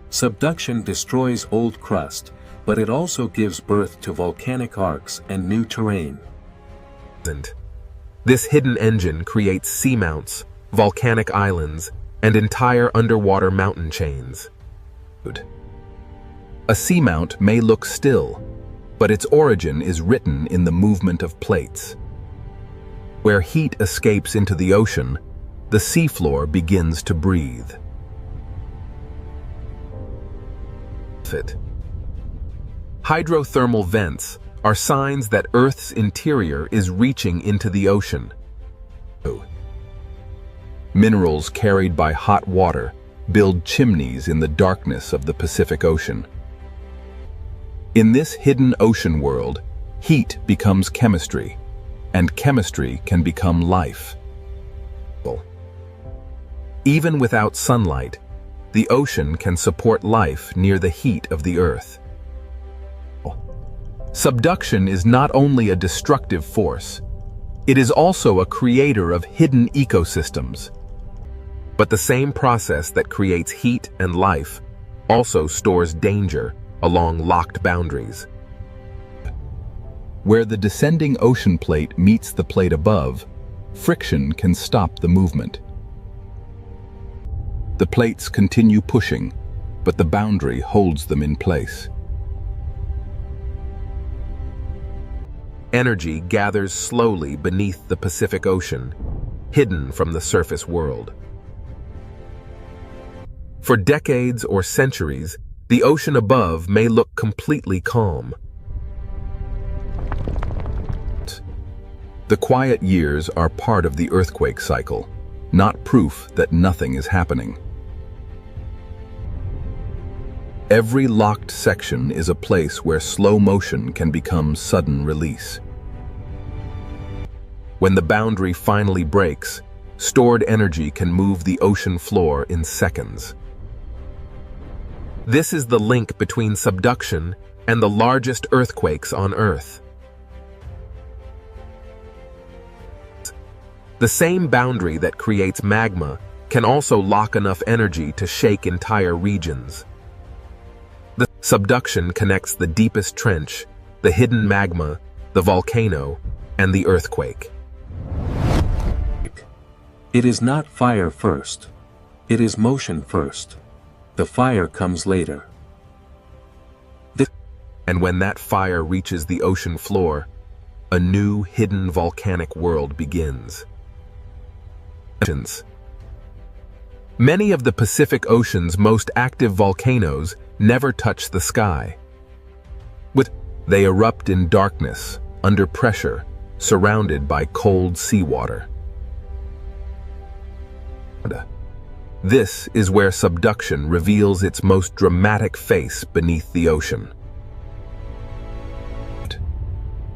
Subduction destroys old crust, but it also gives birth to volcanic arcs and new terrain. This hidden engine creates seamounts, volcanic islands, and entire underwater mountain chains. A seamount may look still, but its origin is written in the movement of plates. Where heat escapes into the ocean, the seafloor begins to breathe. Hydrothermal vents are signs that Earth's interior is reaching into the ocean. Minerals carried by hot water build chimneys in the darkness of the Pacific Ocean. In this hidden ocean world, heat becomes chemistry, and chemistry can become life. Even without sunlight, the ocean can support life near the heat of the Earth. Subduction is not only a destructive force, it is also a creator of hidden ecosystems. But the same process that creates heat and life also stores danger along locked boundaries. Where the descending ocean plate meets the plate above, friction can stop the movement. The plates continue pushing, but the boundary holds them in place. Energy gathers slowly beneath the Pacific Ocean, hidden from the surface world. For decades or centuries, the ocean above may look completely calm. The quiet years are part of the earthquake cycle, not proof that nothing is happening. Every locked section is a place where slow motion can become sudden release. When the boundary finally breaks, stored energy can move the ocean floor in seconds. This is the link between subduction and the largest earthquakes on Earth. The same boundary that creates magma can also lock enough energy to shake entire regions. The subduction connects the deepest trench, the hidden magma, the volcano, and the earthquake. It is not fire first. It is motion first. The fire comes later. And when that fire reaches the ocean floor, a new hidden volcanic world begins. Many of the Pacific Ocean's most active volcanoes never touch the sky. They erupt in darkness, under pressure, surrounded by cold seawater. This is where subduction reveals its most dramatic face beneath the ocean.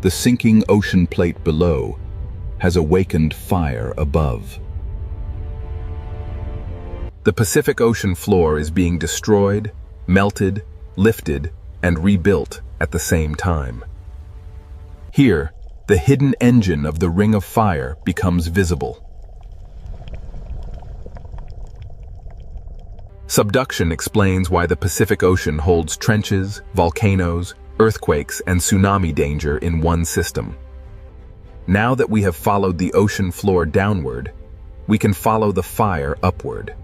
The sinking ocean plate below has awakened fire above. The Pacific Ocean floor is being destroyed, melted, lifted, and rebuilt at the same time. Here, the hidden engine of the Ring of Fire becomes visible. Subduction explains why the Pacific Ocean holds trenches, volcanoes, earthquakes, and tsunami danger in one system. Now that we have followed the ocean floor downward, we can follow the fire upward.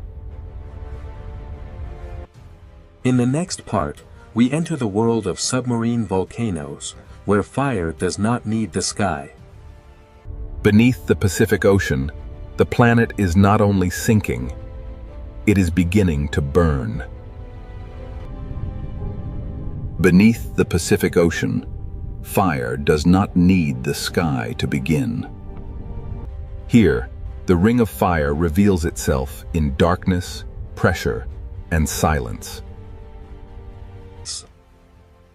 In the next part, we enter the world of submarine volcanoes, where fire does not need the sky. Beneath the Pacific Ocean, the planet is not only sinking, it is beginning to burn. Beneath the Pacific Ocean, fire does not need the sky to begin. Here, the Ring of Fire reveals itself in darkness, pressure, and silence.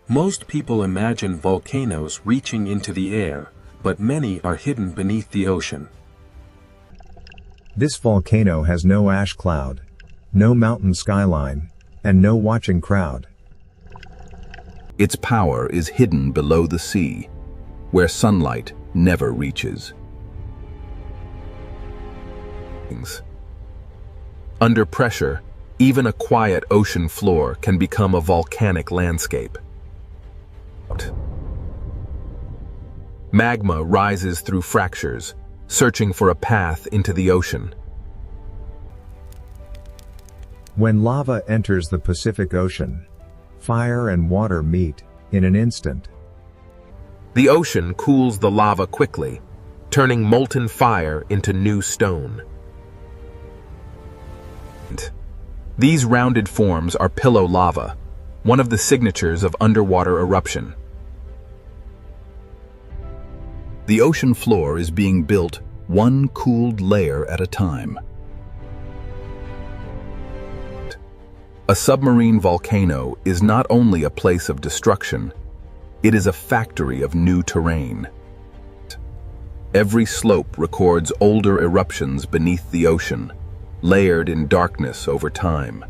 Most people imagine volcanoes reaching into the air, but many are hidden beneath the ocean. This volcano has no ash cloud, no mountain skyline, and no watching crowd. Its power is hidden below the sea, where sunlight never reaches. Under pressure, even a quiet ocean floor can become a volcanic landscape. Magma rises through fractures, searching for a path into the ocean. When lava enters the Pacific Ocean, fire and water meet in an instant. The ocean cools the lava quickly, turning molten fire into new stone. These rounded forms are pillow lava, one of the signatures of underwater eruption. The ocean floor is being built one cooled layer at a time. A submarine volcano is not only a place of destruction, it is a factory of new terrain. Every slope records older eruptions beneath the ocean, layered in darkness over time.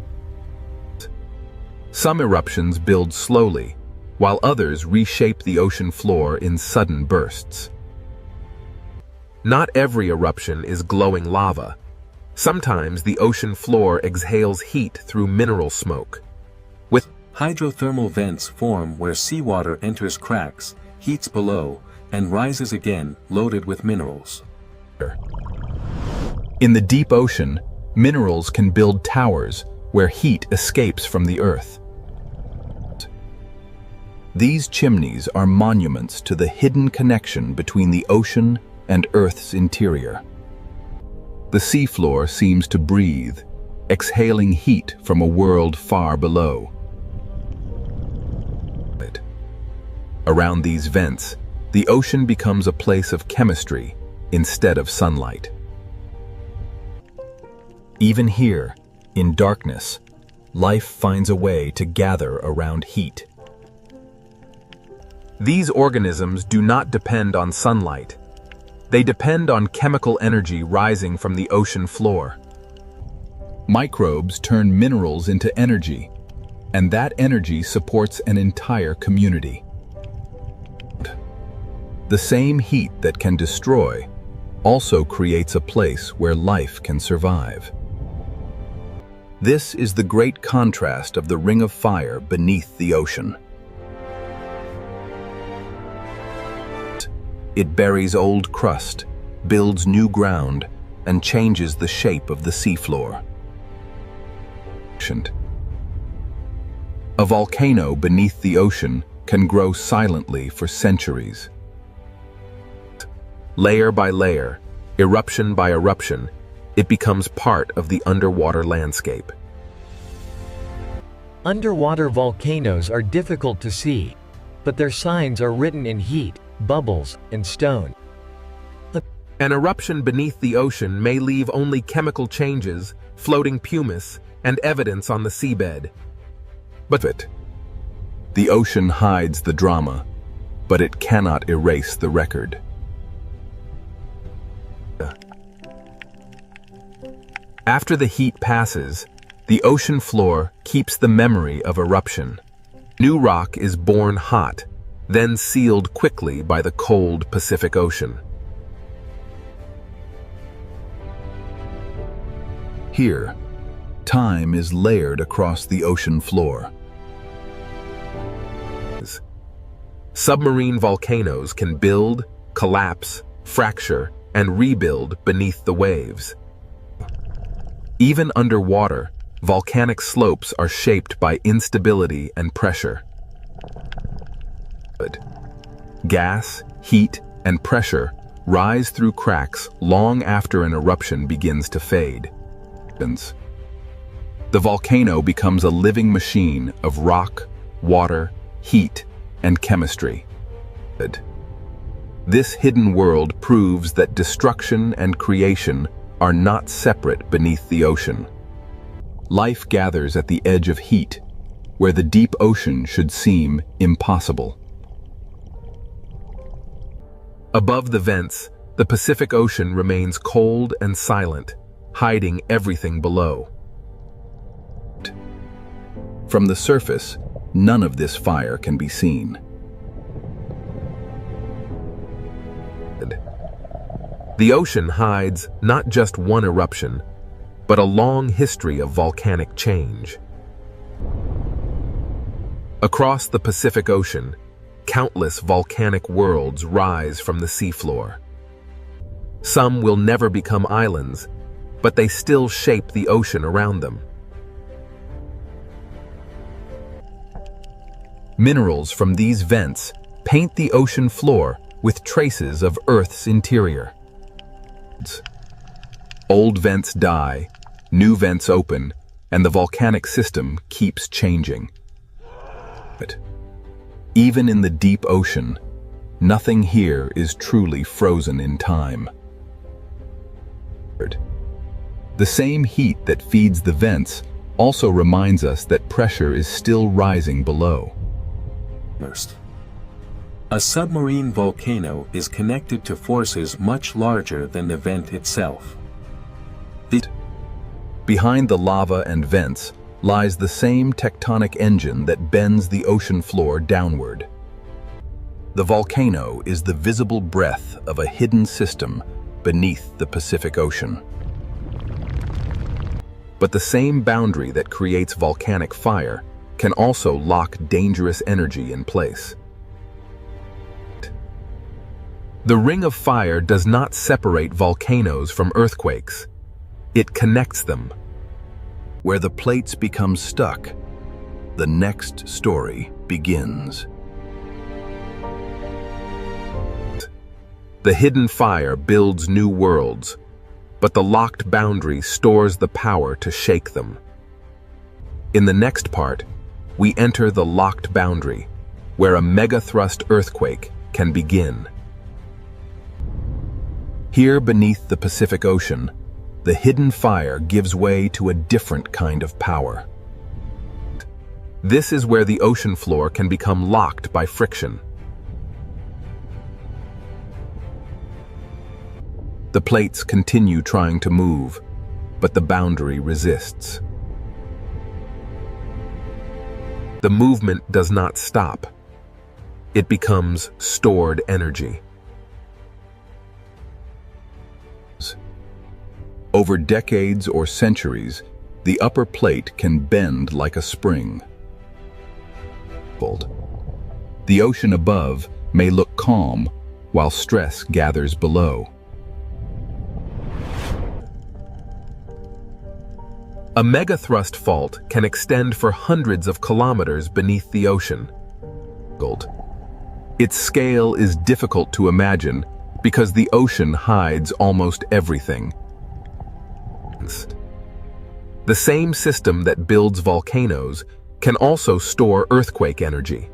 Some eruptions build slowly, while others reshape the ocean floor in sudden bursts. Not every eruption is glowing lava. Sometimes the ocean floor exhales heat through mineral smoke. With hydrothermal vents form where seawater enters cracks, heats below, and rises again, loaded with minerals. In the deep ocean, minerals can build towers where heat escapes from the earth. These chimneys are monuments to the hidden connection between the ocean and Earth's interior. The seafloor seems to breathe, exhaling heat from a world far below. Around these vents, the ocean becomes a place of chemistry instead of sunlight. Even here, in darkness, life finds a way to gather around heat. These organisms do not depend on sunlight. They depend on chemical energy rising from the ocean floor. Microbes turn minerals into energy, and that energy supports an entire community. The same heat that can destroy also creates a place where life can survive. This is the great contrast of the ring of fire beneath the ocean. It buries old crust, builds new ground, and changes the shape of the seafloor. A volcano beneath the ocean can grow silently for centuries. Layer by layer, eruption by eruption, it becomes part of the underwater landscape. Underwater volcanoes are difficult to see, but their signs are written in heat, bubbles, and stone. An eruption beneath the ocean may leave only chemical changes, floating pumice, and evidence on the seabed. But the ocean hides the drama, but it cannot erase the record. After the heat passes, the ocean floor keeps the memory of eruption. New rock is born hot, then sealed quickly by the cold Pacific Ocean. Here, time is layered across the ocean floor. Submarine volcanoes can build, collapse, fracture, and rebuild beneath the waves. Even underwater, volcanic slopes are shaped by instability and pressure. Gas, heat, and pressure rise through cracks long after an eruption begins to fade. The volcano becomes a living machine of rock, water, heat, and chemistry. This hidden world proves that destruction and creation are not separate beneath the ocean. Life gathers at the edge of heat, where the deep ocean should seem impossible. Above the vents, the Pacific Ocean remains cold and silent, hiding everything below. From the surface, none of this fire can be seen. The ocean hides not just one eruption, but a long history of volcanic change. Across the Pacific Ocean, countless volcanic worlds rise from the seafloor. Some will never become islands, but they still shape the ocean around them. Minerals from these vents paint the ocean floor with traces of Earth's interior. Old vents die, new vents open, and the volcanic system keeps changing. But even in the deep ocean, nothing here is truly frozen in time. The same heat that feeds the vents also reminds us that pressure is still rising below. A submarine volcano is connected to forces much larger than the vent itself. Behind the lava and vents lies the same tectonic engine that bends the ocean floor downward. The volcano is the visible breath of a hidden system beneath the Pacific Ocean. But the same boundary that creates volcanic fire can also lock dangerous energy in place. The Ring of Fire does not separate volcanoes from earthquakes. It connects them. Where the plates become stuck, the next story begins. The hidden fire builds new worlds, but the locked boundary stores the power to shake them. In the next part, we enter the locked boundary, where a megathrust earthquake can begin. Here beneath the Pacific Ocean, the hidden fire gives way to a different kind of power. This is where the ocean floor can become locked by friction. The plates continue trying to move, but the boundary resists. The movement does not stop. It becomes stored energy. Over decades or centuries, the upper plate can bend like a spring. The ocean above may look calm, while stress gathers below. A megathrust fault can extend for hundreds of kilometers beneath the ocean. Its scale is difficult to imagine because the ocean hides almost everything. The same system that builds volcanoes can also store earthquake energy.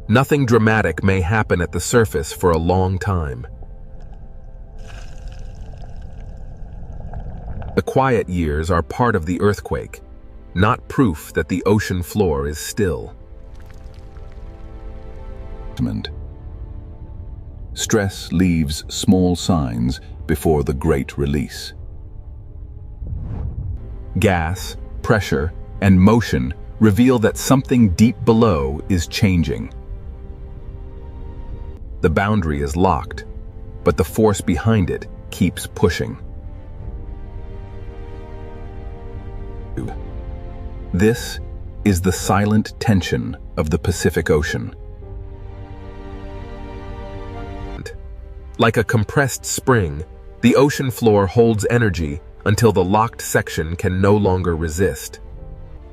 Nothing dramatic may happen at the surface for a long time. The quiet years are part of the earthquake, not proof that the ocean floor is still. Stress leaves small signs before the great release. Gas, pressure, and motion reveal that something deep below is changing. The boundary is locked, but the force behind it keeps pushing. This is the silent tension of the Pacific Ocean. Like a compressed spring, the ocean floor holds energy until the locked section can no longer resist.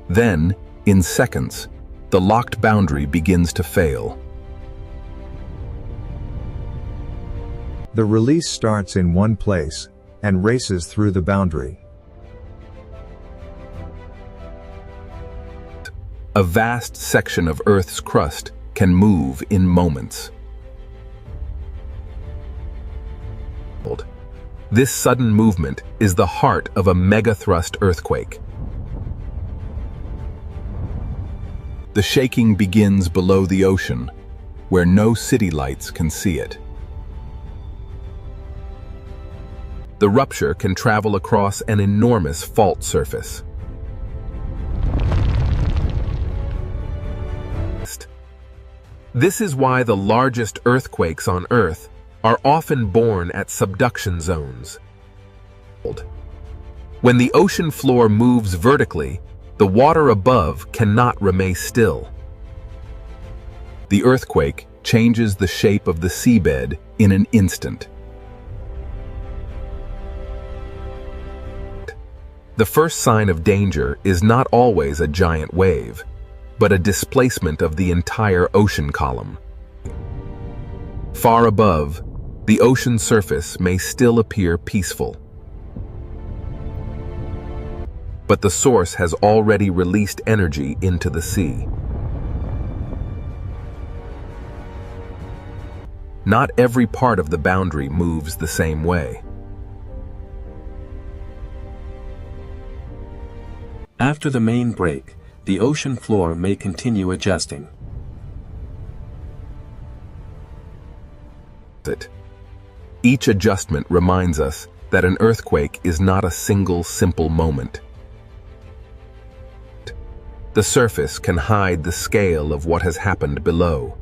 Then, in seconds, the locked boundary begins to fail. The release starts in one place and races through the boundary. A vast section of Earth's crust can move in moments. This sudden movement is the heart of a megathrust earthquake. The shaking begins below the ocean, where no city lights can see it. The rupture can travel across an enormous fault surface. This is why the largest earthquakes on Earth are often born at subduction zones. When the ocean floor moves vertically, the water above cannot remain still. The earthquake changes the shape of the seabed in an instant. The first sign of danger is not always a giant wave, but a displacement of the entire ocean column. Far above, the ocean surface may still appear peaceful. But the source has already released energy into the sea. Not every part of the boundary moves the same way. After the main break, the ocean floor may continue adjusting. Each adjustment reminds us that an earthquake is not a single simple moment. The surface can hide the scale of what has happened below.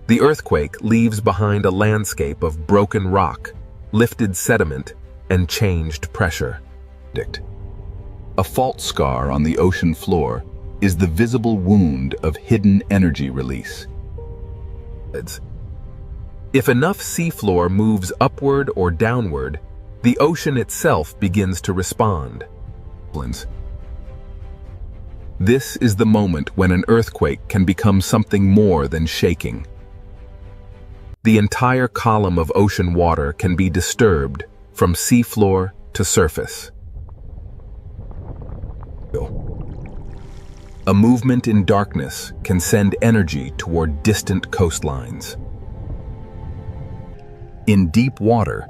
The earthquake leaves behind a landscape of broken rock, lifted sediment, and changed pressure. A fault scar on the ocean floor is the visible wound of hidden energy release. If enough seafloor moves upward or downward, the ocean itself begins to respond. This is the moment when an earthquake can become something more than shaking. The entire column of ocean water can be disturbed from seafloor to surface. A movement in darkness can send energy toward distant coastlines. In deep water,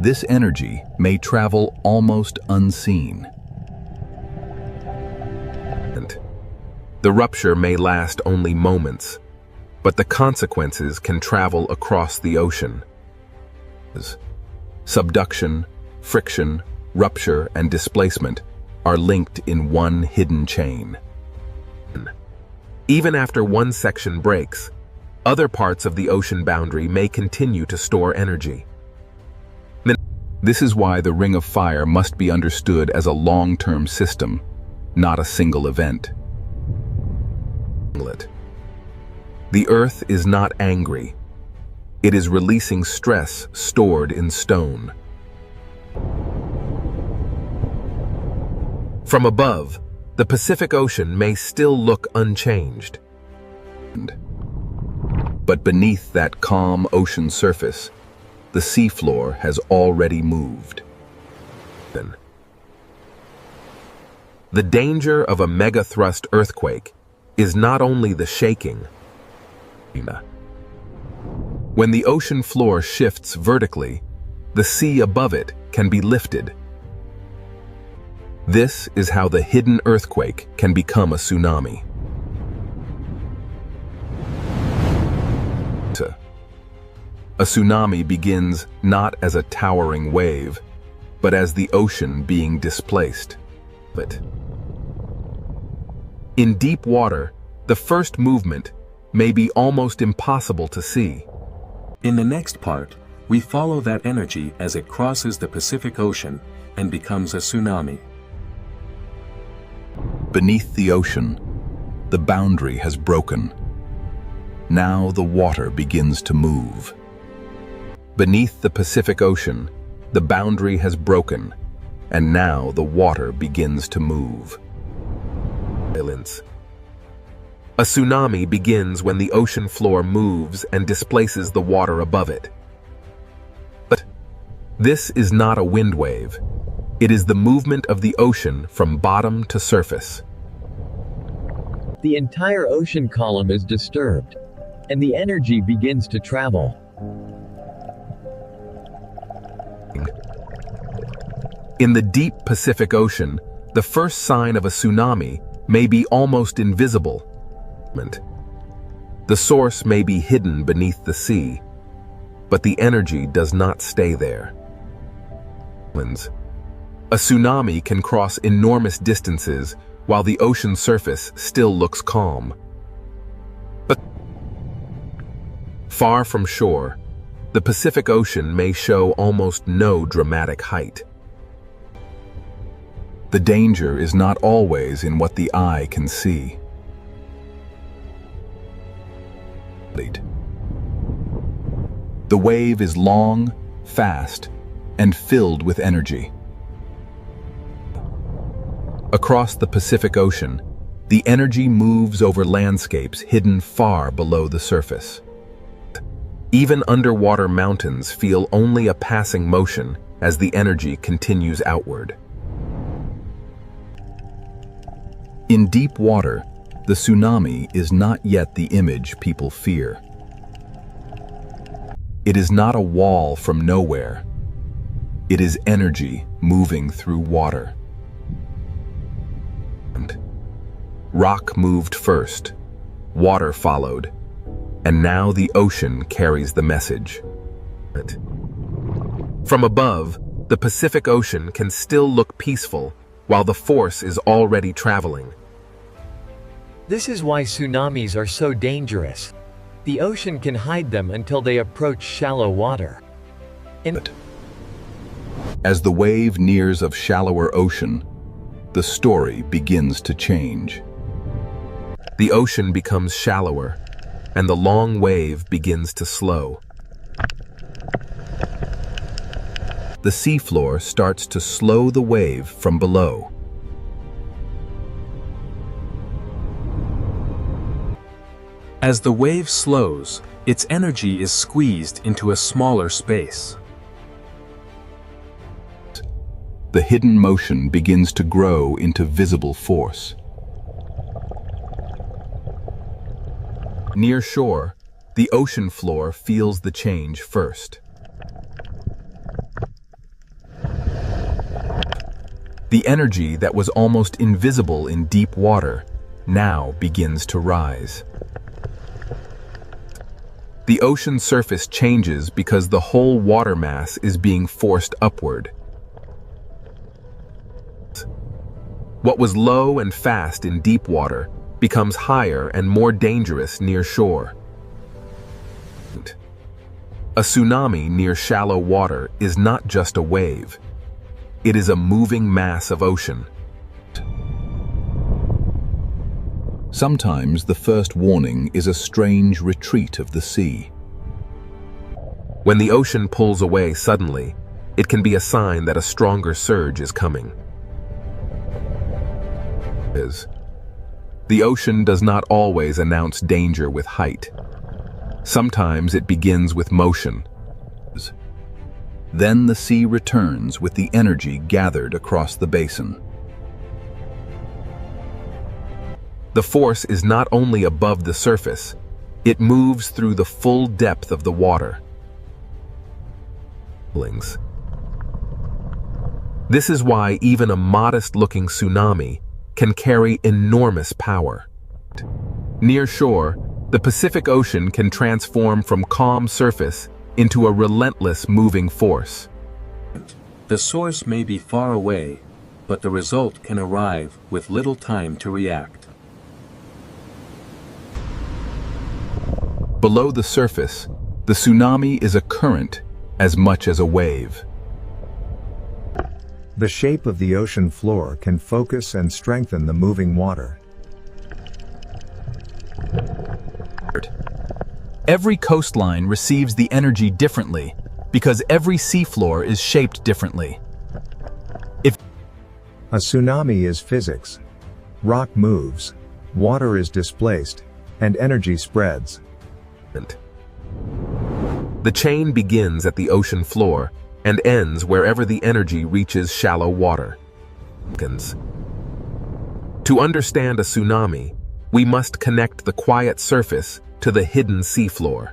this energy may travel almost unseen. The rupture may last only moments, but the consequences can travel across the ocean. Subduction, friction, rupture, and displacement are linked in one hidden chain. Even after one section breaks, other parts of the ocean boundary may continue to store energy. This is why the Ring of Fire must be understood as a long-term system, not a single event. The Earth is not angry. It is releasing stress stored in stone. From above, the Pacific Ocean may still look unchanged. But beneath that calm ocean surface, the seafloor has already moved. The danger of a megathrust earthquake is not only the shaking. When the ocean floor shifts vertically, the sea above it can be lifted. This is how the hidden earthquake can become a tsunami. A tsunami begins not as a towering wave, but as the ocean being displaced. In deep water, the first movement may be almost impossible to see. In the next part, we follow that energy as it crosses the Pacific Ocean and becomes a tsunami. Beneath the ocean, the boundary has broken. Now the water begins to move. Beneath the Pacific Ocean, the boundary has broken, and now the water begins to move. A tsunami begins when the ocean floor moves and displaces the water above it. But this is not a wind wave. It is the movement of the ocean from bottom to surface. The entire ocean column is disturbed, and the energy begins to travel. In the deep Pacific Ocean, the first sign of a tsunami may be almost invisible. The source may be hidden beneath the sea, but the energy does not stay there. A tsunami can cross enormous distances while the ocean surface still looks calm. But far from shore, the Pacific Ocean may show almost no dramatic height. The danger is not always in what the eye can see. The wave is long, fast, and filled with energy. Across the Pacific Ocean, the energy moves over landscapes hidden far below the surface. Even underwater mountains feel only a passing motion as the energy continues outward. In deep water, the tsunami is not yet the image people fear. It is not a wall from nowhere. It is energy moving through water. Rock moved first, water followed, and now the ocean carries the message. From above, the Pacific Ocean can still look peaceful while the force is already traveling. This is why tsunamis are so dangerous. The ocean can hide them until they approach shallow water. As the wave nears of shallower ocean, the story begins to change. The ocean becomes shallower, and the long wave begins to slow. The seafloor starts to slow the wave from below. As the wave slows, its energy is squeezed into a smaller space. The hidden motion begins to grow into visible force. Near shore, the ocean floor feels the change first. The energy that was almost invisible in deep water now begins to rise. The ocean surface changes because the whole water mass is being forced upward. What was low and fast in deep water becomes higher and more dangerous near shore. A tsunami near shallow water is not just a wave. It is a moving mass of ocean. Sometimes the first warning is a strange retreat of the sea. When the ocean pulls away suddenly, it can be a sign that a stronger surge is coming. The ocean does not always announce danger with height. Sometimes it begins with motion. Then the sea returns with the energy gathered across the basin. The force is not only above the surface, it moves through the full depth of the water. This is why even a modest-looking tsunami can carry enormous power. Near shore, the Pacific Ocean can transform from calm surface into a relentless moving force. The source may be far away, but the result can arrive with little time to react. Below the surface, the tsunami is a current as much as a wave. The shape of the ocean floor can focus and strengthen the moving water. Every coastline receives the energy differently because every seafloor is shaped differently. A tsunami is physics. Rock moves, water is displaced, and energy spreads. The chain begins at the ocean floor and ends wherever the energy reaches shallow water. To understand a tsunami, we must connect the quiet surface to the hidden seafloor.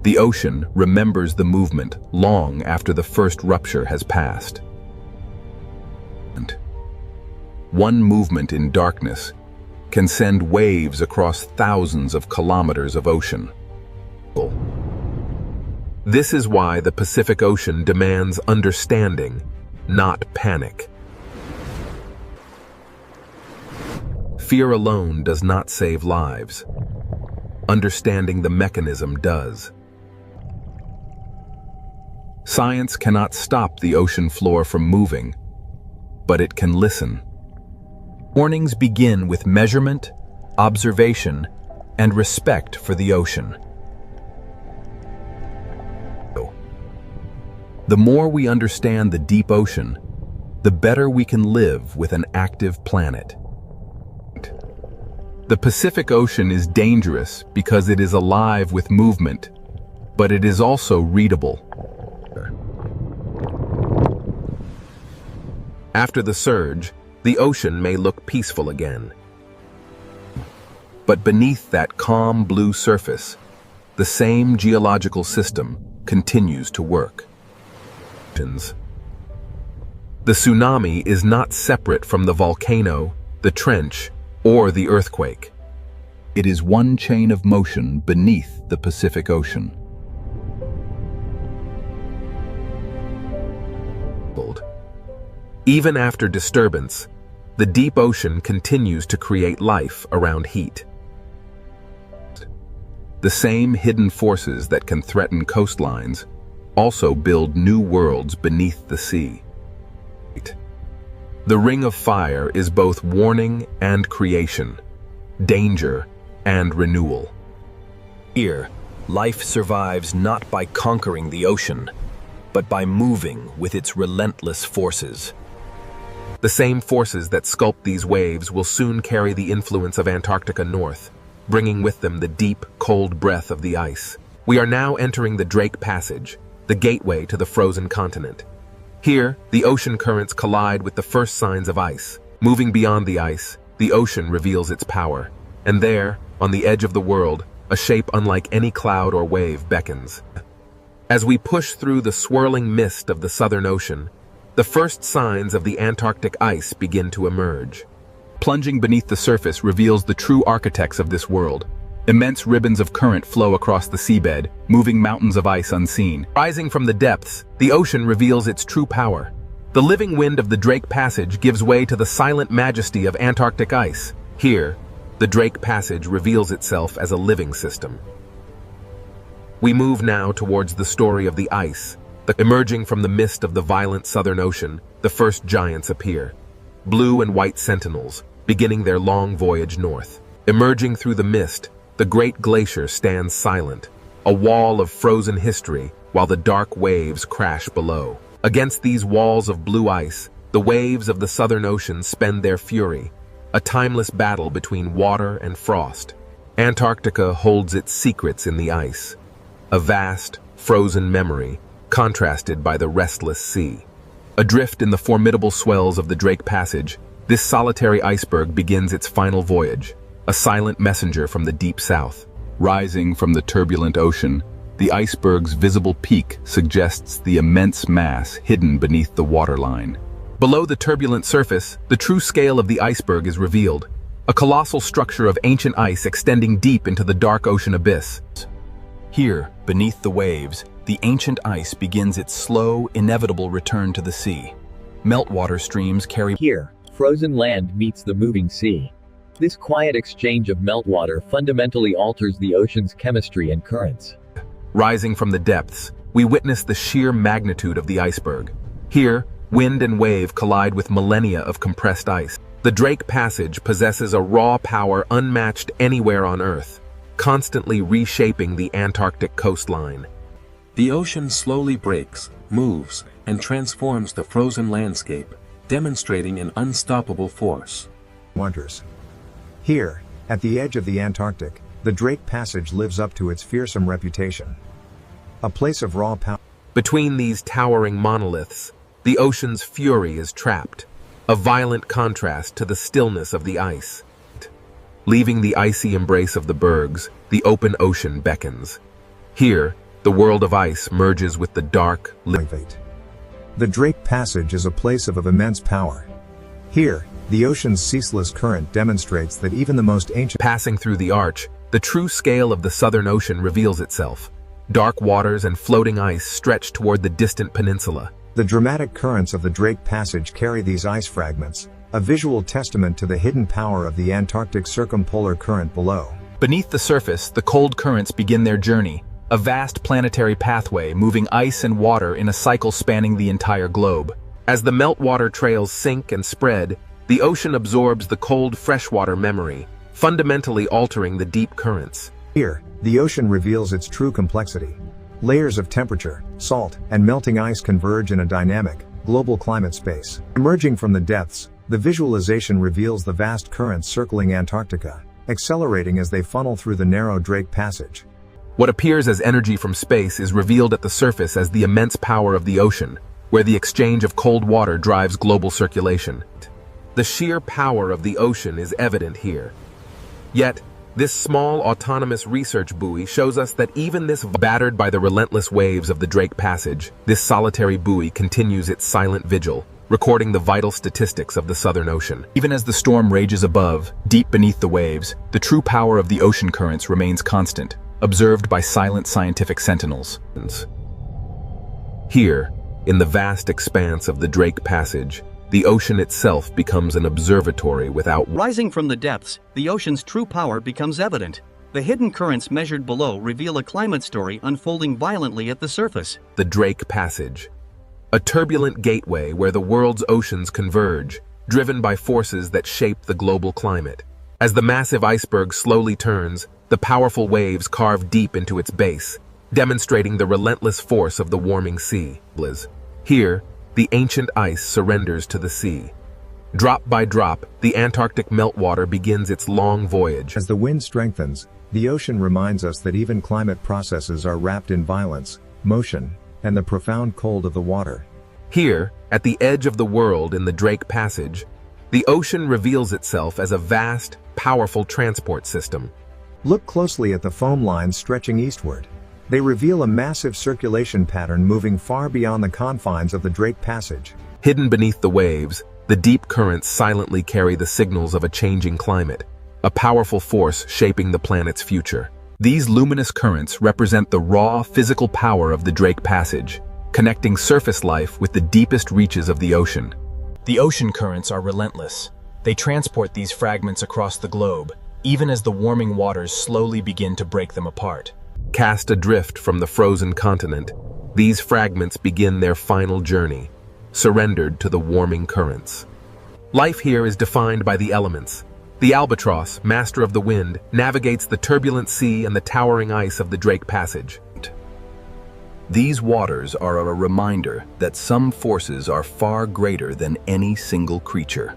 The ocean remembers the movement long after the first rupture has passed. One movement in darkness can send waves across thousands of kilometers of ocean. This is why the Pacific Ocean demands understanding, not panic. Fear alone does not save lives. Understanding the mechanism does. Science cannot stop the ocean floor from moving, but it can listen. Warnings begin with measurement, observation, and respect for the ocean. The more we understand the deep ocean, the better we can live with an active planet. The Pacific Ocean is dangerous because it is alive with movement, but it is also readable. After the surge, the ocean may look peaceful again. But beneath that calm blue surface, the same geological system continues to work. The tsunami is not separate from the volcano, the trench, or the earthquake. It is one chain of motion beneath the Pacific Ocean. Even after disturbance, the deep ocean continues to create life around heat. The same hidden forces that can threaten coastlines also build new worlds beneath the sea. The Ring of Fire is both warning and creation, danger and renewal. Here, life survives not by conquering the ocean, but by moving with its relentless forces. The same forces that sculpt these waves will soon carry the influence of Antarctica north, bringing with them the deep, cold breath of the ice. We are now entering the Drake Passage, the gateway to the frozen continent. Here, the ocean currents collide with the first signs of ice. Moving beyond the ice, the ocean reveals its power. And there, on the edge of the world, a shape unlike any cloud or wave beckons. As we push through the swirling mist of the Southern Ocean, the first signs of the Antarctic ice begin to emerge. Plunging beneath the surface reveals the true architects of this world. Immense ribbons of current flow across the seabed, moving mountains of ice unseen. Rising from the depths, the ocean reveals its true power. The living wind of the Drake Passage gives way to the silent majesty of Antarctic ice. Here, the Drake Passage reveals itself as a living system. We move now towards the story of the ice. Emerging from the mist of the violent Southern Ocean, the first giants appear. Blue and white sentinels, beginning their long voyage north. Emerging through the mist, the great glacier stands silent, a wall of frozen history, while the dark waves crash below. Against these walls of blue ice, the waves of the Southern Ocean spend their fury, a timeless battle between water and frost. Antarctica holds its secrets in the ice, a vast, frozen memory, contrasted by the restless sea. Adrift in the formidable swells of the Drake Passage, this solitary iceberg begins its final voyage, a silent messenger from the deep south. Rising from the turbulent ocean, the iceberg's visible peak suggests the immense mass hidden beneath the waterline. Below the turbulent surface, the true scale of the iceberg is revealed, a colossal structure of ancient ice extending deep into the dark ocean abyss. Here, beneath the waves, the ancient ice begins its slow, inevitable return to the sea. Meltwater streams carry... Here, frozen land meets the moving sea. This quiet exchange of meltwater fundamentally alters the ocean's chemistry and currents. Rising from the depths, we witness the sheer magnitude of the iceberg. Here, wind and wave collide with millennia of compressed ice. The Drake Passage possesses a raw power unmatched anywhere on Earth, constantly reshaping the Antarctic coastline. The ocean slowly breaks, moves, and transforms the frozen landscape, demonstrating an unstoppable force. Wonders. Here, at the edge of the Antarctic, the Drake Passage lives up to its fearsome reputation. A place of raw power. Between these towering monoliths, the ocean's fury is trapped, a violent contrast to the stillness of the ice. Leaving the icy embrace of the bergs, the open ocean beckons. Here, the world of ice merges with the dark, The Drake Passage is a place of immense power. Here, the ocean's ceaseless current demonstrates that even the most ancient... Passing through the arch, the true scale of the Southern Ocean reveals itself. Dark waters and floating ice stretch toward the distant peninsula. The dramatic currents of the Drake Passage carry these ice fragments, a visual testament to the hidden power of the Antarctic circumpolar current below. Beneath the surface, the cold currents begin their journey, a vast planetary pathway moving ice and water in a cycle spanning the entire globe. As the meltwater trails sink and spread, the ocean absorbs the cold freshwater memory, fundamentally altering the deep currents. Here, the ocean reveals its true complexity. Layers of temperature, salt, and melting ice converge in a dynamic, global climate space. Emerging from the depths, the visualization reveals the vast currents circling Antarctica, accelerating as they funnel through the narrow Drake Passage. What appears as energy from space is revealed at the surface as the immense power of the ocean, where the exchange of cold water drives global circulation. The sheer power of the ocean is evident here. Yet, This small autonomous research buoy shows us that even this battered by the relentless waves of the Drake Passage, this solitary buoy continues its silent vigil, recording the vital statistics of the Southern Ocean. Even as the storm rages above, deep beneath the waves, the true power of the ocean currents remains constant, observed by silent scientific sentinels. Here, in the vast expanse of the Drake Passage, the ocean itself becomes an observatory without... Rising from the depths, the ocean's true power becomes evident. The hidden currents measured below reveal a climate story unfolding violently at the surface. The Drake Passage, a turbulent gateway where the world's oceans converge, driven by forces that shape the global climate. As the massive iceberg slowly turns, the powerful waves carve deep into its base, demonstrating the relentless force of the warming sea. Here, the ancient ice surrenders to the sea. Drop by drop, the Antarctic meltwater begins its long voyage. As the wind strengthens, the ocean reminds us that even climate processes are wrapped in violence, motion, and the profound cold of the water. Here, at the edge of the world in the Drake Passage, the ocean reveals itself as a vast, powerful transport system. Look closely at the foam lines stretching eastward. They reveal a massive circulation pattern moving far beyond the confines of the Drake Passage. Hidden beneath the waves, the deep currents silently carry the signals of a changing climate, a powerful force shaping the planet's future. These luminous currents represent the raw, physical power of the Drake Passage, connecting surface life with the deepest reaches of the ocean. The ocean currents are relentless. They transport these fragments across the globe, even as the warming waters slowly begin to break them apart. Cast adrift from the frozen continent, these fragments begin their final journey, surrendered to the warming currents. Life here is defined by the elements. The albatross, master of the wind, navigates the turbulent sea and the towering ice of the Drake Passage. These waters are a reminder that some forces are far greater than any single creature.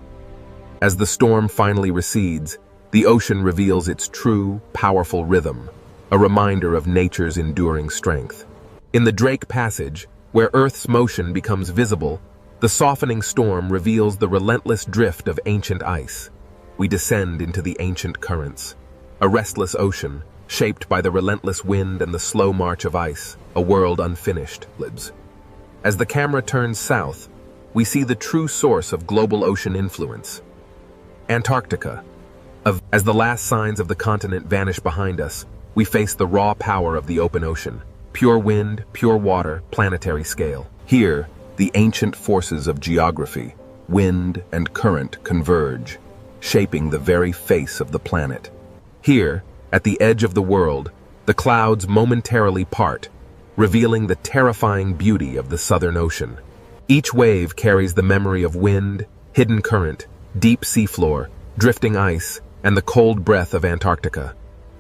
As the storm finally recedes, the ocean reveals its true, powerful rhythm, a reminder of nature's enduring strength. In the Drake Passage, where Earth's motion becomes visible, the softening storm reveals the relentless drift of ancient ice. We descend into the ancient currents, a restless ocean, shaped by the relentless wind and the slow march of ice, a world unfinished. As the camera turns south, we see the true source of global ocean influence. Antarctica. As the last signs of the continent vanish behind us, we face the raw power of the open ocean. Pure wind, pure water, planetary scale. Here, the ancient forces of geography, wind and current converge, shaping the very face of the planet. Here, at the edge of the world, the clouds momentarily part, revealing the terrifying beauty of the Southern Ocean. Each wave carries the memory of wind, hidden current, deep seafloor, drifting ice, and the cold breath of Antarctica.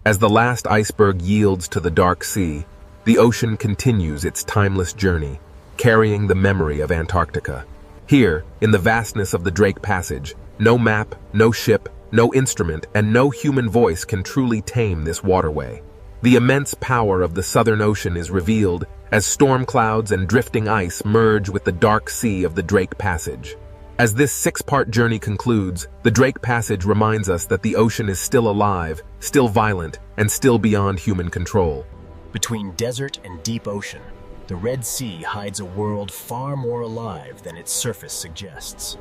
As the last iceberg yields to the dark sea, the ocean continues its timeless journey, carrying the memory of Antarctica. Here, in the vastness of the Drake Passage, no map, no ship, no instrument, and no human voice can truly tame this waterway. The immense power of the Southern Ocean is revealed as storm clouds and drifting ice merge with the dark sea of the Drake Passage. As this six-part journey concludes, the Drake Passage reminds us that the ocean is still alive, still violent, and still beyond human control. Between desert and deep ocean, the Red Sea hides a world far more alive than its surface suggests.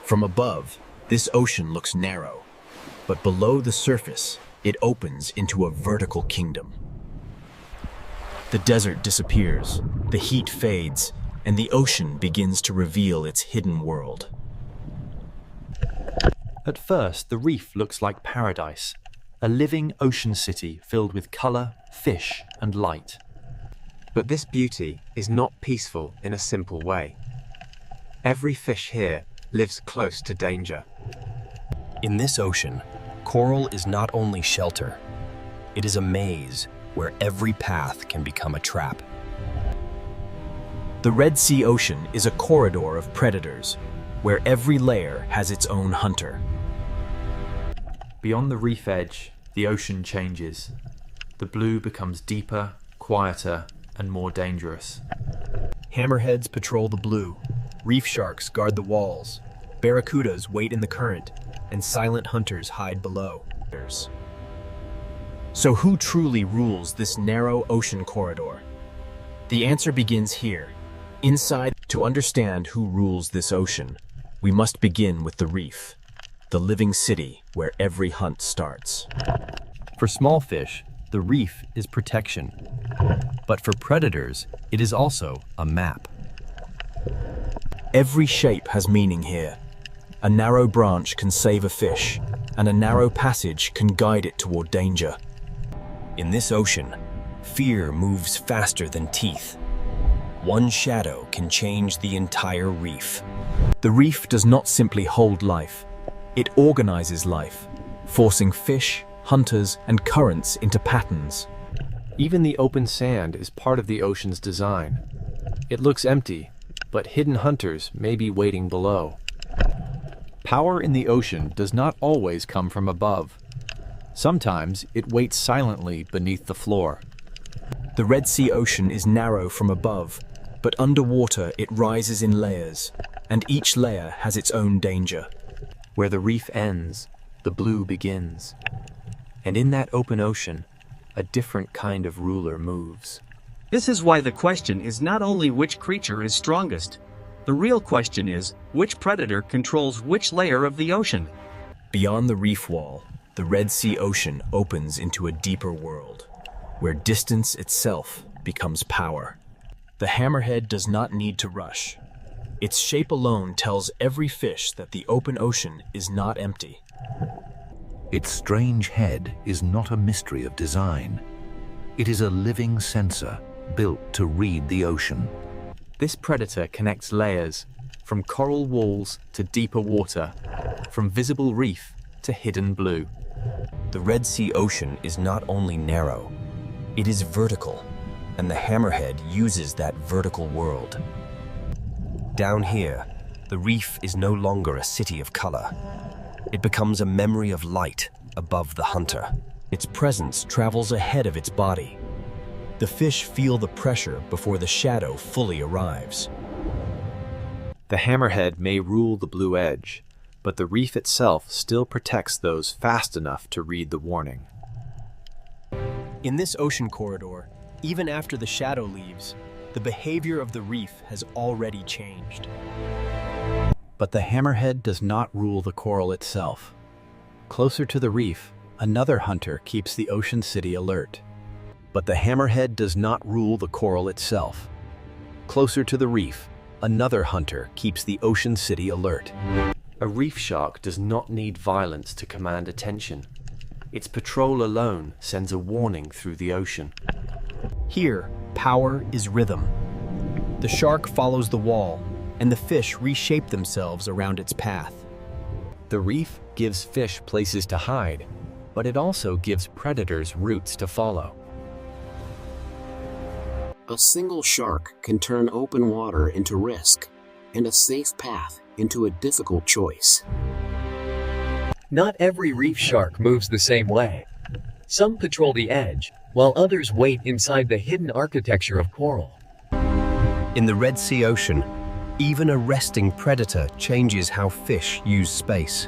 From above, this ocean looks narrow, but below the surface, it opens into a vertical kingdom. The desert disappears, the heat fades, and the ocean begins to reveal its hidden world. At first, the reef looks like paradise, a living ocean city filled with color, fish, and light. But this beauty is not peaceful in a simple way. Every fish here lives close to danger. In this ocean, coral is not only shelter, it is a maze where every path can become a trap. The Red Sea Ocean is a corridor of predators, where every layer has its own hunter. Beyond the reef edge, the ocean changes. The blue becomes deeper, quieter, and more dangerous. Hammerheads patrol the blue, reef sharks guard the walls, barracudas wait in the current, and silent hunters hide below. So who truly rules this narrow ocean corridor? The answer begins here, inside. To understand who rules this ocean, we must begin with the reef, the living city where every hunt starts. For small fish, the reef is protection. But for predators, it is also a map. Every shape has meaning here. A narrow branch can save a fish, and a narrow passage can guide it toward danger. In this ocean, fear moves faster than teeth. One shadow can change the entire reef. The reef does not simply hold life, it organizes life, forcing fish, hunters, and currents into patterns. Even the open sand is part of the ocean's design. It looks empty, but hidden hunters may be waiting below. Power in the ocean does not always come from above. Sometimes it waits silently beneath the floor. The Red Sea Ocean is narrow from above, but underwater it rises in layers, and each layer has its own danger. Where the reef ends, the blue begins. And in that open ocean, a different kind of ruler moves. This is why the question is not only which creature is strongest. The real question is, which predator controls which layer of the ocean? Beyond the reef wall, the Red Sea Ocean opens into a deeper world, where distance itself becomes power. The hammerhead does not need to rush. Its shape alone tells every fish that the open ocean is not empty. Its strange head is not a mystery of design. It is a living sensor built to read the ocean. This predator connects layers, from coral walls to deeper water, from visible reef to hidden blue. The Red Sea Ocean is not only narrow, it is vertical, and the hammerhead uses that vertical world. Down here, the reef is no longer a city of color. It becomes a memory of light above the hunter. Its presence travels ahead of its body. The fish feel the pressure before the shadow fully arrives. The hammerhead may rule the blue edge, but the reef itself still protects those fast enough to read the warning. In this ocean corridor, even after the shadow leaves, the behavior of the reef has already changed. But the hammerhead does not rule the coral itself. Closer to the reef, another hunter keeps the ocean city alert. But the hammerhead does not rule the coral itself. Closer to the reef, another hunter keeps the ocean city alert. A reef shark does not need violence to command attention. Its patrol alone sends a warning through the ocean. Here, power is rhythm. The shark follows the wall, and the fish reshape themselves around its path. The reef gives fish places to hide, but it also gives predators routes to follow. A single shark can turn open water into risk, and a safe path into a difficult choice. Not every reef shark moves the same way. Some patrol the edge, while others wait inside the hidden architecture of coral. In the Red Sea Ocean, even a resting predator changes how fish use space.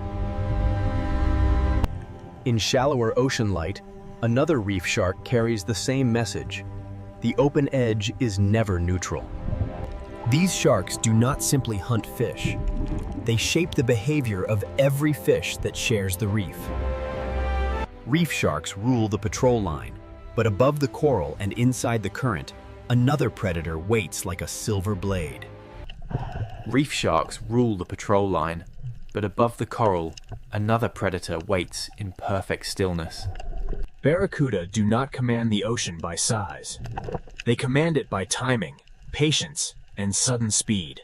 In shallower ocean light, another reef shark carries the same message. The open edge is never neutral. These sharks do not simply hunt fish. They shape the behavior of every fish that shares the reef. Reef sharks rule the patrol line, but above the coral and inside the current, another predator waits like a silver blade. Reef sharks rule the patrol line, but above the coral, another predator waits in perfect stillness. Barracuda do not command the ocean by size. They command it by timing, patience, and sudden speed.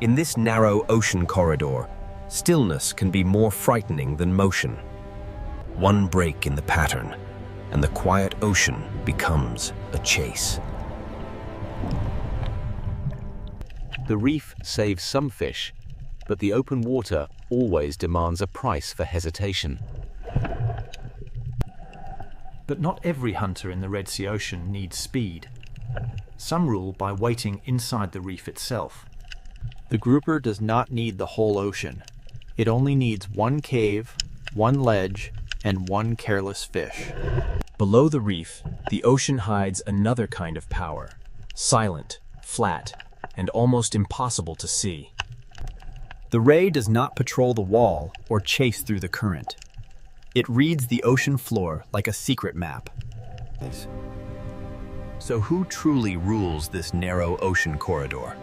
In this narrow ocean corridor, stillness can be more frightening than motion. One break in the pattern, and the quiet ocean becomes a chase. The reef saves some fish, but the open water always demands a price for hesitation. But not every hunter in the Red Sea Ocean needs speed. Some rule by waiting inside the reef itself. The grouper does not need the whole ocean. It only needs one cave, one ledge, and one careless fish. Below the reef, the ocean hides another kind of power, silent, flat, and almost impossible to see. The ray does not patrol the wall or chase through the current. It reads the ocean floor like a secret map. So who truly rules this narrow ocean corridor?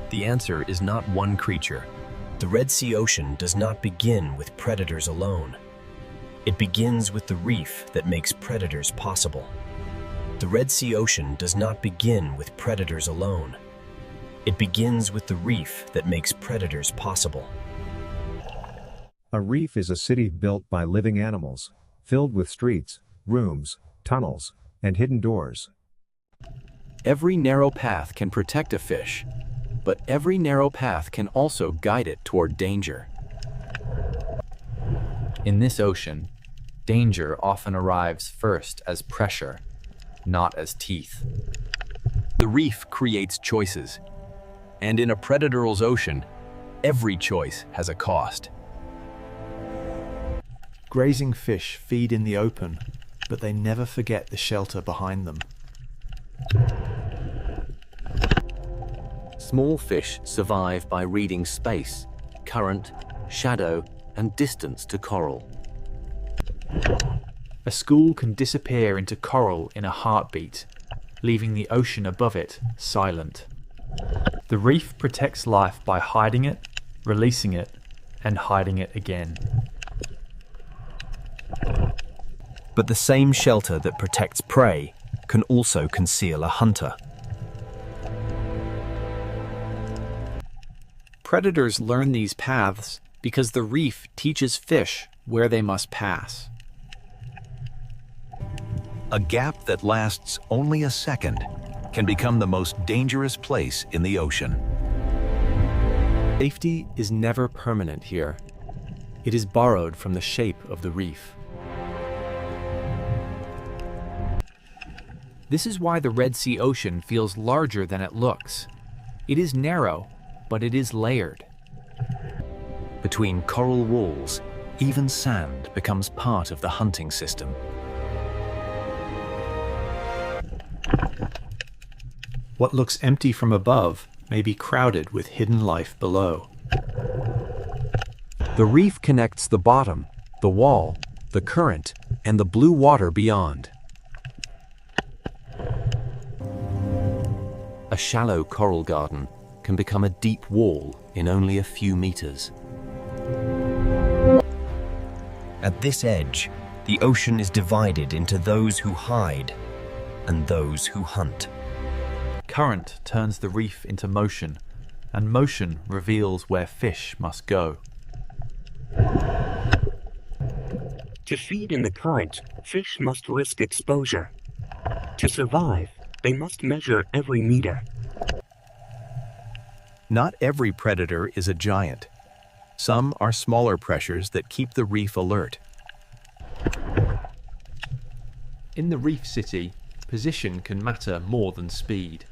The answer is not one creature. The Red Sea Ocean does not begin with predators alone. It begins with the reef that makes predators possible. The Red Sea Ocean does not begin with predators alone. It begins with the reef that makes predators possible. A reef is a city built by living animals, filled with streets, rooms, tunnels, and hidden doors. Every narrow path can protect a fish, but every narrow path can also guide it toward danger. In this ocean, danger often arrives first as pressure, not as teeth. The reef creates choices, and in a predator's ocean, every choice has a cost. Grazing fish feed in the open, but they never forget the shelter behind them. Small fish survive by reading space, current, shadow, and distance to coral. A school can disappear into coral in a heartbeat, leaving the ocean above it silent. The reef protects life by hiding it, releasing it, and hiding it again. But the same shelter that protects prey can also conceal a hunter. Predators learn these paths because the reef teaches fish where they must pass. A gap that lasts only a second can become the most dangerous place in the ocean. Safety is never permanent here. It is borrowed from the shape of the reef. This is why the Red Sea Ocean feels larger than it looks. It is narrow, but it is layered. Between coral walls, even sand becomes part of the hunting system. What looks empty from above may be crowded with hidden life below. The reef connects the bottom, the wall, the current, and the blue water beyond. A shallow coral garden can become a deep wall in only a few meters. At this edge, the ocean is divided into those who hide and those who hunt. Current turns the reef into motion, and motion reveals where fish must go. To feed in the current, fish must risk exposure. To survive, they must measure every meter. Not every predator is a giant. Some are smaller pressures that keep the reef alert. In the reef city, position can matter more than speed.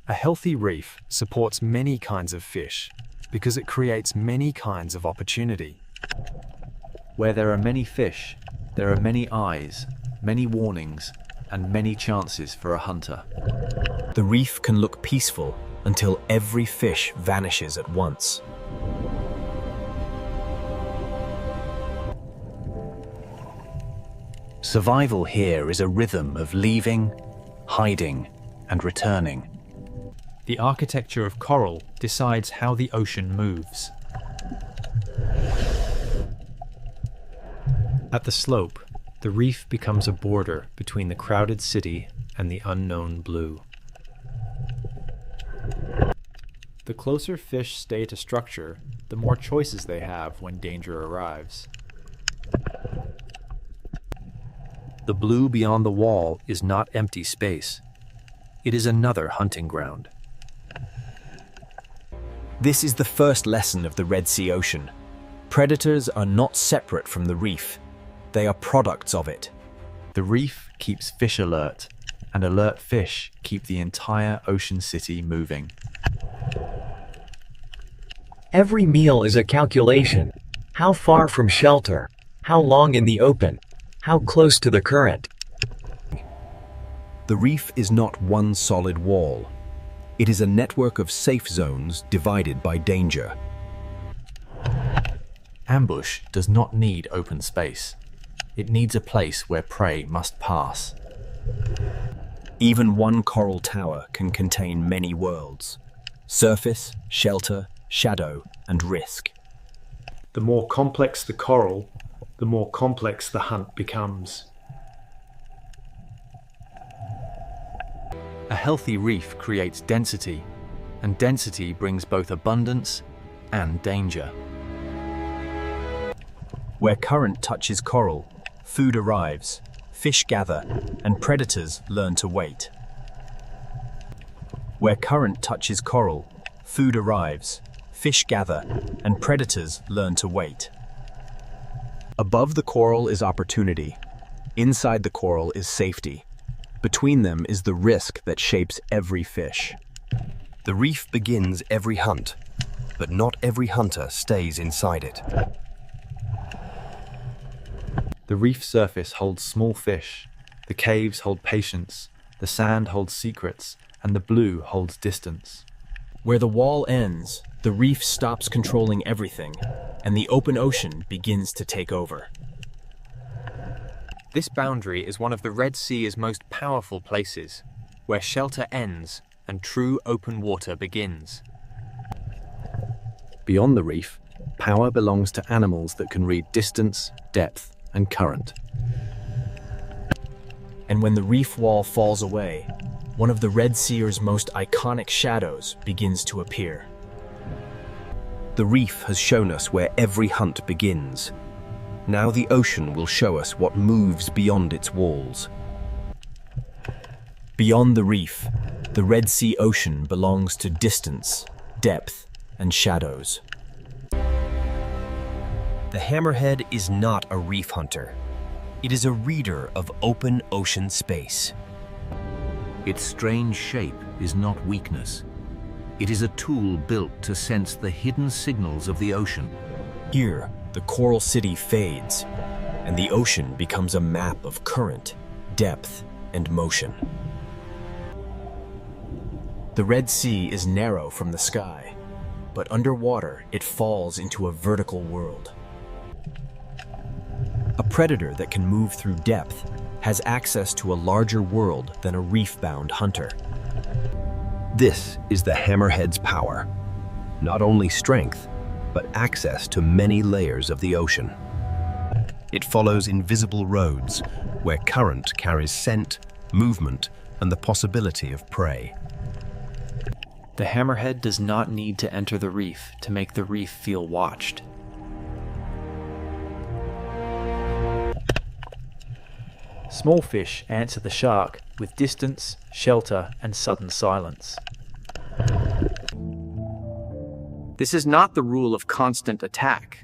A healthy reef supports many kinds of fish because it creates many kinds of opportunity. Where there are many fish, there are many eyes, many warnings, and many chances for a hunter. The reef can look peaceful until every fish vanishes at once. Survival here is a rhythm of leaving, hiding, and returning. The architecture of coral decides how the ocean moves. At the slope, the reef becomes a border between the crowded city and the unknown blue. The closer fish stay to structure, the more choices they have when danger arrives. The blue beyond the wall is not empty space. It is another hunting ground. This is the first lesson of the Red Sea Ocean. Predators are not separate from the reef. They are products of it. The reef keeps fish alert, and alert fish keep the entire ocean city moving. Every meal is a calculation. How far from shelter? How long in the open? How close to the current? The reef is not one solid wall. It is a network of safe zones divided by danger. Ambush does not need open space. It needs a place where prey must pass. Even one coral tower can contain many worlds: surface, shelter, shadow, and risk. The more complex the coral, the more complex the hunt becomes. A healthy reef creates density, and density brings both abundance and danger. Where current touches coral, food arrives, fish gather, and predators learn to wait. Where current touches coral, food arrives, fish gather, and predators learn to wait. Above the coral is opportunity. Inside the coral is safety. Between them is the risk that shapes every fish. The reef begins every hunt, but not every hunter stays inside it. The reef surface holds small fish, the caves hold patience, the sand holds secrets, and the blue holds distance. Where the wall ends, the reef stops controlling everything, and the open ocean begins to take over. This boundary is one of the Red Sea's most powerful places, where shelter ends and true open water begins. Beyond the reef, power belongs to animals that can read distance, depth, and current. And when the reef wall falls away, one of the Red Sea's most iconic shadows begins to appear. The reef has shown us where every hunt begins. Now the ocean will show us what moves beyond its walls. Beyond the reef, the Red Sea Ocean belongs to distance, depth, and shadows. The hammerhead is not a reef hunter. It is a reader of open ocean space. Its strange shape is not weakness. It is a tool built to sense the hidden signals of the ocean. Here, the coral city fades, and the ocean becomes a map of current, depth, and motion. The Red Sea is narrow from the sky, but underwater it falls into a vertical world. A predator that can move through depth has access to a larger world than a reef-bound hunter. This is the hammerhead's power. Not only strength, but access to many layers of the ocean. It follows invisible roads where current carries scent, movement, and the possibility of prey. The hammerhead does not need to enter the reef to make the reef feel watched. Small fish answer the shark with distance, shelter, and sudden silence. This is not the rule of constant attack.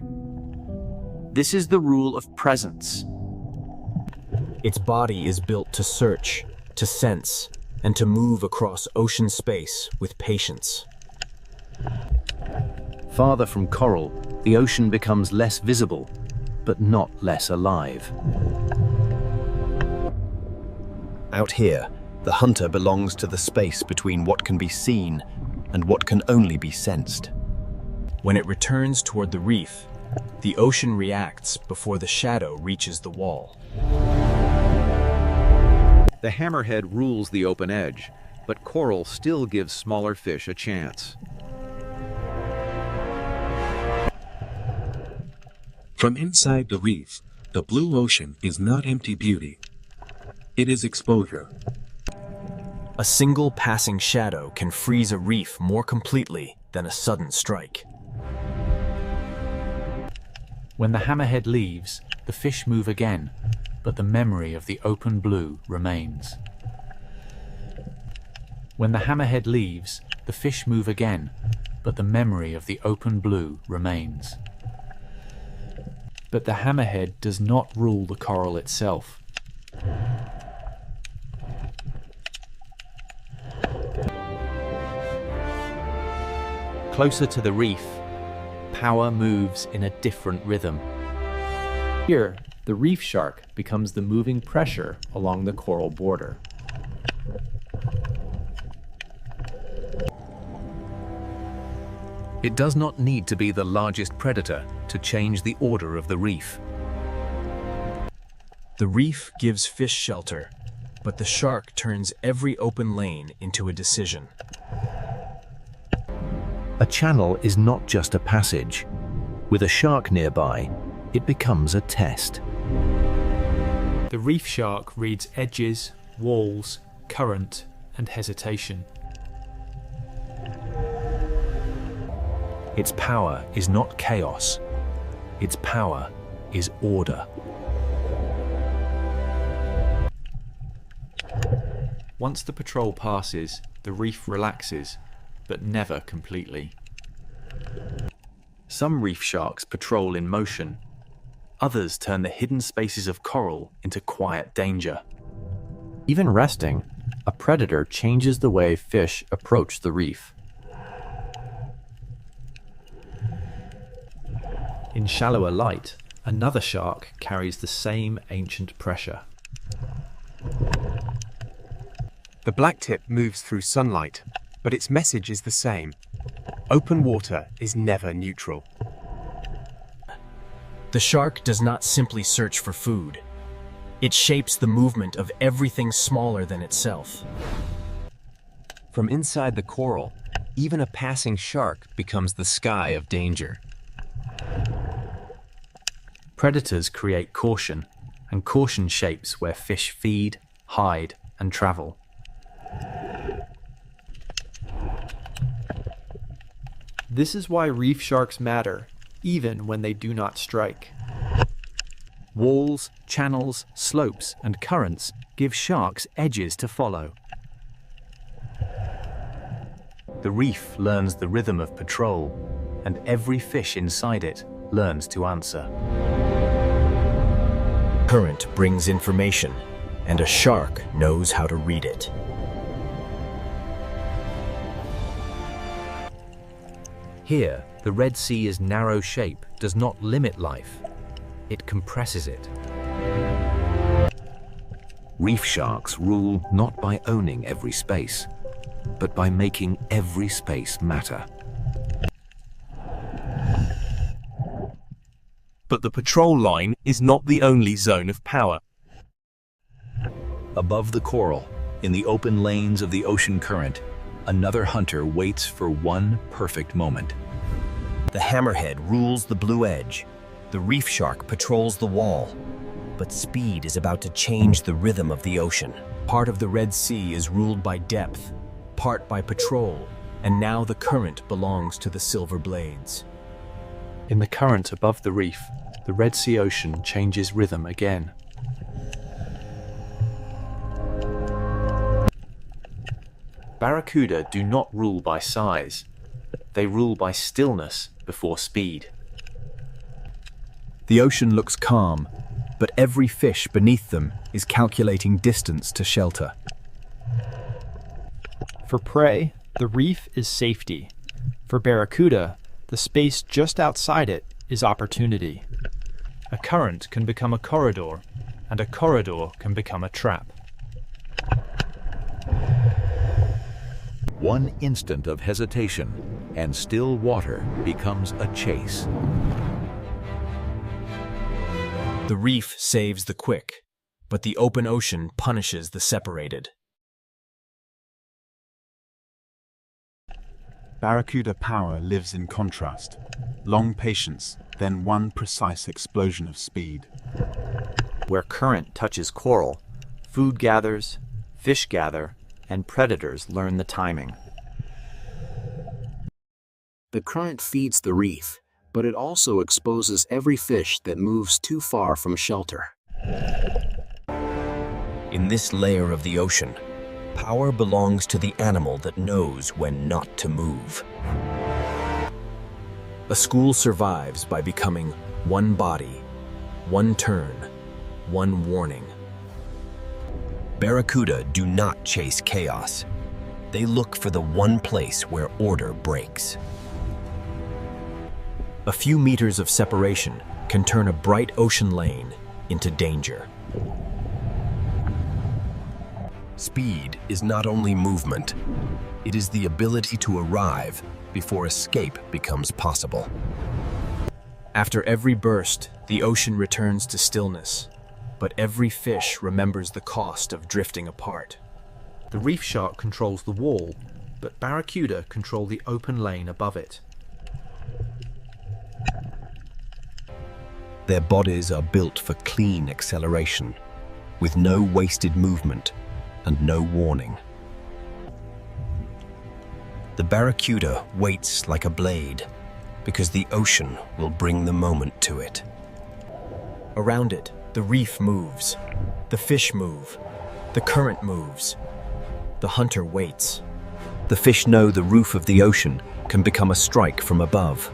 This is the rule of presence. Its body is built to search, to sense, and to move across ocean space with patience. Farther from coral, the ocean becomes less visible, but not less alive. Out here, the hunter belongs to the space between what can be seen and what can only be sensed. When it returns toward the reef, the ocean reacts before the shadow reaches the wall. The hammerhead rules the open edge, but coral still gives smaller fish a chance. From inside the reef, the blue ocean is not empty beauty. It is exposure. A single passing shadow can freeze a reef more completely than a sudden strike. When the hammerhead leaves, the fish move again, but the memory of the open blue remains. When the hammerhead leaves, the fish move again, but the memory of the open blue remains. But the hammerhead does not rule the coral itself. Closer to the reef, power moves in a different rhythm. Here, the reef shark becomes the moving pressure along the coral border. It does not need to be the largest predator to change the order of the reef. The reef gives fish shelter, but the shark turns every open lane into a decision. A channel is not just a passage. With a shark nearby, it becomes a test. The reef shark reads edges, walls, current, and hesitation. Its power is not chaos. Its power is order. Once the patrol passes, the reef relaxes, but never completely. Some reef sharks patrol in motion. Others turn the hidden spaces of coral into quiet danger. Even resting, a predator changes the way fish approach the reef. In shallower light, another shark carries the same ancient pressure. The blacktip moves through sunlight, but its message is the same. Open water is never neutral. The shark does not simply search for food. It shapes the movement of everything smaller than itself. From inside the coral, even a passing shark becomes the sky of danger. Predators create caution, and caution shapes where fish feed, hide, and travel. This is why reef sharks matter, even when they do not strike. Walls, channels, slopes, and currents give sharks edges to follow. The reef learns the rhythm of patrol, and every fish inside it learns to answer. Current brings information, and a shark knows how to read it. Here, the Red Sea's narrow shape does not limit life. It compresses it. Reef sharks rule not by owning every space, but by making every space matter. But the patrol line is not the only zone of power. Above the coral, in the open lanes of the ocean current, another hunter waits for one perfect moment. The hammerhead rules the blue edge. The reef shark patrols the wall. But speed is about to change the rhythm of the ocean. Part of the Red Sea is ruled by depth, part by patrol, and now the current belongs to the silver blades. In the current above the reef, the Red Sea ocean changes rhythm again. Barracuda do not rule by size. They rule by stillness before speed. The ocean looks calm, but every fish beneath them is calculating distance to shelter. For prey, the reef is safety. For barracuda, the space just outside it is opportunity. A current can become a corridor, and a corridor can become a trap. One instant of hesitation, and still water becomes a chase. The reef saves the quick, but the open ocean punishes the separated. Barracuda power lives in contrast. Long patience, then one precise explosion of speed. Where current touches coral, food gathers, fish gather, and predators learn the timing. The current feeds the reef, but it also exposes every fish that moves too far from shelter. In this layer of the ocean, power belongs to the animal that knows when not to move. A school survives by becoming one body, one turn, one warning. Barracuda do not chase chaos. They look for the one place where order breaks. A few meters of separation can turn a bright ocean lane into danger. Speed is not only movement, it is the ability to arrive before escape becomes possible. After every burst, the ocean returns to stillness, but every fish remembers the cost of drifting apart. The reef shark controls the wall, but barracuda control the open lane above it. Their bodies are built for clean acceleration, with no wasted movement and no warning. The barracuda waits like a blade, because the ocean will bring the moment to it. Around it, the reef moves, the fish move, the current moves, the hunter waits. The fish know the roof of the ocean can become a strike from above.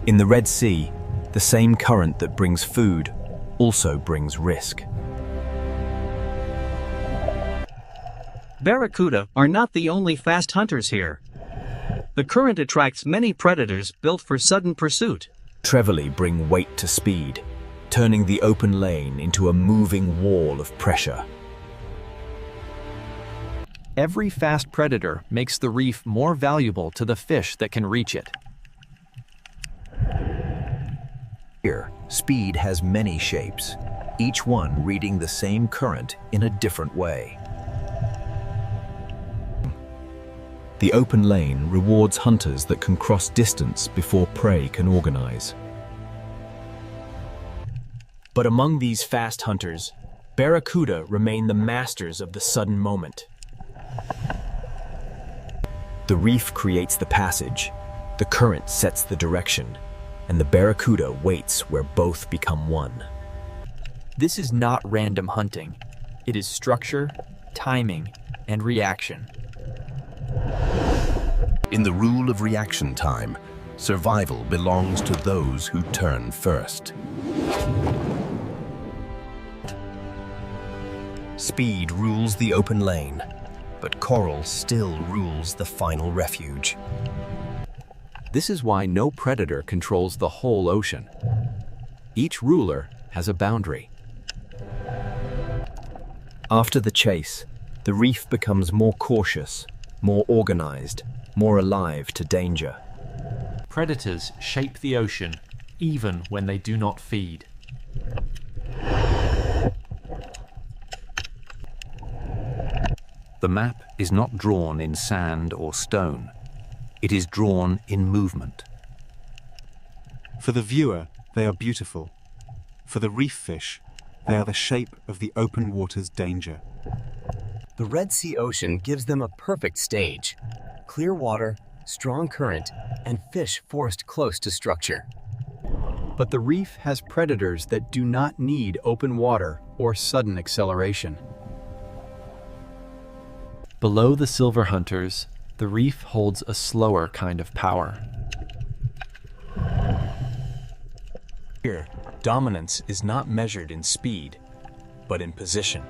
In the Red Sea, the same current that brings food also brings risk. Barracuda are not the only fast hunters here. The current attracts many predators built for sudden pursuit. Trevally bring weight to speed, turning the open lane into a moving wall of pressure. Every fast predator makes the reef more valuable to the fish that can reach it. Here, speed has many shapes, each one reading the same current in a different way. The open lane rewards hunters that can cross distance before prey can organize. But among these fast hunters, barracuda remain the masters of the sudden moment. The reef creates the passage, the current sets the direction, and the barracuda waits where both become one. This is not random hunting. It is structure, timing, and reaction. In the rule of reaction time, survival belongs to those who turn first. Speed rules the open lane, but coral still rules the final refuge. This is why no predator controls the whole ocean. Each ruler has a boundary. After the chase, the reef becomes more cautious, more organized, more alive to danger. Predators shape the ocean even when they do not feed. The map is not drawn in sand or stone. It is drawn in movement. For the viewer, they are beautiful. For the reef fish, they are the shape of the open water's danger. The Red Sea Ocean gives them a perfect stage. Clear water, strong current, and fish forced close to structure. But the reef has predators that do not need open water or sudden acceleration. Below the silver hunters, the reef holds a slower kind of power. Here, dominance is not measured in speed, but in position.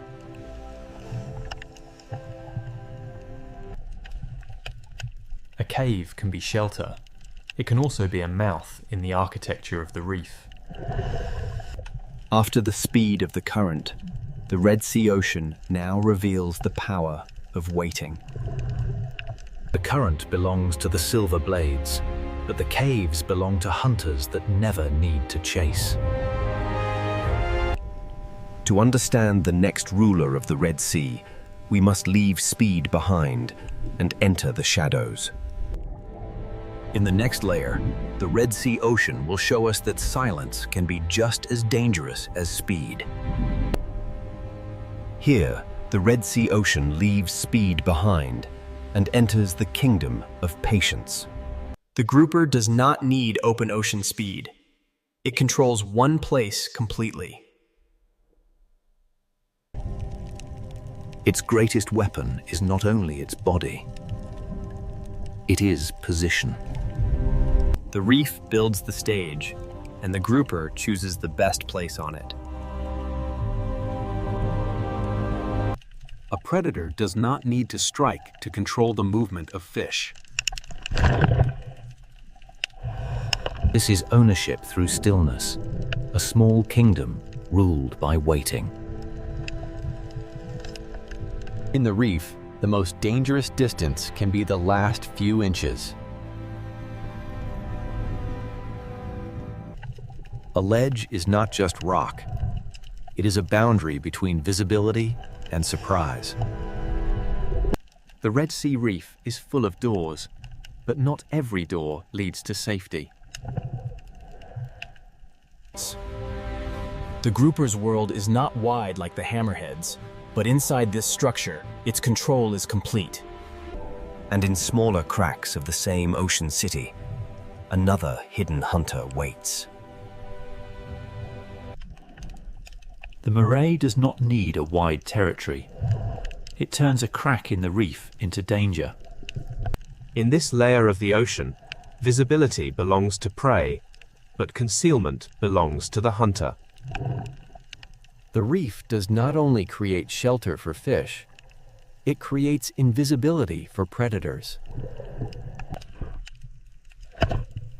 A cave can be shelter. It can also be a mouth in the architecture of the reef. After the speed of the current, the Red Sea Ocean now reveals the power of waiting. The current belongs to the silver blades, but the caves belong to hunters that never need to chase. To understand the next ruler of the Red Sea, we must leave speed behind and enter the shadows. In the next layer, the Red Sea Ocean will show us that silence can be just as dangerous as speed. Here, the Red Sea Ocean leaves speed behind and enters the kingdom of patience. The grouper does not need open ocean speed. It controls one place completely. Its greatest weapon is not only its body, it is position. The reef builds the stage, and the grouper chooses the best place on it. A predator does not need to strike to control the movement of fish. This is ownership through stillness, a small kingdom ruled by waiting. In the reef, the most dangerous distance can be the last few inches. A ledge is not just rock. It is a boundary between visibility and surprise. The Red Sea Reef is full of doors, but not every door leads to safety. The grouper's world is not wide like the hammerheads, but inside this structure, its control is complete. And in smaller cracks of the same ocean city, another hidden hunter waits. The moray does not need a wide territory. It turns a crack in the reef into danger. In this layer of the ocean, visibility belongs to prey, but concealment belongs to the hunter. The reef does not only create shelter for fish, it creates invisibility for predators.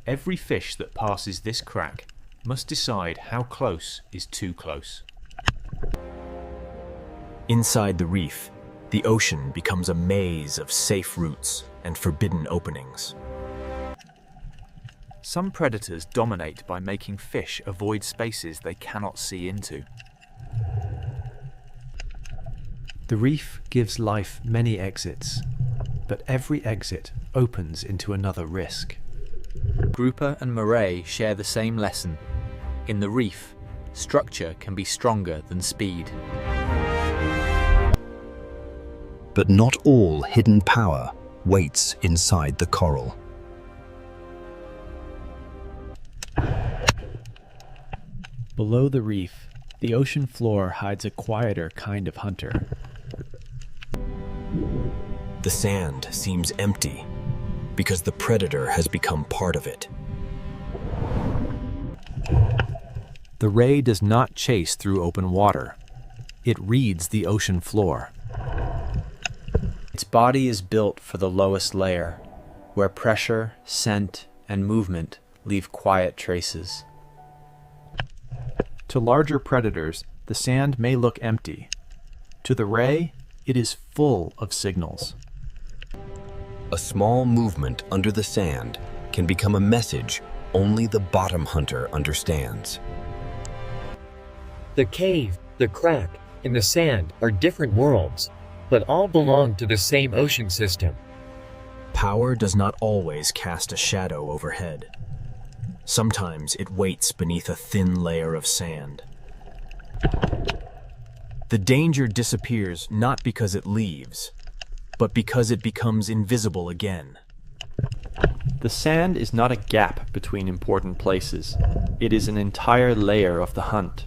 Every fish that passes this crack must decide how close is too close. Inside the reef, the ocean becomes a maze of safe routes and forbidden openings. Some predators dominate by making fish avoid spaces they cannot see into. The reef gives life many exits, but every exit opens into another risk. Grouper and moray share the same lesson. In the reef, structure can be stronger than speed. But not all hidden power waits inside the coral. Below the reef, the ocean floor hides a quieter kind of hunter. The sand seems empty because the predator has become part of it. The ray does not chase through open water. It reads the ocean floor. Its body is built for the lowest layer, where pressure, scent, and movement leave quiet traces. To larger predators, the sand may look empty. To the ray, it is full of signals. A small movement under the sand can become a message only the bottom hunter understands. The cave, the crack, and the sand are different worlds, but all belong to the same ocean system. Power does not always cast a shadow overhead. Sometimes it waits beneath a thin layer of sand. The danger disappears not because it leaves, but because it becomes invisible again. The sand is not a gap between important places. It is an entire layer of the hunt.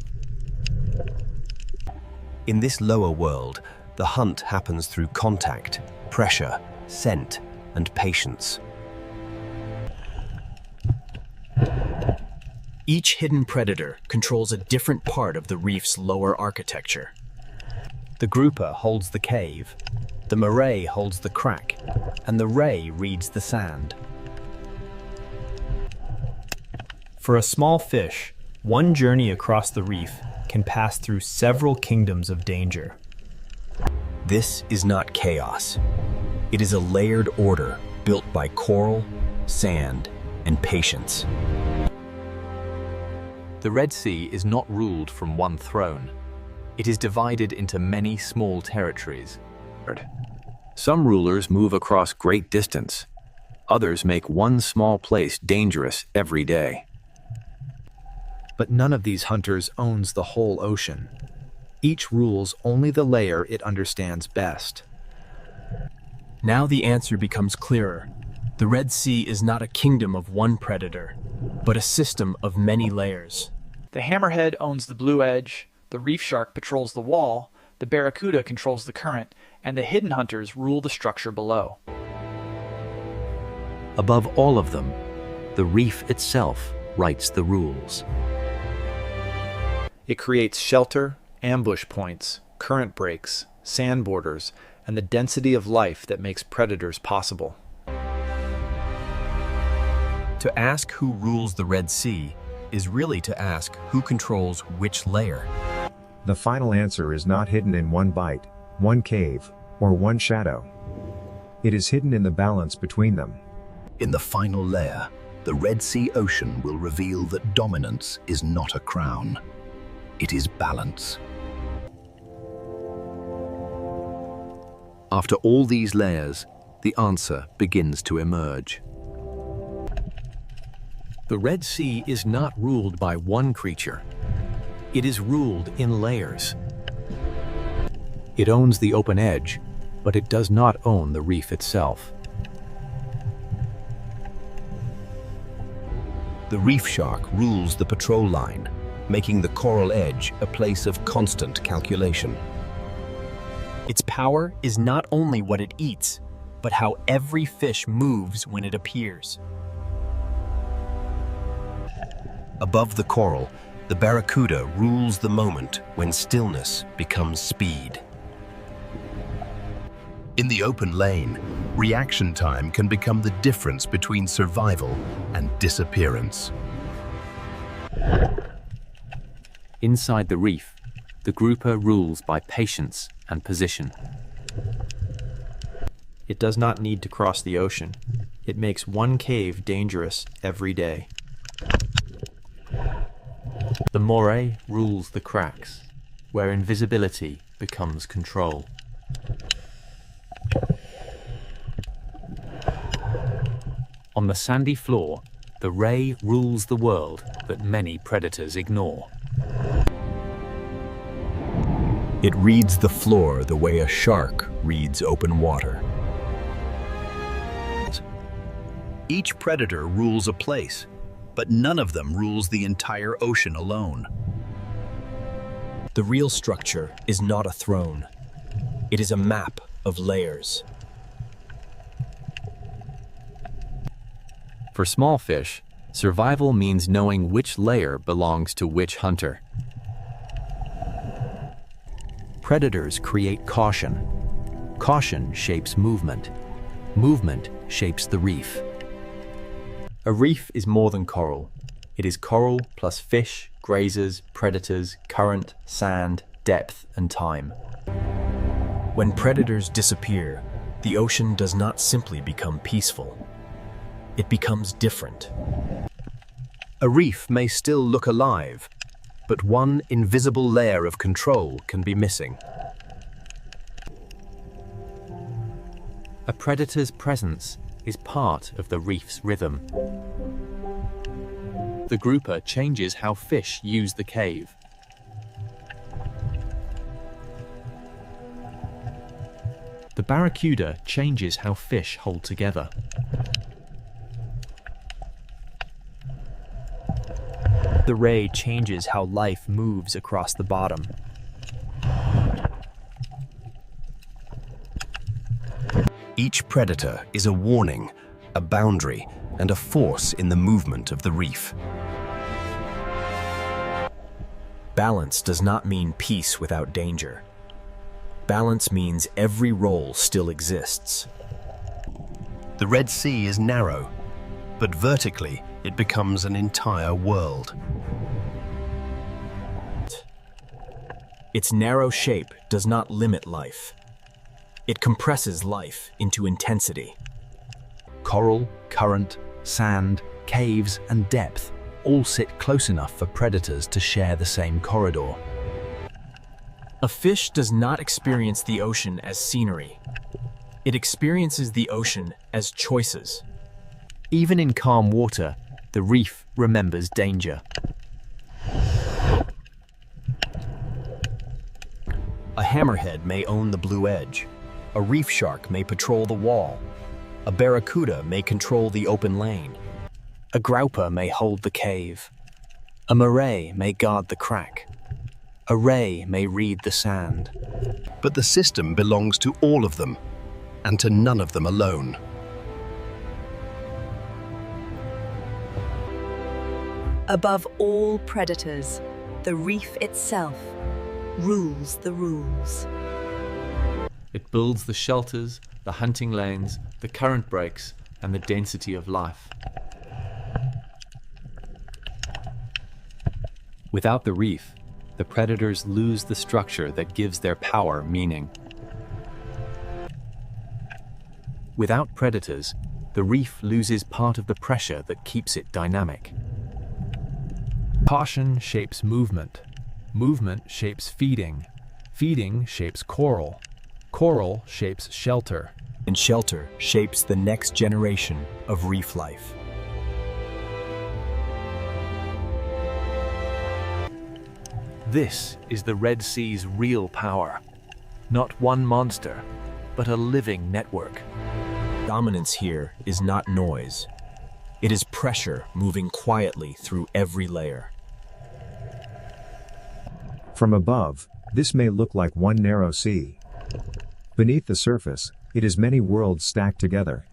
In this lower world, the hunt happens through contact, pressure, scent, and patience. Each hidden predator controls a different part of the reef's lower architecture. The grouper holds the cave, the moray holds the crack, and the ray reads the sand. For a small fish, one journey across the reef can pass through several kingdoms of danger. This is not chaos. It is a layered order built by coral, sand, and patience. The Red Sea is not ruled from one throne. It is divided into many small territories. Some rulers move across great distance. Others make one small place dangerous every day. But none of these hunters owns the whole ocean. Each rules only the layer it understands best. Now the answer becomes clearer. The Red Sea is not a kingdom of one predator, but a system of many layers. The hammerhead owns the blue edge, the reef shark patrols the wall, the barracuda controls the current, and the hidden hunters rule the structure below. Above all of them, the reef itself writes the rules. It creates shelter, ambush points, current breaks, sand borders, and the density of life that makes predators possible. To ask who rules the Red Sea is really to ask who controls which layer. The final answer is not hidden in one bite, one cave, or one shadow. It is hidden in the balance between them. In the final layer, the Red Sea Ocean will reveal that dominance is not a crown. It is balance. After all these layers, the answer begins to emerge. The Red Sea is not ruled by one creature. It is ruled in layers. It owns the open edge, but it does not own the reef itself. The reef shark rules the patrol line, making the coral edge a place of constant calculation. Its power is not only what it eats, but how every fish moves when it appears. Above the coral, the barracuda rules the moment when stillness becomes speed. In the open lane, reaction time can become the difference between survival and disappearance. Inside the reef, the grouper rules by patience and position. It does not need to cross the ocean. It makes one cave dangerous every day. The moray rules the cracks, where invisibility becomes control. On the sandy floor, the ray rules the world that many predators ignore. It reads the floor the way a shark reads open water. Each predator rules a place, but none of them rules the entire ocean alone. The real structure is not a throne. It is a map of layers. For small fish, survival means knowing which layer belongs to which hunter. Predators create caution. Caution shapes movement. Movement shapes the reef. A reef is more than coral. It is coral plus fish, grazers, predators, current, sand, depth, and time. When predators disappear, the ocean does not simply become peaceful. It becomes different. A reef may still look alive, but one invisible layer of control can be missing. A predator's presence is part of the reef's rhythm. The grouper changes how fish use the cave. The barracuda changes how fish hold together. The ray changes how life moves across the bottom. Each predator is a warning, a boundary, and a force in the movement of the reef. Balance does not mean peace without danger. Balance means every role still exists. The Red Sea is narrow, but vertically it becomes an entire world. Its narrow shape does not limit life. It compresses life into intensity. Coral, current, sand, caves, and depth all sit close enough for predators to share the same corridor. A fish does not experience the ocean as scenery. It experiences the ocean as choices. Even in calm water, the reef remembers danger. A hammerhead may own the blue edge. A reef shark may patrol the wall. A barracuda may control the open lane. A grouper may hold the cave. A moray may guard the crack. A ray may read the sand. But the system belongs to all of them, and to none of them alone. Above all predators, the reef itself, rules the rules. It builds the shelters, the hunting lanes, the current breaks, and the density of life. Without the reef, the predators lose the structure that gives their power meaning. Without predators, the reef loses part of the pressure that keeps it dynamic. Caution shapes movement. Movement shapes feeding. Feeding shapes coral. Coral shapes shelter. And shelter shapes the next generation of reef life. This is the Red Sea's real power. Not one monster, but a living network. Dominance here is not noise. It is pressure moving quietly through every layer. From above, this may look like one narrow sea. Beneath the surface, it is many worlds stacked together.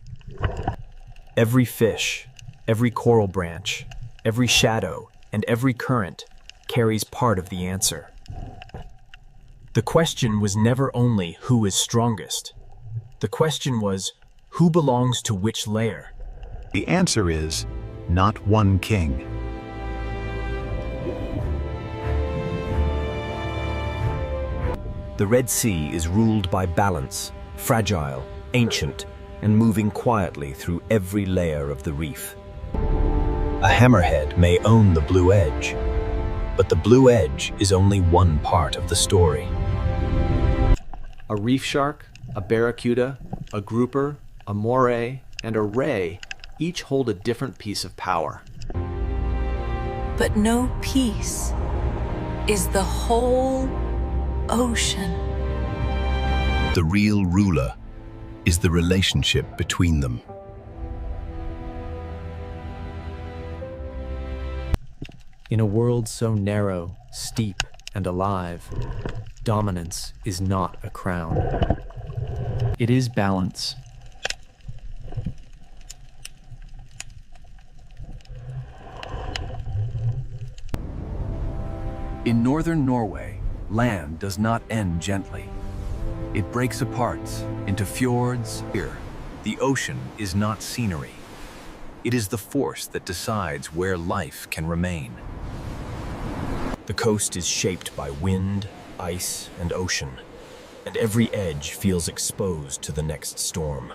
Every fish, every coral branch, every shadow, and every current carries part of the answer. The question was never only who is strongest. The question was, who belongs to which layer? The answer is, not one king. The Red Sea is ruled by balance, fragile, ancient, and moving quietly through every layer of the reef. A hammerhead may own the blue edge, but the blue edge is only one part of the story. A reef shark, a barracuda, a grouper, a moray, and a ray each hold a different piece of power. But no piece is the whole ocean. The real ruler is the relationship between them. In a world so narrow, steep, and alive, dominance is not a crown. It is balance. In northern Norway, land does not end gently. It breaks apart into fjords. Here, the ocean is not scenery. It is the force that decides where life can remain. The coast is shaped by wind, ice, and ocean, and every edge feels exposed to the next storm.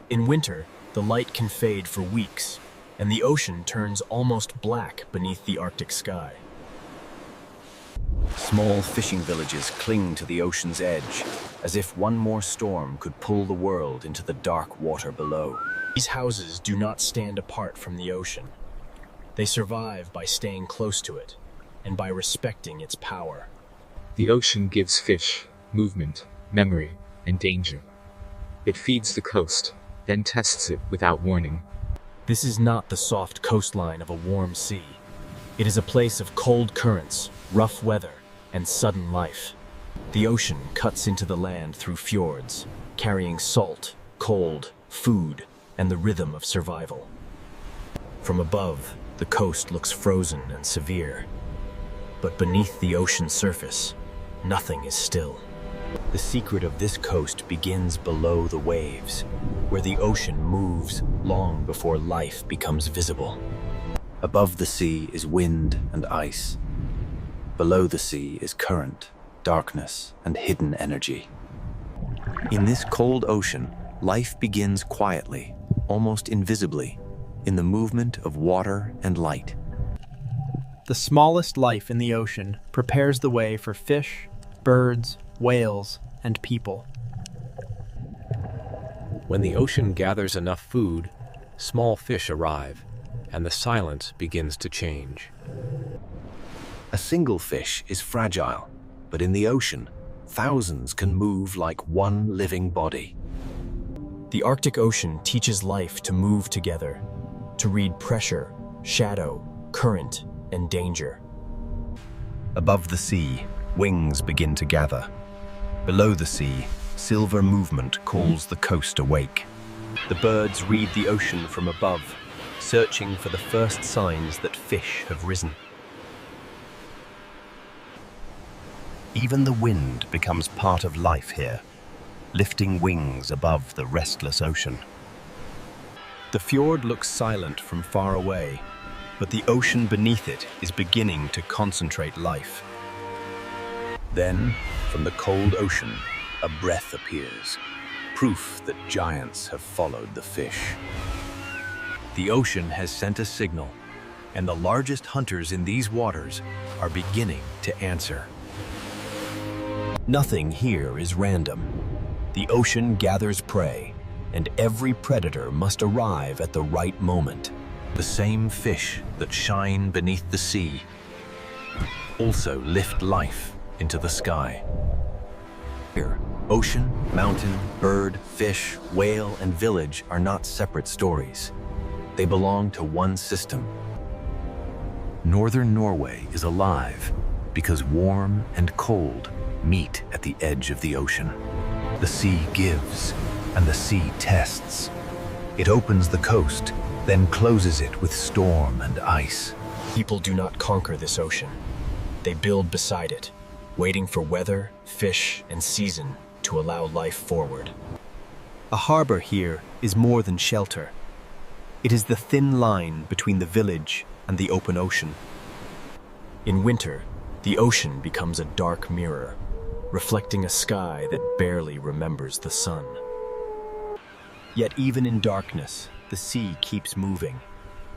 In winter, the light can fade for weeks, and the ocean turns almost black beneath the Arctic sky. Small fishing villages cling to the ocean's edge, as if one more storm could pull the world into the dark water below. These houses do not stand apart from the ocean. They survive by staying close to it, and by respecting its power. The ocean gives fish movement, memory, and danger. It feeds the coast, then tests it without warning. This is not the soft coastline of a warm sea. It is a place of cold currents, rough weather, and sudden life. The ocean cuts into the land through fjords, carrying salt, cold, food, and the rhythm of survival. From above, the coast looks frozen and severe. But beneath the ocean surface, nothing is still. The secret of this coast begins below the waves, where the ocean moves long before life becomes visible. Above the sea is wind and ice. Below the sea is current, darkness, and hidden energy. In this cold ocean, life begins quietly, almost invisibly, in the movement of water and light. The smallest life in the ocean prepares the way for fish, birds, whales, and people. When the ocean gathers enough food, small fish arrive, and the silence begins to change. A single fish is fragile, but in the ocean, thousands can move like one living body. The Arctic Ocean teaches life to move together, to read pressure, shadow, current, and danger. Above the sea, wings begin to gather. Below the sea, silver movement calls the coast awake. The birds read the ocean from above, searching for the first signs that fish have risen. Even the wind becomes part of life here, lifting wings above the restless ocean. The fjord looks silent from far away, but the ocean beneath it is beginning to concentrate life. Then, from the cold ocean, a breath appears, proof that giants have followed the fish. The ocean has sent a signal, and the largest hunters in these waters are beginning to answer. Nothing here is random. The ocean gathers prey, and every predator must arrive at the right moment. The same fish that shine beneath the sea also lift life into the sky. Here, ocean, mountain, bird, fish, whale, and village are not separate stories. They belong to one system. Northern Norway is alive because warm and cold meet at the edge of the ocean. The sea gives, and the sea tests. It opens the coast, then closes it with storm and ice. People do not conquer this ocean. They build beside it, waiting for weather, fish, and season to allow life forward. A harbor here is more than shelter. It is the thin line between the village and the open ocean. In winter, the ocean becomes a dark mirror, reflecting a sky that barely remembers the sun. Yet even in darkness, the sea keeps moving,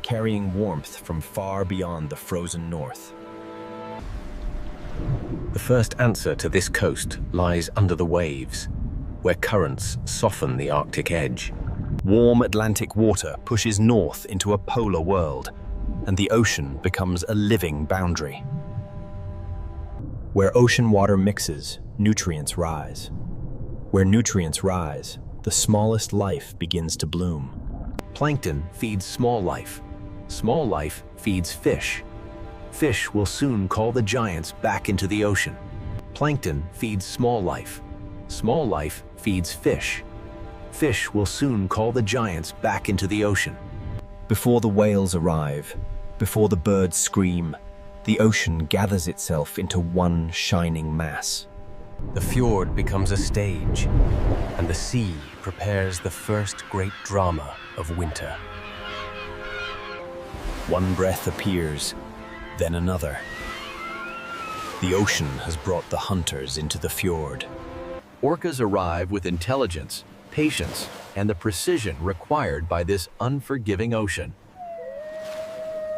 carrying warmth from far beyond the frozen north. The first answer to this coast lies under the waves, where currents soften the Arctic edge. Warm Atlantic water pushes north into a polar world, and the ocean becomes a living boundary. Where ocean water mixes, nutrients rise. Where nutrients rise, the smallest life begins to bloom. Plankton feeds small life. Small life feeds fish. Fish will soon call the giants back into the ocean. Plankton feeds small life. Small life feeds fish. Fish will soon call the giants back into the ocean. Before the whales arrive, before the birds scream, the ocean gathers itself into one shining mass. The fjord becomes a stage, and the sea prepares the first great drama of winter. One breath appears, then another. The ocean has brought the hunters into the fjord. Orcas arrive with intelligence, patience, and the precision required by this unforgiving ocean.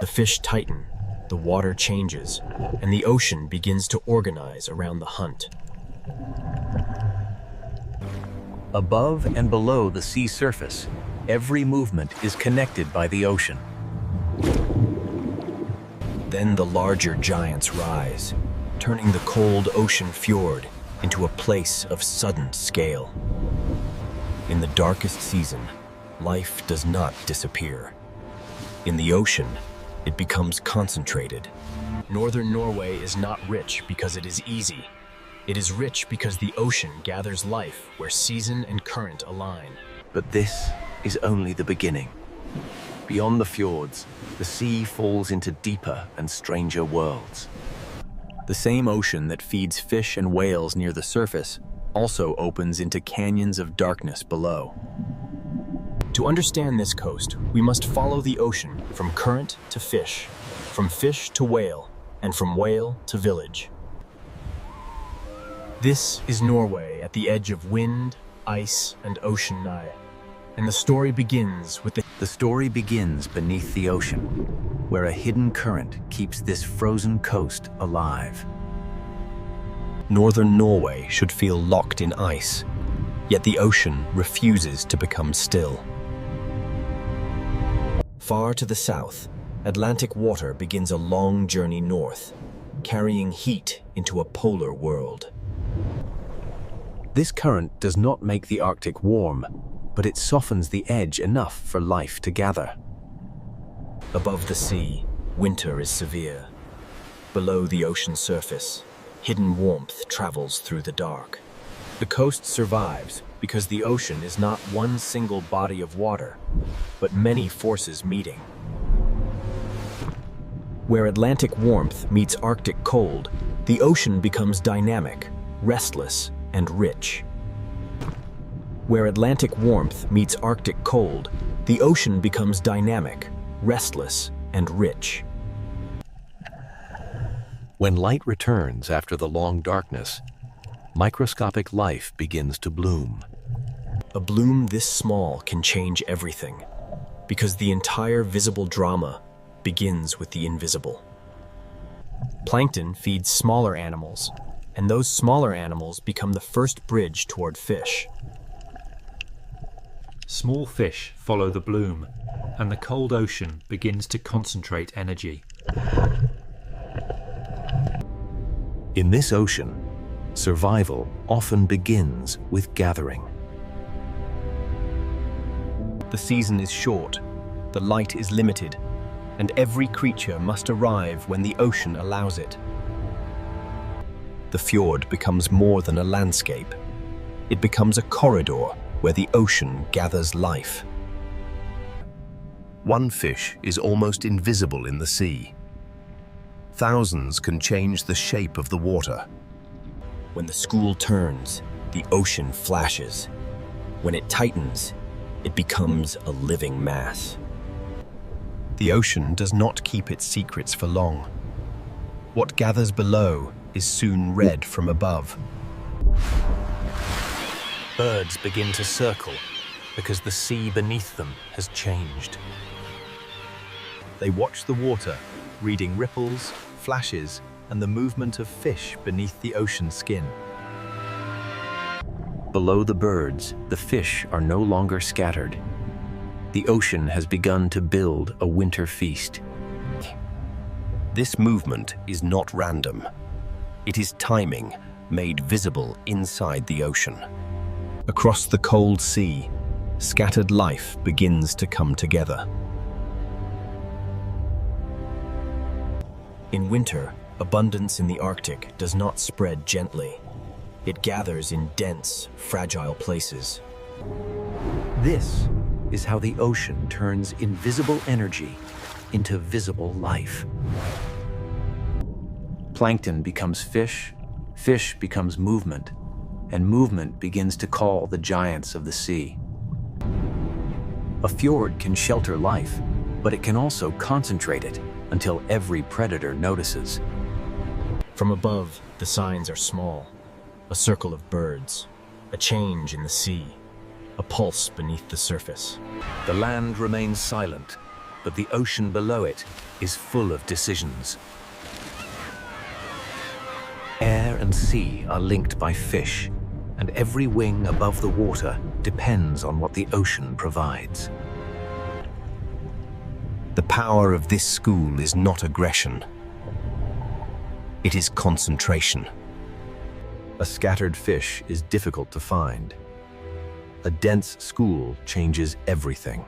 The fish tighten, the water changes, and the ocean begins to organize around the hunt. Above and below the sea surface, every movement is connected by the ocean. Then the larger giants rise, turning the cold ocean fjord into a place of sudden scale. In the darkest season, life does not disappear. In the ocean, it becomes concentrated. Northern Norway is not rich because it is easy. It is rich because the ocean gathers life where season and current align. But this is only the beginning. Beyond the fjords, the sea falls into deeper and stranger worlds. The same ocean that feeds fish and whales near the surface also opens into canyons of darkness below. To understand this coast, we must follow the ocean from current to fish, from fish to whale, and from whale to village. This is Norway at the edge of wind, ice, and ocean nigh. And the story begins with the story begins beneath the ocean, where a hidden current keeps this frozen coast alive. Northern Norway should feel locked in ice, yet the ocean refuses to become still. Far to the south, Atlantic water begins a long journey north, carrying heat into a polar world. This current does not make the Arctic warm, but it softens the edge enough for life to gather. Above the sea, winter is severe. Below the ocean surface, hidden warmth travels through the dark. The coast survives because the ocean is not one single body of water, but many forces meeting. Where Atlantic warmth meets Arctic cold, The ocean becomes dynamic, restless, and rich. Where Atlantic warmth meets Arctic cold, the ocean becomes dynamic, restless, and rich. When light returns after the long darkness, microscopic life begins to bloom. A bloom this small can change everything, because the entire visible drama begins with the invisible. Plankton feeds smaller animals, and those smaller animals become the first bridge toward fish. Small fish follow the bloom, and the cold ocean begins to concentrate energy. In this ocean, survival often begins with gathering. The season is short, the light is limited, and every creature must arrive when the ocean allows it. The fjord becomes more than a landscape. It becomes a corridor where the ocean gathers life. One fish is almost invisible in the sea. Thousands can change the shape of the water. When the school turns, the ocean flashes. When it tightens, it becomes a living mass. The ocean does not keep its secrets for long. What gathers below is soon read from above. Birds begin to circle because the sea beneath them has changed. They watch the water, reading ripples, flashes, and the movement of fish beneath the ocean skin. Below the birds, the fish are no longer scattered. The ocean has begun to build a winter feast. This movement is not random. It is timing made visible inside the ocean. Across the cold sea, scattered life begins to come together. In winter, abundance in the Arctic does not spread gently. It gathers in dense, fragile places. This is how the ocean turns invisible energy into visible life. Plankton becomes fish, fish becomes movement, and movement begins to call the giants of the sea. A fjord can shelter life, but it can also concentrate it until every predator notices. From above, the signs are small. A circle of birds, a change in the sea, a pulse beneath the surface. The land remains silent, but the ocean below it is full of decisions. Air and sea are linked by fish, and every wing above the water depends on what the ocean provides. The power of this school is not aggression. It is concentration. A scattered fish is difficult to find. A dense school changes everything.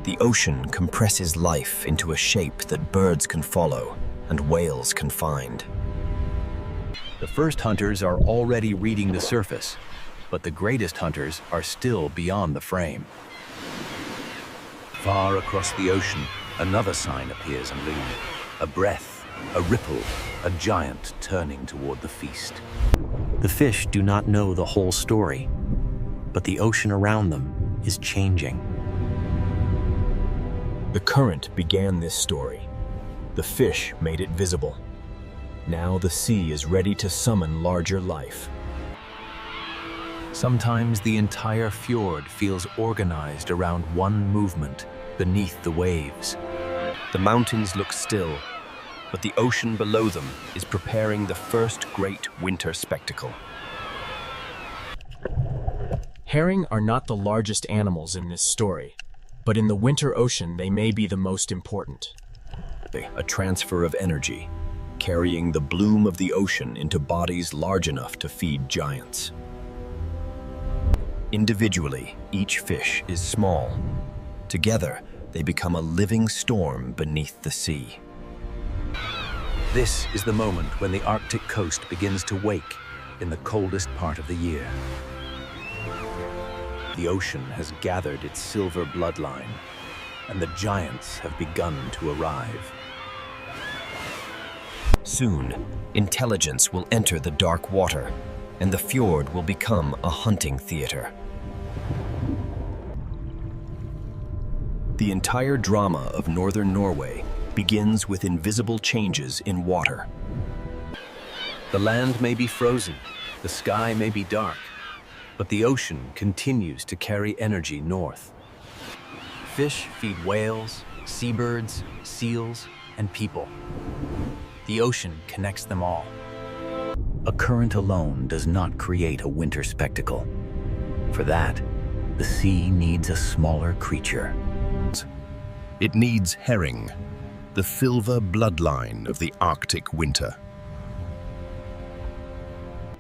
The ocean compresses life into a shape that birds can follow and whales can find. The first hunters are already reading the surface, but the greatest hunters are still beyond the frame. Far across the ocean, another sign appears in loom. A breath, a ripple, a giant turning toward the feast. The fish do not know the whole story, but the ocean around them is changing. The current began this story. The fish made it visible. Now the sea is ready to summon larger life. Sometimes the entire fjord feels organized around one movement beneath the waves. The mountains look still, but the ocean below them is preparing the first great winter spectacle. Herring are not the largest animals in this story, but in the winter ocean they may be the most important. A transfer of energy, carrying the bloom of the ocean into bodies large enough to feed giants. Individually, each fish is small. Together, they become a living storm beneath the sea. This is the moment when the Arctic coast begins to wake in the coldest part of the year. The ocean has gathered its silver bloodline, and the giants have begun to arrive. Soon, intelligence will enter the dark water, and the fjord will become a hunting theater. The entire drama of northern Norway begins with invisible changes in water. The land may be frozen, the sky may be dark, but the ocean continues to carry energy north. Fish feed whales, seabirds, seals, and people. The ocean connects them all. A current alone does not create a winter spectacle. For that, the sea needs a smaller creature. It needs herring, the silver bloodline of the Arctic winter.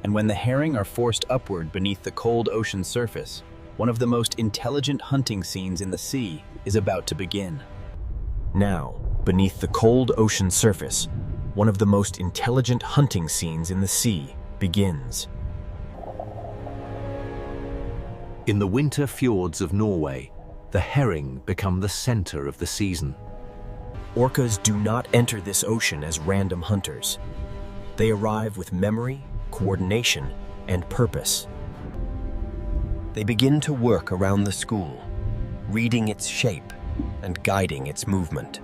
And when the herring are forced upward beneath the cold ocean surface, one of the most intelligent hunting scenes in the sea is about to begin. Now, beneath the cold ocean surface, one of the most intelligent hunting scenes in the sea begins. In the winter fjords of Norway, the herring become the center of the season. Orcas do not enter this ocean as random hunters. They arrive with memory, coordination, and purpose. They begin to work around the school, reading its shape and guiding its movement.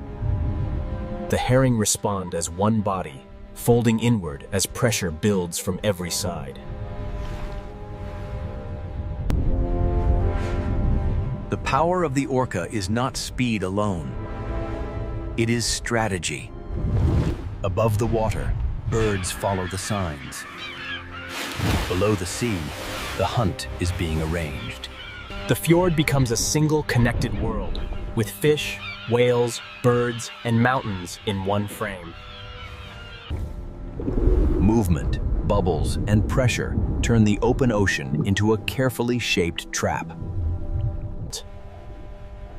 The herring respond as one body, folding inward as pressure builds from every side. The power of the orca is not speed alone. It is strategy. Above the water, birds follow the signs. Below the sea, the hunt is being arranged. The fjord becomes a single connected world, with fish, whales, birds, and mountains in one frame. Movement, bubbles, and pressure turn the open ocean into a carefully shaped trap.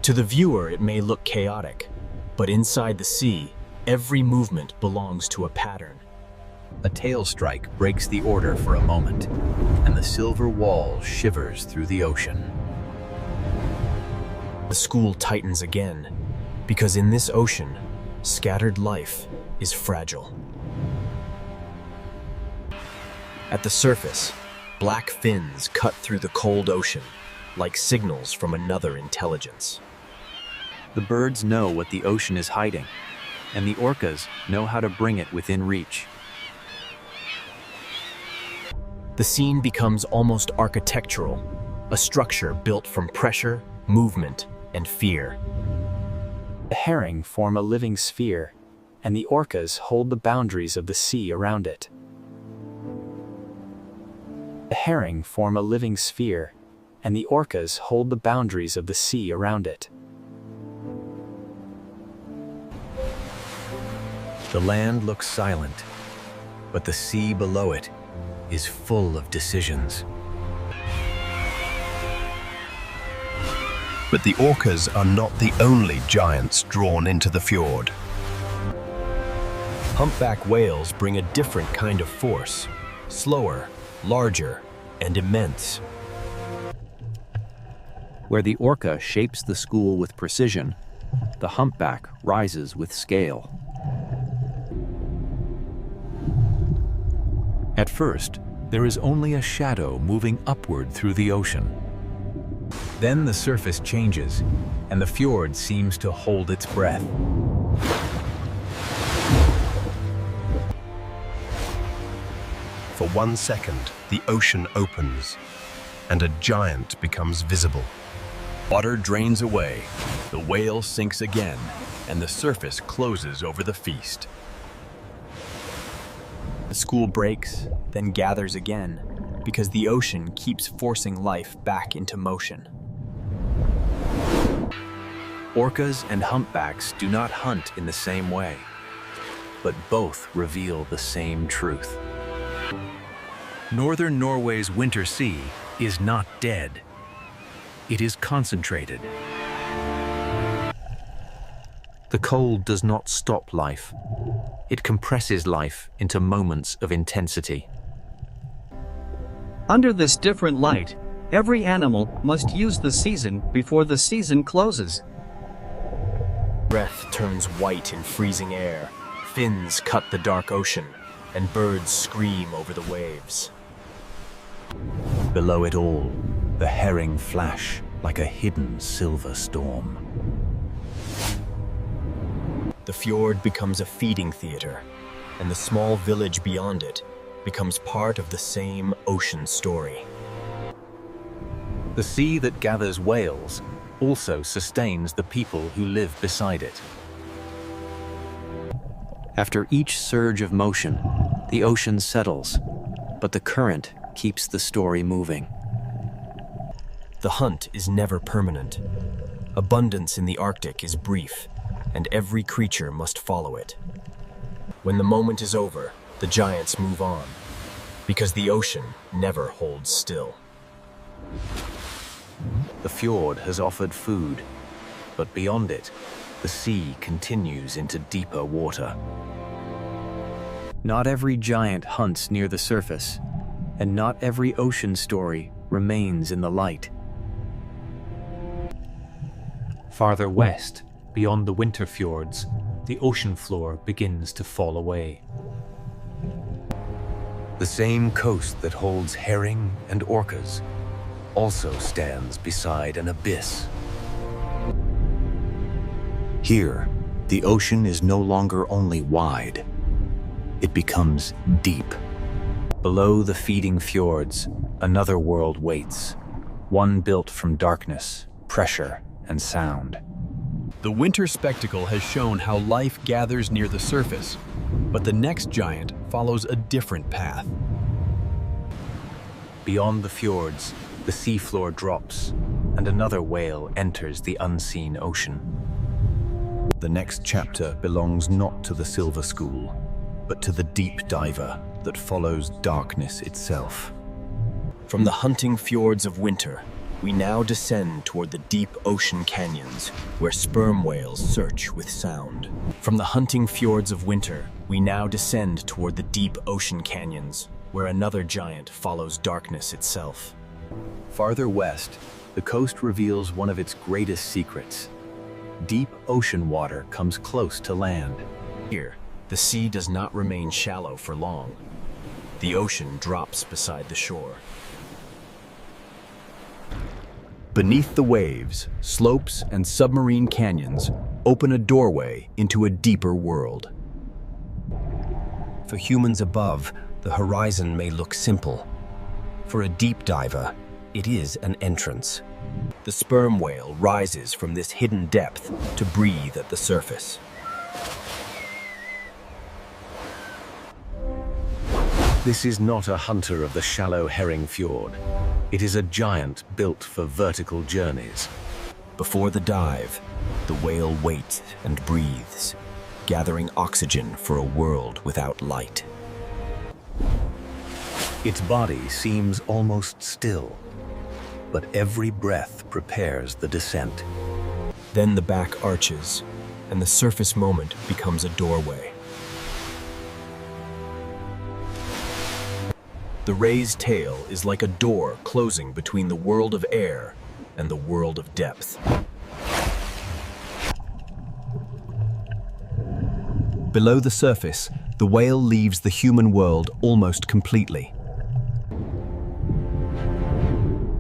To the viewer, it may look chaotic, but inside the sea, every movement belongs to a pattern. A tail strike breaks the order for a moment, and the silver wall shivers through the ocean. The school tightens again, because in this ocean, scattered life is fragile. At the surface, black fins cut through the cold ocean, like signals from another intelligence. The birds know what the ocean is hiding, and the orcas know how to bring it within reach. The scene becomes almost architectural, a structure built from pressure, movement, and fear. The herring form a living sphere, and the orcas hold the boundaries of the sea around it. The herring form a living sphere, and the orcas hold the boundaries of the sea around it. The land looks silent, but the sea below it is full of decisions. But the orcas are not the only giants drawn into the fjord. Humpback whales bring a different kind of force, slower, larger, and immense. Where the orca shapes the school with precision, the humpback rises with scale. At first, there is only a shadow moving upward through the ocean. Then the surface changes, and the fjord seems to hold its breath. For 1 second, the ocean opens, and a giant becomes visible. Water drains away, the whale sinks again, and the surface closes over the feast. The school breaks, then gathers again, because the ocean keeps forcing life back into motion. Orcas and humpbacks do not hunt in the same way, but both reveal the same truth. Northern Norway's winter sea is not dead. It is concentrated. The cold does not stop life. It compresses life into moments of intensity. Under this different light, every animal must use the season before the season closes. Breath turns white in freezing air. Fins cut the dark ocean, and birds scream over the waves. Below it all, the herring flash like a hidden silver storm. The fjord becomes a feeding theater, and the small village beyond it becomes part of the same ocean story. The sea that gathers whales also sustains the people who live beside it. After each surge of motion, the ocean settles, but the current keeps the story moving. The hunt is never permanent. Abundance in the Arctic is brief, and every creature must follow it. When the moment is over, the giants move on, because the ocean never holds still. The fjord has offered food, but beyond it, the sea continues into deeper water. Not every giant hunts near the surface, and not every ocean story remains in the light. Farther west, beyond the winter fjords, the ocean floor begins to fall away. The same coast that holds herring and orcas also stands beside an abyss. Here, the ocean is no longer only wide, it becomes deep. Below the feeding fjords, another world waits, one built from darkness, pressure, and sound. The winter spectacle has shown how life gathers near the surface, but the next giant follows a different path. Beyond the fjords, the seafloor drops, and another whale enters the unseen ocean. The next chapter belongs not to the Silver School, but to the deep diver that follows darkness itself. From the hunting fjords of winter, we now descend toward the deep ocean canyons, where sperm whales search with sound. From the hunting fjords of winter, we now descend toward the deep ocean canyons, where another giant follows darkness itself. Farther west, the coast reveals one of its greatest secrets. Deep ocean water comes close to land. Here, the sea does not remain shallow for long. The ocean drops beside the shore. Beneath the waves, slopes and submarine canyons open a doorway into a deeper world. For humans above, the horizon may look simple. For a deep diver, it is an entrance. The sperm whale rises from this hidden depth to breathe at the surface. This is not a hunter of the shallow herring fjord. It is a giant built for vertical journeys. Before the dive, the whale waits and breathes, gathering oxygen for a world without light. Its body seems almost still, but every breath prepares the descent. Then the back arches, and the surface moment becomes a doorway. The ray's tail is like a door closing between the world of air and the world of depth. Below the surface, the whale leaves the human world almost completely.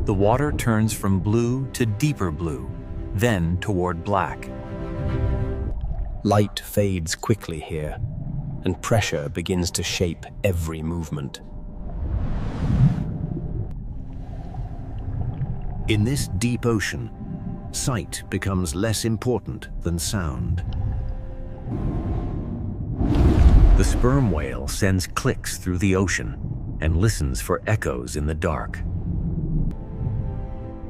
The water turns from blue to deeper blue, then toward black. Light fades quickly here, and pressure begins to shape every movement. In this deep ocean, sight becomes less important than sound. The sperm whale sends clicks through the ocean and listens for echoes in the dark.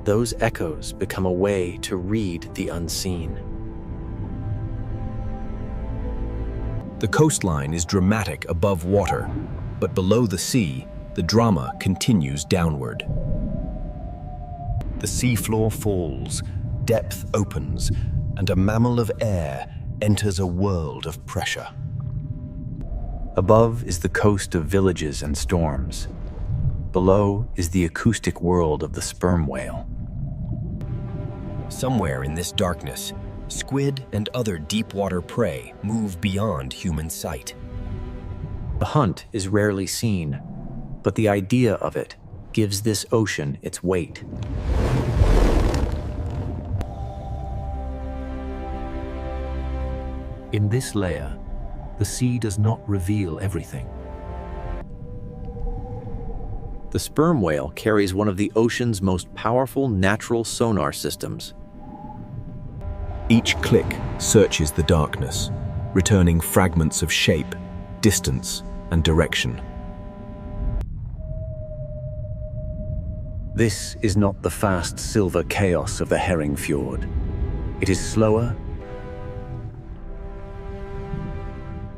Those echoes become a way to read the unseen. The coastline is dramatic above water, but below the sea, the drama continues downward. The seafloor falls, depth opens, and a mammal of air enters a world of pressure. Above is the coast of villages and storms. Below is the acoustic world of the sperm whale. Somewhere in this darkness, Squid and other deep-water prey move beyond human sight. The hunt is rarely seen, but the idea of it gives this ocean its weight. In this layer, the sea does not reveal everything. The sperm whale carries one of the ocean's most powerful natural sonar systems. Each click searches the darkness, returning fragments of shape, distance, and direction. This is not the fast silver chaos of the herring fjord. It is slower.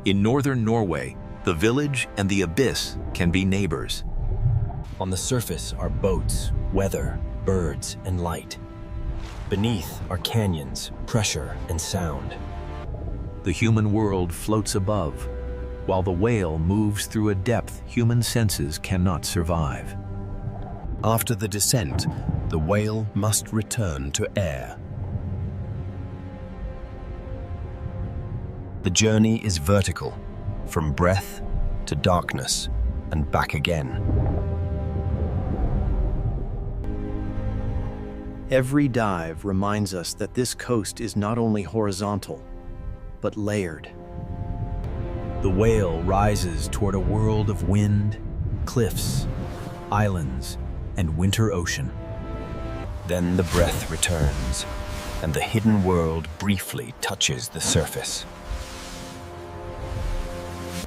In northern Norway, the village and the abyss can be neighbors. On the surface are boats, weather, birds, and light. Beneath are canyons, pressure, and sound. The human world floats above, while the whale moves through a depth human senses cannot survive. After the descent, the whale must return to air. The journey is vertical, from breath to darkness, and back again. Every dive reminds us that this coast is not only horizontal, but layered. The whale rises toward a world of wind, cliffs, islands, and winter ocean. Then the breath returns, and the hidden world briefly touches the surface.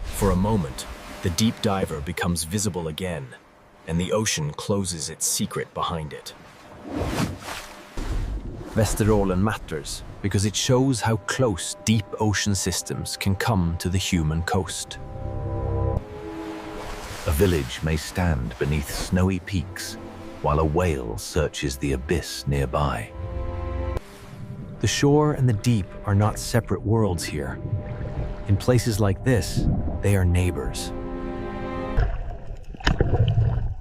For a moment, the deep diver becomes visible again, and the ocean closes its secret behind it. Vesterålen matters because it shows how close deep ocean systems can come to the human coast. A village may stand beneath snowy peaks, while a whale searches the abyss nearby. The shore and the deep are not separate worlds here. In places like this, they are neighbors.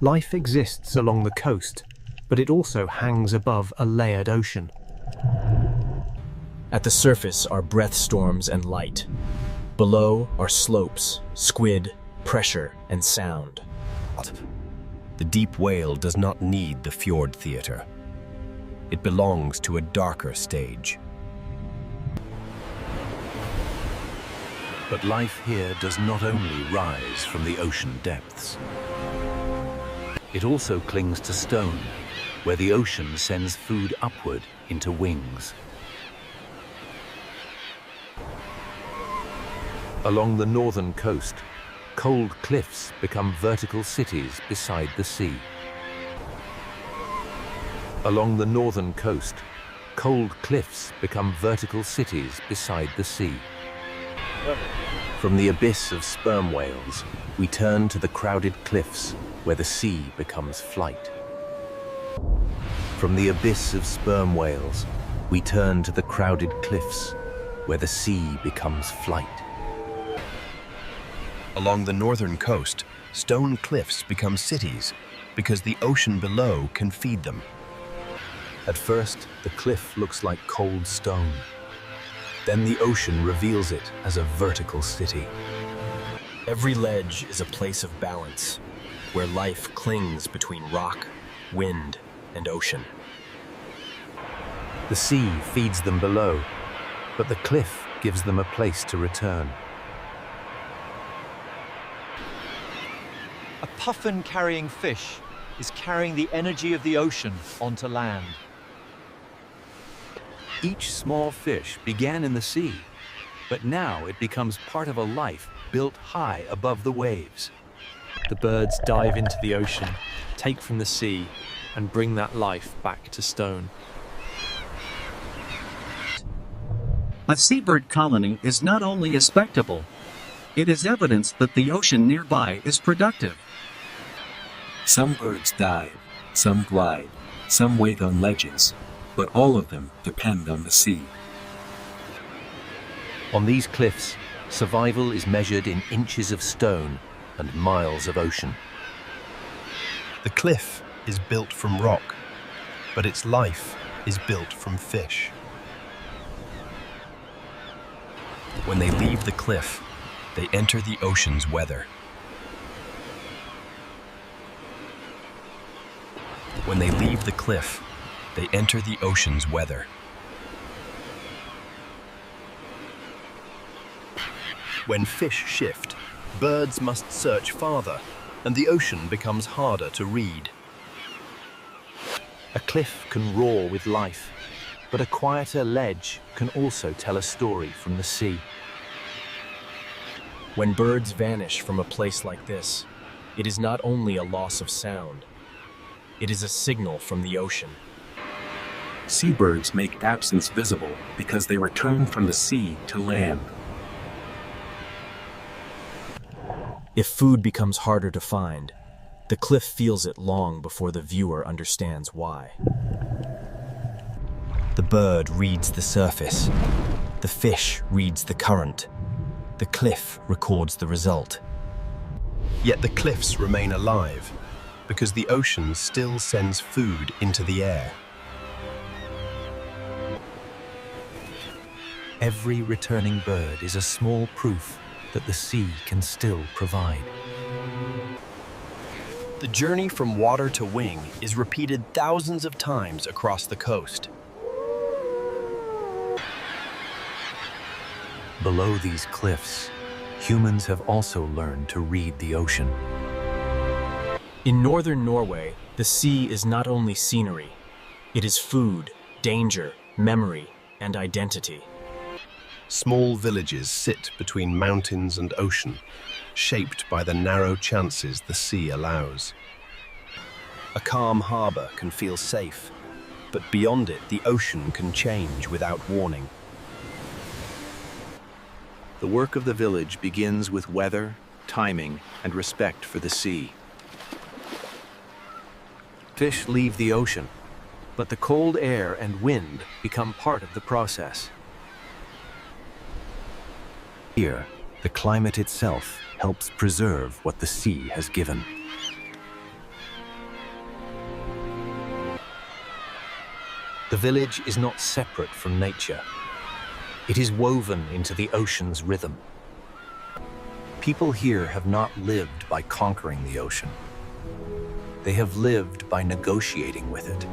Life exists along the coast, but it also hangs above a layered ocean. At the surface are breath storms and light. Below are slopes, squid, pressure, and sound. The deep whale does not need the fjord theater. It belongs to a darker stage. But life here does not only rise from the ocean depths. It also clings to stone, where the ocean sends food upward into wings. Along the northern coast, cold cliffs become vertical cities beside the sea. Along the northern coast, cold cliffs become vertical cities beside the sea. From the abyss of sperm whales, we turn to the crowded cliffs where the sea becomes flight. From the abyss of sperm whales, we turn to the crowded cliffs where the sea becomes flight. Along the northern coast, stone cliffs become cities because the ocean below can feed them. At first, the cliff looks like cold stone. Then the ocean reveals it as a vertical city. Every ledge is a place of balance, where life clings between rock, wind, and ocean. The sea feeds them below, but the cliff gives them a place to return. A puffin carrying fish is carrying the energy of the ocean onto land. Each small fish began in the sea, but now it becomes part of a life built high above the waves. The birds dive into the ocean, take from the sea, and bring that life back to stone. A seabird colony is not only a spectacle, it is evidence that the ocean nearby is productive. Some birds dive, some glide, some wait on ledges, but all of them depend on the sea. On these cliffs, survival is measured in inches of stone and miles of ocean. The cliff is built from rock, but its life is built from fish. When they leave the cliff, they enter the ocean's weather. When they leave the cliff, they enter the ocean's weather. When fish shift, birds must search farther, and the ocean becomes harder to read. A cliff can roar with life, but a quieter ledge can also tell a story from the sea. When birds vanish from a place like this, it is not only a loss of sound, it is a signal from the ocean. Seabirds make absence visible because they return from the sea to land. If food becomes harder to find, the cliff feels it long before the viewer understands why. The bird reads the surface, the fish reads the current, the cliff records the result. Yet the cliffs remain alive, because the ocean still sends food into the air. Every returning bird is a small proof that the sea can still provide. The journey from water to wing is repeated thousands of times across the coast. Below these cliffs, humans have also learned to read the ocean. In northern Norway, the sea is not only scenery, it is food, danger, memory, and identity. Small villages sit between mountains and ocean, shaped by the narrow chances the sea allows. A calm harbor can feel safe, but beyond it, the ocean can change without warning. The work of the village begins with weather, timing, and respect for the sea. Fish leave the ocean, but the cold air and wind become part of the process. Here, the climate itself helps preserve what the sea has given. The village is not separate from nature. It is woven into the ocean's rhythm. People here have not lived by conquering the ocean. They have lived by negotiating with it.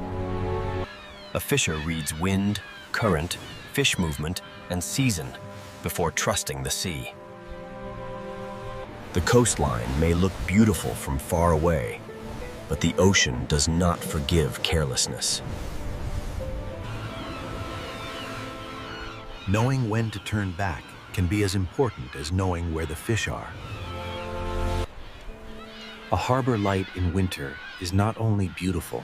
A fisher reads wind, current, fish movement, and season before trusting the sea. The coastline may look beautiful from far away, but the ocean does not forgive carelessness. Knowing when to turn back can be as important as knowing where the fish are. A harbor light in winter is not only beautiful,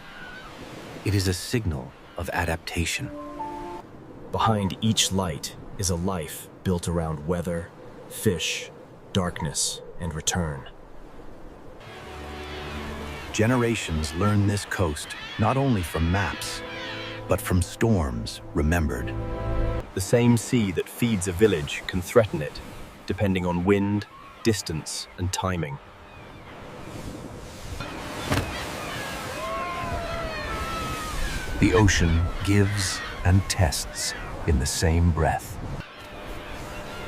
it is a signal of adaptation. Behind each light is a life built around weather, fish, darkness, and return. Generations learn this coast not only from maps, but from storms remembered. The same sea that feeds a village can threaten it, depending on wind, distance, and timing. The ocean gives and tests in the same breath.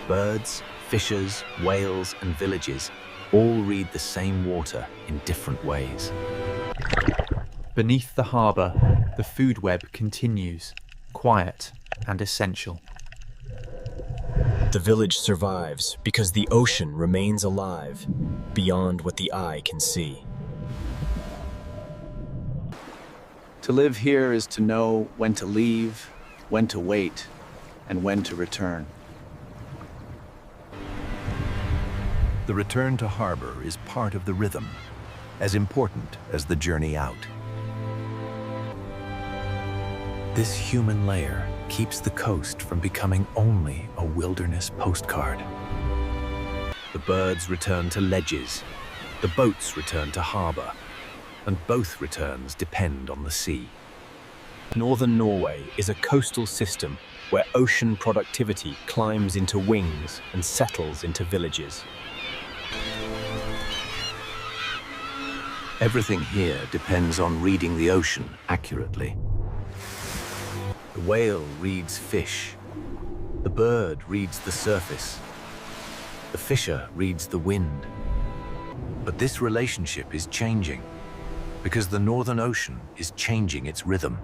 Birds, fishes, whales, and villages all read the same water in different ways. Beneath the harbour, the food web continues, quiet and essential. The village survives because the ocean remains alive, beyond what the eye can see. To live here is to know when to leave, when to wait, and when to return. The return to harbor is part of the rhythm, as important as the journey out. This human layer keeps the coast from becoming only a wilderness postcard. The birds return to ledges, the boats return to harbor, and both returns depend on the sea. Northern Norway is a coastal system where ocean productivity climbs into wings and settles into villages. Everything here depends on reading the ocean accurately. The whale reads fish. The bird reads the surface. The fisher reads the wind. But this relationship is changing because the Northern Ocean is changing its rhythm.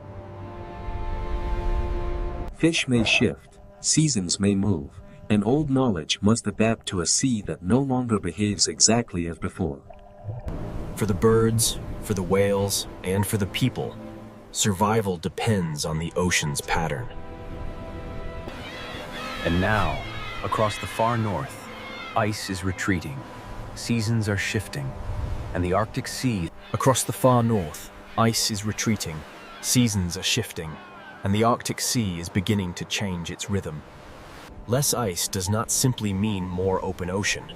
Fish may shift, seasons may move, and old knowledge must adapt to a sea that no longer behaves exactly as before. For the birds, for the whales, and for the people, survival depends on the ocean's pattern. And now, across the far north, ice is retreating, seasons are shifting, and the Arctic Sea... Across the far north, ice is retreating, seasons are shifting, and the Arctic Sea is beginning to change its rhythm. Less ice does not simply mean more open ocean.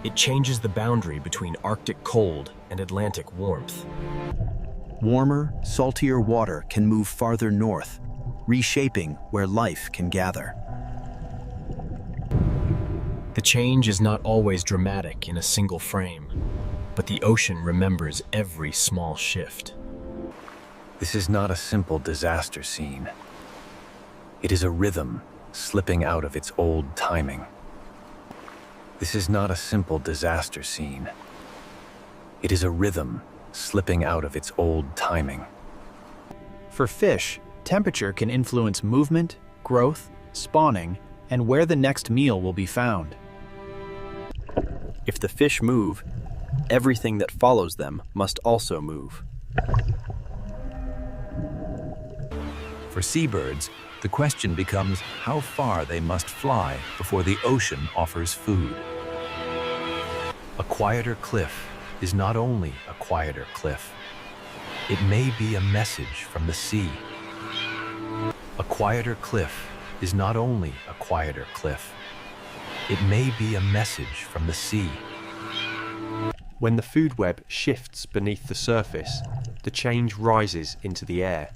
It changes the boundary between Arctic cold and Atlantic warmth. Warmer, saltier water can move farther north, reshaping where life can gather. The change is not always dramatic in a single frame, but the ocean remembers every small shift. This is not a simple disaster scene. It is a rhythm slipping out of its old timing. This is not a simple disaster scene. It is a rhythm slipping out of its old timing. For fish, temperature can influence movement, growth, spawning, and where the next meal will be found. If the fish move, everything that follows them must also move. For seabirds, the question becomes how far they must fly before the ocean offers food. A quieter cliff is not only a quieter cliff. It may be a message from the sea. A quieter cliff is not only a quieter cliff. It may be a message from the sea. When the food web shifts beneath the surface, the change rises into the air.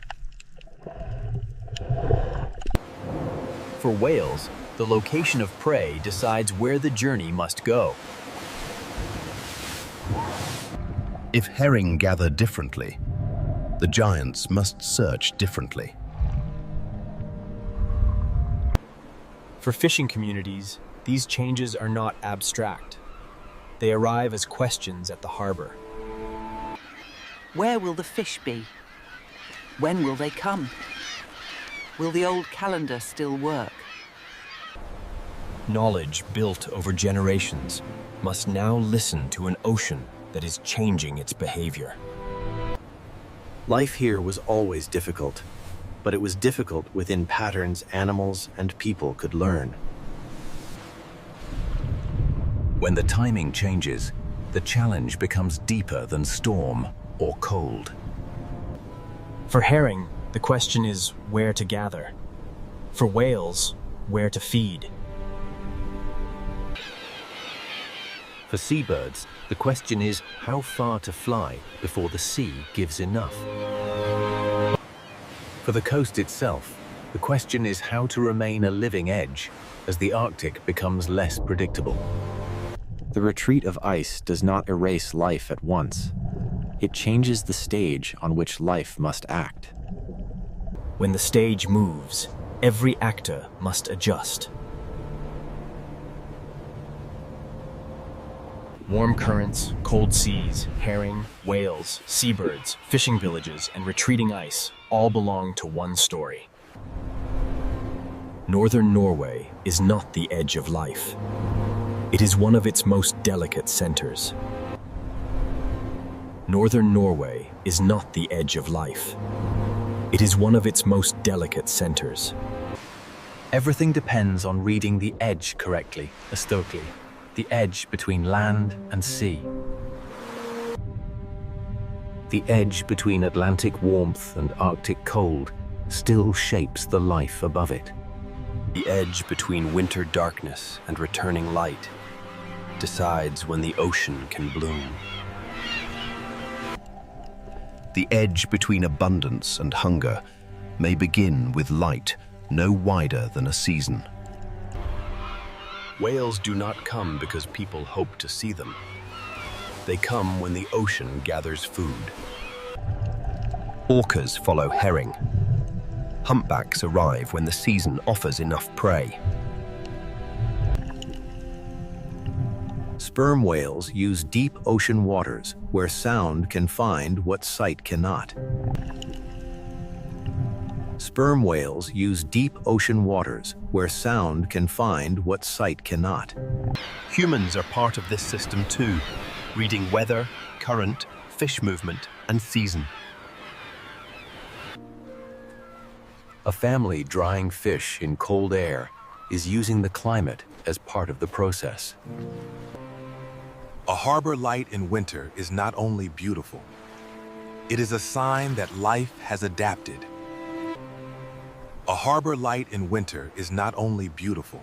For whales, the location of prey decides where the journey must go. If herring gather differently, the giants must search differently. For fishing communities, these changes are not abstract. They arrive as questions at the harbor. Where will the fish be? When will they come? Will the old calendar still work? Knowledge built over generations must now listen to an ocean that is changing its behavior. Life here was always difficult, but it was difficult within patterns animals and people could learn. When the timing changes, the challenge becomes deeper than storm or cold. For herring, the question is where to gather. For whales, where to feed. For seabirds, the question is how far to fly before the sea gives enough. For the coast itself, the question is how to remain a living edge as the Arctic becomes less predictable. The retreat of ice does not erase life at once. It changes the stage on which life must act. When the stage moves, every actor must adjust. Warm currents, cold seas, herring, whales, seabirds, fishing villages, and retreating ice all belong to one story. Northern Norway is not the edge of life. It is one of its most delicate centers. Northern Norway is not the edge of life. It is one of its most delicate centers. Everything depends on reading the edge correctly, Stokely, the edge between land and sea. The edge between Atlantic warmth and Arctic cold still shapes the life above it. The edge between winter darkness and returning light decides when the ocean can bloom. The edge between abundance and hunger may begin with light no wider than a season. Whales do not come because people hope to see them. They come when the ocean gathers food. Orcas follow herring. Humpbacks arrive when the season offers enough prey. Sperm whales use deep ocean waters where sound can find what sight cannot. Sperm whales use deep ocean waters where sound can find what sight cannot. Humans are part of this system too, reading weather, current, fish movement, and season. A family drying fish in cold air is using the climate as part of the process. A harbor light in winter is not only beautiful, it is a sign that life has adapted. A harbor light in winter is not only beautiful,